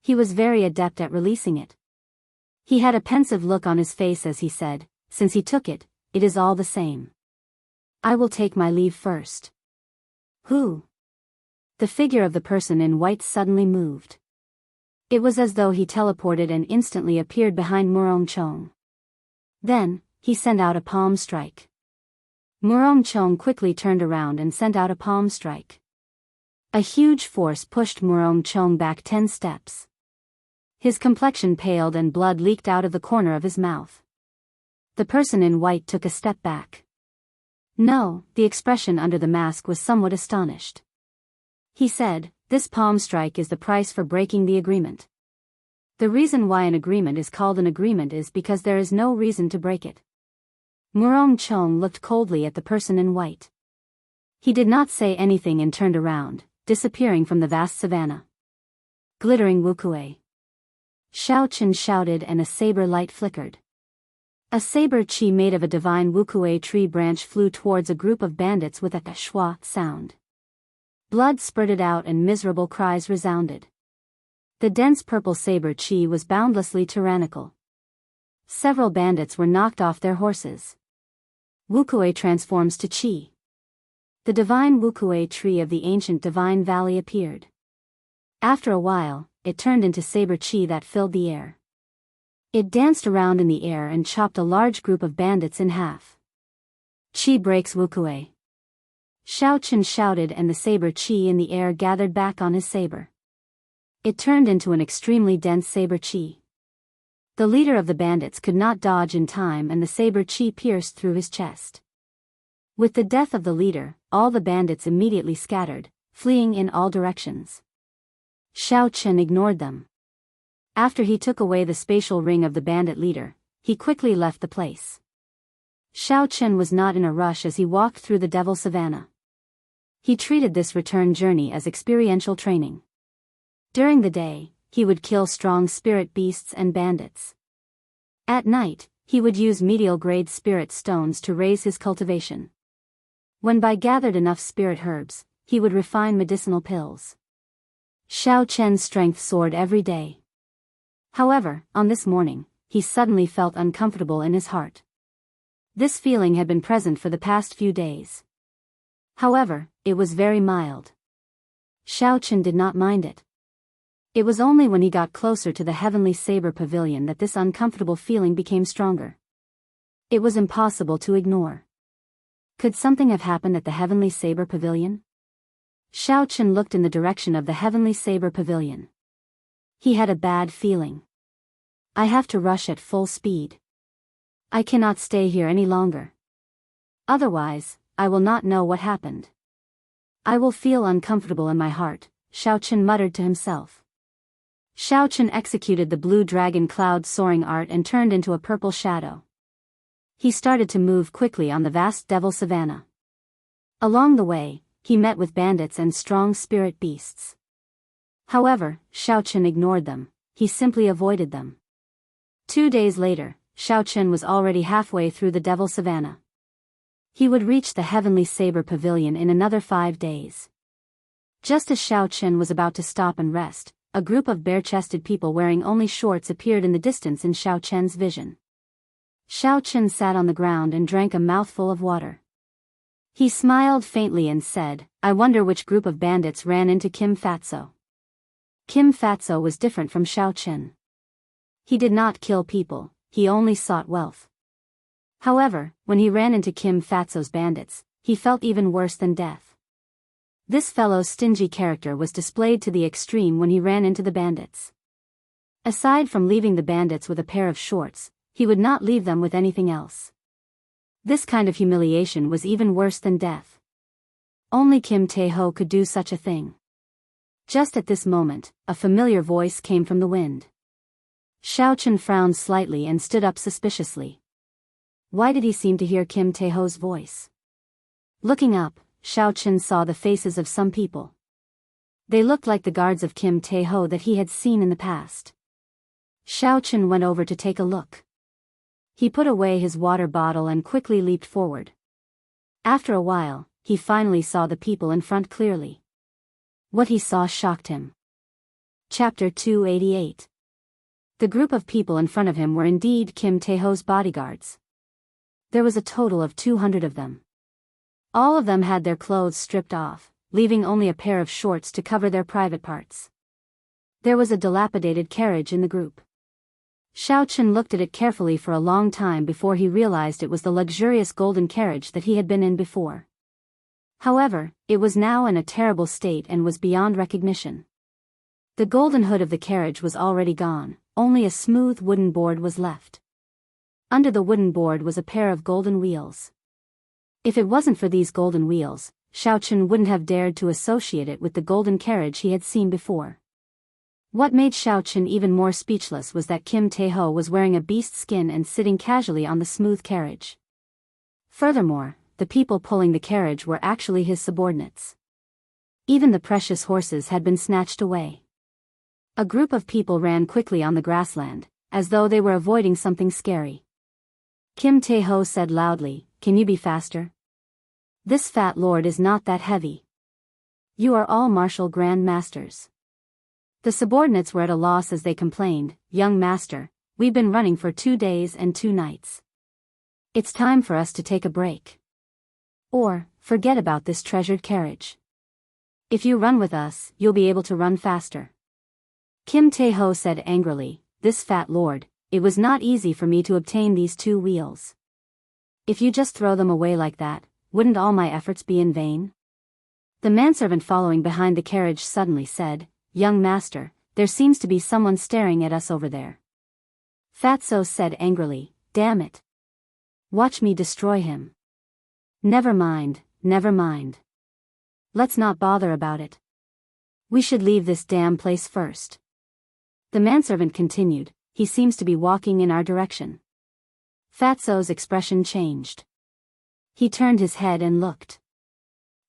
S1: He was very adept at releasing it. He had a pensive look on his face as he said, "Since he took it, it is all the same. I will take my leave first." "Who?" The figure of the person in white suddenly moved. It was as though he teleported and instantly appeared behind Murong Chong. Then, he sent out a palm strike. Murong Chong quickly turned around and sent out a palm strike. A huge force pushed Murong Chong back 10 steps. His complexion paled and blood leaked out of the corner of his mouth. The person in white took a step back. No, the expression under the mask was somewhat astonished. He said, "This palm strike is the price for breaking the agreement. The reason why an agreement is called an agreement is because there is no reason to break it." Murong Chong looked coldly at the person in white. He did not say anything and turned around, disappearing from the vast savannah. Glittering Wuxia Xianxia shouted and a saber light flickered. A saber chi made of a divine Wuxia tree branch flew towards a group of bandits with a schwa sound. Blood spurted out and miserable cries resounded. The dense purple saber chi was boundlessly tyrannical. Several bandits were knocked off their horses. Wuxia transforms to chi. The divine Wuxia tree of the ancient divine valley appeared. After a while, it turned into saber chi that filled the air. It danced around in the air and chopped a large group of bandits in half. "Chi breaks Wuxia." Xianxia shouted and the saber chi in the air gathered back on his saber. It turned into an extremely dense saber chi. The leader of the bandits could not dodge in time and the saber chi pierced through his chest. With the death of the leader, all the bandits immediately scattered, fleeing in all directions. Xianxia ignored them. After he took away the spatial ring of the bandit leader, he quickly left the place. Xianxia was not in a rush as he walked through the Devil Savannah. He treated this return journey as experiential training. During the day, he would kill strong spirit beasts and bandits. At night, he would use medial-grade spirit stones to raise his cultivation. When Bai gathered enough spirit herbs, he would refine medicinal pills. Xiaoqian's strength soared every day. However, on this morning, he suddenly felt uncomfortable in his heart. This feeling had been present for the past few days. However, it was very mild. Xiaoqian did not mind it. It was only when he got closer to the heavenly saber pavilion that this uncomfortable feeling became stronger. It was impossible to ignore. Could something have happened at the heavenly saber pavilion? Xiaoqian looked in the direction of the heavenly saber pavilion. He had a bad feeling. "I have to rush at full speed. I cannot stay here any longer. Otherwise, I will not know what happened. I will feel uncomfortable in my heart," Xiaoqian muttered to himself. Xiaoqian executed the blue dragon cloud soaring art and turned into a purple shadow. He started to move quickly on the vast devil savannah. Along the way, he met with bandits and strong spirit beasts. However, Xiaoqian ignored them, he simply avoided them. 2 days later, Xiaoqian was already halfway through the devil savannah. He would reach the heavenly saber pavilion in another 5 days. Just as Xiaoqian was about to stop and rest, a group of bare-chested people wearing only shorts appeared in the distance in Xiaoqian's vision. Xiaoqian sat on the ground and drank a mouthful of water. He smiled faintly and said, I wonder which group of bandits ran into Kim Fatso. Kim Fatso was different from Xiaochen. He did not kill people, he only sought wealth. However, when he ran into Kim Fatso's bandits, he felt even worse than death. This fellow's stingy character was displayed to the extreme when he ran into the bandits. Aside from leaving the bandits with a pair of shorts, he would not leave them with anything else. This kind of humiliation was even worse than death. Only Kim Tae-ho could do such a thing. Just at this moment, a familiar voice came from the wind. Xiaochen frowned slightly and stood up suspiciously. Why did he seem to hear Kim Tae-ho's voice? Looking up, Xiaochen saw the faces of some people. They looked like the guards of Kim Tae-ho that he had seen in the past. Xiaochen went over to take a look. He put away his water bottle and quickly leaped forward. After a while, he finally saw the people in front clearly. What he saw shocked him. Chapter 288. The group of people in front of him were indeed Kim Tae-ho's bodyguards. There was a total of 200 of them. All of them had their clothes stripped off, leaving only a pair of shorts to cover their private parts. There was a dilapidated carriage in the group. Xiaochen looked at it carefully for a long time before he realized it was the luxurious golden carriage that he had been in before. However, it was now in a terrible state and was beyond recognition. The golden hood of the carriage was already gone, only a smooth wooden board was left. Under the wooden board was a pair of golden wheels. If it wasn't for these golden wheels, Xiaochen wouldn't have dared to associate it with the golden carriage he had seen before. What made Xiaochen even more speechless was that Kim Tae-ho was wearing a beast skin and sitting casually on the smooth carriage. Furthermore, the people pulling the carriage were actually his subordinates. Even the precious horses had been snatched away. A group of people ran quickly on the grassland, as though they were avoiding something scary. Kim Tae-ho said loudly, "Can you be faster? This fat lord is not that heavy. You are all martial grand masters." The subordinates were at a loss as they complained, "Young master, we've been running for 2 days and 2 nights. It's time for us to take a break. Or, forget about this treasured carriage. If you run with us, you'll be able to run faster." Kim Tae-ho said angrily, "This fat lord, it was not easy for me to obtain these 2 wheels. If you just throw them away like that, wouldn't all my efforts be in vain?" The manservant following behind the carriage suddenly said, "Young master, there seems to be someone staring at us over there." Fatso said angrily, "Damn it. Watch me destroy him." Never mind. Let's not bother about it. We should leave this damn place first." The manservant continued, "He seems to be walking in our direction." Fatso's expression changed. He turned his head and looked.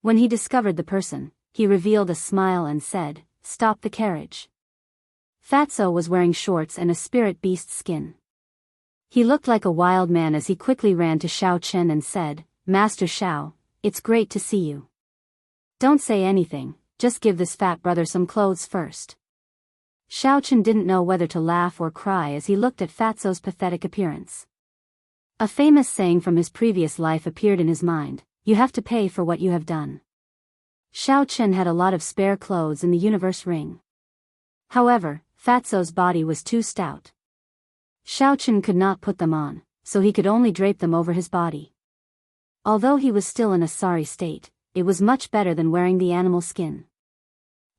S1: When he discovered the person, he revealed a smile and said, "Stop the carriage." Fatso was wearing shorts and a spirit beast skin. He looked like a wild man as he quickly ran to Xiaochen and said, "Master Xiao, it's great to see you. Don't say anything, just give this fat brother some clothes first." Xiaochen didn't know whether to laugh or cry as he looked at Fatso's pathetic appearance. A famous saying from his previous life appeared in his mind, "You have to pay for what you have done." Xiaochen had a lot of spare clothes in the universe ring. However, Fatso's body was too stout. Xiaochen could not put them on, so he could only drape them over his body. Although he was still in a sorry state, it was much better than wearing the animal skin.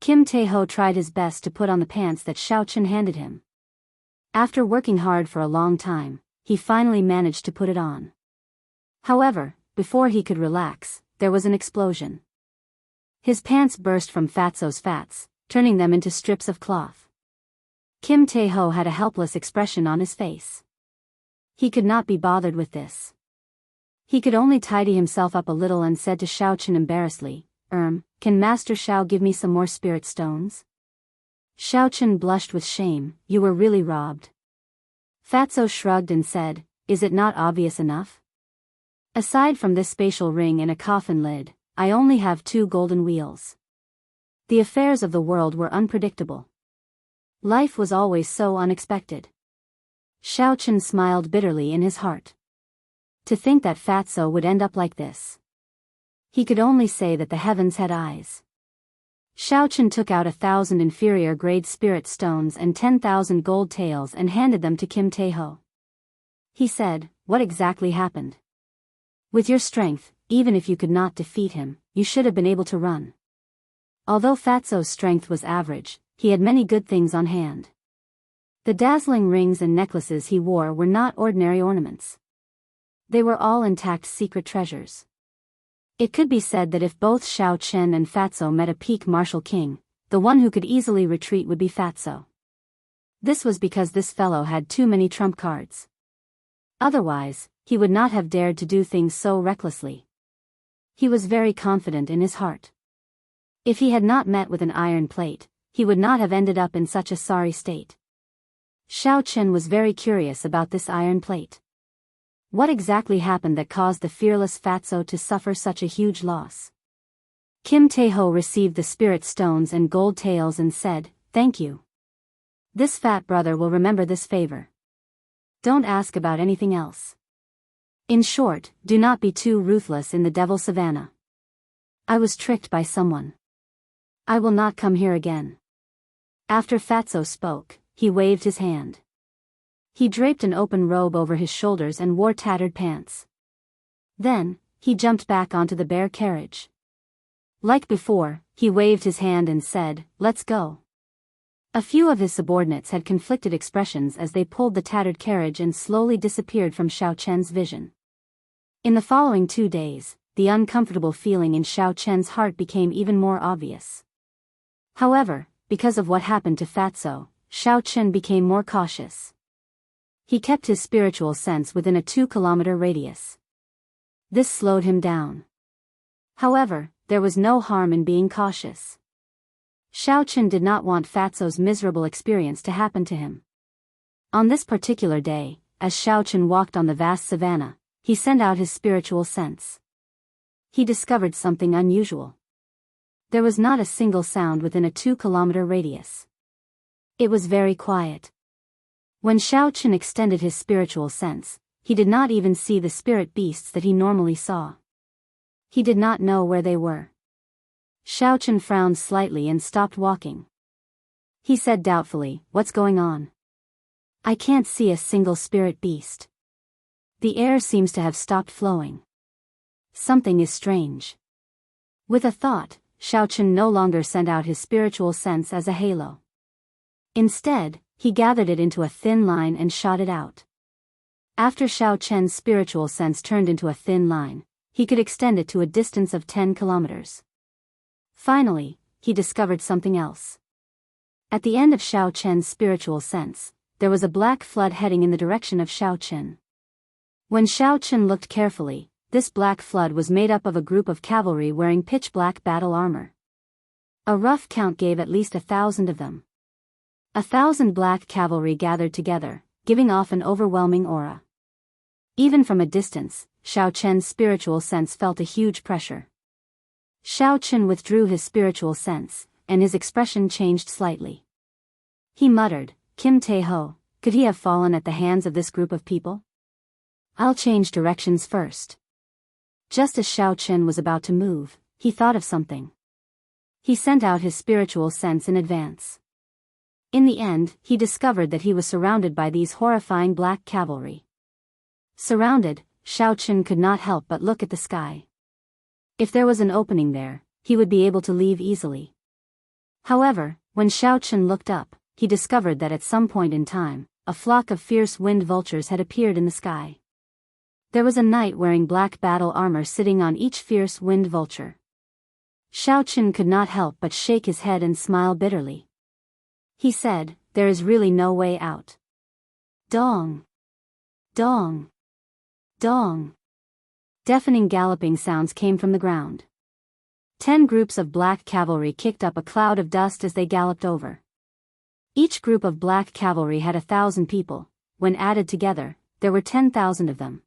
S1: Kim Tae-ho tried his best to put on the pants that Xiaochen handed him. After working hard for a long time, he finally managed to put it on. However, before he could relax, there was an explosion. His pants burst from Fatso's fats, turning them into strips of cloth. Kim Tae-ho had a helpless expression on his face. He could not be bothered with this. He could only tidy himself up a little and said to Xiaochen embarrassedly, Can Master Xiao give me some more spirit stones?" Xiaochen blushed with shame, "You were really robbed." Fatso shrugged and said, "Is it not obvious enough? Aside from this spatial ring and a coffin lid, I only have 2 golden wheels." The affairs of the world were unpredictable. Life was always so unexpected. Xiaochen smiled bitterly in his heart. To think that Fatso would end up like this. He could only say that the heavens had eyes. Xiaochen took out 1,000 inferior-grade spirit stones and 10,000 gold taels and handed them to Kim Tae-ho. He said, "What exactly happened? With your strength, even if you could not defeat him, you should have been able to run." Although Fatso's strength was average, he had many good things on hand. The dazzling rings and necklaces he wore were not ordinary ornaments. They were all intact secret treasures. It could be said that if both Xiao Chen and Fatso met a peak martial king, the one who could easily retreat would be Fatso. This was because this fellow had too many trump cards. Otherwise, he would not have dared to do things so recklessly. He was very confident in his heart. If he had not met with an iron plate, he would not have ended up in such a sorry state. Xiao Chen was very curious about this iron plate. What exactly happened that caused the fearless Fatso to suffer such a huge loss? Kim Tae-ho received the spirit stones and gold taels and said, "Thank you. This fat brother will remember this favor. Don't ask about anything else. In short, do not be too ruthless in the Devil Savannah. I was tricked by someone. I will not come here again." After Fatso spoke, he waved his hand. He draped an open robe over his shoulders and wore tattered pants. Then, he jumped back onto the bare carriage. Like before, he waved his hand and said, "Let's go." A few of his subordinates had conflicted expressions as they pulled the tattered carriage and slowly disappeared from Xiao Chen's vision. In the following 2 days, the uncomfortable feeling in Xiao Chen's heart became even more obvious. However, because of what happened to Fatso, Xiao Chen became more cautious. He kept his spiritual sense within a 2-kilometer radius. This slowed him down. However, there was no harm in being cautious. Xiao Chen did not want Fatso's miserable experience to happen to him. On this particular day, as Xiao Chen walked on the vast savanna, he sent out his spiritual sense. He discovered something unusual. There was not a single sound within a 2-kilometer radius. It was very quiet. When Xiao Chen extended his spiritual sense, he did not even see the spirit beasts that he normally saw. He did not know where they were. Xiao Chen frowned slightly and stopped walking. He said doubtfully, "What's going on? I can't see a single spirit beast. The air seems to have stopped flowing. Something is strange." With a thought, Xiao Chen no longer sent out his spiritual sense as a halo. Instead, he gathered it into a thin line and shot it out. After Xiao Chen's spiritual sense turned into a thin line, he could extend it to a distance of 10 kilometers. Finally, he discovered something else. At the end of Xiao Chen's spiritual sense, there was a black flood heading in the direction of Xiao Chen. When Xiao Chen looked carefully, this black flood was made up of a group of cavalry wearing pitch-black battle armor. A rough count gave at least 1,000 of them. 1,000 black cavalry gathered together, giving off an overwhelming aura. Even from a distance, Xiao Chen's spiritual sense felt a huge pressure. Xiao Chen withdrew his spiritual sense, and his expression changed slightly. He muttered, "Kim Tae-ho, could he have fallen at the hands of this group of people? I'll change directions first." Just as Xiao Chen was about to move, he thought of something. He sent out his spiritual sense in advance. In the end, he discovered that he was surrounded by these horrifying black cavalry. Surrounded, Xiao Chen could not help but look at the sky. If there was an opening there, he would be able to leave easily. However, when Xiao Chen looked up, he discovered that at some point in time, a flock of fierce wind vultures had appeared in the sky. There was a knight wearing black battle armor sitting on each fierce wind vulture. Xiao Chen could not help but shake his head and smile bitterly. He said, "There is really no way out." Dong! Dong! Dong! Deafening galloping sounds came from the ground. 10 groups of black cavalry kicked up a cloud of dust as they galloped over. Each group of black cavalry had 1,000 people. When added together, there were 10,000 of them.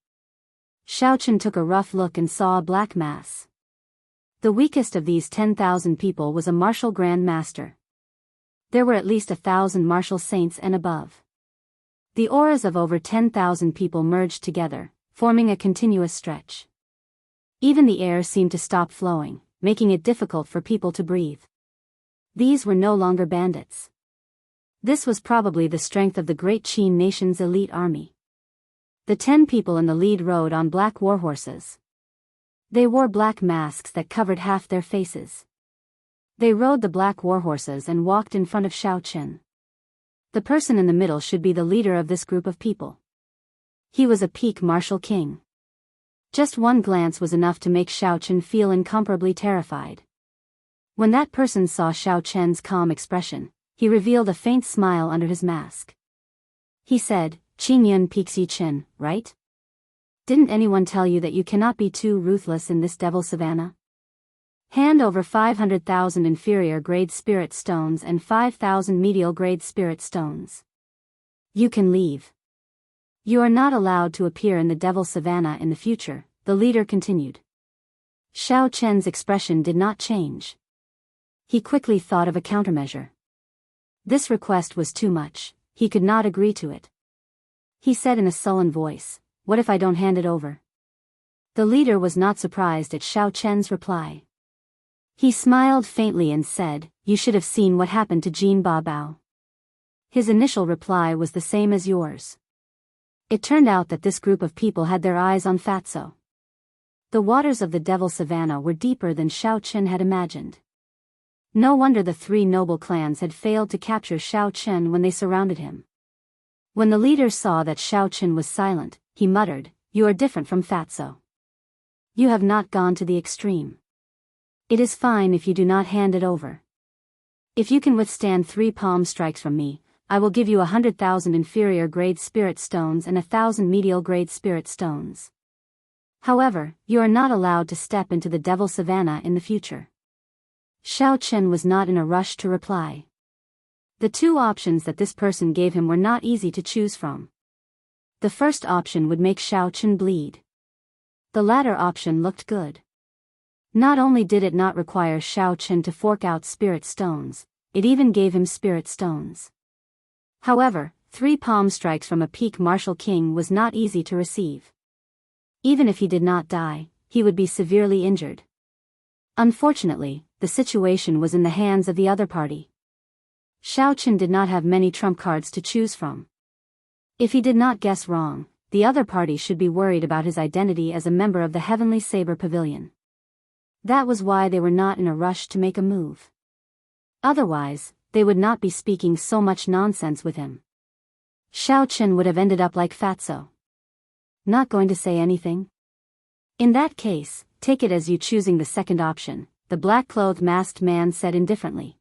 S1: Xiao Chen took a rough look and saw a black mass. The weakest of these 10,000 people was a martial grand master. There were at least 1,000 martial saints and above. The auras of over 10,000 people merged together, forming a continuous stretch. Even the air seemed to stop flowing, making it difficult for people to breathe. These were no longer bandits. This was probably the strength of the great Qin nation's elite army. The 10 people in the lead rode on black warhorses. They wore black masks that covered half their faces. They rode the black warhorses and walked in front of Xiao Chen. The person in the middle should be the leader of this group of people. He was a peak martial king. Just one glance was enough to make Xiao Chen feel incomparably terrified. When that person saw Xiao Chen's calm expression, he revealed a faint smile under his mask. He said, "Qingyun Pixi Chen, right? Didn't anyone tell you that you cannot be too ruthless in this devil savannah? Hand over 500,000 inferior-grade spirit stones and 5,000 medial-grade spirit stones. You can leave. You are not allowed to appear in the devil savannah in the future," the leader continued. Xiao Chen's expression did not change. He quickly thought of a countermeasure. This request was too much, he could not agree to it. He said in a sullen voice, "What if I don't hand it over?" The leader was not surprised at Xiao Chen's reply. He smiled faintly and said, "You should have seen what happened to Jin Babao. His initial reply was the same as yours." It turned out that this group of people had their eyes on Fatso. The waters of the Devil Savannah were deeper than Xiao Chen had imagined. No wonder the 3 noble clans had failed to capture Xiao Chen when they surrounded him. When the leader saw that Xiao Chen was silent, he muttered, "You are different from Fatso. You have not gone to the extreme. It is fine if you do not hand it over. If you can withstand 3 palm strikes from me, I will give you 100,000 inferior-grade spirit stones and 1,000 medial-grade spirit stones. However, you are not allowed to step into the Devil Savannah in the future." Xiao Chen was not in a rush to reply. The 2 options that this person gave him were not easy to choose from. The first option would make Xiao Chen bleed. The latter option looked good. Not only did it not require Xiao Chen to fork out spirit stones, it even gave him spirit stones. However, 3 palm strikes from a peak martial king was not easy to receive. Even if he did not die, he would be severely injured. Unfortunately, the situation was in the hands of the other party. Xiao Chen did not have many trump cards to choose from. If he did not guess wrong, the other party should be worried about his identity as a member of the Heavenly Saber Pavilion. That was why they were not in a rush to make a move. Otherwise, they would not be speaking so much nonsense with him. Xiao Chen would have ended up like Fatso. Not going to say anything? In that case, take it as you choosing the second option, the black-clothed masked man said indifferently.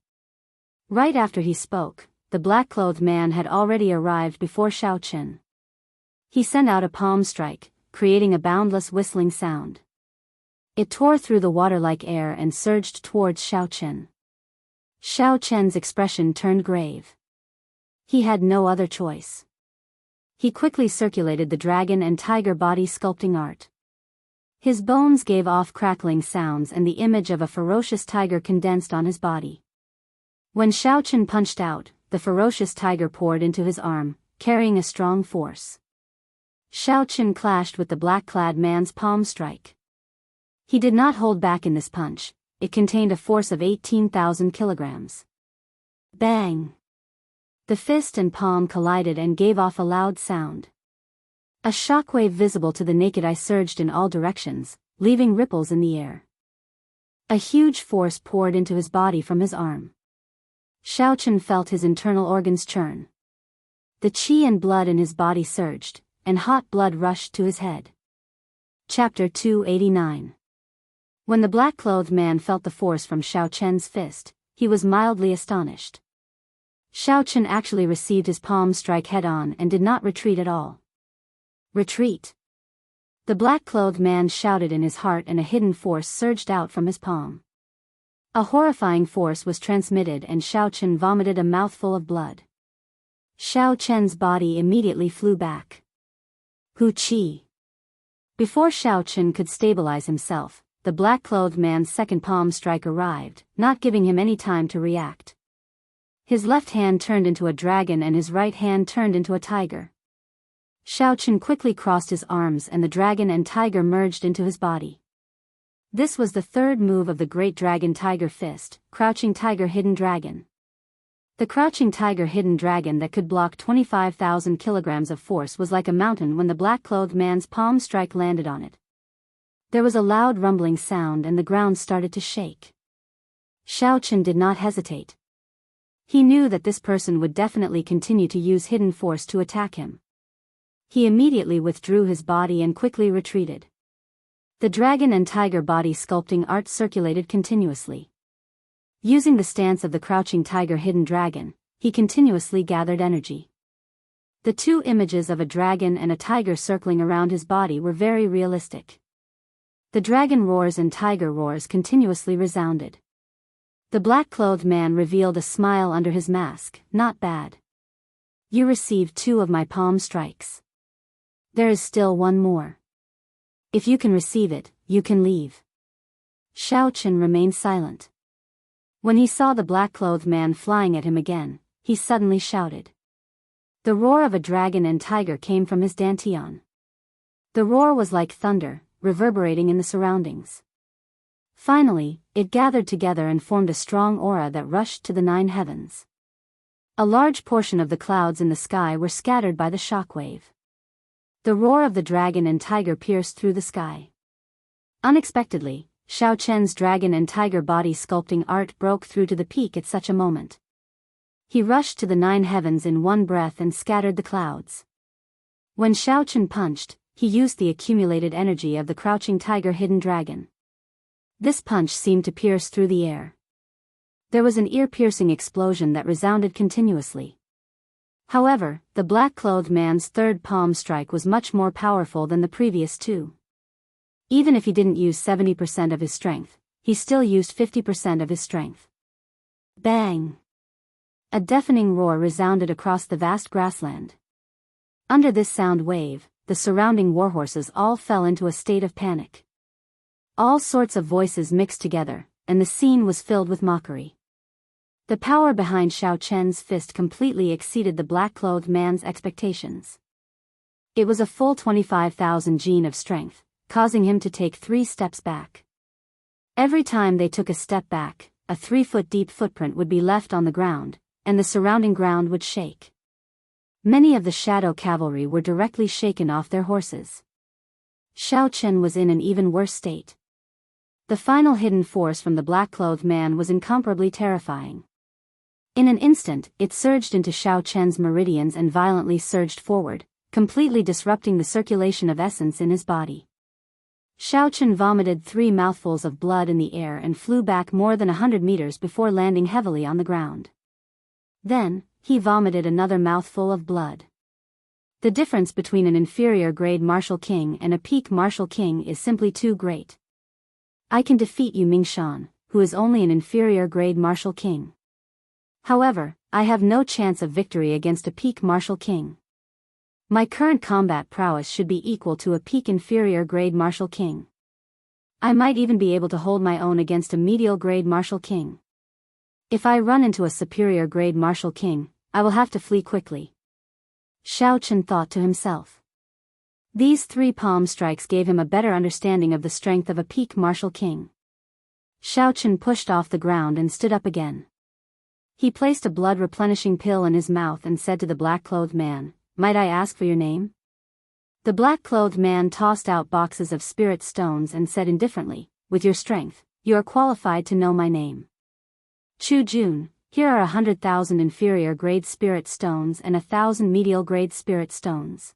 S1: Right after he spoke, the black-clothed man had already arrived before Xiao Chen. He sent out a palm strike, creating a boundless whistling sound. It tore through the water-like air and surged towards Xiao Chen. Xiao Chen's expression turned grave. He had no other choice. He quickly circulated the dragon and tiger body sculpting art. His bones gave off crackling sounds and the image of a ferocious tiger condensed on his body. When Xiao Chen punched out, the ferocious tiger poured into his arm, carrying a strong force. Xiao Chen clashed with the black-clad man's palm strike. He did not hold back in this punch. It contained a force of 18,000 kilograms. Bang! The fist and palm collided and gave off a loud sound. A shockwave visible to the naked eye surged in all directions, leaving ripples in the air. A huge force poured into his body from his arm. Xiao Chen felt his internal organs churn. The qi and blood in his body surged, and hot blood rushed to his head. Chapter 289. When the black-clothed man felt the force from Xiao Chen's fist, he was mildly astonished. Xiao Chen actually received his palm strike head-on and did not retreat at all. Retreat! The black-clothed man shouted in his heart and a hidden force surged out from his palm. A horrifying force was transmitted and Xiao Chen vomited a mouthful of blood. Xiao Chen's body immediately flew back. Hu Qi! Before Xiao Chen could stabilize himself, the black-clothed man's second palm strike arrived, not giving him any time to react. His left hand turned into a dragon and his right hand turned into a tiger. Xiao Chen quickly crossed his arms and the dragon and tiger merged into his body. This was the third move of the Great Dragon Tiger Fist, Crouching Tiger Hidden Dragon. The Crouching Tiger Hidden Dragon that could block 25,000 kilograms of force was like a mountain when the black-clothed man's palm strike landed on it. There was a loud rumbling sound and the ground started to shake. Xiaochen did not hesitate. He knew that this person would definitely continue to use hidden force to attack him. He immediately withdrew his body and quickly retreated. The dragon and tiger body sculpting art circulated continuously. Using the stance of the Crouching Tiger Hidden Dragon, he continuously gathered energy. The two images of a dragon and a tiger circling around his body were very realistic. The dragon roars and tiger roars continuously resounded. The black-clothed man revealed a smile under his mask. Not bad. You received 2 of my palm strikes. There is still 1 more. If you can receive it, you can leave. Xiaochen remained silent. When he saw the black-clothed man flying at him again, he suddenly shouted. The roar of a dragon and tiger came from his dantian. The roar was like thunder, reverberating in the surroundings. Finally, it gathered together and formed a strong aura that rushed to the 9 heavens. A large portion of the clouds in the sky were scattered by the shockwave. The roar of the dragon and tiger pierced through the sky. Unexpectedly, Xiaochen's dragon and tiger body sculpting art broke through to the peak at such a moment. He rushed to the 9 heavens in one breath and scattered the clouds. When Xiaochen punched, he used the accumulated energy of the Crouching Tiger Hidden Dragon. This punch seemed to pierce through the air. There was an ear-piercing explosion that resounded continuously. However, the black-clothed man's third palm strike was much more powerful than the previous 2. Even if he didn't use 70% of his strength, he still used 50% of his strength. Bang! A deafening roar resounded across the vast grassland. Under this sound wave, the surrounding warhorses all fell into a state of panic. All sorts of voices mixed together, and the scene was filled with mockery. The power behind Xiaochen's fist completely exceeded the black-clothed man's expectations. It was a full 25,000 gene of strength, causing him to take 3 steps back. Every time they took a step back, a 3-foot deep footprint would be left on the ground, and the surrounding ground would shake. Many of the shadow cavalry were directly shaken off their horses. Xiaochen was in an even worse state. The final hidden force from the black-clothed man was incomparably terrifying. In an instant, it surged into Xiaochen's meridians and violently surged forward, completely disrupting the circulation of essence in his body. Xiaochen vomited 3 mouthfuls of blood in the air and flew back more than 100 meters before landing heavily on the ground. Then, he vomited another mouthful of blood. The difference between an inferior grade martial king and a peak martial king is simply too great. I can defeat you Mingshan, who is only an inferior grade martial king. However, I have no chance of victory against a peak martial king. My current combat prowess should be equal to a peak inferior grade martial king. I might even be able to hold my own against a medial grade martial king. If I run into a superior grade martial king, I will have to flee quickly. Xiaochen thought to himself. These 3 palm strikes gave him a better understanding of the strength of a peak martial king. Xiaochen pushed off the ground and stood up again. He placed a blood-replenishing pill in his mouth and said to the black-clothed man, "Might I ask for your name?" The black-clothed man tossed out boxes of spirit stones and said indifferently, "With your strength, you are qualified to know my name. Chu Jun, here are 100,000 inferior grade spirit stones and 1,000 medial grade spirit stones.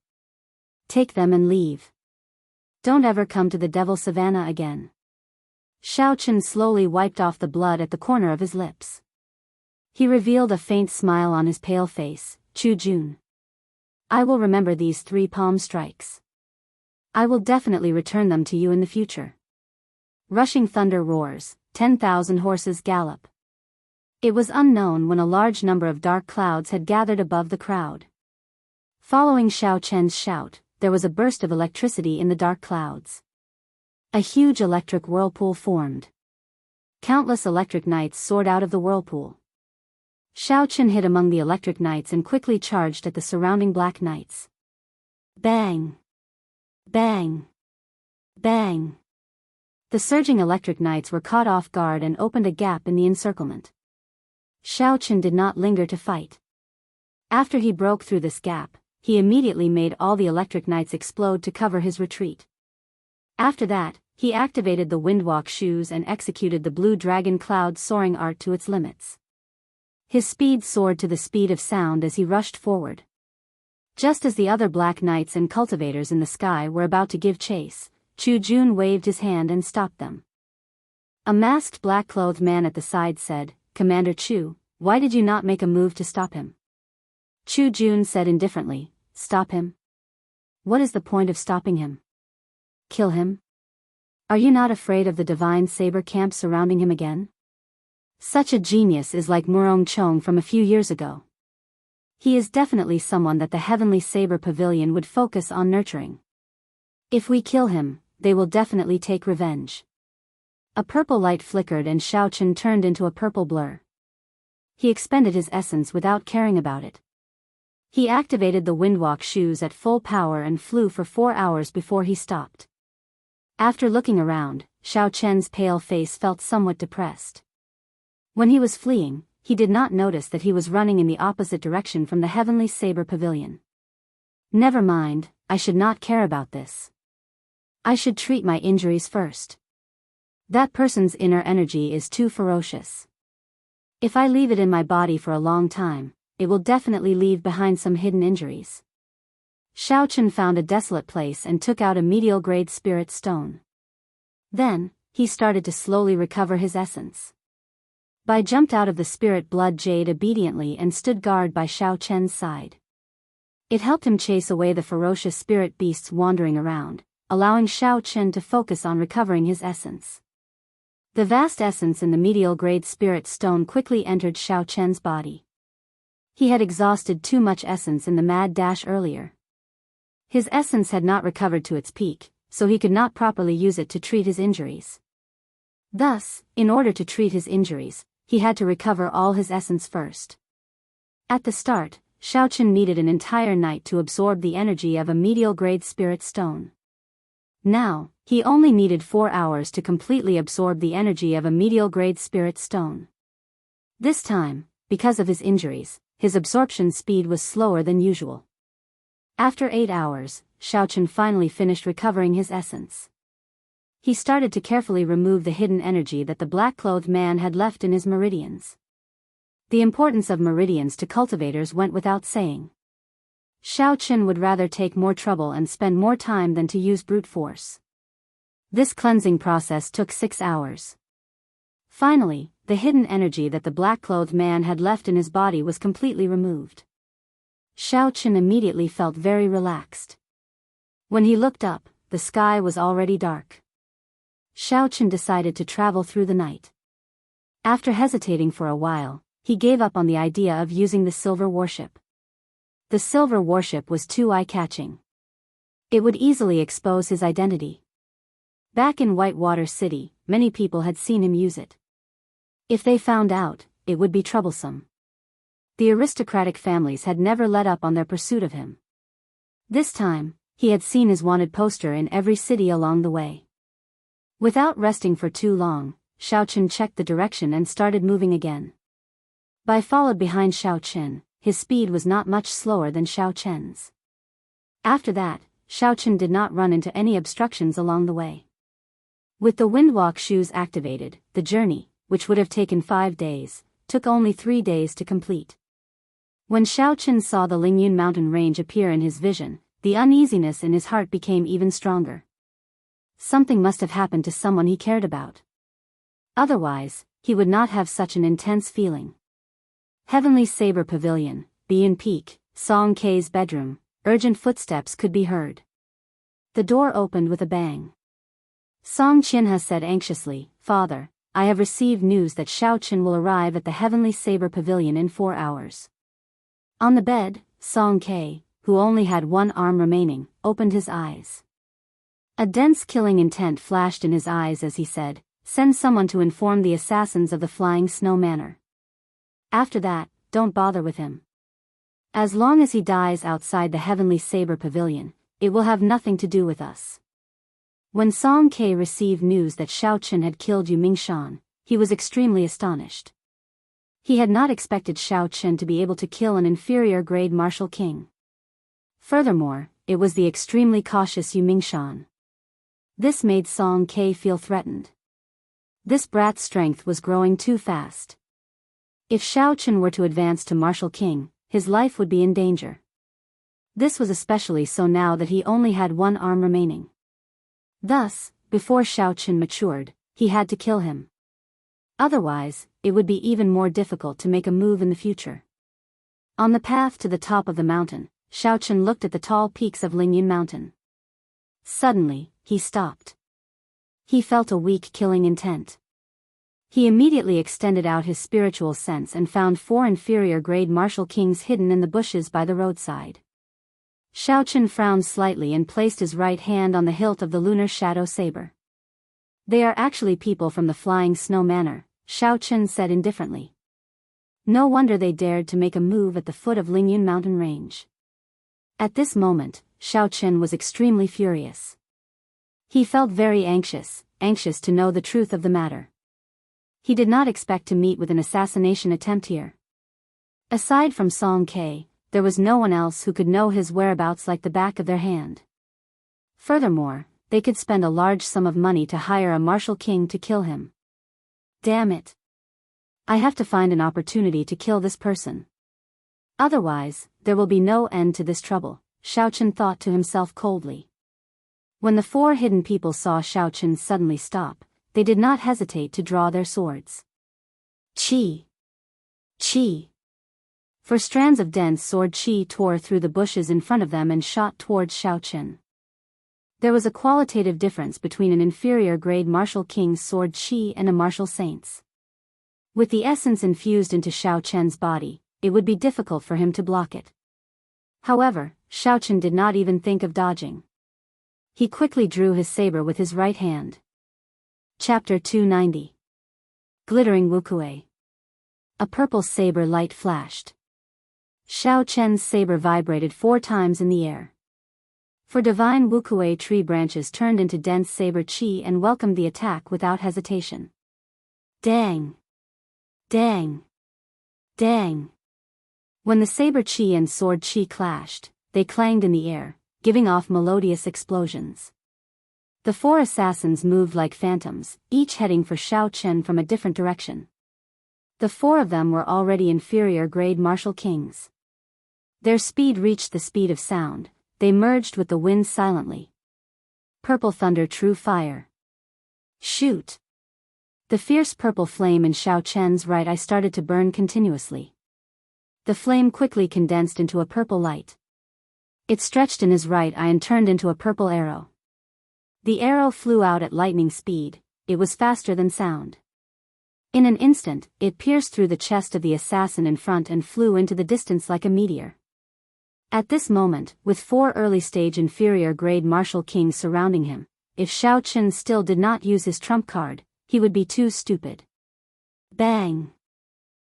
S1: Take them and leave. Don't ever come to the Devil Savannah again." Xiaochen slowly wiped off the blood at the corner of his lips. He revealed a faint smile on his pale face. "Chu Jun. I will remember these 3 palm strikes. I will definitely return them to you in the future." Rushing thunder roars, 10,000 horses gallop. It was unknown when a large number of dark clouds had gathered above the crowd. Following Xiaochen's shout, there was a burst of electricity in the dark clouds. A huge electric whirlpool formed. Countless electric knights soared out of the whirlpool. Xiaochen hid among the electric knights and quickly charged at the surrounding black knights. Bang! Bang! Bang! The surging electric knights were caught off guard and opened a gap in the encirclement. Xiaochen did not linger to fight. After he broke through this gap, he immediately made all the electric knights explode to cover his retreat. After that, he activated the windwalk shoes and executed the blue dragon cloud soaring art to its limits. His speed soared to the speed of sound as he rushed forward. Just as the other black knights and cultivators in the sky were about to give chase, Chu Jun waved his hand and stopped them. A masked black-clothed man at the side said, "Commander Chu, why did you not make a move to stop him?" Chu Jun said indifferently, "Stop him? What is the point of stopping him? Kill him? Are you not afraid of the divine saber camp surrounding him again? Such a genius is like Murong Chong from a few years ago. He is definitely someone that the Heavenly Saber Pavilion would focus on nurturing. If we kill him, they will definitely take revenge." A purple light flickered and Xiaochen turned into a purple blur. He expended his essence without caring about it. He activated the windwalk shoes at full power and flew for 4 hours before he stopped. After looking around, Xiaochen's pale face felt somewhat depressed. When he was fleeing, he did not notice that he was running in the opposite direction from the Heavenly Saber Pavilion. Never mind, I should not care about this. I should treat my injuries first. That person's inner energy is too ferocious. If I leave it in my body for a long time, it will definitely leave behind some hidden injuries. Xiaochen found a desolate place and took out a medial-grade spirit stone. Then, he started to slowly recover his essence. Bai jumped out of the spirit blood jade obediently and stood guard by Xiaochen's side. It helped him chase away the ferocious spirit beasts wandering around, allowing Xiaochen to focus on recovering his essence. The vast essence in the medial-grade spirit stone quickly entered Xiaochen's body. He had exhausted too much essence in the mad dash earlier. His essence had not recovered to its peak, so he could not properly use it to treat his injuries. Thus, in order to treat his injuries, he had to recover all his essence first. At the start, Xiaochen needed an entire night to absorb the energy of a medial-grade spirit stone. Now, he only needed 4 hours to completely absorb the energy of a medial-grade spirit stone. This time, because of his injuries, his absorption speed was slower than usual. After 8 hours, Xiaochen finally finished recovering his essence. He started to carefully remove the hidden energy that the black-clothed man had left in his meridians. The importance of meridians to cultivators went without saying. Xiaochen would rather take more trouble and spend more time than to use brute force. This cleansing process took 6 hours. Finally, the hidden energy that the black-clothed man had left in his body was completely removed. Xiaochen immediately felt very relaxed. When he looked up, the sky was already dark. Xiaochen decided to travel through the night. After hesitating for a while, he gave up on the idea of using the silver warship. The silver warship was too eye-catching. It would easily expose his identity. Back in Whitewater City, many people had seen him use it. If they found out, it would be troublesome. The aristocratic families had never let up on their pursuit of him. This time, he had seen his wanted poster in every city along the way. Without resting for too long, Xiaochen checked the direction and started moving again. Bai followed behind Xiaochen. His speed was not much slower than Xiaochen's. After that, Xiaochen did not run into any obstructions along the way. With the windwalk shoes activated, the journey, which would have taken 5 days, took only 3 days to complete. When Xiaochen saw the Lingyun mountain range appear in his vision, the uneasiness in his heart became even stronger. Something must have happened to someone he cared about. Otherwise, he would not have such an intense feeling. Heavenly Saber Pavilion, Bian Peak, Song K's bedroom, urgent footsteps could be heard. The door opened with a bang. Song Qianha said anxiously, "Father, I have received news that Xiaochen will arrive at the Heavenly Saber Pavilion in 4 hours." On the bed, Song K, who only had one arm remaining, opened his eyes. A dense killing intent flashed in his eyes as he said, "Send someone to inform the assassins of the Flying Snow Manor. After that, don't bother with him. As long as he dies outside the Heavenly Saber Pavilion, it will have nothing to do with us." When Song Ke received news that Xiao Chen had killed Yu Mingshan, he was extremely astonished. He had not expected Xiao Chen to be able to kill an inferior-grade martial king. Furthermore, it was the extremely cautious Yu Mingshan. This made Song Ke feel threatened. This brat's strength was growing too fast. If Xiao Chen were to advance to martial king, his life would be in danger. This was especially so now that he only had one arm remaining. Thus, before Xiao Chen matured, he had to kill him. Otherwise, it would be even more difficult to make a move in the future. On the path to the top of the mountain, Xiao Chen looked at the tall peaks of Lingyun Mountain. Suddenly, he stopped. He felt a weak killing intent. He immediately extended out his spiritual sense and found 4 inferior-grade martial kings hidden in the bushes by the roadside. Xiao Chen frowned slightly and placed his right hand on the hilt of the lunar shadow saber. "They are actually people from the Flying Snow Manor," Xiao Chen said indifferently. No wonder they dared to make a move at the foot of Lingyun mountain range. At this moment, Xiao Chen was extremely furious. He felt very anxious to know the truth of the matter. He did not expect to meet with an assassination attempt here. Aside from Song Ke, there was no one else who could know his whereabouts like the back of their hand. Furthermore, they could spend a large sum of money to hire a martial king to kill him. Damn it. I have to find an opportunity to kill this person. Otherwise, there will be no end to this trouble, Xiao Chen thought to himself coldly. When the 4 hidden people saw Xiao Chen suddenly stop, they did not hesitate to draw their swords. Chi! Chi! For strands of dense sword chi tore through the bushes in front of them and shot towards Xiao Chen. There was a qualitative difference between an inferior-grade martial king's sword chi and a martial saint's. With the essence infused into Xiao Chen's body, it would be difficult for him to block it. However, Xiao Chen did not even think of dodging. He quickly drew his saber with his right hand. Chapter 290. Glittering Wuxia. A purple saber light flashed. Xiao Chen's saber vibrated 4 times in the air. For divine Wuxia tree branches turned into dense saber chi and welcomed the attack without hesitation. Dang! Dang! Dang! When the saber chi and sword chi clashed, they clanged in the air, giving off melodious explosions. The 4 assassins moved like phantoms, each heading for Xiao Chen from a different direction. The 4 of them were already inferior-grade martial kings. Their speed reached the speed of sound, they merged with the wind silently. Purple thunder, true fire. Shoot! The fierce purple flame in Xiao Chen's right eye started to burn continuously. The flame quickly condensed into a purple light. It stretched in his right eye and turned into a purple arrow. The arrow flew out at lightning speed, it was faster than sound. In an instant, it pierced through the chest of the assassin in front and flew into the distance like a meteor. At this moment, with 4 early-stage inferior-grade martial kings surrounding him, if Xiao Chen still did not use his trump card, he would be too stupid. Bang!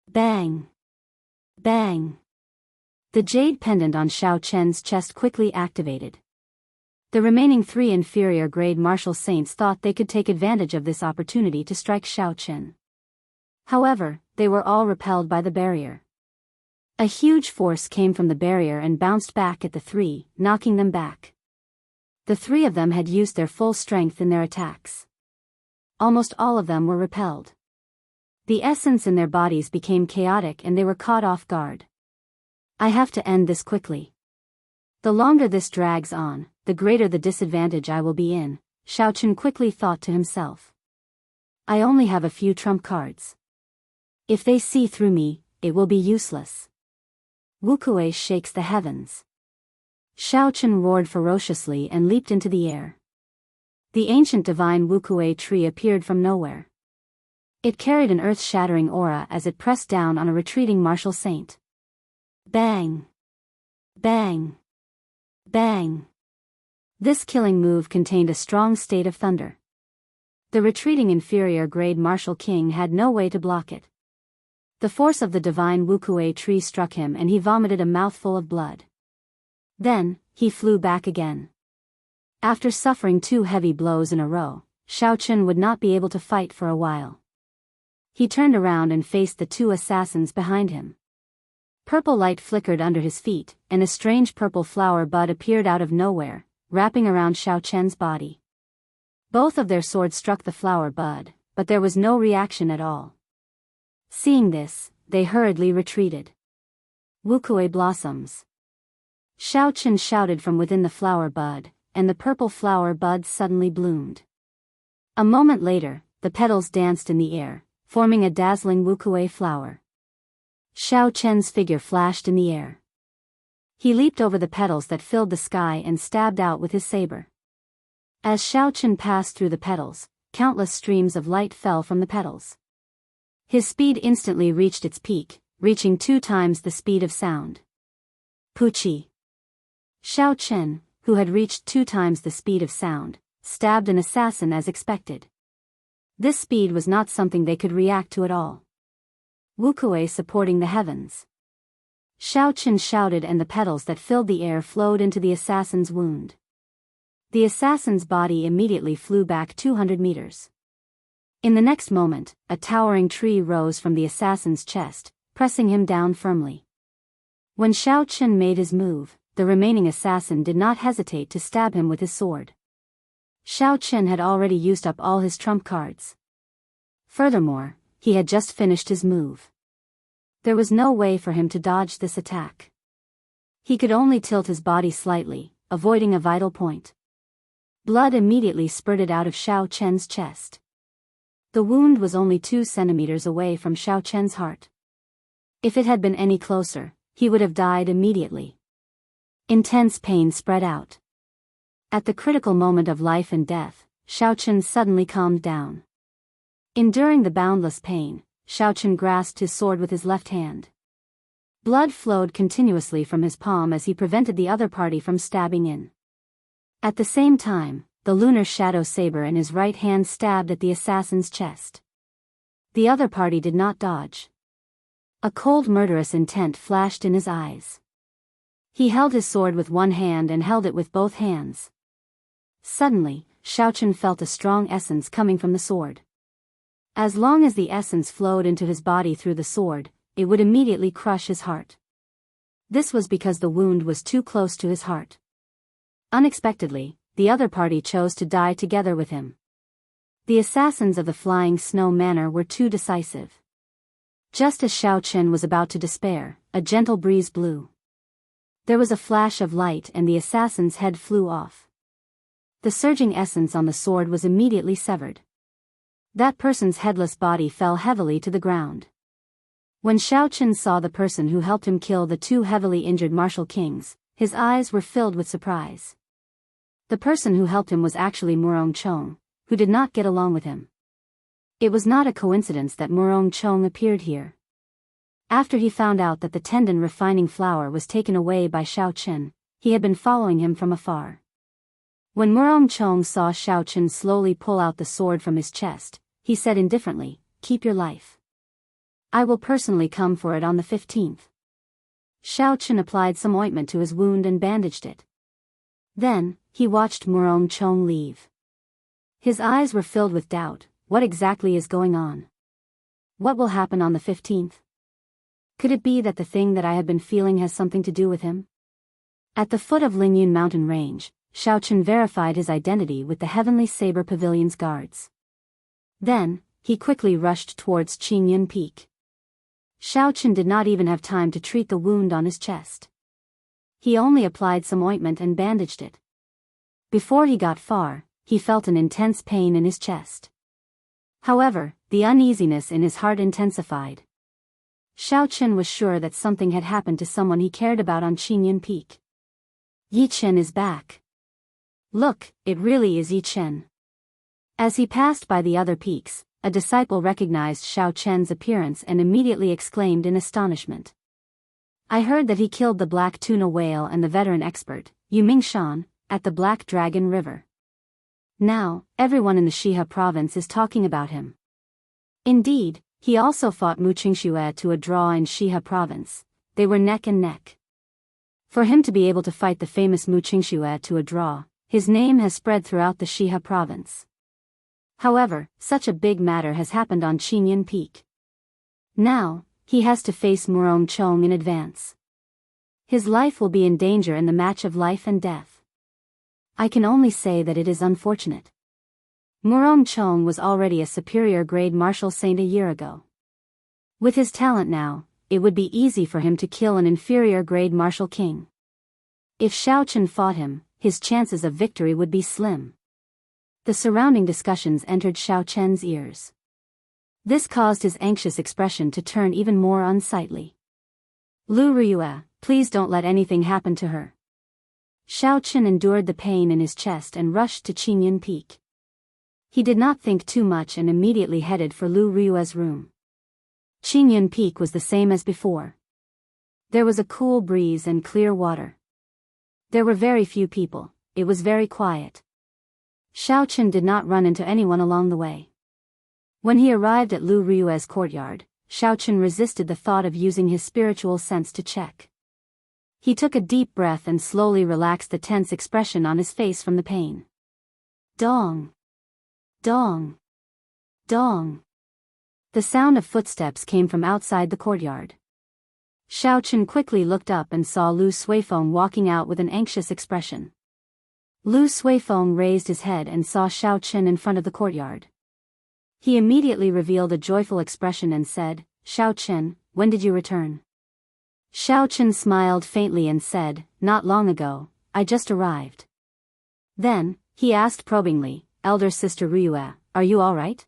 S1: Bang! Bang! The jade pendant on Xiao Chen's chest quickly activated. The remaining 3 inferior-grade martial saints thought they could take advantage of this opportunity to strike Xiao Chen. However, they were all repelled by the barrier. A huge force came from the barrier and bounced back at the 3, knocking them back. The 3 of them had used their full strength in their attacks. Almost all of them were repelled. The essence in their bodies became chaotic and they were caught off guard. I have to end this quickly. The longer this drags on, the greater the disadvantage I will be in, Xiao Chen quickly thought to himself. I only have a few trump cards. If they see through me, it will be useless. Wuxia shakes the heavens. Xiao Chen roared ferociously and leaped into the air. The ancient divine Wuxia tree appeared from nowhere. It carried an earth-shattering aura as it pressed down on a retreating martial saint. Bang! Bang! Bang! This killing move contained a strong state of thunder. The retreating inferior-grade martial king had no way to block it. The force of the divine Wuxia tree struck him and he vomited a mouthful of blood. Then, he flew back again. After suffering 2 heavy blows in a row, Xiaochen would not be able to fight for a while. He turned around and faced the 2 assassins behind him. Purple light flickered under his feet, and a strange purple flower bud appeared out of nowhere, wrapping around Xiaochen's body. Both of their swords struck the flower bud, but there was no reaction at all. Seeing this, they hurriedly retreated. Wuxia blossoms. Xiaochen shouted from within the flower bud, and the purple flower bud suddenly bloomed. A moment later, the petals danced in the air, forming a dazzling Wuxia flower. Xiaochen's figure flashed in the air. He leaped over the petals that filled the sky and stabbed out with his saber. As Xiaochen passed through the petals, countless streams of light fell from the petals. His speed instantly reached its peak, reaching 2 times the speed of sound. Puchi. Xiaochen, who had reached 2 times the speed of sound, stabbed an assassin as expected. This speed was not something they could react to at all. Wuxia supporting the heavens. Xiaochen shouted and the petals that filled the air flowed into the assassin's wound. The assassin's body immediately flew back 200 meters. In the next moment, a towering tree rose from the assassin's chest, pressing him down firmly. When Xiaochen made his move, the remaining assassin did not hesitate to stab him with his sword. Xiaochen had already used up all his trump cards. Furthermore, he had just finished his move. There was no way for him to dodge this attack. He could only tilt his body slightly, avoiding a vital point. Blood immediately spurted out of Xiaochen's chest. The wound was only 2 centimeters away from Xiaochen's heart. If it had been any closer, he would have died immediately. Intense pain spread out. At the critical moment of life and death, Xiaochen suddenly calmed down. Enduring the boundless pain, Xiaochen grasped his sword with his left hand. Blood flowed continuously from his palm as he prevented the other party from stabbing in. At the same time, the lunar shadow saber in his right hand stabbed at the assassin's chest. The other party did not dodge. A cold murderous intent flashed in his eyes. He held his sword with one hand and held it with both hands. Suddenly, Xiaochen felt a strong essence coming from the sword. As long as the essence flowed into his body through the sword, it would immediately crush his heart. This was because the wound was too close to his heart. Unexpectedly, the other party chose to die together with him. The assassins of the Flying Snow Manor were too decisive. Just as Xiaochen was about to despair, a gentle breeze blew. There was a flash of light and the assassin's head flew off. The surging essence on the sword was immediately severed. That person's headless body fell heavily to the ground. When Xiaochen saw the person who helped him kill the 2 heavily injured martial kings, his eyes were filled with surprise. The person who helped him was actually Murong Chong, who did not get along with him. It was not a coincidence that Murong Chong appeared here. After he found out that the tendon refining flower was taken away by Xiaochen, he had been following him from afar. When Murong Chong saw Xiaochen slowly pull out the sword from his chest, he said indifferently, "Keep your life. I will personally come for it on the 15th. Xiaochen applied some ointment to his wound and bandaged it. Then, he watched Murong Chong leave. His eyes were filled with doubt. What exactly is going on? What will happen on the 15th? Could it be that the thing that I have been feeling has something to do with him? At the foot of Lingyun mountain range, Xiaochen verified his identity with the Heavenly Saber Pavilion's guards. Then, he quickly rushed towards Qingyun Peak. Xiaochen did not even have time to treat the wound on his chest. He only applied some ointment and bandaged it. Before he got far, he felt an intense pain in his chest. However, the uneasiness in his heart intensified. Xiaochen was sure that something had happened to someone he cared about on Qingyun Peak. Yi Chen is back. Look, it really is Yi Chen. As he passed by the other peaks, a disciple recognized Xiaochen's appearance and immediately exclaimed in astonishment. I heard that he killed the black tuna whale and the veteran expert, Yu Mingshan, at the Black Dragon River. Now, everyone in the Shiha province is talking about him. Indeed, he also fought Mu Qingxue to a draw in Shiha province. They were neck and neck. For him to be able to fight the famous Mu Qingxue to a draw, His name has spread throughout the Shiha province. However, such a big matter has happened on Qinyan Peak. Now, he has to face Murong Chong in advance. His life will be in danger in the match of life and death. I can only say that it is unfortunate. Murong Chong was already a superior grade martial saint a year ago. With his talent now, it would be easy for him to kill an inferior grade martial king. If Xiao Chen fought him, his chances of victory would be slim. The surrounding discussions entered Xiao Chen's ears. This caused his anxious expression to turn even more unsightly. Lu Riyue, please don't let anything happen to her. Xiao Chen endured the pain in his chest and rushed to Qinyan Peak. He did not think too much and immediately headed for Lu Riyue's room. Qinyan Peak was the same as before. There was a cool breeze and clear water. There were very few people, it was very quiet. Xiao Chen did not run into anyone along the way. When he arrived at Lu Riyue's courtyard, Xiao Chen resisted the thought of using his spiritual sense to check. He took a deep breath and slowly relaxed the tense expression on his face from the pain. Dong! Dong! Dong! The sound of footsteps came from outside the courtyard. Xiao Chen quickly looked up and saw Lu Suifeng walking out with an anxious expression. Lu Suifeng raised his head and saw Xiao Chen in front of the courtyard. He immediately revealed a joyful expression and said, "Xiao Chen, when did you return?" Xiao Chen smiled faintly and said, "Not long ago, I just arrived." Then, he asked probingly, "Elder Sister Riyue, are you all right?"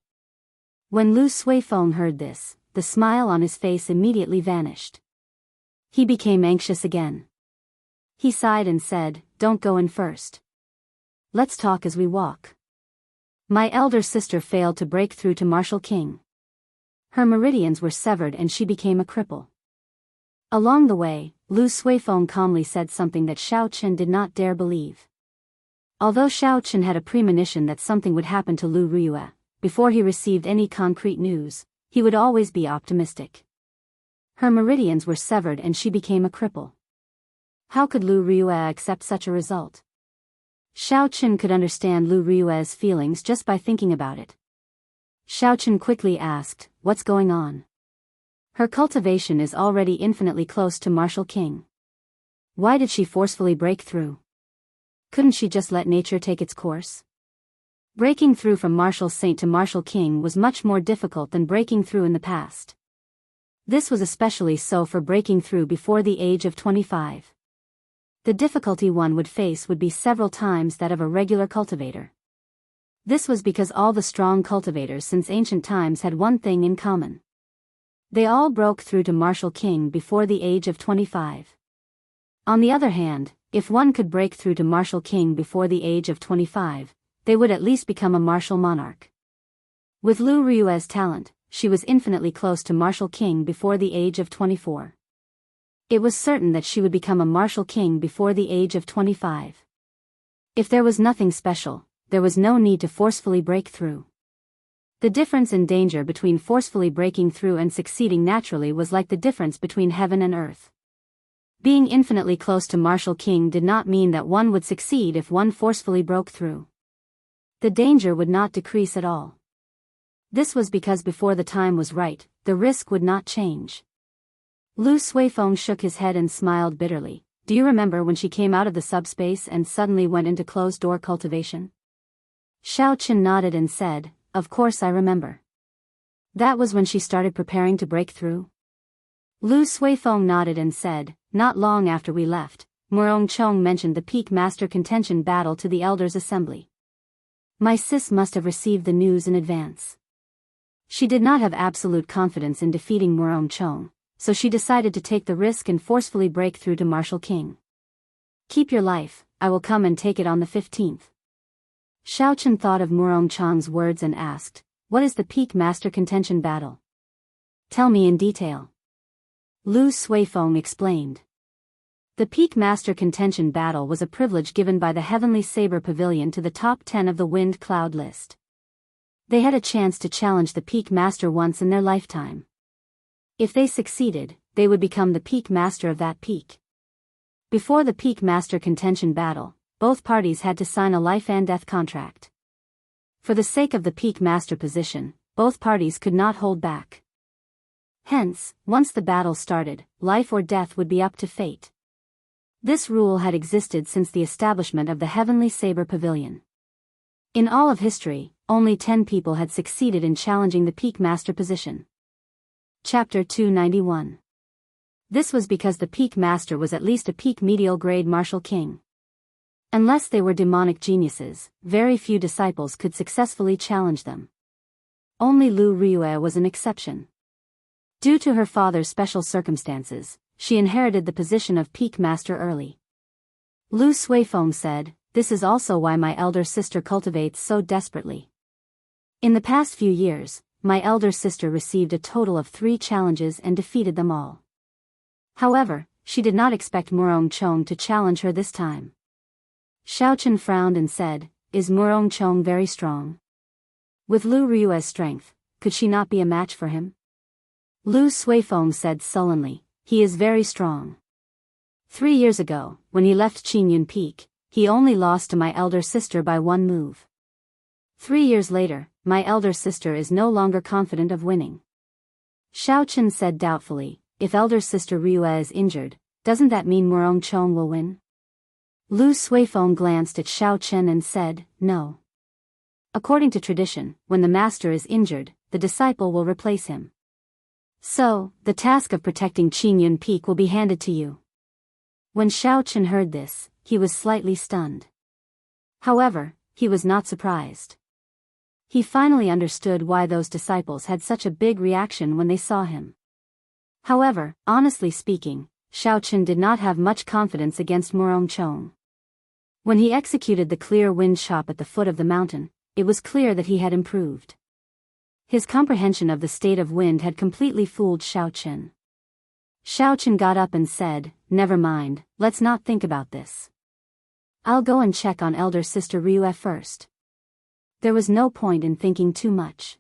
S1: When Lu Suifeng heard this, the smile on his face immediately vanished. He became anxious again. He sighed and said, "Don't go in first. Let's talk as we walk. My elder sister failed to break through to Martial King. Her meridians were severed and she became a cripple." Along the way, Lu Suifeng calmly said something that Xiao Chen did not dare believe. Although Xiao Chen had a premonition that something would happen to Lu Riyue, before he received any concrete news, he would always be optimistic. Her meridians were severed and she became a cripple. How could Lu Riyue accept such a result? Xiao Chen could understand Lu Riyue's feelings just by thinking about it. Xiao Chen quickly asked, "What's going on?" Her cultivation is already infinitely close to Martial King. Why did she forcefully break through? Couldn't she just let nature take its course? Breaking through from Martial Saint to Martial King was much more difficult than breaking through in the past. This was especially so for breaking through before the age of 25. The difficulty one would face would be several times that of a regular cultivator. This was because all the strong cultivators since ancient times had one thing in common. They all broke through to Martial King before the age of 25. On the other hand, if one could break through to Martial King before the age of 25, they would at least become a martial monarch. With Lu Riyue's talent, she was infinitely close to Martial King before the age of 24. It was certain that she would become a Martial King before the age of 25. If there was nothing special, there was no need to forcefully break through. The difference in danger between forcefully breaking through and succeeding naturally was like the difference between heaven and earth. Being infinitely close to Martial King did not mean that one would succeed if one forcefully broke through. The danger would not decrease at all. This was because before the time was right, the risk would not change. Lu Suifeng shook his head and smiled bitterly. "Do you remember when she came out of the subspace and suddenly went into closed-door cultivation?" Xiao Chen nodded and said, "Of course I remember. That was when she started preparing to break through?" Lu Suifeng nodded and said, "Not long after we left, Murong Chong mentioned the Peak Master Contention battle to the Elders' Assembly. My sis must have received the news in advance. She did not have absolute confidence in defeating Murong Chong, so she decided to take the risk and forcefully break through to Martial King. Keep your life, I will come and take it on the 15th. Xiao Chen thought of Murong Chong's words and asked, "What is the Peak Master Contention battle? Tell me in detail." Lu Suifeng explained. The Peak Master Contention battle was a privilege given by the Heavenly Saber Pavilion to the top 10 of the Wind Cloud list. They had a chance to challenge the Peak Master once in their lifetime. If they succeeded, they would become the Peak Master of that peak. Before the Peak Master Contention battle, both parties had to sign a life and death contract. For the sake of the peak master position, both parties could not hold back. Hence, once the battle started, life or death would be up to fate. This rule had existed since the establishment of the Heavenly Saber Pavilion. In all of history, only 10 people had succeeded in challenging the peak master position. Chapter 291. This was because the peak master was at least a peak medial grade martial king. Unless they were demonic geniuses, very few disciples could successfully challenge them. Only Lu Ryue was an exception. Due to her father's special circumstances, she inherited the position of peak master early. Lu Suifeng said, "This is also why my elder sister cultivates so desperately. In the past few years, my elder sister received a total of 3 challenges and defeated them all. However, she did not expect Murong Chong to challenge her this time." Xiaochen frowned and said, "Is Murong Chong very strong? With Lu Ryue's strength, could she not be a match for him?" Lu Suifeng said sullenly, "He is very strong. 3 years ago, when he left Qingyun Peak, he only lost to my elder sister by 1 move. 3 years later, my elder sister is no longer confident of winning." Xiaochen said doubtfully, "If elder sister Ryue is injured, doesn't that mean Murong Chong will win?" Lu Suifeng glanced at Xiaochen and said, "No. According to tradition, when the master is injured, the disciple will replace him. So, the task of protecting Qingyun Peak will be handed to you." When Xiaochen heard this, he was slightly stunned. However, he was not surprised. He finally understood why those disciples had such a big reaction when they saw him. However, honestly speaking, Xiaochen did not have much confidence against Murong Chong. When he executed the clear wind chop at the foot of the mountain, it was clear that he had improved. His comprehension of the state of wind had completely fooled Xiaochen. Xiaochen got up and said, "Never mind, let's not think about this. I'll go and check on elder sister Ryue first." There was no point in thinking too much.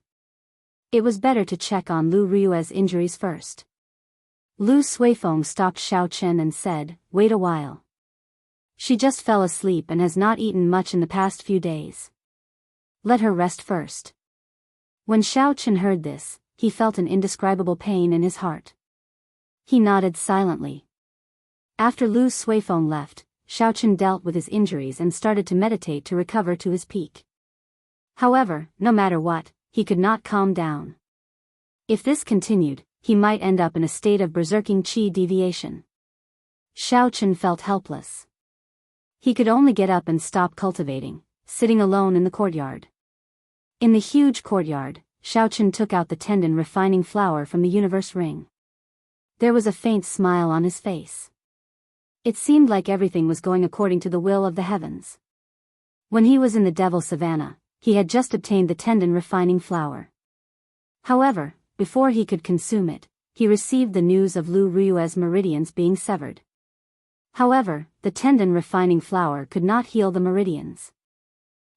S1: It was better to check on Lu Ryue's injuries first. Lu Suifeng stopped Xiaochen and said, "Wait a while. She just fell asleep and has not eaten much in the past few days. Let her rest first." When Xiaochen heard this, he felt an indescribable pain in his heart. He nodded silently. After Lu Suifeng left, Xiaochen dealt with his injuries and started to meditate to recover to his peak. However, no matter what, he could not calm down. If this continued, he might end up in a state of berserking qi deviation. Xiaochen felt helpless. He could only get up and stop cultivating, sitting alone in the courtyard. In the huge courtyard, Xiaochen took out the tendon refining flower from the universe ring. There was a faint smile on his face. It seemed like everything was going according to the will of the heavens. When he was in the Devil Savannah, he had just obtained the tendon refining flower. However, before he could consume it, he received the news of Lu Ryue's meridians being severed. However, the tendon refining flower could not heal the meridians.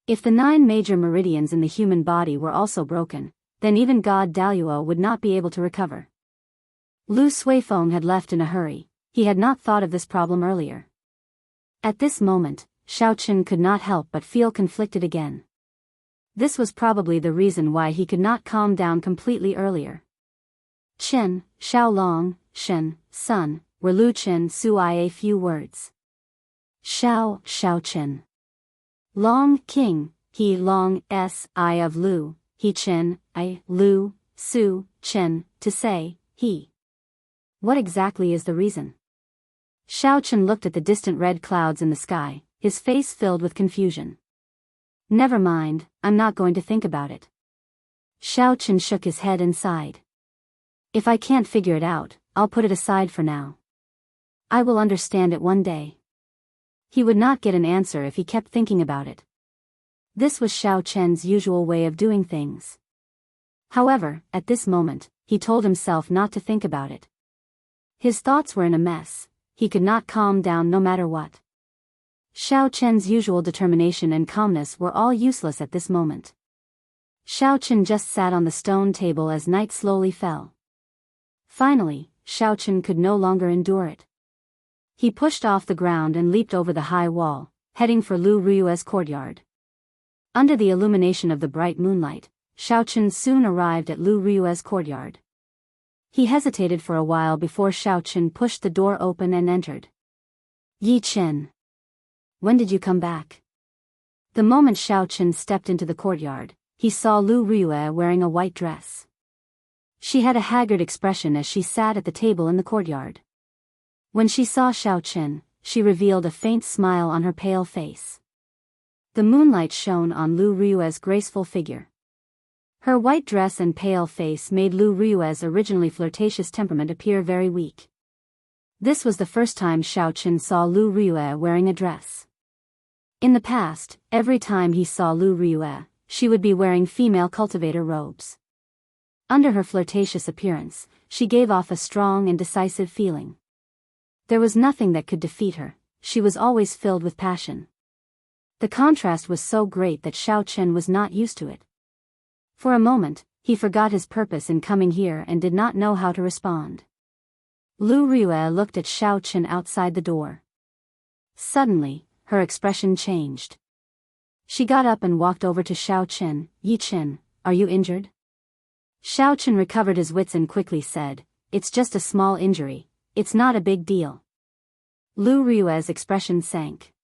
S1: If the 9 major meridians in the human body were also broken, then even God Daoist would not be able to recover. Lu Suifeng had left in a hurry. He had not thought of this problem earlier. At this moment, Xiaochen could not help but feel conflicted again. This was probably the reason why he could not calm down completely earlier. Chen, Xiaolong, Shen, Sun, were Lu Chen Sui a few words. Xiaochen. Long, King, He Long, S.I. of Lu, He Chen, I, Lu, Su, Chen, to say, he. What exactly is the reason? Xiaochen looked at the distant red clouds in the sky, his face filled with confusion. Never mind, I'm not going to think about it. Xiaochen shook his head and sighed. If I can't figure it out, I'll put it aside for now. I will understand it one day. He would not get an answer if he kept thinking about it. This was Xiaochen's usual way of doing things. However, at this moment, he told himself not to think about it. His thoughts were in a mess. He could not calm down no matter what. Xiaochen's usual determination and calmness were all useless at this moment. Xiaochen just sat on the stone table as night slowly fell. Finally, Xiaochen could no longer endure it. He pushed off the ground and leaped over the high wall, heading for Lu Rui's courtyard. Under the illumination of the bright moonlight, Xiaochen soon arrived at Lu Rui's courtyard. He hesitated for a while before Xiaochen pushed the door open and entered. "Yi Chen. When did you come back?" The moment Xiaochen stepped into the courtyard, he saw Lu Rui wearing a white dress. She had a haggard expression as she sat at the table in the courtyard. When she saw Xiaochen, she revealed a faint smile on her pale face. The moonlight shone on Lu Rui's graceful figure. Her white dress and pale face made Lu Rui's originally flirtatious temperament appear very weak. This was the first time Xiaochen saw Lu Rui wearing a dress. In the past, every time he saw Lu Rui, she would be wearing female cultivator robes. Under her flirtatious appearance, she gave off a strong and decisive feeling. There was nothing that could defeat her, she was always filled with passion. The contrast was so great that Xiaochen was not used to it. For a moment, he forgot his purpose in coming here and did not know how to respond. Lu Rui looked at Xiaochen outside the door. Suddenly, her expression changed. She got up and walked over to Xiaochen. "Yi Chen, are you injured?" Xiaochen recovered his wits and quickly said, "It's just a small injury, it's not a big deal." Lu Rui's expression sank.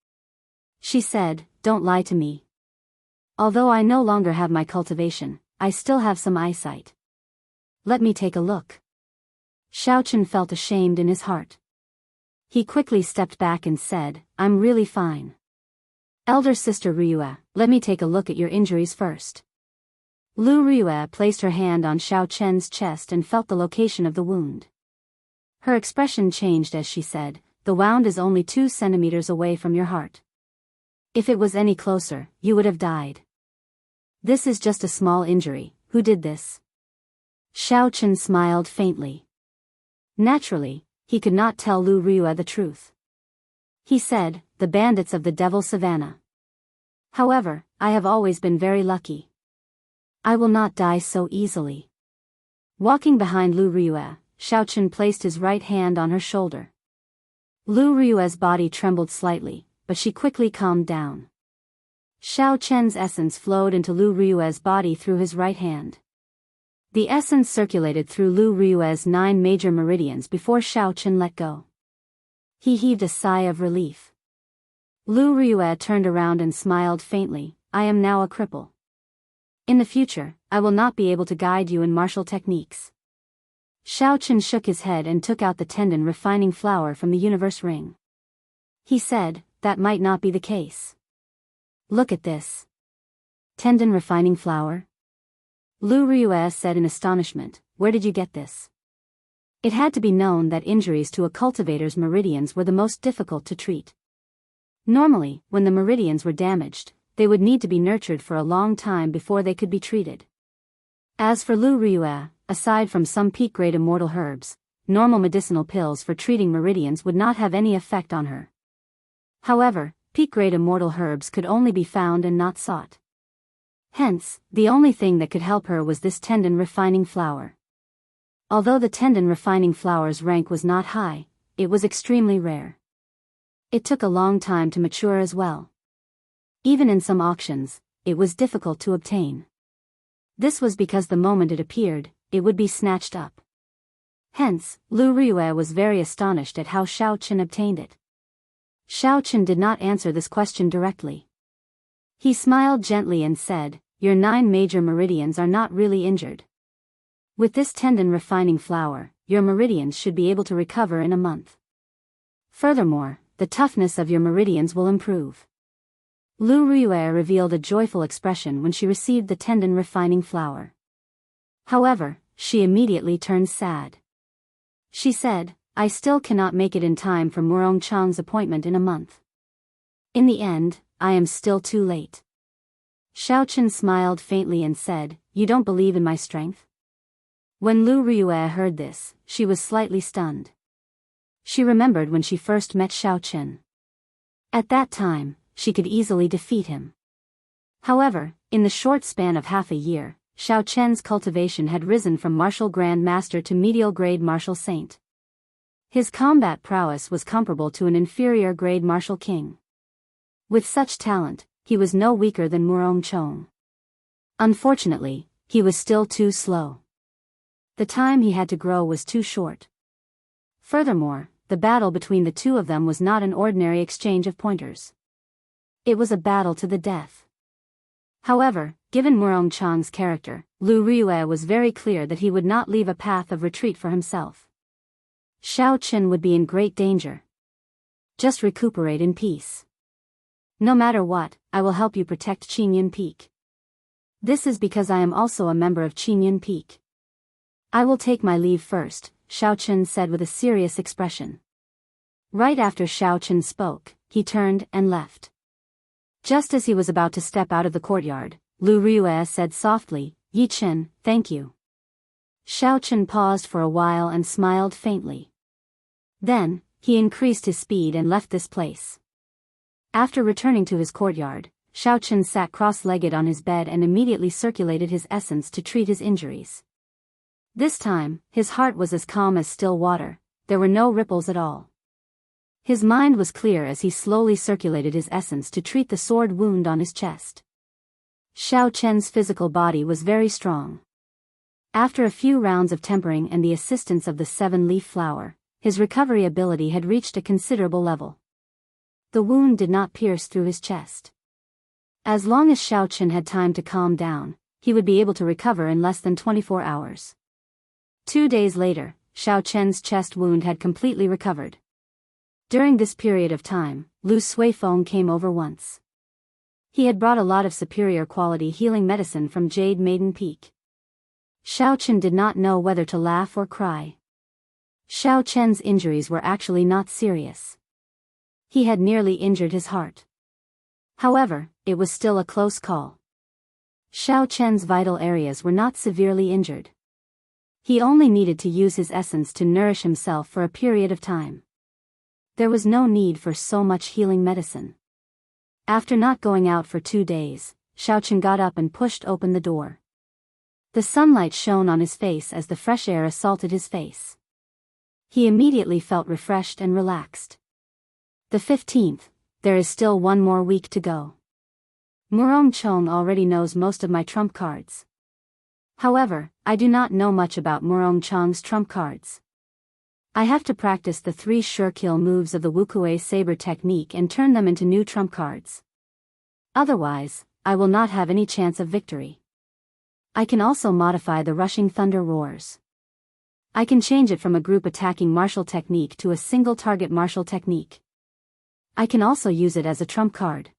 S1: She said, "Don't lie to me. Although I no longer have my cultivation, I still have some eyesight. Let me take a look." Xiaochen felt ashamed in his heart. He quickly stepped back and said, "I'm really fine. Elder sister Rui, let me take a look at your injuries first." Lu Rui placed her hand on Xiaochen's chest and felt the location of the wound. Her expression changed as she said, "The wound is only 2 centimeters away from your heart. If it was any closer, you would have died. This is just a small injury. Who did this?" Xiaochen smiled faintly. Naturally, he could not tell Lu Rui the truth. He said, "The bandits of the Devil Savannah. However, I have always been very lucky. I will not die so easily." Walking behind Lu Rui, Xiaochen placed his right hand on her shoulder. Lu Rui's body trembled slightly, but she quickly calmed down. Xiaochen's essence flowed into Lu Rui's body through his right hand. The essence circulated through Lu Rui's 9 major meridians before Xiaochen let go. He heaved a sigh of relief. Lu Rui turned around and smiled faintly, "I am now a cripple. In the future, I will not be able to guide you in martial techniques." Xiaochen shook his head and took out the tendon refining flower from the universe ring. He said, "That might not be the case. Look at this. Tendon refining flower?" Lu Rui said in astonishment, "Where did you get this?" It had to be known that injuries to a cultivator's meridians were the most difficult to treat. Normally, when the meridians were damaged, they would need to be nurtured for a long time before they could be treated. As for Lu Rui, aside from some peak-grade immortal herbs, normal medicinal pills for treating meridians would not have any effect on her. However, peak-grade immortal herbs could only be found and not sought. Hence, the only thing that could help her was this tendon refining flower. Although the tendon refining flower's rank was not high, it was extremely rare. It took a long time to mature as well. Even in some auctions, it was difficult to obtain. This was because the moment it appeared, it would be snatched up. Hence, Lu Rui was very astonished at how Xiaochen obtained it. Xiaochen did not answer this question directly. He smiled gently and said, "Your 9 major meridians are not really injured. With this tendon refining flower, your meridians should be able to recover in a month. Furthermore, the toughness of your meridians will improve." Lu Rui revealed a joyful expression when she received the tendon refining flower. However, she immediately turned sad. She said, "I still cannot make it in time for Murong Chang's appointment in a month. In the end, I am still too late." Xiaochen smiled faintly and said, "You don't believe in my strength?" When Lu Rui heard this, she was slightly stunned. She remembered when she first met Xiaochen. At that time, she could easily defeat him. However, in the short span of half a year, Xiaochen's cultivation had risen from martial Grand Master to medial grade martial saint. His combat prowess was comparable to an inferior grade martial king. With such talent, he was no weaker than Murong Chong. Unfortunately, he was still too slow. The time he had to grow was too short. Furthermore, the battle between the two of them was not an ordinary exchange of pointers. It was a battle to the death. However, given Murong Chong's character, Lu Riyue was very clear that he would not leave a path of retreat for himself. Xiao Qin would be in great danger. Just recuperate in peace. No matter what, I will help you protect Qingyun Peak. This is because I am also a member of Qingyun Peak. I will take my leave first, Xiao Qin said with a serious expression. Right after Xiao Qin spoke, he turned and left. Just as he was about to step out of the courtyard, Lu Riyue said softly, "Yi Qin, thank you." Xiao Qin paused for a while and smiled faintly. Then, he increased his speed and left this place. After returning to his courtyard, Xiao Qin sat cross-legged on his bed and immediately circulated his essence to treat his injuries. This time, his heart was as calm as still water, there were no ripples at all. His mind was clear as he slowly circulated his essence to treat the sword wound on his chest. Xiao Qin's physical body was very strong. After a few rounds of tempering and the assistance of the 7-leaf flower, his recovery ability had reached a considerable level. The wound did not pierce through his chest. As long as Xiao Qin had time to calm down, he would be able to recover in less than 24 hours. 2 days later, Xiao Qin's chest wound had completely recovered. During this period of time, Lu Suifeng came over once. He had brought a lot of superior quality healing medicine from Jade Maiden Peak. Xiao Qin did not know whether to laugh or cry. Xiao Qin's injuries were actually not serious. He had nearly injured his heart. However, it was still a close call. Xiao Qin's vital areas were not severely injured. He only needed to use his essence to nourish himself for a period of time. There was no need for so much healing medicine. After not going out for 2 days, Xiao Qin got up and pushed open the door. The sunlight shone on his face as the fresh air assaulted his face. He immediately felt refreshed and relaxed. The 15th, there is still 1 more week to go. Murong Chong already knows most of my trump cards. However, I do not know much about Murong Chong's trump cards. I have to practice the 3 sure kill moves of the Wuxia saber technique and turn them into new trump cards. Otherwise, I will not have any chance of victory. I can also modify the rushing thunder roars. I can change it from a group attacking martial technique to a single target martial technique. I can also use it as a trump card.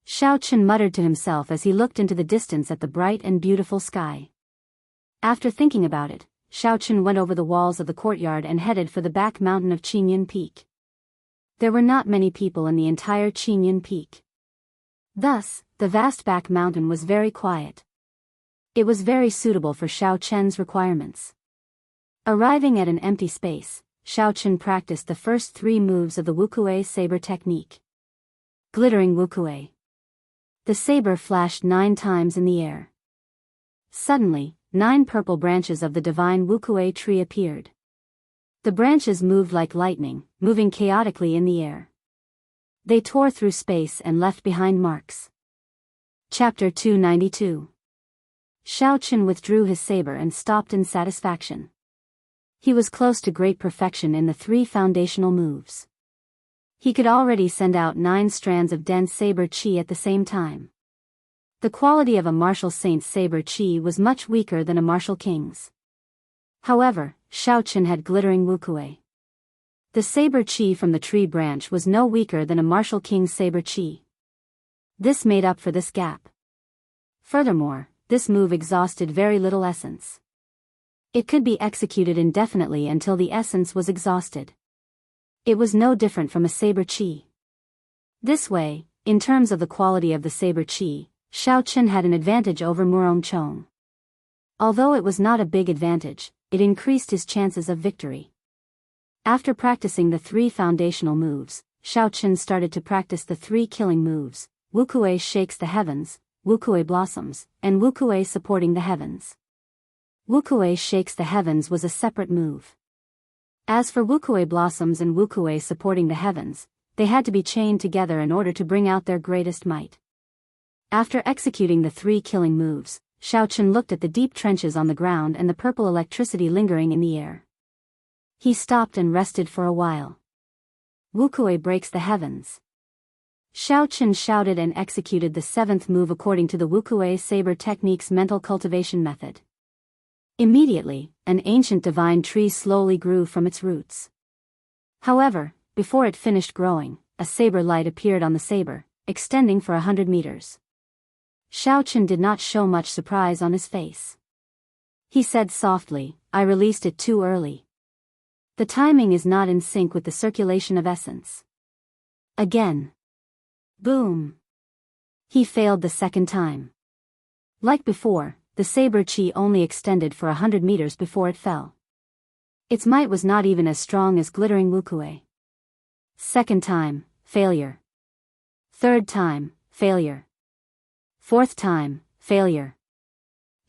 S1: Xiao Qin muttered to himself as he looked into the distance at the bright and beautiful sky. After thinking about it, Xiao Qin went over the walls of the courtyard and headed for the back mountain of Qingyun Peak. There were not many people in the entire Qingyun Peak. Thus, the vast back mountain was very quiet. It was very suitable for Xiao Qin's requirements. Arriving at an empty space, Xiao Qin practiced the first 3 moves of the Wuxia saber technique. Glittering Wuxia. The saber flashed 9 times in the air. Suddenly, 9 purple branches of the divine Wuxia tree appeared. The branches moved like lightning, moving chaotically in the air. They tore through space and left behind marks. Chapter 292. Xiao Qin withdrew his saber and stopped in satisfaction. He was close to great perfection in the 3 foundational moves. He could already send out 9 strands of dense saber qi at the same time. The quality of a martial saint's saber qi was much weaker than a martial king's. However, Xiao Qin had glittering Wuxia. The saber qi from the tree branch was no weaker than a martial king's saber qi. This made up for this gap. Furthermore, this move exhausted very little essence. It could be executed indefinitely until the essence was exhausted. It was no different from a saber qi. This way, in terms of the quality of the saber qi, Xiao Qin had an advantage over Murong Chong. Although it was not a big advantage, it increased his chances of victory. After practicing the 3 foundational moves, Xiao Qin started to practice the 3 killing moves: Wuxia shakes the heavens, Wuxia blossoms, and Wuxia supporting the heavens. Wuxia shakes the heavens was a separate move. As for Wuxia blossoms and Wuxia supporting the heavens, they had to be chained together in order to bring out their greatest might. After executing the 3 killing moves, Xiaochen looked at the deep trenches on the ground and the purple electricity lingering in the air. He stopped and rested for a while. Wukuei breaks the heavens. Xiaochen shouted and executed the 7th move according to the Wukuei saber technique's mental cultivation method. Immediately, an ancient divine tree slowly grew from its roots. However, before it finished growing, a saber light appeared on the saber, extending for 100 meters. Xiaochen did not show much surprise on his face. He said softly, "I released it too early. The timing is not in sync with the circulation of essence." Again. Boom. He failed the second time. Like before, the saber chi only extended for 100 meters before it fell. Its might was not even as strong as glittering Wukuei. Second time, failure. Third time, failure. Fourth time, failure.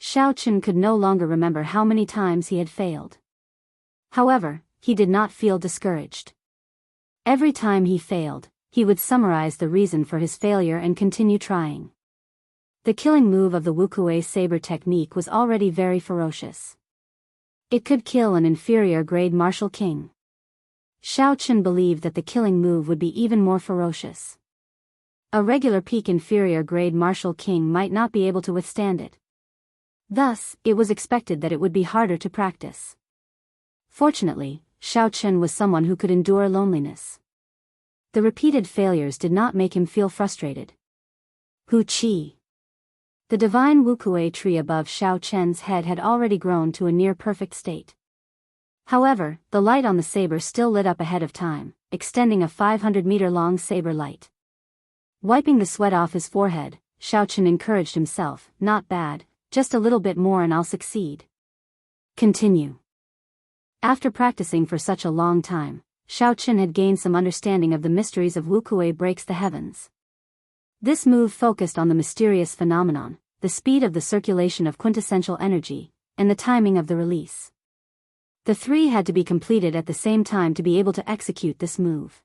S1: Xiaochen could no longer remember how many times he had failed. However, he did not feel discouraged. Every time he failed, he would summarize the reason for his failure and continue trying. The killing move of the Wukuei saber technique was already very ferocious. It could kill an inferior grade martial king. Xiaochen believed that the killing move would be even more ferocious. A regular peak inferior grade martial king might not be able to withstand it. Thus, it was expected that it would be harder to practice. Fortunately, Xiaochen was someone who could endure loneliness. The repeated failures did not make him feel frustrated. Hu Qi. The divine Wukuei tree above Xiaochen's head had already grown to a near-perfect state. However, the light on the saber still lit up ahead of time, extending a 500-meter-long saber light. Wiping the sweat off his forehead, Xiaochen encouraged himself, "Not bad, just a little bit more and I'll succeed." Continue. After practicing for such a long time, Xiaochen had gained some understanding of the mysteries of Wukuei breaks the heavens. This move focused on the mysterious phenomenon, the speed of the circulation of quintessential energy, and the timing of the release. The 3 had to be completed at the same time to be able to execute this move.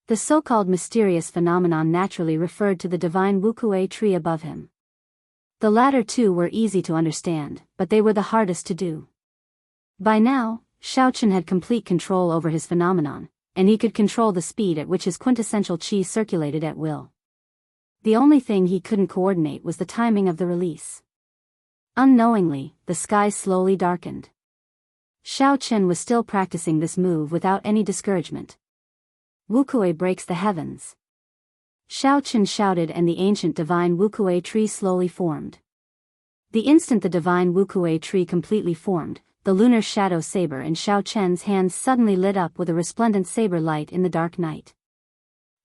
S1: The so-called mysterious phenomenon naturally referred to the divine Wukuei tree above him. The latter 2 were easy to understand, but they were the hardest to do. By now, Xiaochen had complete control over his phenomenon, and he could control the speed at which his quintessential qi circulated at will. The only thing he couldn't coordinate was the timing of the release. Unknowingly, the sky slowly darkened. Xiaochen was still practicing this move without any discouragement. Wukuei breaks the heavens. Xiaochen shouted and the ancient divine Wukuei tree slowly formed. The instant the divine Wukuei tree completely formed, the lunar shadow saber in Xiaochen's hands suddenly lit up with a resplendent saber light in the dark night.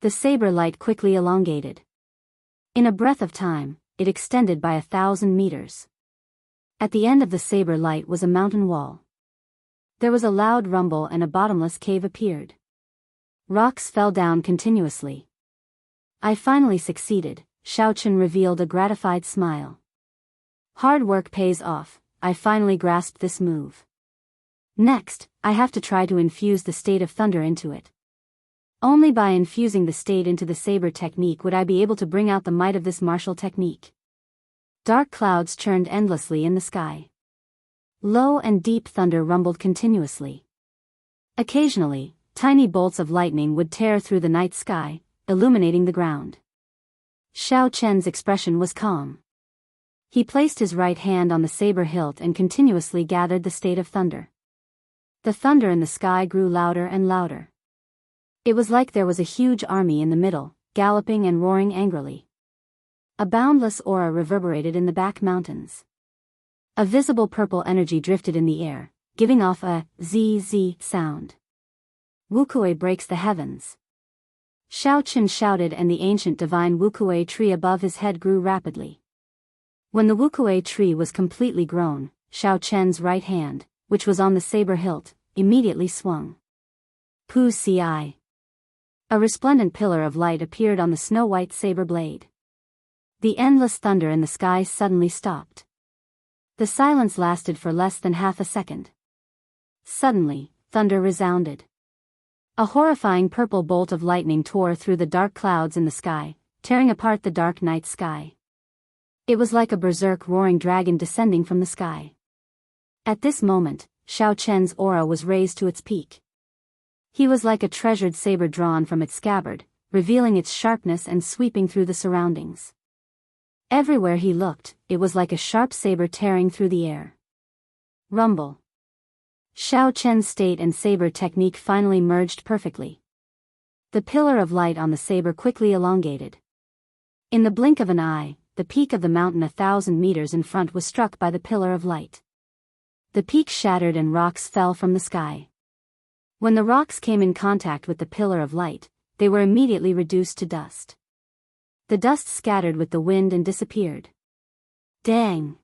S1: The saber light quickly elongated. In a breath of time, it extended by 1,000 meters. At the end of the saber light was a mountain wall. There was a loud rumble and a bottomless cave appeared. Rocks fell down continuously. "I finally succeeded," Xiaochen revealed a gratified smile. "Hard work pays off, I finally grasped this move. Next, I have to try to infuse the state of thunder into it. Only by infusing the state into the saber technique would I be able to bring out the might of this martial technique." Dark clouds churned endlessly in the sky. Low and deep thunder rumbled continuously. Occasionally, tiny bolts of lightning would tear through the night sky, illuminating the ground. Xiaochen's expression was calm. He placed his right hand on the saber hilt and continuously gathered the state of thunder. The thunder in the sky grew louder and louder. It was like there was a huge army in the middle, galloping and roaring angrily. A boundless aura reverberated in the back mountains. A visible purple energy drifted in the air, giving off a zzz sound. Wukuei breaks the heavens. Xiaochen shouted and the ancient divine Wukuei tree above his head grew rapidly. When the Wukuei tree was completely grown, Xiaochen's right hand, which was on the saber hilt, immediately swung. Pu Ci. A resplendent pillar of light appeared on the snow-white saber blade. The endless thunder in the sky suddenly stopped. The silence lasted for less than half a second. Suddenly, thunder resounded. A horrifying purple bolt of lightning tore through the dark clouds in the sky, tearing apart the dark night sky. It was like a berserk roaring dragon descending from the sky. At this moment, Xiao Chen's aura was raised to its peak. He was like a treasured saber drawn from its scabbard, revealing its sharpness and sweeping through the surroundings. Everywhere he looked, it was like a sharp saber tearing through the air. Rumble. Xiao Chen's state and saber technique finally merged perfectly. The pillar of light on the saber quickly elongated. In the blink of an eye, the peak of the mountain 1,000 meters in front was struck by the pillar of light. The peak shattered and rocks fell from the sky. When the rocks came in contact with the pillar of light, they were immediately reduced to dust. The dust scattered with the wind and disappeared. Dang!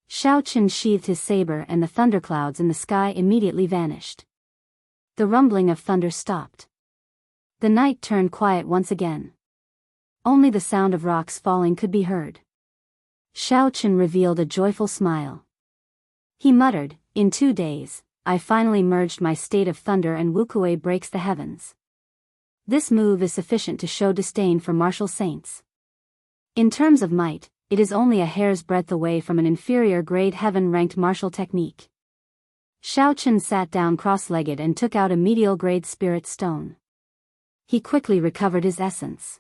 S1: Xiao Chen sheathed his saber and the thunderclouds in the sky immediately vanished. The rumbling of thunder stopped. The night turned quiet once again. Only the sound of rocks falling could be heard. Xiao Chen revealed a joyful smile. He muttered, "In 2 days, I finally merged my state of thunder and Wuxia breaks the heavens. This move is sufficient to show disdain for martial saints. In terms of might, it is only a hair's breadth away from an inferior grade heaven-ranked martial technique." Xiao Chen sat down cross-legged and took out a medial grade spirit stone. He quickly recovered his essence.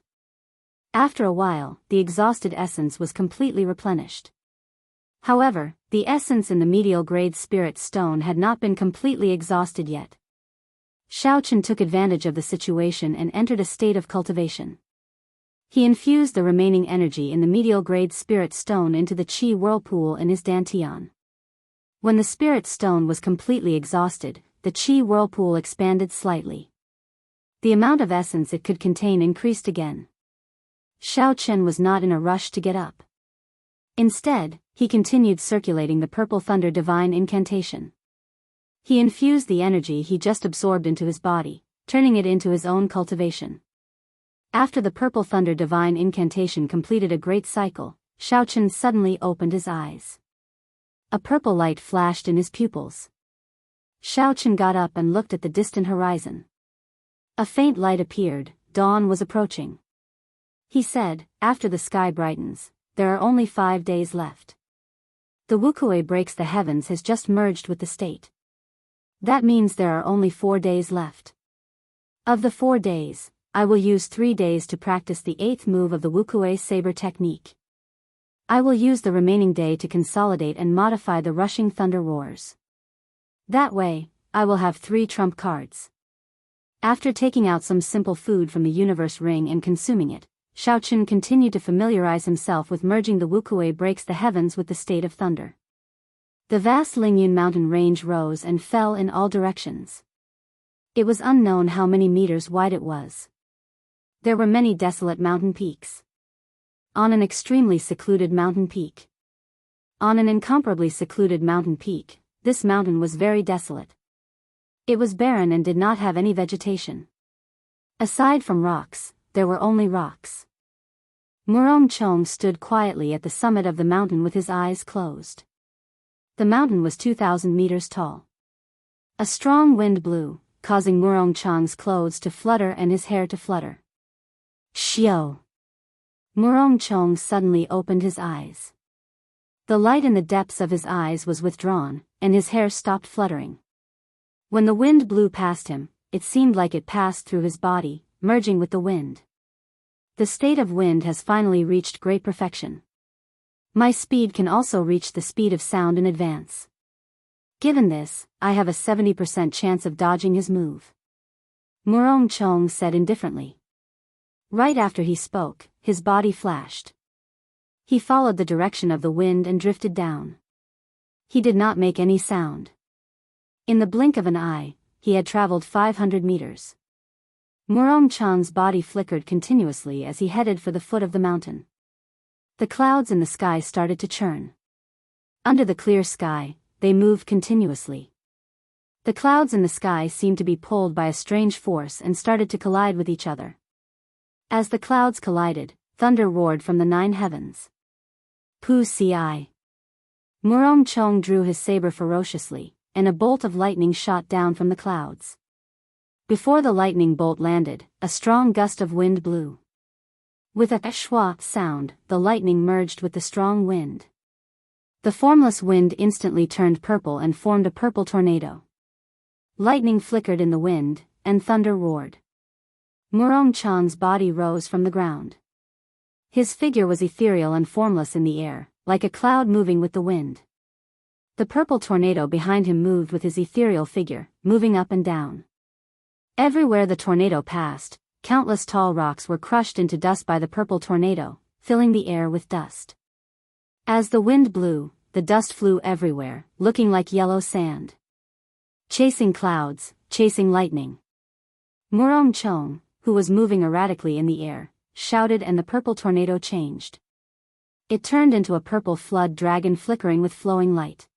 S1: After a while, the exhausted essence was completely replenished. However, the essence in the medial grade spirit stone had not been completely exhausted yet. Xiao Chen took advantage of the situation and entered a state of cultivation. He infused the remaining energy in the medial grade spirit stone into the qi whirlpool in his dantian. When the spirit stone was completely exhausted, the qi whirlpool expanded slightly. The amount of essence it could contain increased again. Xiao Chen was not in a rush to get up. Instead, he continued circulating the purple thunder divine incantation. He infused the energy he just absorbed into his body, turning it into his own cultivation. After the purple thunder divine incantation completed a great cycle, Xiao Chen suddenly opened his eyes. A purple light flashed in his pupils. Xiao Chen got up and looked at the distant horizon. A faint light appeared, dawn was approaching. He said, "After the sky brightens, there are only 5 days left. The Wuxia breaks the heavens has just merged with the state. That means there are only 4 days left. Of the 4 days, I will use 3 days to practice the 8th move of the Wuxia saber technique. I will use the remaining day to consolidate and modify the rushing thunder roars. That way, I will have 3 trump cards." After taking out some simple food from the universe ring and consuming it, Xiao Chen continued to familiarize himself with merging the Wuxia breaks the heavens with the state of thunder. The vast Lingyun mountain range rose and fell in all directions. It was unknown how many meters wide it was. There were many desolate mountain peaks. On an extremely secluded mountain peak. On an incomparably secluded mountain peak, this mountain was very desolate. It was barren and did not have any vegetation. Aside from rocks, there were only rocks. Murong Chong stood quietly at the summit of the mountain with his eyes closed. The mountain was 2,000 meters tall. A strong wind blew, causing Murong Chong's clothes to flutter and his hair to flutter. Xiao! Murong Chong suddenly opened his eyes. The light in the depths of his eyes was withdrawn, and his hair stopped fluttering. When the wind blew past him, it seemed like it passed through his body, merging with the wind. The state of wind has finally reached great perfection. My speed can also reach the speed of sound in advance. Given this, I have a 70% chance of dodging his move. Murong Chong said indifferently. Right after he spoke, his body flashed. He followed the direction of the wind and drifted down. He did not make any sound. In the blink of an eye, he had traveled 500 meters. Murong Chong's body flickered continuously as he headed for the foot of the mountain. The clouds in the sky started to churn. Under the clear sky, they moved continuously. The clouds in the sky seemed to be pulled by a strange force and started to collide with each other. As the clouds collided, thunder roared from the 9 heavens. Pu Ci. Murong Chong drew his saber ferociously, and a bolt of lightning shot down from the clouds. Before the lightning bolt landed, a strong gust of wind blew. With a schwa sound, the lightning merged with the strong wind. The formless wind instantly turned purple and formed a purple tornado. Lightning flickered in the wind, and thunder roared. Murong Chang's body rose from the ground. His figure was ethereal and formless in the air, like a cloud moving with the wind. The purple tornado behind him moved with his ethereal figure, moving up and down. Everywhere the tornado passed, countless tall rocks were crushed into dust by the purple tornado, filling the air with dust. As the wind blew, the dust flew everywhere, looking like yellow sand. Chasing clouds, chasing lightning. Murong Chong, who was moving erratically in the air, shouted, and the purple tornado changed. It turned into a purple flood dragon flickering with flowing light.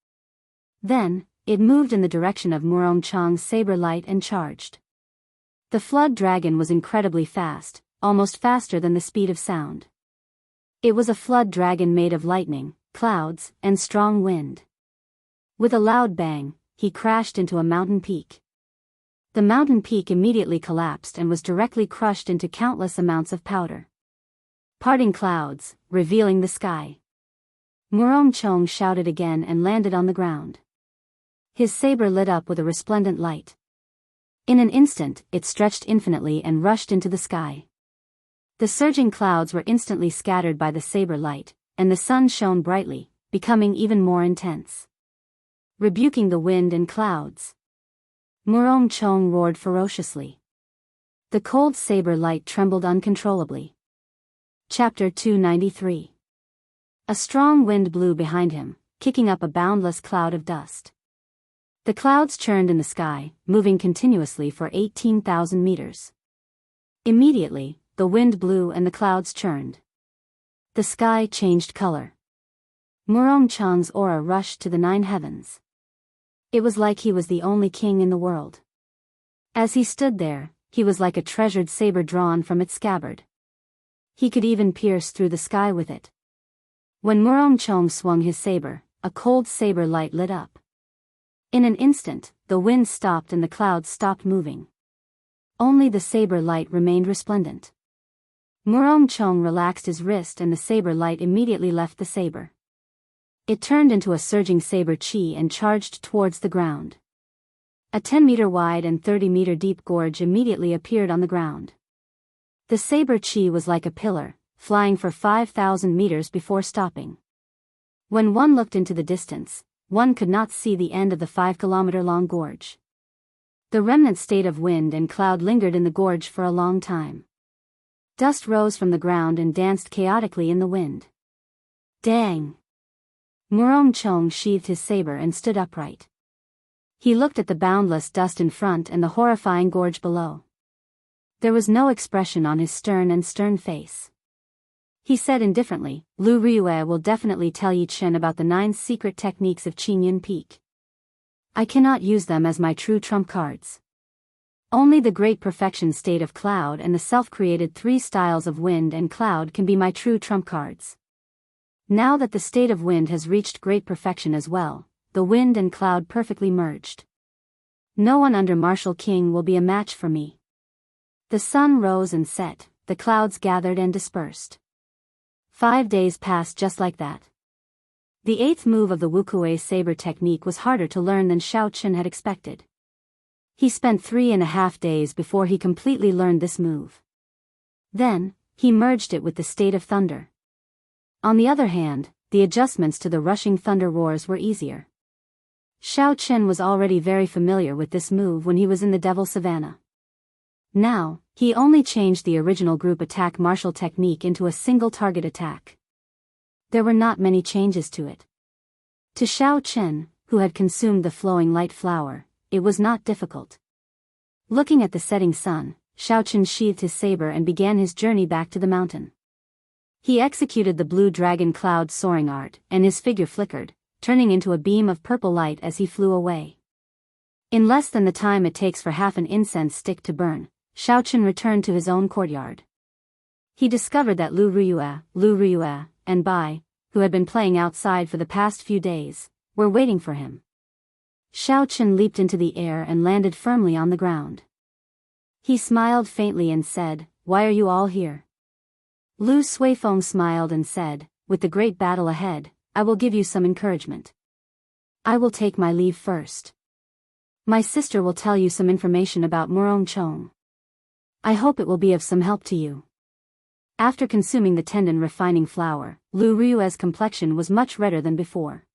S1: Then, it moved in the direction of Murong Chang's saber light and charged. The flood dragon was incredibly fast, almost faster than the speed of sound. It was a flood dragon made of lightning, clouds, and strong wind. With a loud bang, he crashed into a mountain peak. The mountain peak immediately collapsed and was directly crushed into countless amounts of powder. Parting clouds, revealing the sky. Murong Chong shouted again and landed on the ground. His saber lit up with a resplendent light. In an instant, it stretched infinitely and rushed into the sky. The surging clouds were instantly scattered by the saber light, and the sun shone brightly, becoming even more intense. Rebuking the wind and clouds, Murong Chong roared ferociously. The cold saber light trembled uncontrollably. Chapter 293. A strong wind blew behind him, kicking up a boundless cloud of dust. The clouds churned in the sky, moving continuously for 18,000 meters. Immediately, the wind blew and the clouds churned. The sky changed color. Murong Chang's aura rushed to the 9 heavens. It was like he was the only king in the world. As he stood there, he was like a treasured saber drawn from its scabbard. He could even pierce through the sky with it. When Murong Chong swung his saber, a cold saber light lit up. In an instant, the wind stopped and the clouds stopped moving. Only the saber light remained resplendent. Murong Chong relaxed his wrist and the saber light immediately left the saber. It turned into a surging saber chi and charged towards the ground. A 10-meter wide and 30-meter deep gorge immediately appeared on the ground. The saber chi was like a pillar, flying for 5,000 meters before stopping. When one looked into the distance, one could not see the end of the 5-kilometer-long gorge. The remnant state of wind and cloud lingered in the gorge for a long time. Dust rose from the ground and danced chaotically in the wind. Dang! Murong Chong sheathed his saber and stood upright. He looked at the boundless dust in front and the horrifying gorge below. There was no expression on his stern face. He said indifferently, Lu Ryue will definitely tell Yi Chen about the 9 secret techniques of Qingyun Peak. I cannot use them as my true trump cards. Only the great perfection state of cloud and the self-created 3 styles of wind and cloud can be my true trump cards. Now that the state of wind has reached great perfection as well, the wind and cloud perfectly merged. No one under Martial King will be a match for me. The sun rose and set, the clouds gathered and dispersed. 5 days passed just like that. The 8th move of the Wuxia saber technique was harder to learn than Xiao Chen had expected. He spent 3.5 days before he completely learned this move. Then, he merged it with the state of thunder. On the other hand, the adjustments to the rushing thunder roars were easier. Xiao Chen was already very familiar with this move when he was in the Devil Savannah. Now, he only changed the original group attack martial technique into a single target attack. There were not many changes to it. To Xiao Chen, who had consumed the flowing light flower, it was not difficult. Looking at the setting sun, Xiao Chen sheathed his saber and began his journey back to the mountain. He executed the blue dragon cloud soaring art, and his figure flickered, turning into a beam of purple light as he flew away. In less than the time it takes for half an incense stick to burn, Xiao Chen returned to his own courtyard. He discovered that Lu Ryue, and Bai, who had been playing outside for the past few days, were waiting for him. Xiao Chen leaped into the air and landed firmly on the ground. He smiled faintly and said, "Why are you all here?" Lu Suifeng smiled and said, "With the great battle ahead, I will give you some encouragement. I will take my leave first. My sister will tell you some information about Murongchong. I hope it will be of some help to you." After consuming the tendon refining flour, Lu Rue's complexion was much redder than before.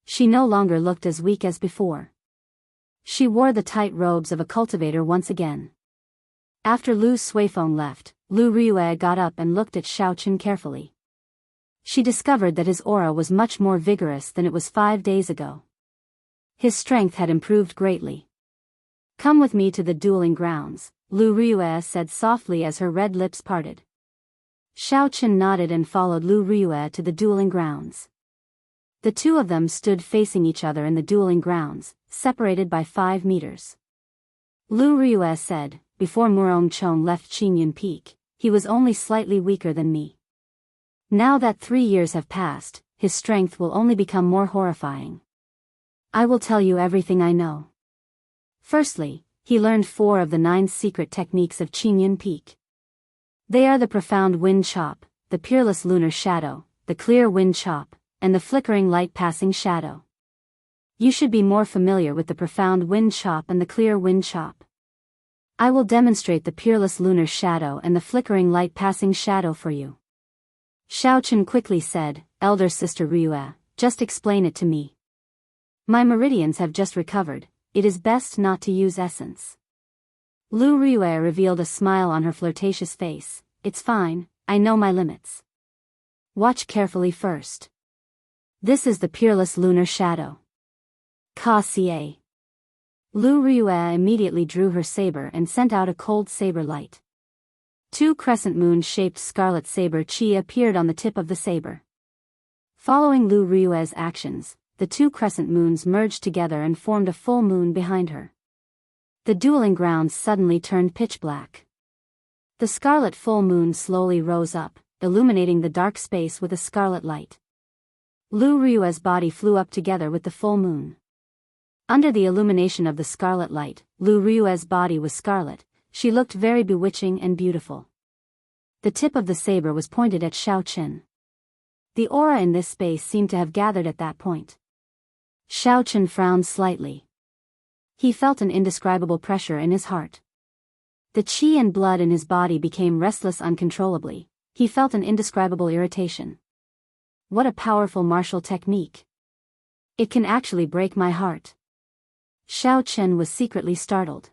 S1: She no longer looked as weak as before. She wore the tight robes of a cultivator once again. After Lu Suifeng left, Lu Rue got up and looked at Xiaochen carefully. She discovered that his aura was much more vigorous than it was 5 days ago. His strength had improved greatly. "Come with me to the dueling grounds," Lu Rue said softly as her red lips parted. Xiaochen nodded and followed Lu Rue to the dueling grounds. The two of them stood facing each other in the dueling grounds, separated by 5 meters. Lu Rue said, "Before Murongchong left Qingyun Peak, he was only slightly weaker than me. Now that 3 years have passed, his strength will only become more horrifying. I will tell you everything I know." Firstly, he learned 4 of the 9 secret techniques of Qingyun Peak. They are the profound wind chop, the peerless lunar shadow, the clear wind chop, and the flickering light passing shadow. You should be more familiar with the profound wind chop and the clear wind chop. I will demonstrate the peerless lunar shadow and the flickering light passing shadow for you. Xiaochen quickly said, "Elder sister Rue, just explain it to me. My meridians have just recovered, it is best not to use essence." Lu Rue revealed a smile on her flirtatious face. "It's fine, I know my limits. Watch carefully first. This is the peerless lunar shadow. Ka-ca." Lu Rue immediately drew her saber and sent out a cold saber light. 2 crescent moon-shaped scarlet saber chi appeared on the tip of the saber. Following Lu Rue's actions, the 2 crescent moons merged together and formed a full moon behind her. The dueling grounds suddenly turned pitch black. The scarlet full moon slowly rose up, illuminating the dark space with a scarlet light. Lu Rue's body flew up together with the full moon. Under the illumination of the scarlet light, Lu Rue's body was scarlet. She looked very bewitching and beautiful. The tip of the saber was pointed at Xiaochen. The aura in this space seemed to have gathered at that point. Xiaochen frowned slightly. He felt an indescribable pressure in his heart. The qi and blood in his body became restless uncontrollably. He felt an indescribable irritation. What a powerful martial technique. It can actually break my heart. Xiaochen was secretly startled.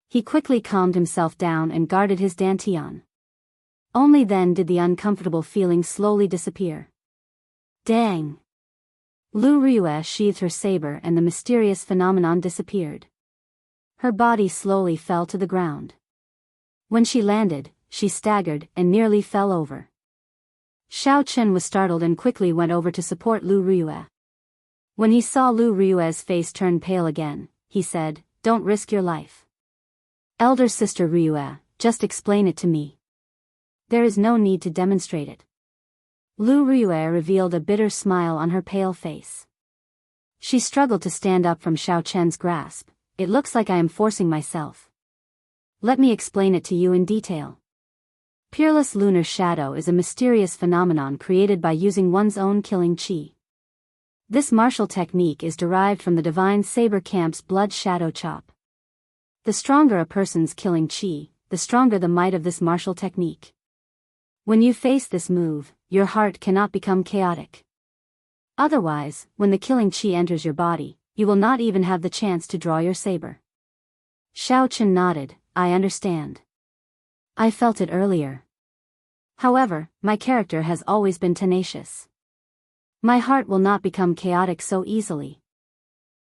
S1: He quickly calmed himself down and guarded his dantian. Only then did the uncomfortable feeling slowly disappear. Dang! Lu Rue sheathed her saber and the mysterious phenomenon disappeared. Her body slowly fell to the ground. When she landed, she staggered and nearly fell over. Xiaochen was startled and quickly went over to support Lu Rue. When he saw Lu Rue's face turn pale again, he said, "Don't risk your life. Elder sister Rue, just explain it to me. There is no need to demonstrate it." Lu Rue revealed a bitter smile on her pale face. She struggled to stand up from Xiaochen's grasp. "It looks like I am forcing myself. Let me explain it to you in detail. Peerless lunar shadow is a mysterious phenomenon created by using one's own killing qi. This martial technique is derived from the divine saber camp's blood shadow chop. The stronger a person's killing qi, the stronger the might of this martial technique. When you face this move, your heart cannot become chaotic. Otherwise, when the killing qi enters your body, you will not even have the chance to draw your saber." Xiaochen nodded, "I understand. I felt it earlier. However, my character has always been tenacious. My heart will not become chaotic so easily."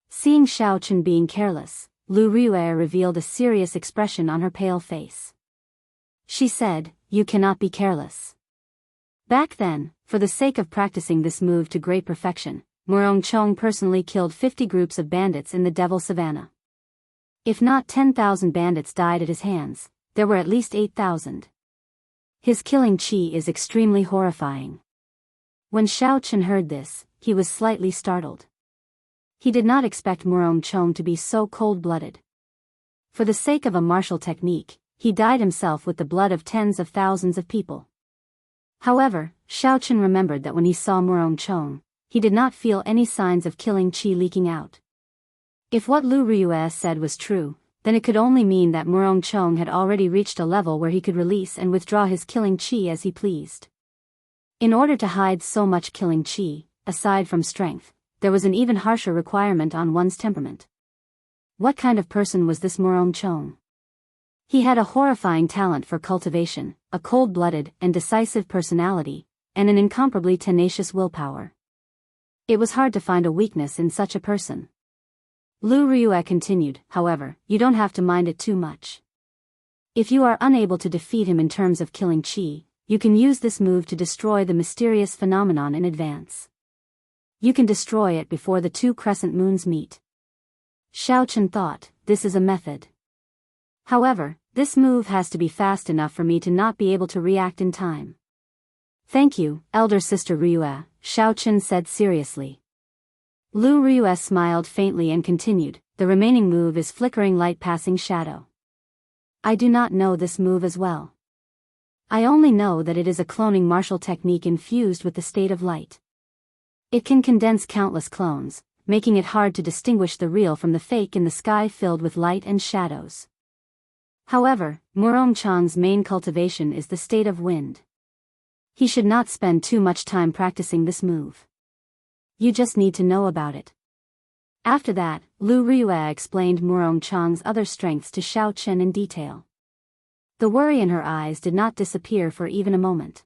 S1: Seeing Xiaochen being careless, Lu Rue revealed a serious expression on her pale face. She said, "You cannot be careless." Back then, for the sake of practicing this move to great perfection, Murongchong personally killed 50 groups of bandits in the Devil Savannah. If not 10,000 bandits died at his hands, there were at least 8,000. His killing qi is extremely horrifying. When Xiaochen heard this, he was slightly startled. He did not expect Murongchong to be so cold-blooded. For the sake of a martial technique, he dyed himself with the blood of tens of thousands of people. However, Xiaochen remembered that when he saw Murong Chong, he did not feel any signs of killing qi leaking out. If what Lu Riyue said was true, then it could only mean that Murong Chong had already reached a level where he could release and withdraw his killing qi as he pleased. In order to hide so much killing qi, aside from strength, there was an even harsher requirement on one's temperament. What kind of person was this Murong Chong? He had a horrifying talent for cultivation, a cold-blooded and decisive personality, and an incomparably tenacious willpower. It was hard to find a weakness in such a person. Lu Riyue continued, however, you don't have to mind it too much. If you are unable to defeat him in terms of killing qi, you can use this move to destroy the mysterious phenomenon in advance. You can destroy it before the two crescent moons meet. Xiaochen thought, this is a method. However, this move has to be fast enough for me to not be able to react in time. Thank you, elder sister Riyue, Xiaochen said seriously. Lu Riyue smiled faintly and continued, the remaining move is flickering light passing shadow. I do not know this move as well. I only know that it is a cloning martial technique infused with the state of light. It can condense countless clones, making it hard to distinguish the real from the fake in the sky filled with light and shadows. However, Murong Chong's main cultivation is the state of wind. He should not spend too much time practicing this move. You just need to know about it. After that, Lu Riyue explained Murong Chong's other strengths to Xiaochen in detail. The worry in her eyes did not disappear for even a moment.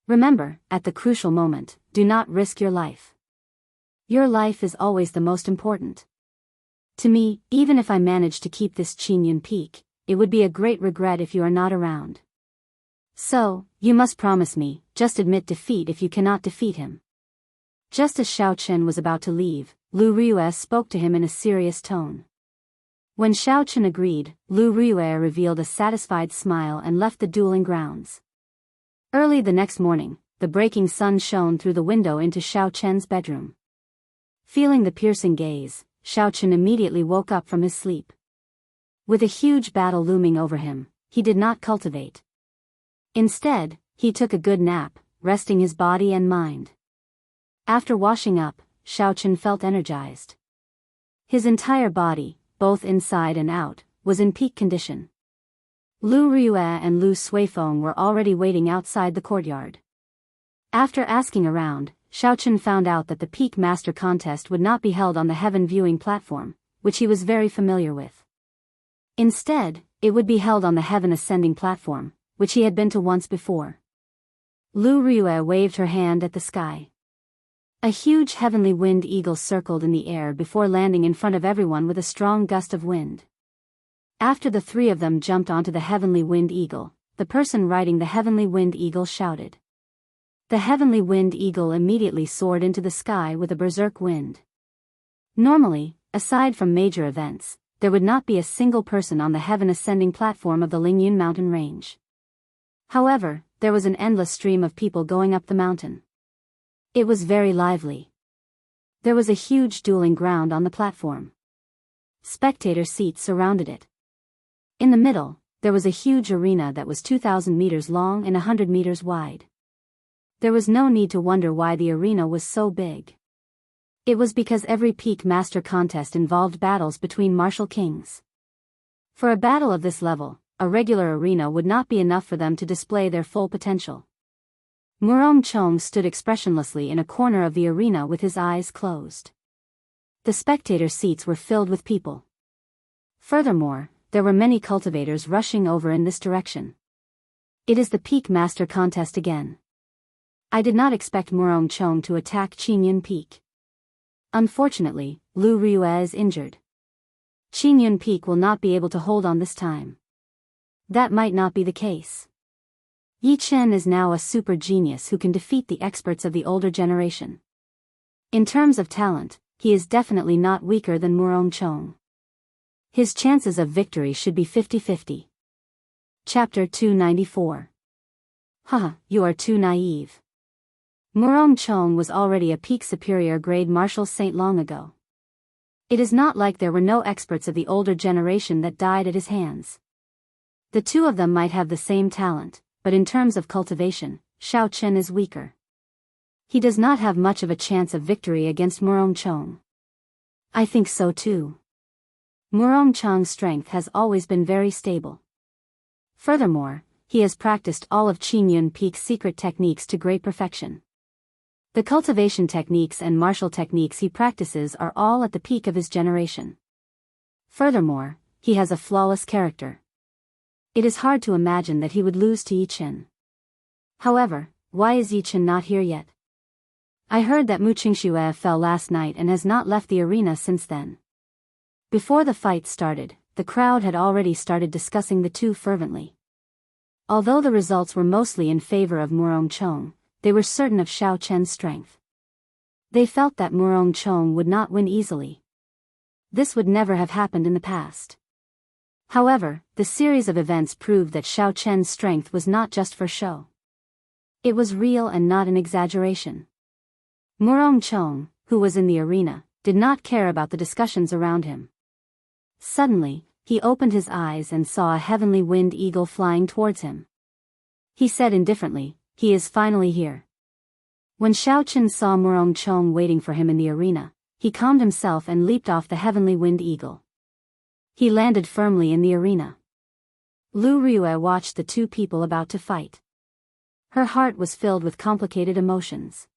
S1: Remember, at the crucial moment, do not risk your life. Your life is always the most important. To me, even if I manage to keep this Qingyun peak, it would be a great regret if you are not around. So, you must promise me, just admit defeat if you cannot defeat him. Just as Xiaochen was about to leave, Lu Riyue spoke to him in a serious tone. When Xiaochen agreed, Lu Riyue revealed a satisfied smile and left the dueling grounds. Early the next morning, the breaking sun shone through the window into Xiaochen's bedroom. Feeling the piercing gaze, Xiaochen immediately woke up from his sleep. With a huge battle looming over him, he did not cultivate. Instead, he took a good nap, resting his body and mind. After washing up, Xiaochen felt energized. His entire body, both inside and out, was in peak condition. Lu Riyue and Lu Suifeng were already waiting outside the courtyard. After asking around, Xiaochen found out that the Peak Master contest would not be held on the Heaven Viewing platform, which he was very familiar with. Instead, it would be held on the Heaven Ascending platform, which he had been to once before. Lu Riyue waved her hand at the sky. A huge heavenly wind eagle circled in the air before landing in front of everyone with a strong gust of wind. After the three of them jumped onto the heavenly wind eagle, the person riding the heavenly wind eagle shouted. The heavenly wind eagle immediately soared into the sky with a berserk wind. Normally, aside from major events, there would not be a single person on the Heaven Ascending platform of the Lingyun mountain range. However, there was an endless stream of people going up the mountain. It was very lively. There was a huge dueling ground on the platform. Spectator seats surrounded it. In the middle, there was a huge arena that was 2,000 meters long and 100 meters wide. There was no need to wonder why the arena was so big. It was because every Peak Master contest involved battles between martial kings. For a battle of this level, a regular arena would not be enough for them to display their full potential. Murong Chong stood expressionlessly in a corner of the arena with his eyes closed. The spectator seats were filled with people. Furthermore, there were many cultivators rushing over in this direction. It is the Peak Master contest again. I did not expect Murong Chong to attack Qingyun Peak. Unfortunately, Lu Riyue is injured. Qingyun Peak will not be able to hold on this time. That might not be the case. Yi Chen is now a super genius who can defeat the experts of the older generation. In terms of talent, he is definitely not weaker than Murong Chong. His chances of victory should be 50-50. Chapter 294. Haha, you are too naive. Murong Chong was already a peak superior grade martial saint long ago. It is not like there were no experts of the older generation that died at his hands. The two of them might have the same talent, but in terms of cultivation, Xiao Chen is weaker. He does not have much of a chance of victory against Murong Chong. I think so too. Murong Chong's strength has always been very stable. Furthermore, he has practiced all of Qin Yun Peak's secret techniques to great perfection. The cultivation techniques and martial techniques he practices are all at the peak of his generation. Furthermore, he has a flawless character. It is hard to imagine that he would lose to Yi Chen. However, why is Yi Chen not here yet? I heard that Mu Qingxue fell last night and has not left the arena since then. Before the fight started, the crowd had already started discussing the two fervently. Although the results were mostly in favor of Murong Chong, they were certain of Xiao Chen's strength. They felt that Murong Chong would not win easily. This would never have happened in the past. However, the series of events proved that Xiao Chen's strength was not just for show. It was real and not an exaggeration. Murong Chong, who was in the arena, did not care about the discussions around him. Suddenly, he opened his eyes and saw a heavenly winged eagle flying towards him. He said indifferently, "He is finally here." When Xiao Chen saw Murong Chong waiting for him in the arena, he calmed himself and leaped off the heavenly winged eagle. He landed firmly in the arena. Lu Rue watched the two people about to fight. Her heart was filled with complicated emotions.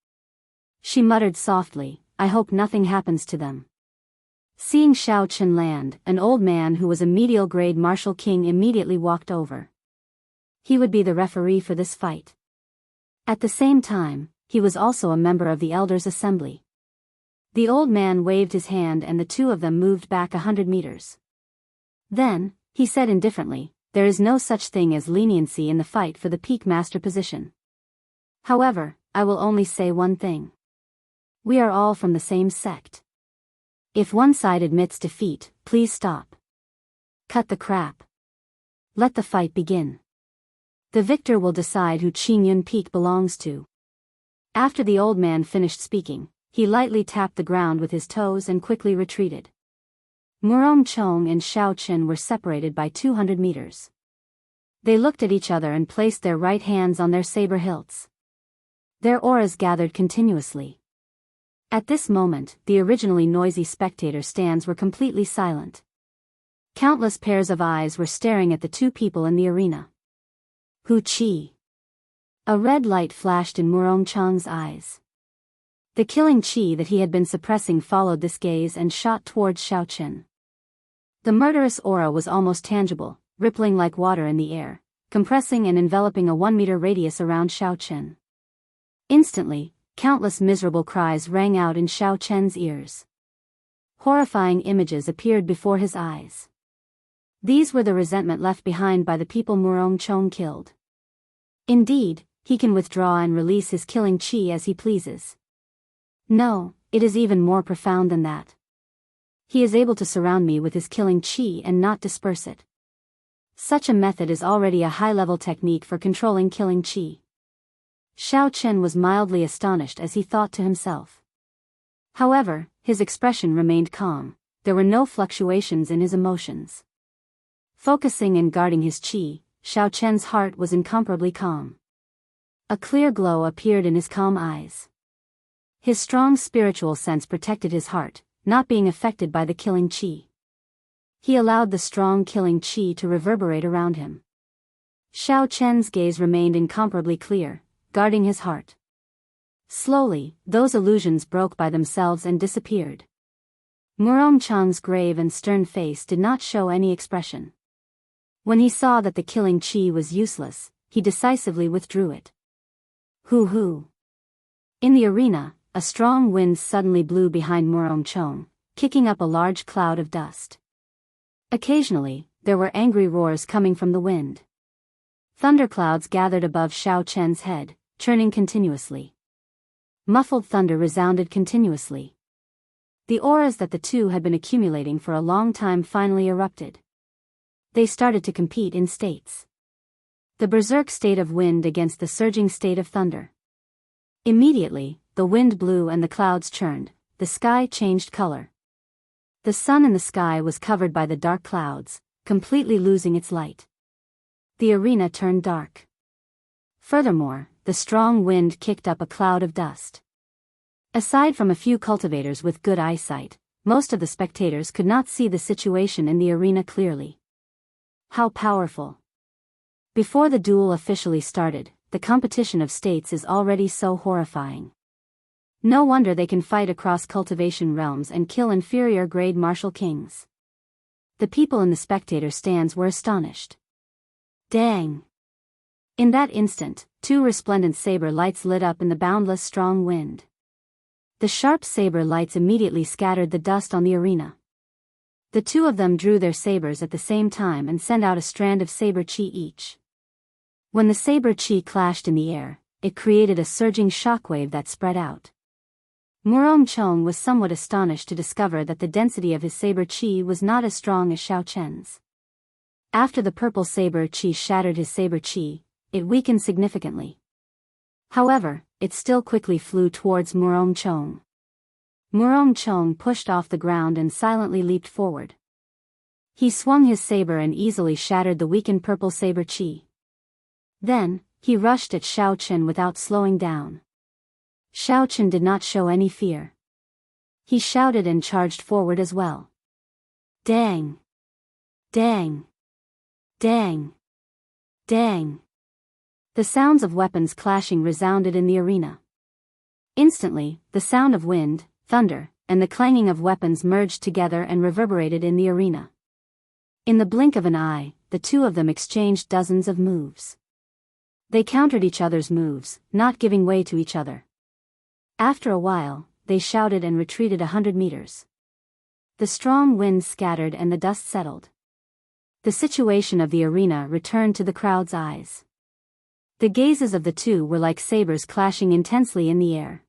S1: She muttered softly, "I hope nothing happens to them." Seeing Xiao Chen land, an old man who was a medial grade martial king immediately walked over. He would be the referee for this fight. At the same time, he was also a member of the Elders' Assembly. The old man waved his hand and the two of them moved back 100 meters. Then, he said indifferently, "There is no such thing as leniency in the fight for the peak master position. However, I will only say one thing. We are all from the same sect. If one side admits defeat, please stop. Cut the crap. Let the fight begin. The victor will decide who Qin Yun Peak belongs to." After the old man finished speaking, he lightly tapped the ground with his toes and quickly retreated. Murong Chong and Xiao Chen were separated by 200 meters. They looked at each other and placed their right hands on their saber hilts. Their auras gathered continuously. At this moment, the originally noisy spectator stands were completely silent. Countless pairs of eyes were staring at the two people in the arena. Hu Qi. A red light flashed in Murong Chong's eyes. The killing qi that he had been suppressing followed this gaze and shot towards Xiao Chen. The murderous aura was almost tangible, rippling like water in the air, compressing and enveloping a 1-meter radius around Xiao Chen. Instantly, countless miserable cries rang out in Xiao Chen's ears. Horrifying images appeared before his eyes. These were the resentment left behind by the people Murong Chong killed. Indeed, he can withdraw and release his killing qi as he pleases. No, it is even more profound than that. He is able to surround me with his killing qi and not disperse it. Such a method is already a high-level technique for controlling killing qi. Xiao Chen was mildly astonished as he thought to himself. However, his expression remained calm, there were no fluctuations in his emotions. Focusing and guarding his qi, Xiao Chen's heart was incomparably calm. A clear glow appeared in his calm eyes. His strong spiritual sense protected his heart, not being affected by the killing qi. He allowed the strong killing qi to reverberate around him. Xiao Chen's gaze remained incomparably clear, guarding his heart. Slowly, those illusions broke by themselves and disappeared. Murong Chong's grave and stern face did not show any expression. When he saw that the killing qi was useless, he decisively withdrew it. Hoo. In the arena, a strong wind suddenly blew behind Murong Chong, kicking up a large cloud of dust. Occasionally, there were angry roars coming from the wind. Thunderclouds gathered above Xiao Chen's head, churning continuously. Muffled thunder resounded continuously. The auras that the two had been accumulating for a long time finally erupted. They started to compete in states. The berserk state of wind against the surging state of thunder. Immediately, the wind blew and the clouds churned, the sky changed color. The sun in the sky was covered by the dark clouds, completely losing its light. The arena turned dark. Furthermore, the strong wind kicked up a cloud of dust. Aside from a few cultivators with good eyesight, most of the spectators could not see the situation in the arena clearly. How powerful! Before the duel officially started, the competition of states is already so horrifying. No wonder they can fight across cultivation realms and kill inferior grade martial kings. The people in the spectator stands were astonished. Dang! In that instant, two resplendent saber lights lit up in the boundless strong wind. The sharp saber lights immediately scattered the dust on the arena. The two of them drew their sabers at the same time and sent out a strand of saber chi each. When the saber chi clashed in the air, it created a surging shockwave that spread out. Murong Chong was somewhat astonished to discover that the density of his saber chi was not as strong as Xiao Chen's. After the purple saber chi shattered his saber chi, it weakened significantly. However, it still quickly flew towards Murong Chong. Murong Chong pushed off the ground and silently leaped forward. He swung his saber and easily shattered the weakened purple saber chi. Then, he rushed at Xiao Chen without slowing down. Xiao Chen did not show any fear. He shouted and charged forward as well. Dang! Dang! Dang! Dang! The sounds of weapons clashing resounded in the arena. Instantly, the sound of wind, thunder, and the clanging of weapons merged together and reverberated in the arena. In the blink of an eye, the two of them exchanged dozens of moves. They countered each other's moves, not giving way to each other. After a while, they shouted and retreated 100 meters. The strong wind scattered and the dust settled. The situation of the arena returned to the crowd's eyes. The gazes of the two were like sabers clashing intensely in the air.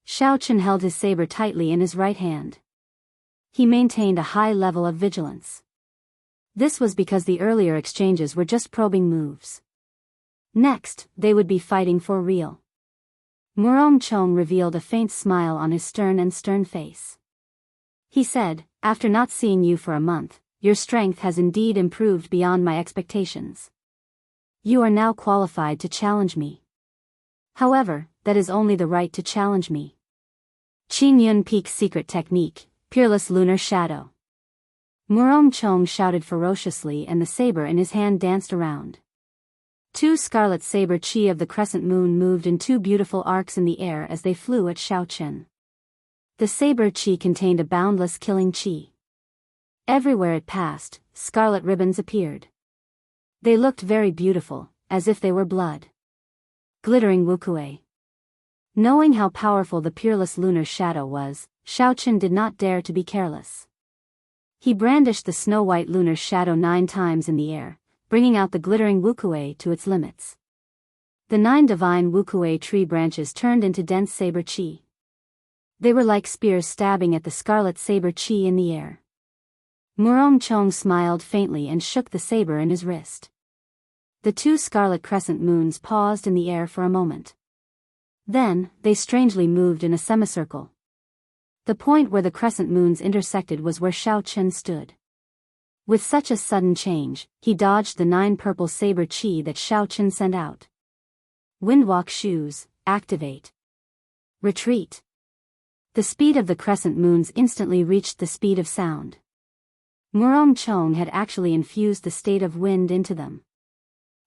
S1: Xiao Chen held his saber tightly in his right hand. He maintained a high level of vigilance. This was because the earlier exchanges were just probing moves. Next, they would be fighting for real. Murong Chong revealed a faint smile on his stern face. He said, "After not seeing you for a month, your strength has indeed improved beyond my expectations. You are now qualified to challenge me. However, that is only the right to challenge me." Qing Yun Peak's secret technique, Peerless Lunar Shadow. Murong Chong shouted ferociously and the saber in his hand danced around. Two scarlet saber chi of the crescent moon moved in two beautiful arcs in the air as they flew at Xiao Chen. The saber chi contained a boundless killing chi. Everywhere it passed, scarlet ribbons appeared. They looked very beautiful, as if they were blood. Glittering Wuxia. Knowing how powerful the peerless lunar shadow was, Xiao Chen did not dare to be careless. He brandished the snow-white lunar shadow 9 times in the air, bringing out the glittering Wuxia to its limits. The 9 divine Wuxia tree branches turned into dense saber chi. They were like spears stabbing at the scarlet saber chi in the air. Murong Chong smiled faintly and shook the saber in his wrist. The two scarlet crescent moons paused in the air for a moment. Then, they strangely moved in a semicircle. The point where the crescent moons intersected was where Xiao Chen stood. With such a sudden change, he dodged the 9 purple saber chi that Xiao Chen sent out. Windwalk shoes, activate. Retreat. The speed of the crescent moons instantly reached the speed of sound. Murong Chong had actually infused the state of wind into them.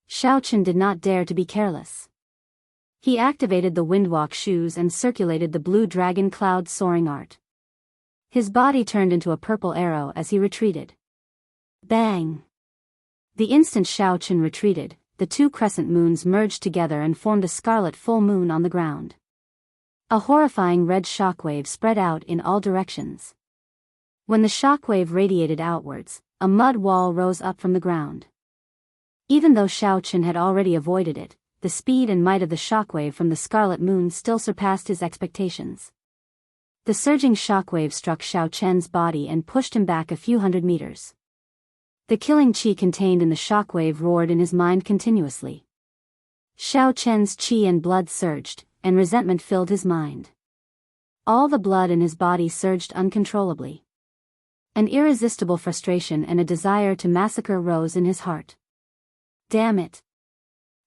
S1: Xiao Chen did not dare to be careless. He activated the windwalk shoes and circulated the blue dragon cloud soaring art. His body turned into a purple arrow as he retreated. Bang! The instant Xiao Chen retreated, the 2 crescent moons merged together and formed a scarlet full moon on the ground. A horrifying red shockwave spread out in all directions. When the shockwave radiated outwards, a mud wall rose up from the ground. Even though Xiao Chen had already avoided it, the speed and might of the shockwave from the scarlet moon still surpassed his expectations. The surging shockwave struck Xiao Chen's body and pushed him back a few hundred meters. The killing chi contained in the shockwave roared in his mind continuously. Xiao Chen's chi and blood surged, and resentment filled his mind. All the blood in his body surged uncontrollably. An irresistible frustration and a desire to massacre rose in his heart. Damn it!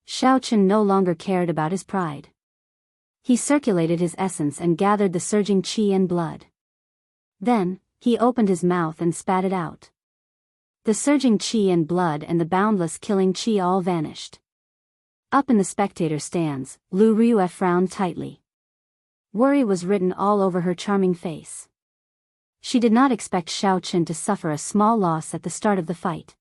S1: Xiaochen no longer cared about his pride. He circulated his essence and gathered the surging qi and blood. Then, he opened his mouth and spat it out. The surging qi and blood and the boundless killing qi all vanished. Up in the spectator stands, Lu Rue frowned tightly. Worry was written all over her charming face. She did not expect Xiaochen to suffer a small loss at the start of the fight.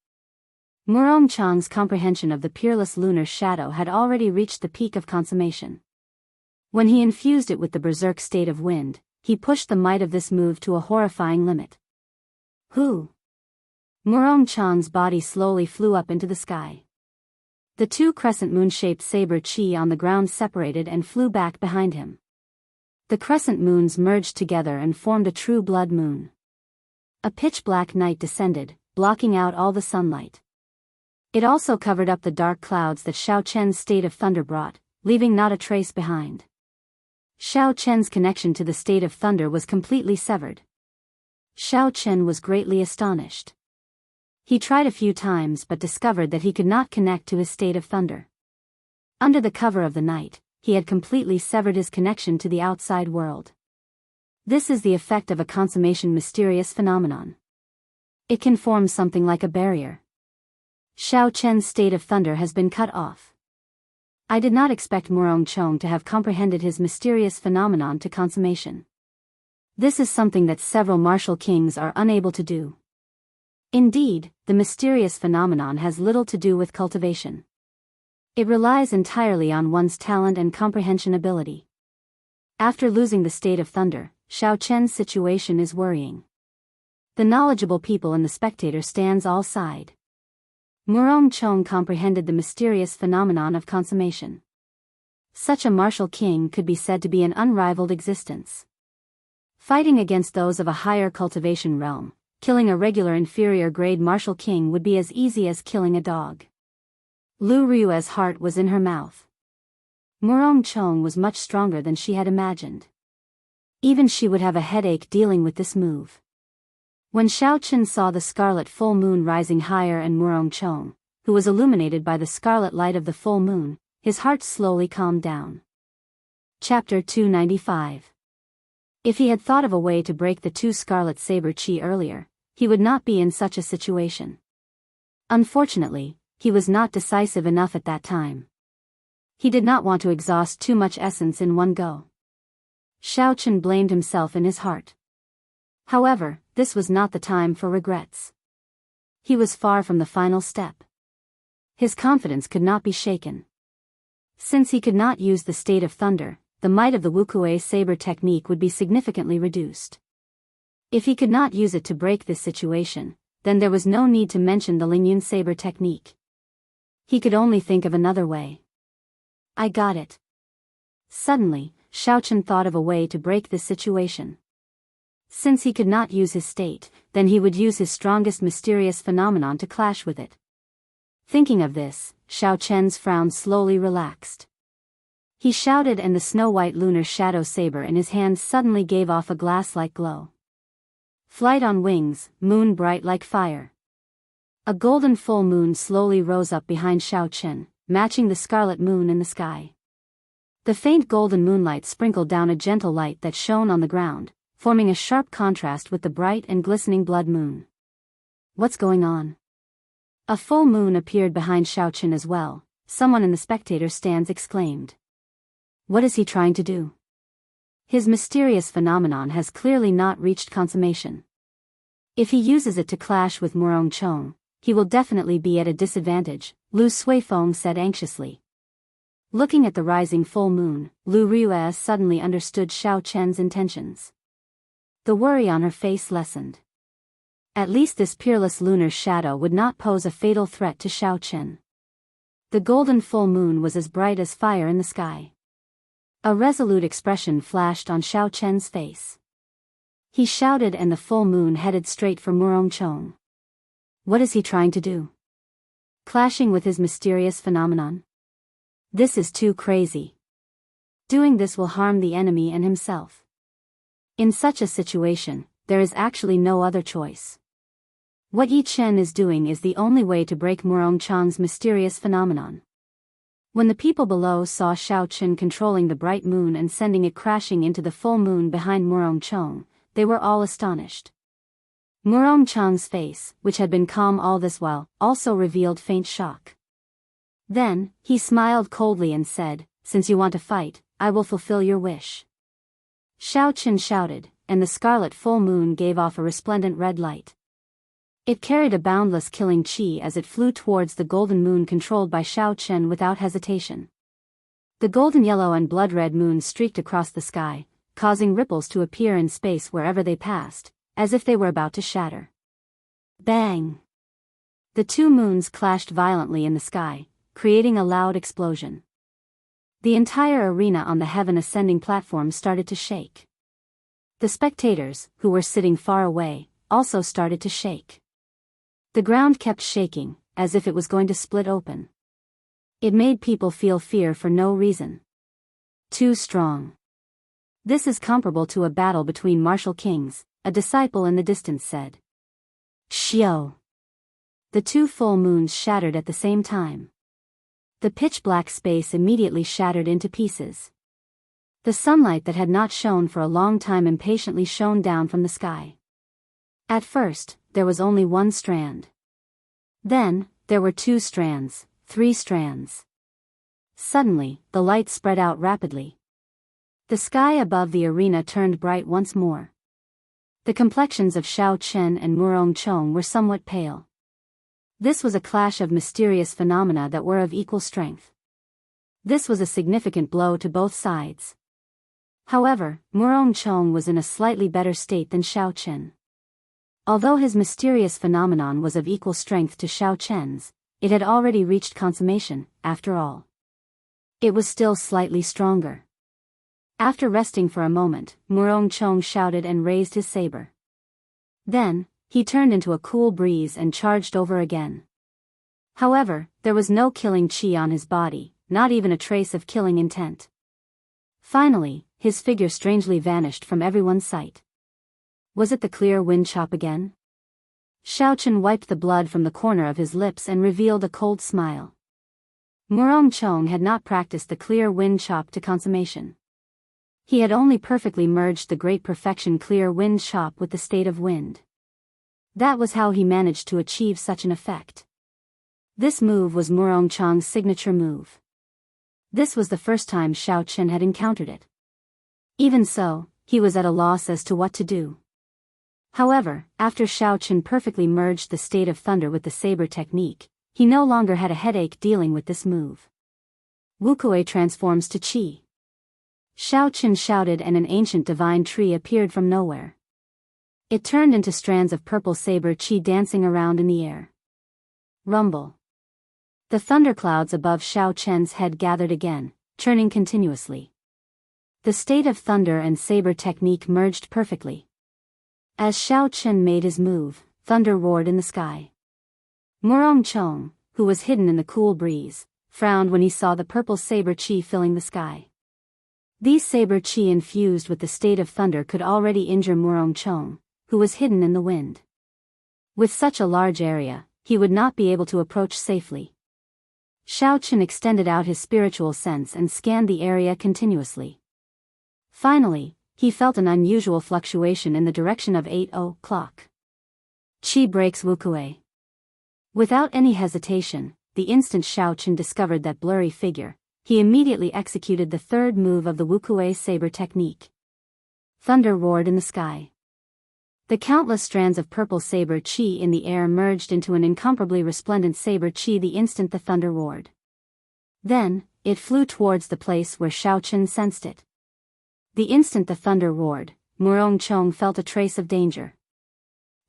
S1: Murong Chang's comprehension of the peerless lunar shadow had already reached the peak of consummation. When he infused it with the berserk state of wind, he pushed the might of this move to a horrifying limit. Who? Murong Chang's body slowly flew up into the sky. The two crescent moon-shaped saber qi on the ground separated and flew back behind him. The crescent moons merged together and formed a true blood moon. A pitch-black night descended, blocking out all the sunlight. It also covered up the dark clouds that Xiaochen's state of thunder brought, leaving not a trace behind. Xiaochen's connection to the state of thunder was completely severed. Xiaochen was greatly astonished. He tried a few times but discovered that he could not connect to his state of thunder. Under the cover of the night, he had completely severed his connection to the outside world. This is the effect of a consummation mysterious phenomenon. It can form something like a barrier. Xiaochen's state of thunder has been cut off. I did not expect Murong Chong to have comprehended his mysterious phenomenon to consummation. This is something that several martial kings are unable to do. Indeed, the mysterious phenomenon has little to do with cultivation. It relies entirely on one's talent and comprehension ability. After losing the state of thunder, Xiaochen's situation is worrying. The knowledgeable people in the spectator stands all sighed. Murong Chong comprehended the mysterious phenomenon of consummation. Such a martial king could be said to be an unrivaled existence. Fighting against those of a higher cultivation realm, killing a regular inferior grade martial king would be as easy as killing a dog. Lu Rue's heart was in her mouth. Murong Chong was much stronger than she had imagined. Even she would have a headache dealing with this move. When Xiaochen saw the scarlet full moon rising higher and Murong Chong, who was illuminated by the scarlet light of the full moon, his heart slowly calmed down. Chapter 295. If he had thought of a way to break the two scarlet saber qi earlier, he would not be in such a situation. Unfortunately, he was not decisive enough at that time. He did not want to exhaust too much essence in one go. Xiaochen blamed himself in his heart. However, this was not the time for regrets. He was far from the final step. His confidence could not be shaken. Since he could not use the state of thunder, the might of the Wuxia saber technique would be significantly reduced. If he could not use it to break this situation, then there was no need to mention the Lingyun saber technique. He could only think of another way. I got it. Suddenly, Xiaochen thought of a way to break this situation. Since he could not use his state, then he would use his strongest mysterious phenomenon to clash with it. Thinking of this, Xiaochen's frown slowly relaxed. He shouted and the snow-white lunar shadow saber in his hand suddenly gave off a glass-like glow. Flight on wings, moon bright like fire. A golden full moon slowly rose up behind Xiaochen, matching the scarlet moon in the sky. The faint golden moonlight sprinkled down a gentle light that shone on the ground, forming a sharp contrast with the bright and glistening blood moon. What's going on? A full moon appeared behind Xiaochen as well, someone in the spectator stands exclaimed. What is he trying to do? His mysterious phenomenon has clearly not reached consummation. If he uses it to clash with Murong Chong, he will definitely be at a disadvantage, Lu Suifeng said anxiously. Looking at the rising full moon, Lu Rue suddenly understood Xiaochen's intentions. The worry on her face lessened. At least this peerless lunar shadow would not pose a fatal threat to Xiaochen. The golden full moon was as bright as fire in the sky. A resolute expression flashed on Xiaochen's face. He shouted and the full moon headed straight for Murong Chong. What is he trying to do? Clashing with his mysterious phenomenon? This is too crazy. Doing this will harm the enemy and himself. In such a situation, there is actually no other choice. What Yi Chen is doing is the only way to break Murong Chang's mysterious phenomenon. When the people below saw Xiao Chen controlling the bright moon and sending it crashing into the full moon behind Murong Chang, they were all astonished. Murong Chang's face, which had been calm all this while, also revealed faint shock. Then, he smiled coldly and said, "Since you want to fight, I will fulfill your wish." Xiao Chen shouted, and the scarlet full moon gave off a resplendent red light. It carried a boundless killing qi as it flew towards the golden moon controlled by Xiao Chen without hesitation. The golden yellow and blood-red moon streaked across the sky, causing ripples to appear in space wherever they passed, as if they were about to shatter. Bang! The two moons clashed violently in the sky, creating a loud explosion. The entire arena on the heaven ascending platform started to shake. The spectators, who were sitting far away, also started to shake. The ground kept shaking, as if it was going to split open. It made people feel fear for no reason. Too strong. This is comparable to a battle between martial kings, a disciple in the distance said. Xiao. The two full moons shattered at the same time. The pitch-black space immediately shattered into pieces. The sunlight that had not shone for a long time impatiently shone down from the sky. At first, there was only one strand. Then, there were 2 strands, 3 strands. Suddenly, the light spread out rapidly. The sky above the arena turned bright once more. The complexions of Xiao Chen and Murong Chang were somewhat pale. This was a clash of mysterious phenomena that were of equal strength. This was a significant blow to both sides. However, Murong Chang was in a slightly better state than Xiao Chen. Although his mysterious phenomenon was of equal strength to Xiao Chen's, it had already reached consummation, after all. It was still slightly stronger. After resting for a moment, Murong Chang shouted and raised his saber. Then, he turned into a cool breeze and charged over again. However, there was no killing qi on his body, not even a trace of killing intent. Finally, his figure strangely vanished from everyone's sight. Was it the clear wind chop again? Xiao Chen wiped the blood from the corner of his lips and revealed a cold smile. Murong Chang had not practiced the clear wind chop to consummation. He had only perfectly merged the great perfection clear wind chop with the state of wind. That was how he managed to achieve such an effect. This move was Murong Chang's signature move. This was the first time Xiao Chen had encountered it. Even so, he was at a loss as to what to do. However, after Xiao Chen perfectly merged the state of thunder with the saber technique, he no longer had a headache dealing with this move. Wuxia transforms to qi. Xiao Chen shouted and an ancient divine tree appeared from nowhere. It turned into strands of purple saber qi dancing around in the air. Rumble. The thunderclouds above Xiao Chen's head gathered again, churning continuously. The state of thunder and saber technique merged perfectly. As Xiao Chen made his move, thunder roared in the sky. Murong Chang, who was hidden in the cool breeze, frowned when he saw the purple saber qi filling the sky. These saber qi infused with the state of thunder could already injure Murong Chang, who was hidden in the wind. With such a large area, he would not be able to approach safely. Xiao Chen extended out his spiritual sense and scanned the area continuously. Finally, he felt an unusual fluctuation in the direction of 8 o'clock. Qi breaks Wuxia. Without any hesitation, the instant Xiao Chen discovered that blurry figure, he immediately executed the third move of the Wuxia saber technique. Thunder roared in the sky. The countless strands of purple saber qi in the air merged into an incomparably resplendent saber qi the instant the thunder roared. Then, it flew towards the place where Xiao Chen sensed it. The instant the thunder roared, Murong Chang felt a trace of danger.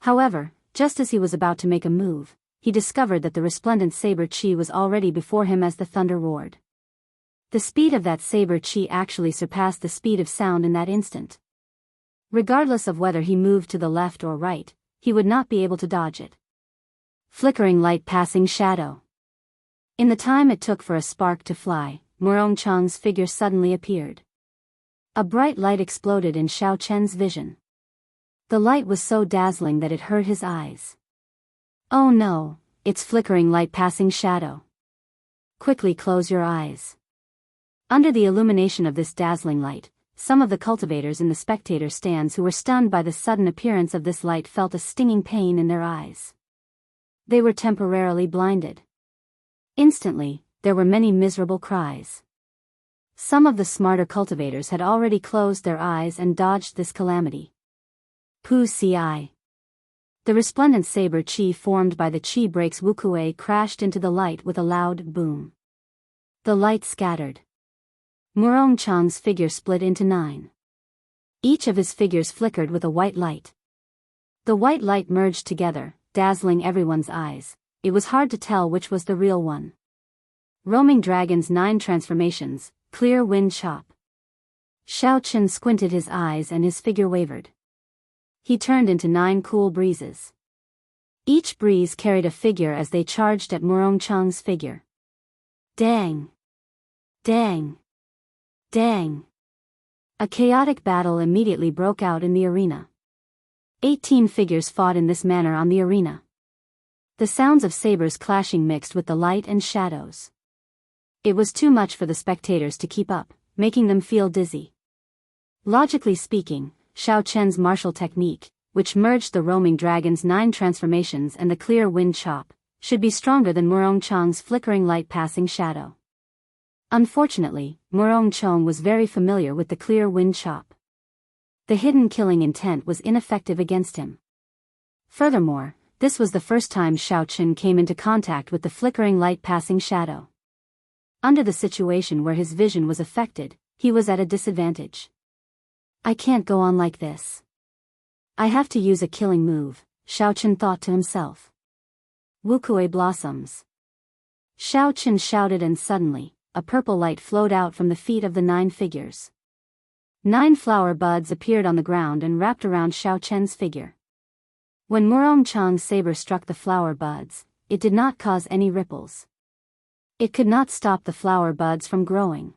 S1: However, just as he was about to make a move, he discovered that the resplendent saber qi was already before him as the thunder roared. The speed of that saber qi actually surpassed the speed of sound in that instant. Regardless of whether he moved to the left or right, he would not be able to dodge it. Flickering light passing shadow. In the time it took for a spark to fly, Murong Chang's figure suddenly appeared. A bright light exploded in Xiao Chen's vision. The light was so dazzling that it hurt his eyes. Oh no, it's flickering light passing shadow. Quickly close your eyes. Under the illumination of this dazzling light, some of the cultivators in the spectator stands who were stunned by the sudden appearance of this light felt a stinging pain in their eyes. They were temporarily blinded. Instantly, there were many miserable cries. Some of the smarter cultivators had already closed their eyes and dodged this calamity. Pu Ci. The resplendent saber chi formed by the chi breaks Wuxia crashed into the light with a loud boom. The light scattered. Murong Chang's figure split into 9. Each of his figures flickered with a white light. The white light merged together, dazzling everyone's eyes. It was hard to tell which was the real one. Roaming Dragon's 9 transformations, clear wind chop. Xiao Chen squinted his eyes and his figure wavered. He turned into 9 cool breezes. Each breeze carried a figure as they charged at Murong Chang's figure. Dang! Dang! Dang! A chaotic battle immediately broke out in the arena. 18 figures fought in this manner on the arena. The sounds of sabers clashing mixed with the light and shadows. It was too much for the spectators to keep up, making them feel dizzy. Logically speaking, Xiao Chen's martial technique, which merged the roaming dragon's 9 transformations and the clear wind chop, should be stronger than Murong Chang's flickering light passing shadow. Unfortunately, Murong Chang was very familiar with the clear wind chop. The hidden killing intent was ineffective against him. Furthermore, this was the first time Xiao Chen came into contact with the flickering light passing shadow. Under the situation where his vision was affected, he was at a disadvantage. I can't go on like this. I have to use a killing move, Xiao Chen thought to himself. Wuxia blossoms. Xiao Chen shouted and suddenly, a purple light flowed out from the feet of the 9 figures. 9 flower buds appeared on the ground and wrapped around Xiao Chen's figure. When Murong Chang's saber struck the flower buds, it did not cause any ripples. It could not stop the flower buds from growing.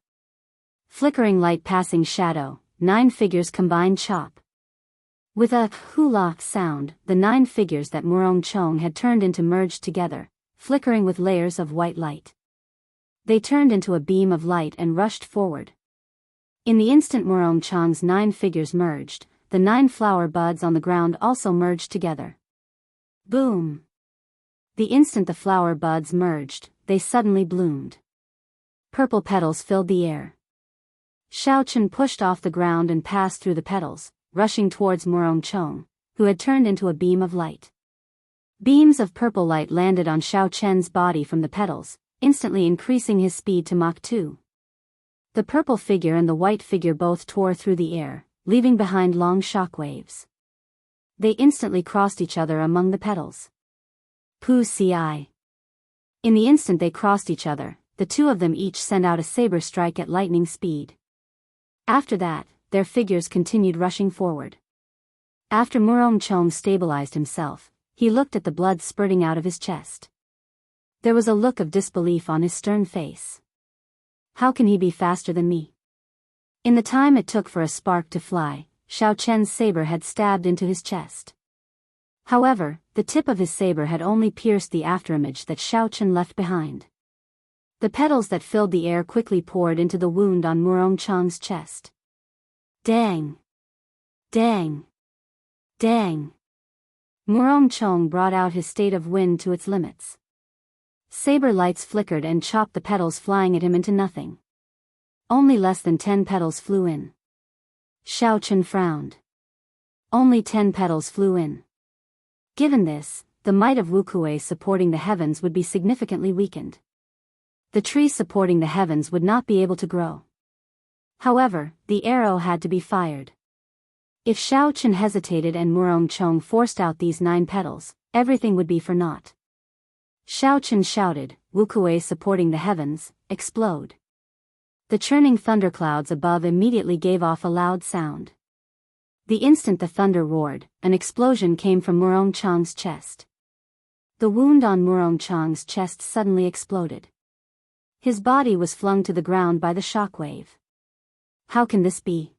S1: Flickering light passing shadow, 9 figures combined chop. With a hula sound, the 9 figures that Murong Chang had turned into merged together, flickering with layers of white light. They turned into a beam of light and rushed forward. In the instant Murong Chang's 9 figures merged, the 9 flower buds on the ground also merged together. Boom! The instant the flower buds merged, they suddenly bloomed. Purple petals filled the air. Xiao Chen pushed off the ground and passed through the petals, rushing towards Murong Chang, who had turned into a beam of light. Beams of purple light landed on Xiao Chen's body from the petals, instantly increasing his speed to Mach 2. The purple figure and the white figure both tore through the air, leaving behind long shockwaves. They instantly crossed each other among the petals. Pu Ci. In the instant they crossed each other, the 2 of them each sent out a saber strike at lightning speed. After that, their figures continued rushing forward. After Murong Chang stabilized himself, he looked at the blood spurting out of his chest. There was a look of disbelief on his stern face. How can he be faster than me? In the time it took for a spark to fly, Xiao Chen's saber had stabbed into his chest. However, the tip of his saber had only pierced the afterimage that Xiao Chen left behind. The petals that filled the air quickly poured into the wound on Murong Chang's chest. Dang! Dang! Dang! Murong Chang brought out his state of wind to its limits. Saber lights flickered and chopped the petals flying at him into nothing. Only less than 10 petals flew in. Xiao Chen frowned. Only 10 petals flew in. Given this, the might of Wuxia supporting the heavens would be significantly weakened. The tree supporting the heavens would not be able to grow. However, the arrow had to be fired. If Xiao Chen hesitated and Murong Chang forced out these 9 petals, everything would be for naught. Xiao Chen shouted, Wuxia supporting the heavens, explode. The churning thunderclouds above immediately gave off a loud sound. The instant the thunder roared, an explosion came from Murong Chang's chest. The wound on Murong Chang's chest suddenly exploded. His body was flung to the ground by the shockwave. How can this be?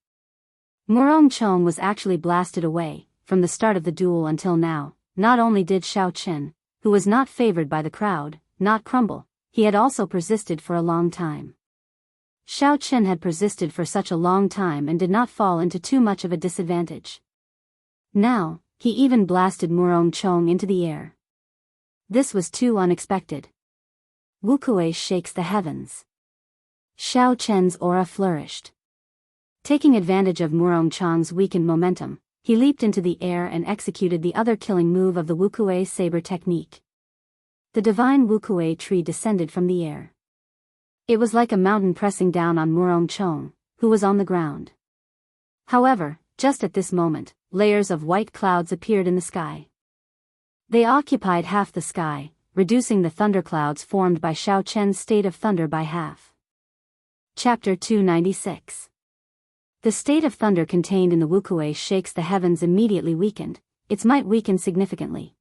S1: Murong Chang was actually blasted away, from the start of the duel until now, not only did Xiao Chen, who was not favored by the crowd, not crumble, he had also persisted for a long time. Xiao Chen had persisted for such a long time and did not fall into too much of a disadvantage. Now, he even blasted Murong Chong into the air. This was too unexpected. Wuxia shakes the heavens. Xiao Chen's aura flourished. Taking advantage of Murong Chong's weakened momentum, he leaped into the air and executed the other killing move of the Wuxia saber technique. The divine Wuxia tree descended from the air. It was like a mountain pressing down on Murong Chong, who was on the ground. However, just at this moment, layers of white clouds appeared in the sky. They occupied half the sky, reducing the thunderclouds formed by Xiao Chen's state of thunder by half. Chapter 296. The state of thunder contained in the Wuxia shakes the heavens immediately weakened, its might weakened significantly.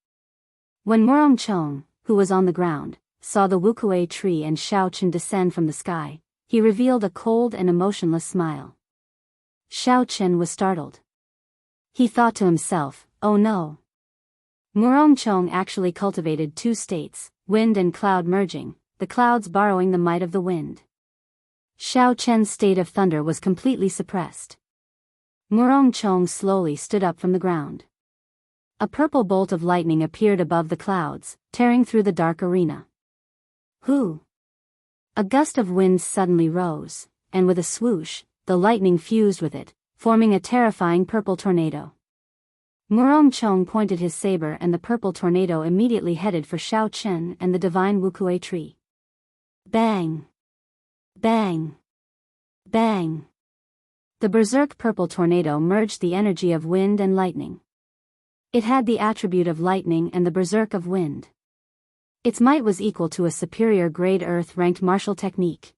S1: When Murong Chong, who was on the ground, saw the Wuxia tree and Xiao Chen descend from the sky, he revealed a cold and emotionless smile. Xiao Chen was startled. He thought to himself, oh no. Murong Chong actually cultivated two states, wind and cloud merging, the clouds borrowing the might of the wind. Xiao Chen's state of thunder was completely suppressed. Murong Chong slowly stood up from the ground. A purple bolt of lightning appeared above the clouds, tearing through the dark arena. Whoo! A gust of wind suddenly rose, and with a swoosh, the lightning fused with it, forming a terrifying purple tornado. Murong Chong pointed his saber and the purple tornado immediately headed for Xiao Chen and the divine Wuxia tree. Bang! Bang! Bang! The berserk purple tornado merged the energy of wind and lightning. It had the attribute of lightning and the berserk of wind. Its might was equal to a superior grade earth-ranked martial technique.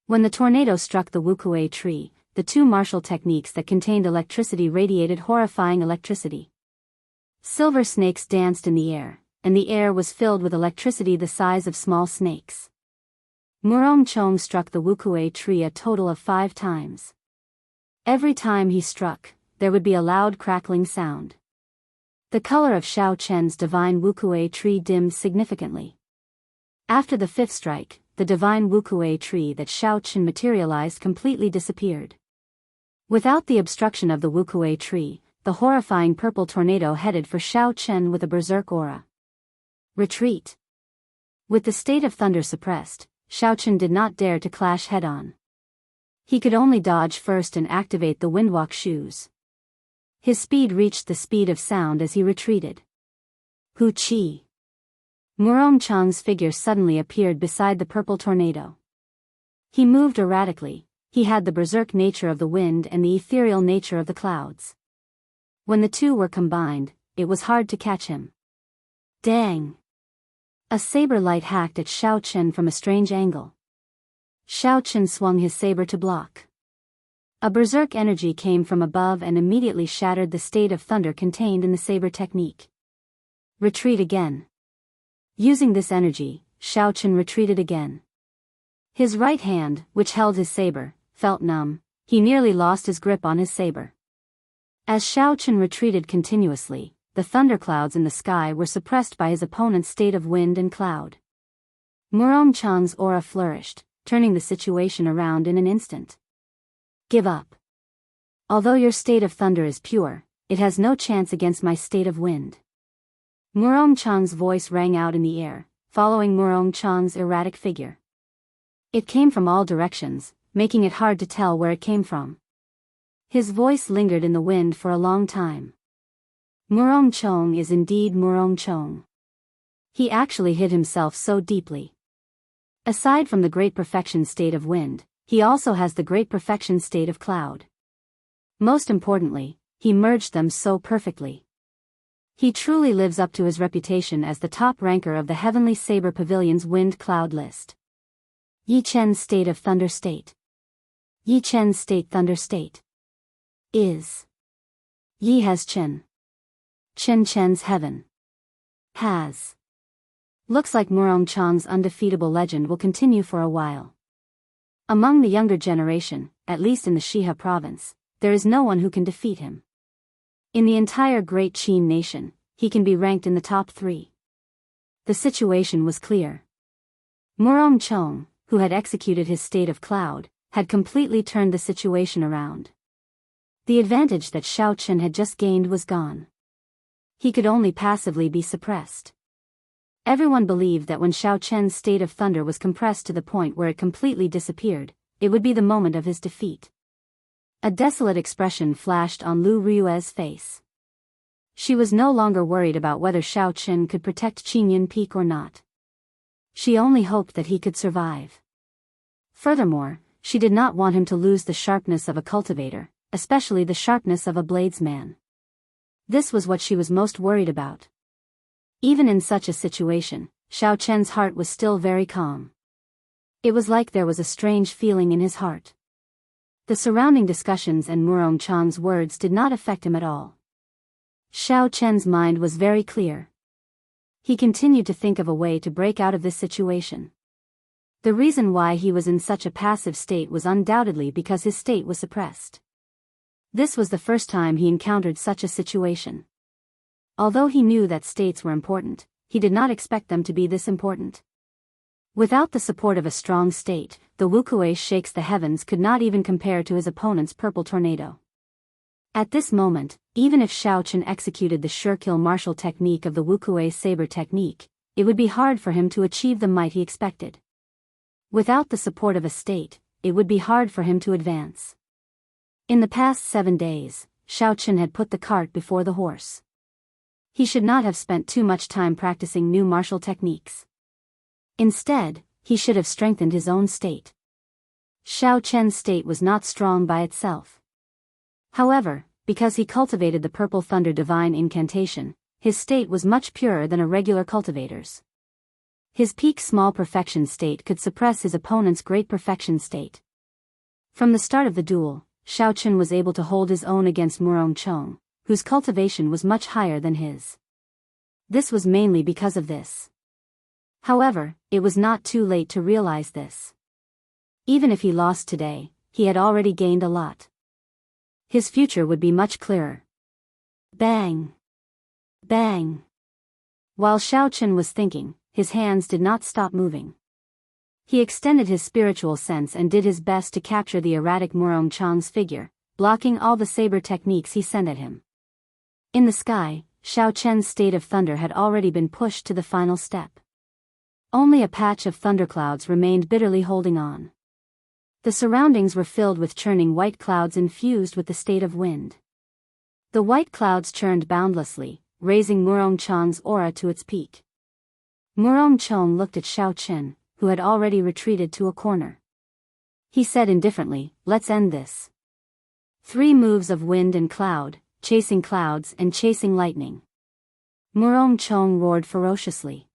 S1: When the tornado struck the Wuxia tree, the two martial techniques that contained electricity radiated horrifying electricity. Silver snakes danced in the air, and the air was filled with electricity the size of small snakes. Murong Chong struck the Wuxia tree a total of 5 times. Every time he struck, there would be a loud crackling sound. The color of Xiao Chen's divine Wuxia tree dimmed significantly. After the 5th strike, the divine Wuxia tree that Xiao Chen materialized completely disappeared. Without the obstruction of the Wuxia tree, the horrifying purple tornado headed for Xiao Chen with a berserk aura. Retreat. With the state of thunder suppressed, Xiao Chen did not dare to clash head-on. He could only dodge first and activate the windwalk shoes. His speed reached the speed of sound as he retreated. Hu Qi. Murong Chong's figure suddenly appeared beside the purple tornado. He moved erratically, he had the berserk nature of the wind and the ethereal nature of the clouds. When the two were combined, it was hard to catch him. Dang! A saber light hacked at Xiao Chen from a strange angle. Xiao Chen swung his saber to block. A berserk energy came from above and immediately shattered the state of thunder contained in the saber technique. Retreat again. Using this energy, Xiao Chen retreated again. His right hand, which held his saber, felt numb, he nearly lost his grip on his saber. As Xiao Chen retreated continuously, the thunderclouds in the sky were suppressed by his opponent's state of wind and cloud. Murong Chong's aura flourished, turning the situation around in an instant. Give up. Although your state of thunder is pure, it has no chance against my state of wind. Murong Chong's voice rang out in the air, following Murong Chong's erratic figure. It came from all directions, making it hard to tell where it came from. His voice lingered in the wind for a long time. Murong Chong is indeed Murong Chong. He actually hid himself so deeply. Aside from the great perfection state of wind, he also has the great perfection state of cloud. Most importantly, he merged them so perfectly. He truly lives up to his reputation as the top ranker of the Heavenly Saber Pavilion's wind cloud list. Yi Chen's state of thunder state. Yi Chen's state thunder state. Is. Yi has Chen. Chen Chen's heaven. Has. Looks like Murong Chong's undefeatable legend will continue for a while. Among the younger generation, at least in the Shihe province, there is no one who can defeat him. In the entire Great Qin nation, he can be ranked in the top 3. The situation was clear. Murong Chong, who had executed his state of cloud, had completely turned the situation around. The advantage that Xiao Chen had just gained was gone. He could only passively be suppressed. Everyone believed that when Xiao Chen's state of thunder was compressed to the point where it completely disappeared, it would be the moment of his defeat. A desolate expression flashed on Lu Rue's face. She was no longer worried about whether Xiao Chen could protect Qingyun Peak or not. She only hoped that he could survive. Furthermore, she did not want him to lose the sharpness of a cultivator, especially the sharpness of a bladesman. This was what she was most worried about. Even in such a situation, Xiao Chen's heart was still very calm. It was like there was a strange feeling in his heart. The surrounding discussions and Murong Chang's words did not affect him at all. Xiao Chen's mind was very clear. He continued to think of a way to break out of this situation. The reason why he was in such a passive state was undoubtedly because his state was suppressed. This was the first time he encountered such a situation. Although he knew that states were important, he did not expect them to be this important. Without the support of a strong state, the Wuxia shakes the heavens could not even compare to his opponent's purple tornado. At this moment, even if Xiao Chen executed the sure-kill martial technique of the Wuxia saber technique, it would be hard for him to achieve the might he expected. Without the support of a state, it would be hard for him to advance. In the past 7 days, Xiao Chen had put the cart before the horse. He should not have spent too much time practicing new martial techniques. Instead, he should have strengthened his own state. Xiao Chen's state was not strong by itself. However, because he cultivated the Purple Thunder Divine Incantation, his state was much purer than a regular cultivator's. His peak small perfection state could suppress his opponent's great perfection state. From the start of the duel, Xiao Chen was able to hold his own against Murong Chong, whose cultivation was much higher than his. This was mainly because of this. However, it was not too late to realize this. Even if he lost today, he had already gained a lot. His future would be much clearer. Bang! Bang! While Xiao Chen was thinking, his hands did not stop moving. He extended his spiritual sense and did his best to capture the erratic Murong Chang's figure, blocking all the saber techniques he sent at him. In the sky, Xiao Chen's state of thunder had already been pushed to the final step. Only a patch of thunderclouds remained bitterly holding on. The surroundings were filled with churning white clouds infused with the state of wind. The white clouds churned boundlessly, raising Murong Chang's aura to its peak. Murong Chong looked at Xiao Chen, who had already retreated to a corner. He said indifferently, "Let's end this." 3 moves of wind and cloud, chasing clouds and chasing lightning. Murong Chong roared ferociously.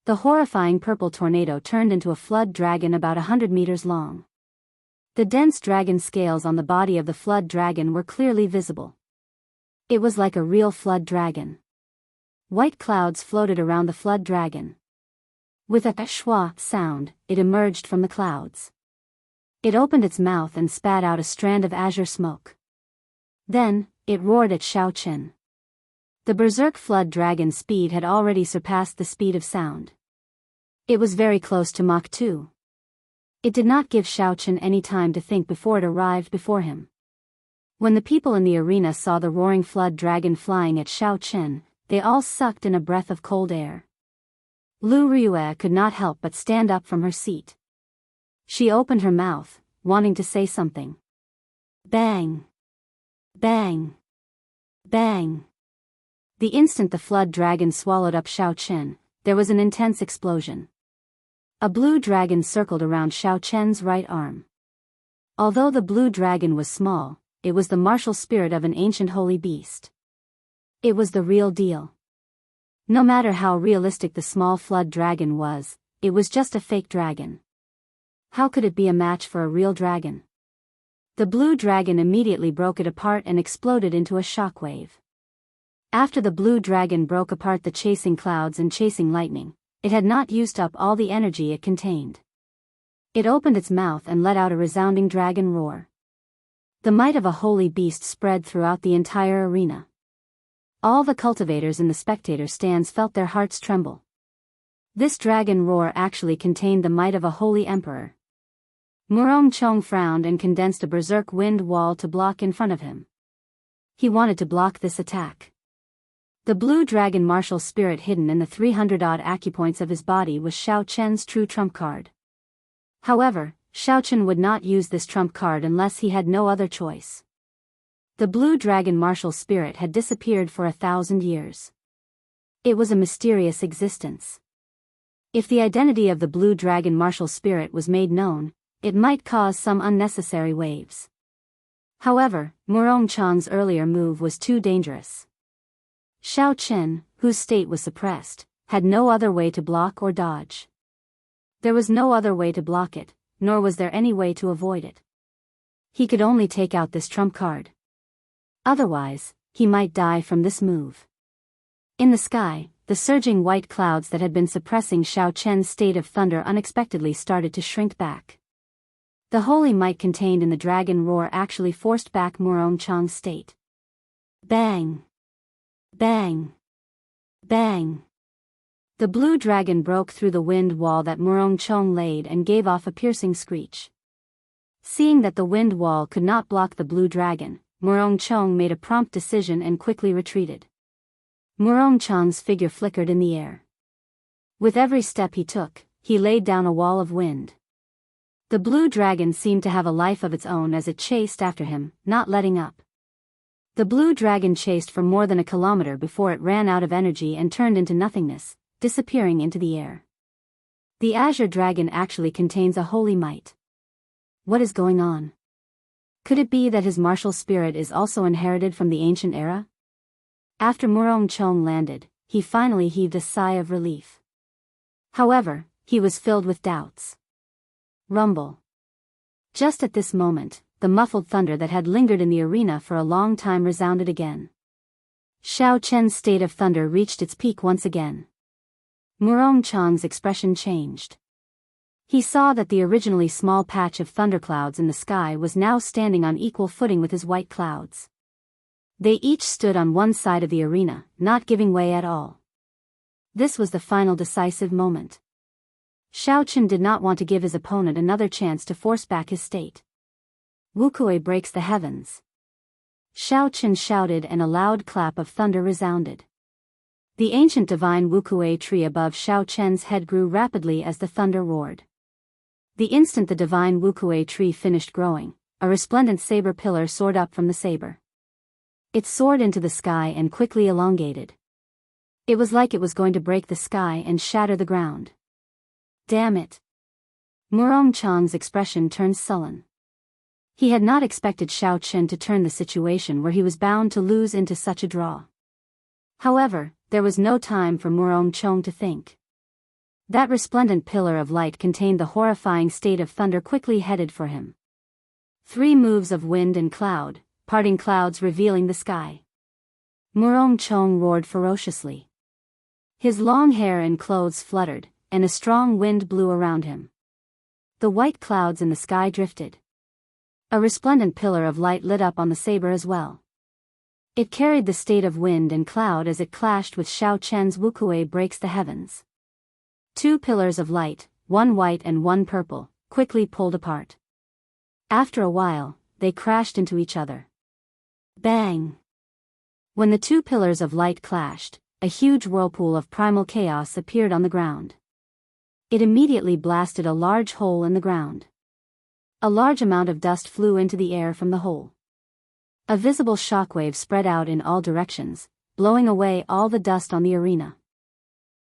S1: The horrifying purple tornado turned into a flood dragon about 100 meters long. The dense dragon scales on the body of the flood dragon were clearly visible. It was like a real flood dragon. White clouds floated around the flood dragon. With a schwa sound, it emerged from the clouds. It opened its mouth and spat out a strand of azure smoke. Then, it roared at Xiao Chen. The berserk flood dragon's speed had already surpassed the speed of sound. It was very close to Mach 2. It did not give Xiao Chen any time to think before it arrived before him. When the people in the arena saw the roaring flood dragon flying at Xiao Chen, they all sucked in a breath of cold air. Lu Rue could not help but stand up from her seat. She opened her mouth, wanting to say something. Bang! Bang! Bang! The instant the flood dragon swallowed up Xiao Chen, there was an intense explosion. A blue dragon circled around Xiao Chen's right arm. Although the blue dragon was small, it was the martial spirit of an ancient holy beast. It was the real deal. No matter how realistic the small flood dragon was, it was just a fake dragon. How could it be a match for a real dragon? The blue dragon immediately broke it apart and exploded into a shockwave. After the blue dragon broke apart the chasing clouds and chasing lightning, it had not used up all the energy it contained. It opened its mouth and let out a resounding dragon roar. The might of a holy beast spread throughout the entire arena. All the cultivators in the spectator stands felt their hearts tremble. This dragon roar actually contained the might of a holy emperor. Murong Chong frowned and condensed a berserk wind wall to block in front of him. He wanted to block this attack. The blue dragon martial spirit hidden in the 300-odd acupoints of his body was Xiao Chen's true trump card. However, Xiao Chen would not use this trump card unless he had no other choice. The blue dragon martial spirit had disappeared for 1,000 years. It was a mysterious existence. If the identity of the blue dragon martial spirit was made known, it might cause some unnecessary waves. However, Murong Chang's earlier move was too dangerous. Xiao Chen, whose state was suppressed, had no other way to block or dodge. There was no other way to block it, nor was there any way to avoid it. He could only take out this trump card. Otherwise, he might die from this move. In the sky, the surging white clouds that had been suppressing Xiao Chen's state of thunder unexpectedly started to shrink back. The holy might contained in the dragon roar actually forced back Murong Chang's state. Bang! Bang! Bang! The blue dragon broke through the wind wall that Murong Chong laid and gave off a piercing screech. Seeing that the wind wall could not block the blue dragon, Murong Chong made a prompt decision and quickly retreated. Murong Chong's figure flickered in the air. With every step he took, he laid down a wall of wind. The blue dragon seemed to have a life of its own as it chased after him, not letting up. The blue dragon chased for more than a kilometer before it ran out of energy and turned into nothingness, disappearing into the air. The azure dragon actually contains a holy might. What is going on? Could it be that his martial spirit is also inherited from the ancient era? After Murong Chong landed, he finally heaved a sigh of relief. However, he was filled with doubts. Rumble. Just at this moment, the muffled thunder that had lingered in the arena for a long time resounded again. Xiao Chen's state of thunder reached its peak once again. Murong Chong's expression changed. He saw that the originally small patch of thunderclouds in the sky was now standing on equal footing with his white clouds. They each stood on one side of the arena, not giving way at all. This was the final decisive moment. Xiao Chen did not want to give his opponent another chance to force back his state. Wuxia breaks the heavens. Xiao Chen shouted and a loud clap of thunder resounded. The ancient divine Wuxia tree above Xiao Chen's head grew rapidly as the thunder roared. The instant the divine Wuxia tree finished growing, a resplendent saber pillar soared up from the saber. It soared into the sky and quickly elongated. It was like it was going to break the sky and shatter the ground. Damn it! Murong Chang's expression turned sullen. He had not expected Xiao Chen to turn the situation where he was bound to lose into such a draw. However, there was no time for Murong Chong to think. That resplendent pillar of light contained the horrifying state of thunder quickly headed for him. 3 moves of wind and cloud, parting clouds revealing the sky. Murong Chong roared ferociously. His long hair and clothes fluttered, and a strong wind blew around him. The white clouds in the sky drifted. A resplendent pillar of light lit up on the saber as well. It carried the state of wind and cloud as it clashed with Xiao Chen's Wuxia breaks the heavens. 2 pillars of light, one white and one purple, quickly pulled apart. After a while, they crashed into each other. Bang! When the 2 pillars of light clashed, a huge whirlpool of primal chaos appeared on the ground. It immediately blasted a large hole in the ground. A large amount of dust flew into the air from the hole. A visible shockwave spread out in all directions, blowing away all the dust on the arena.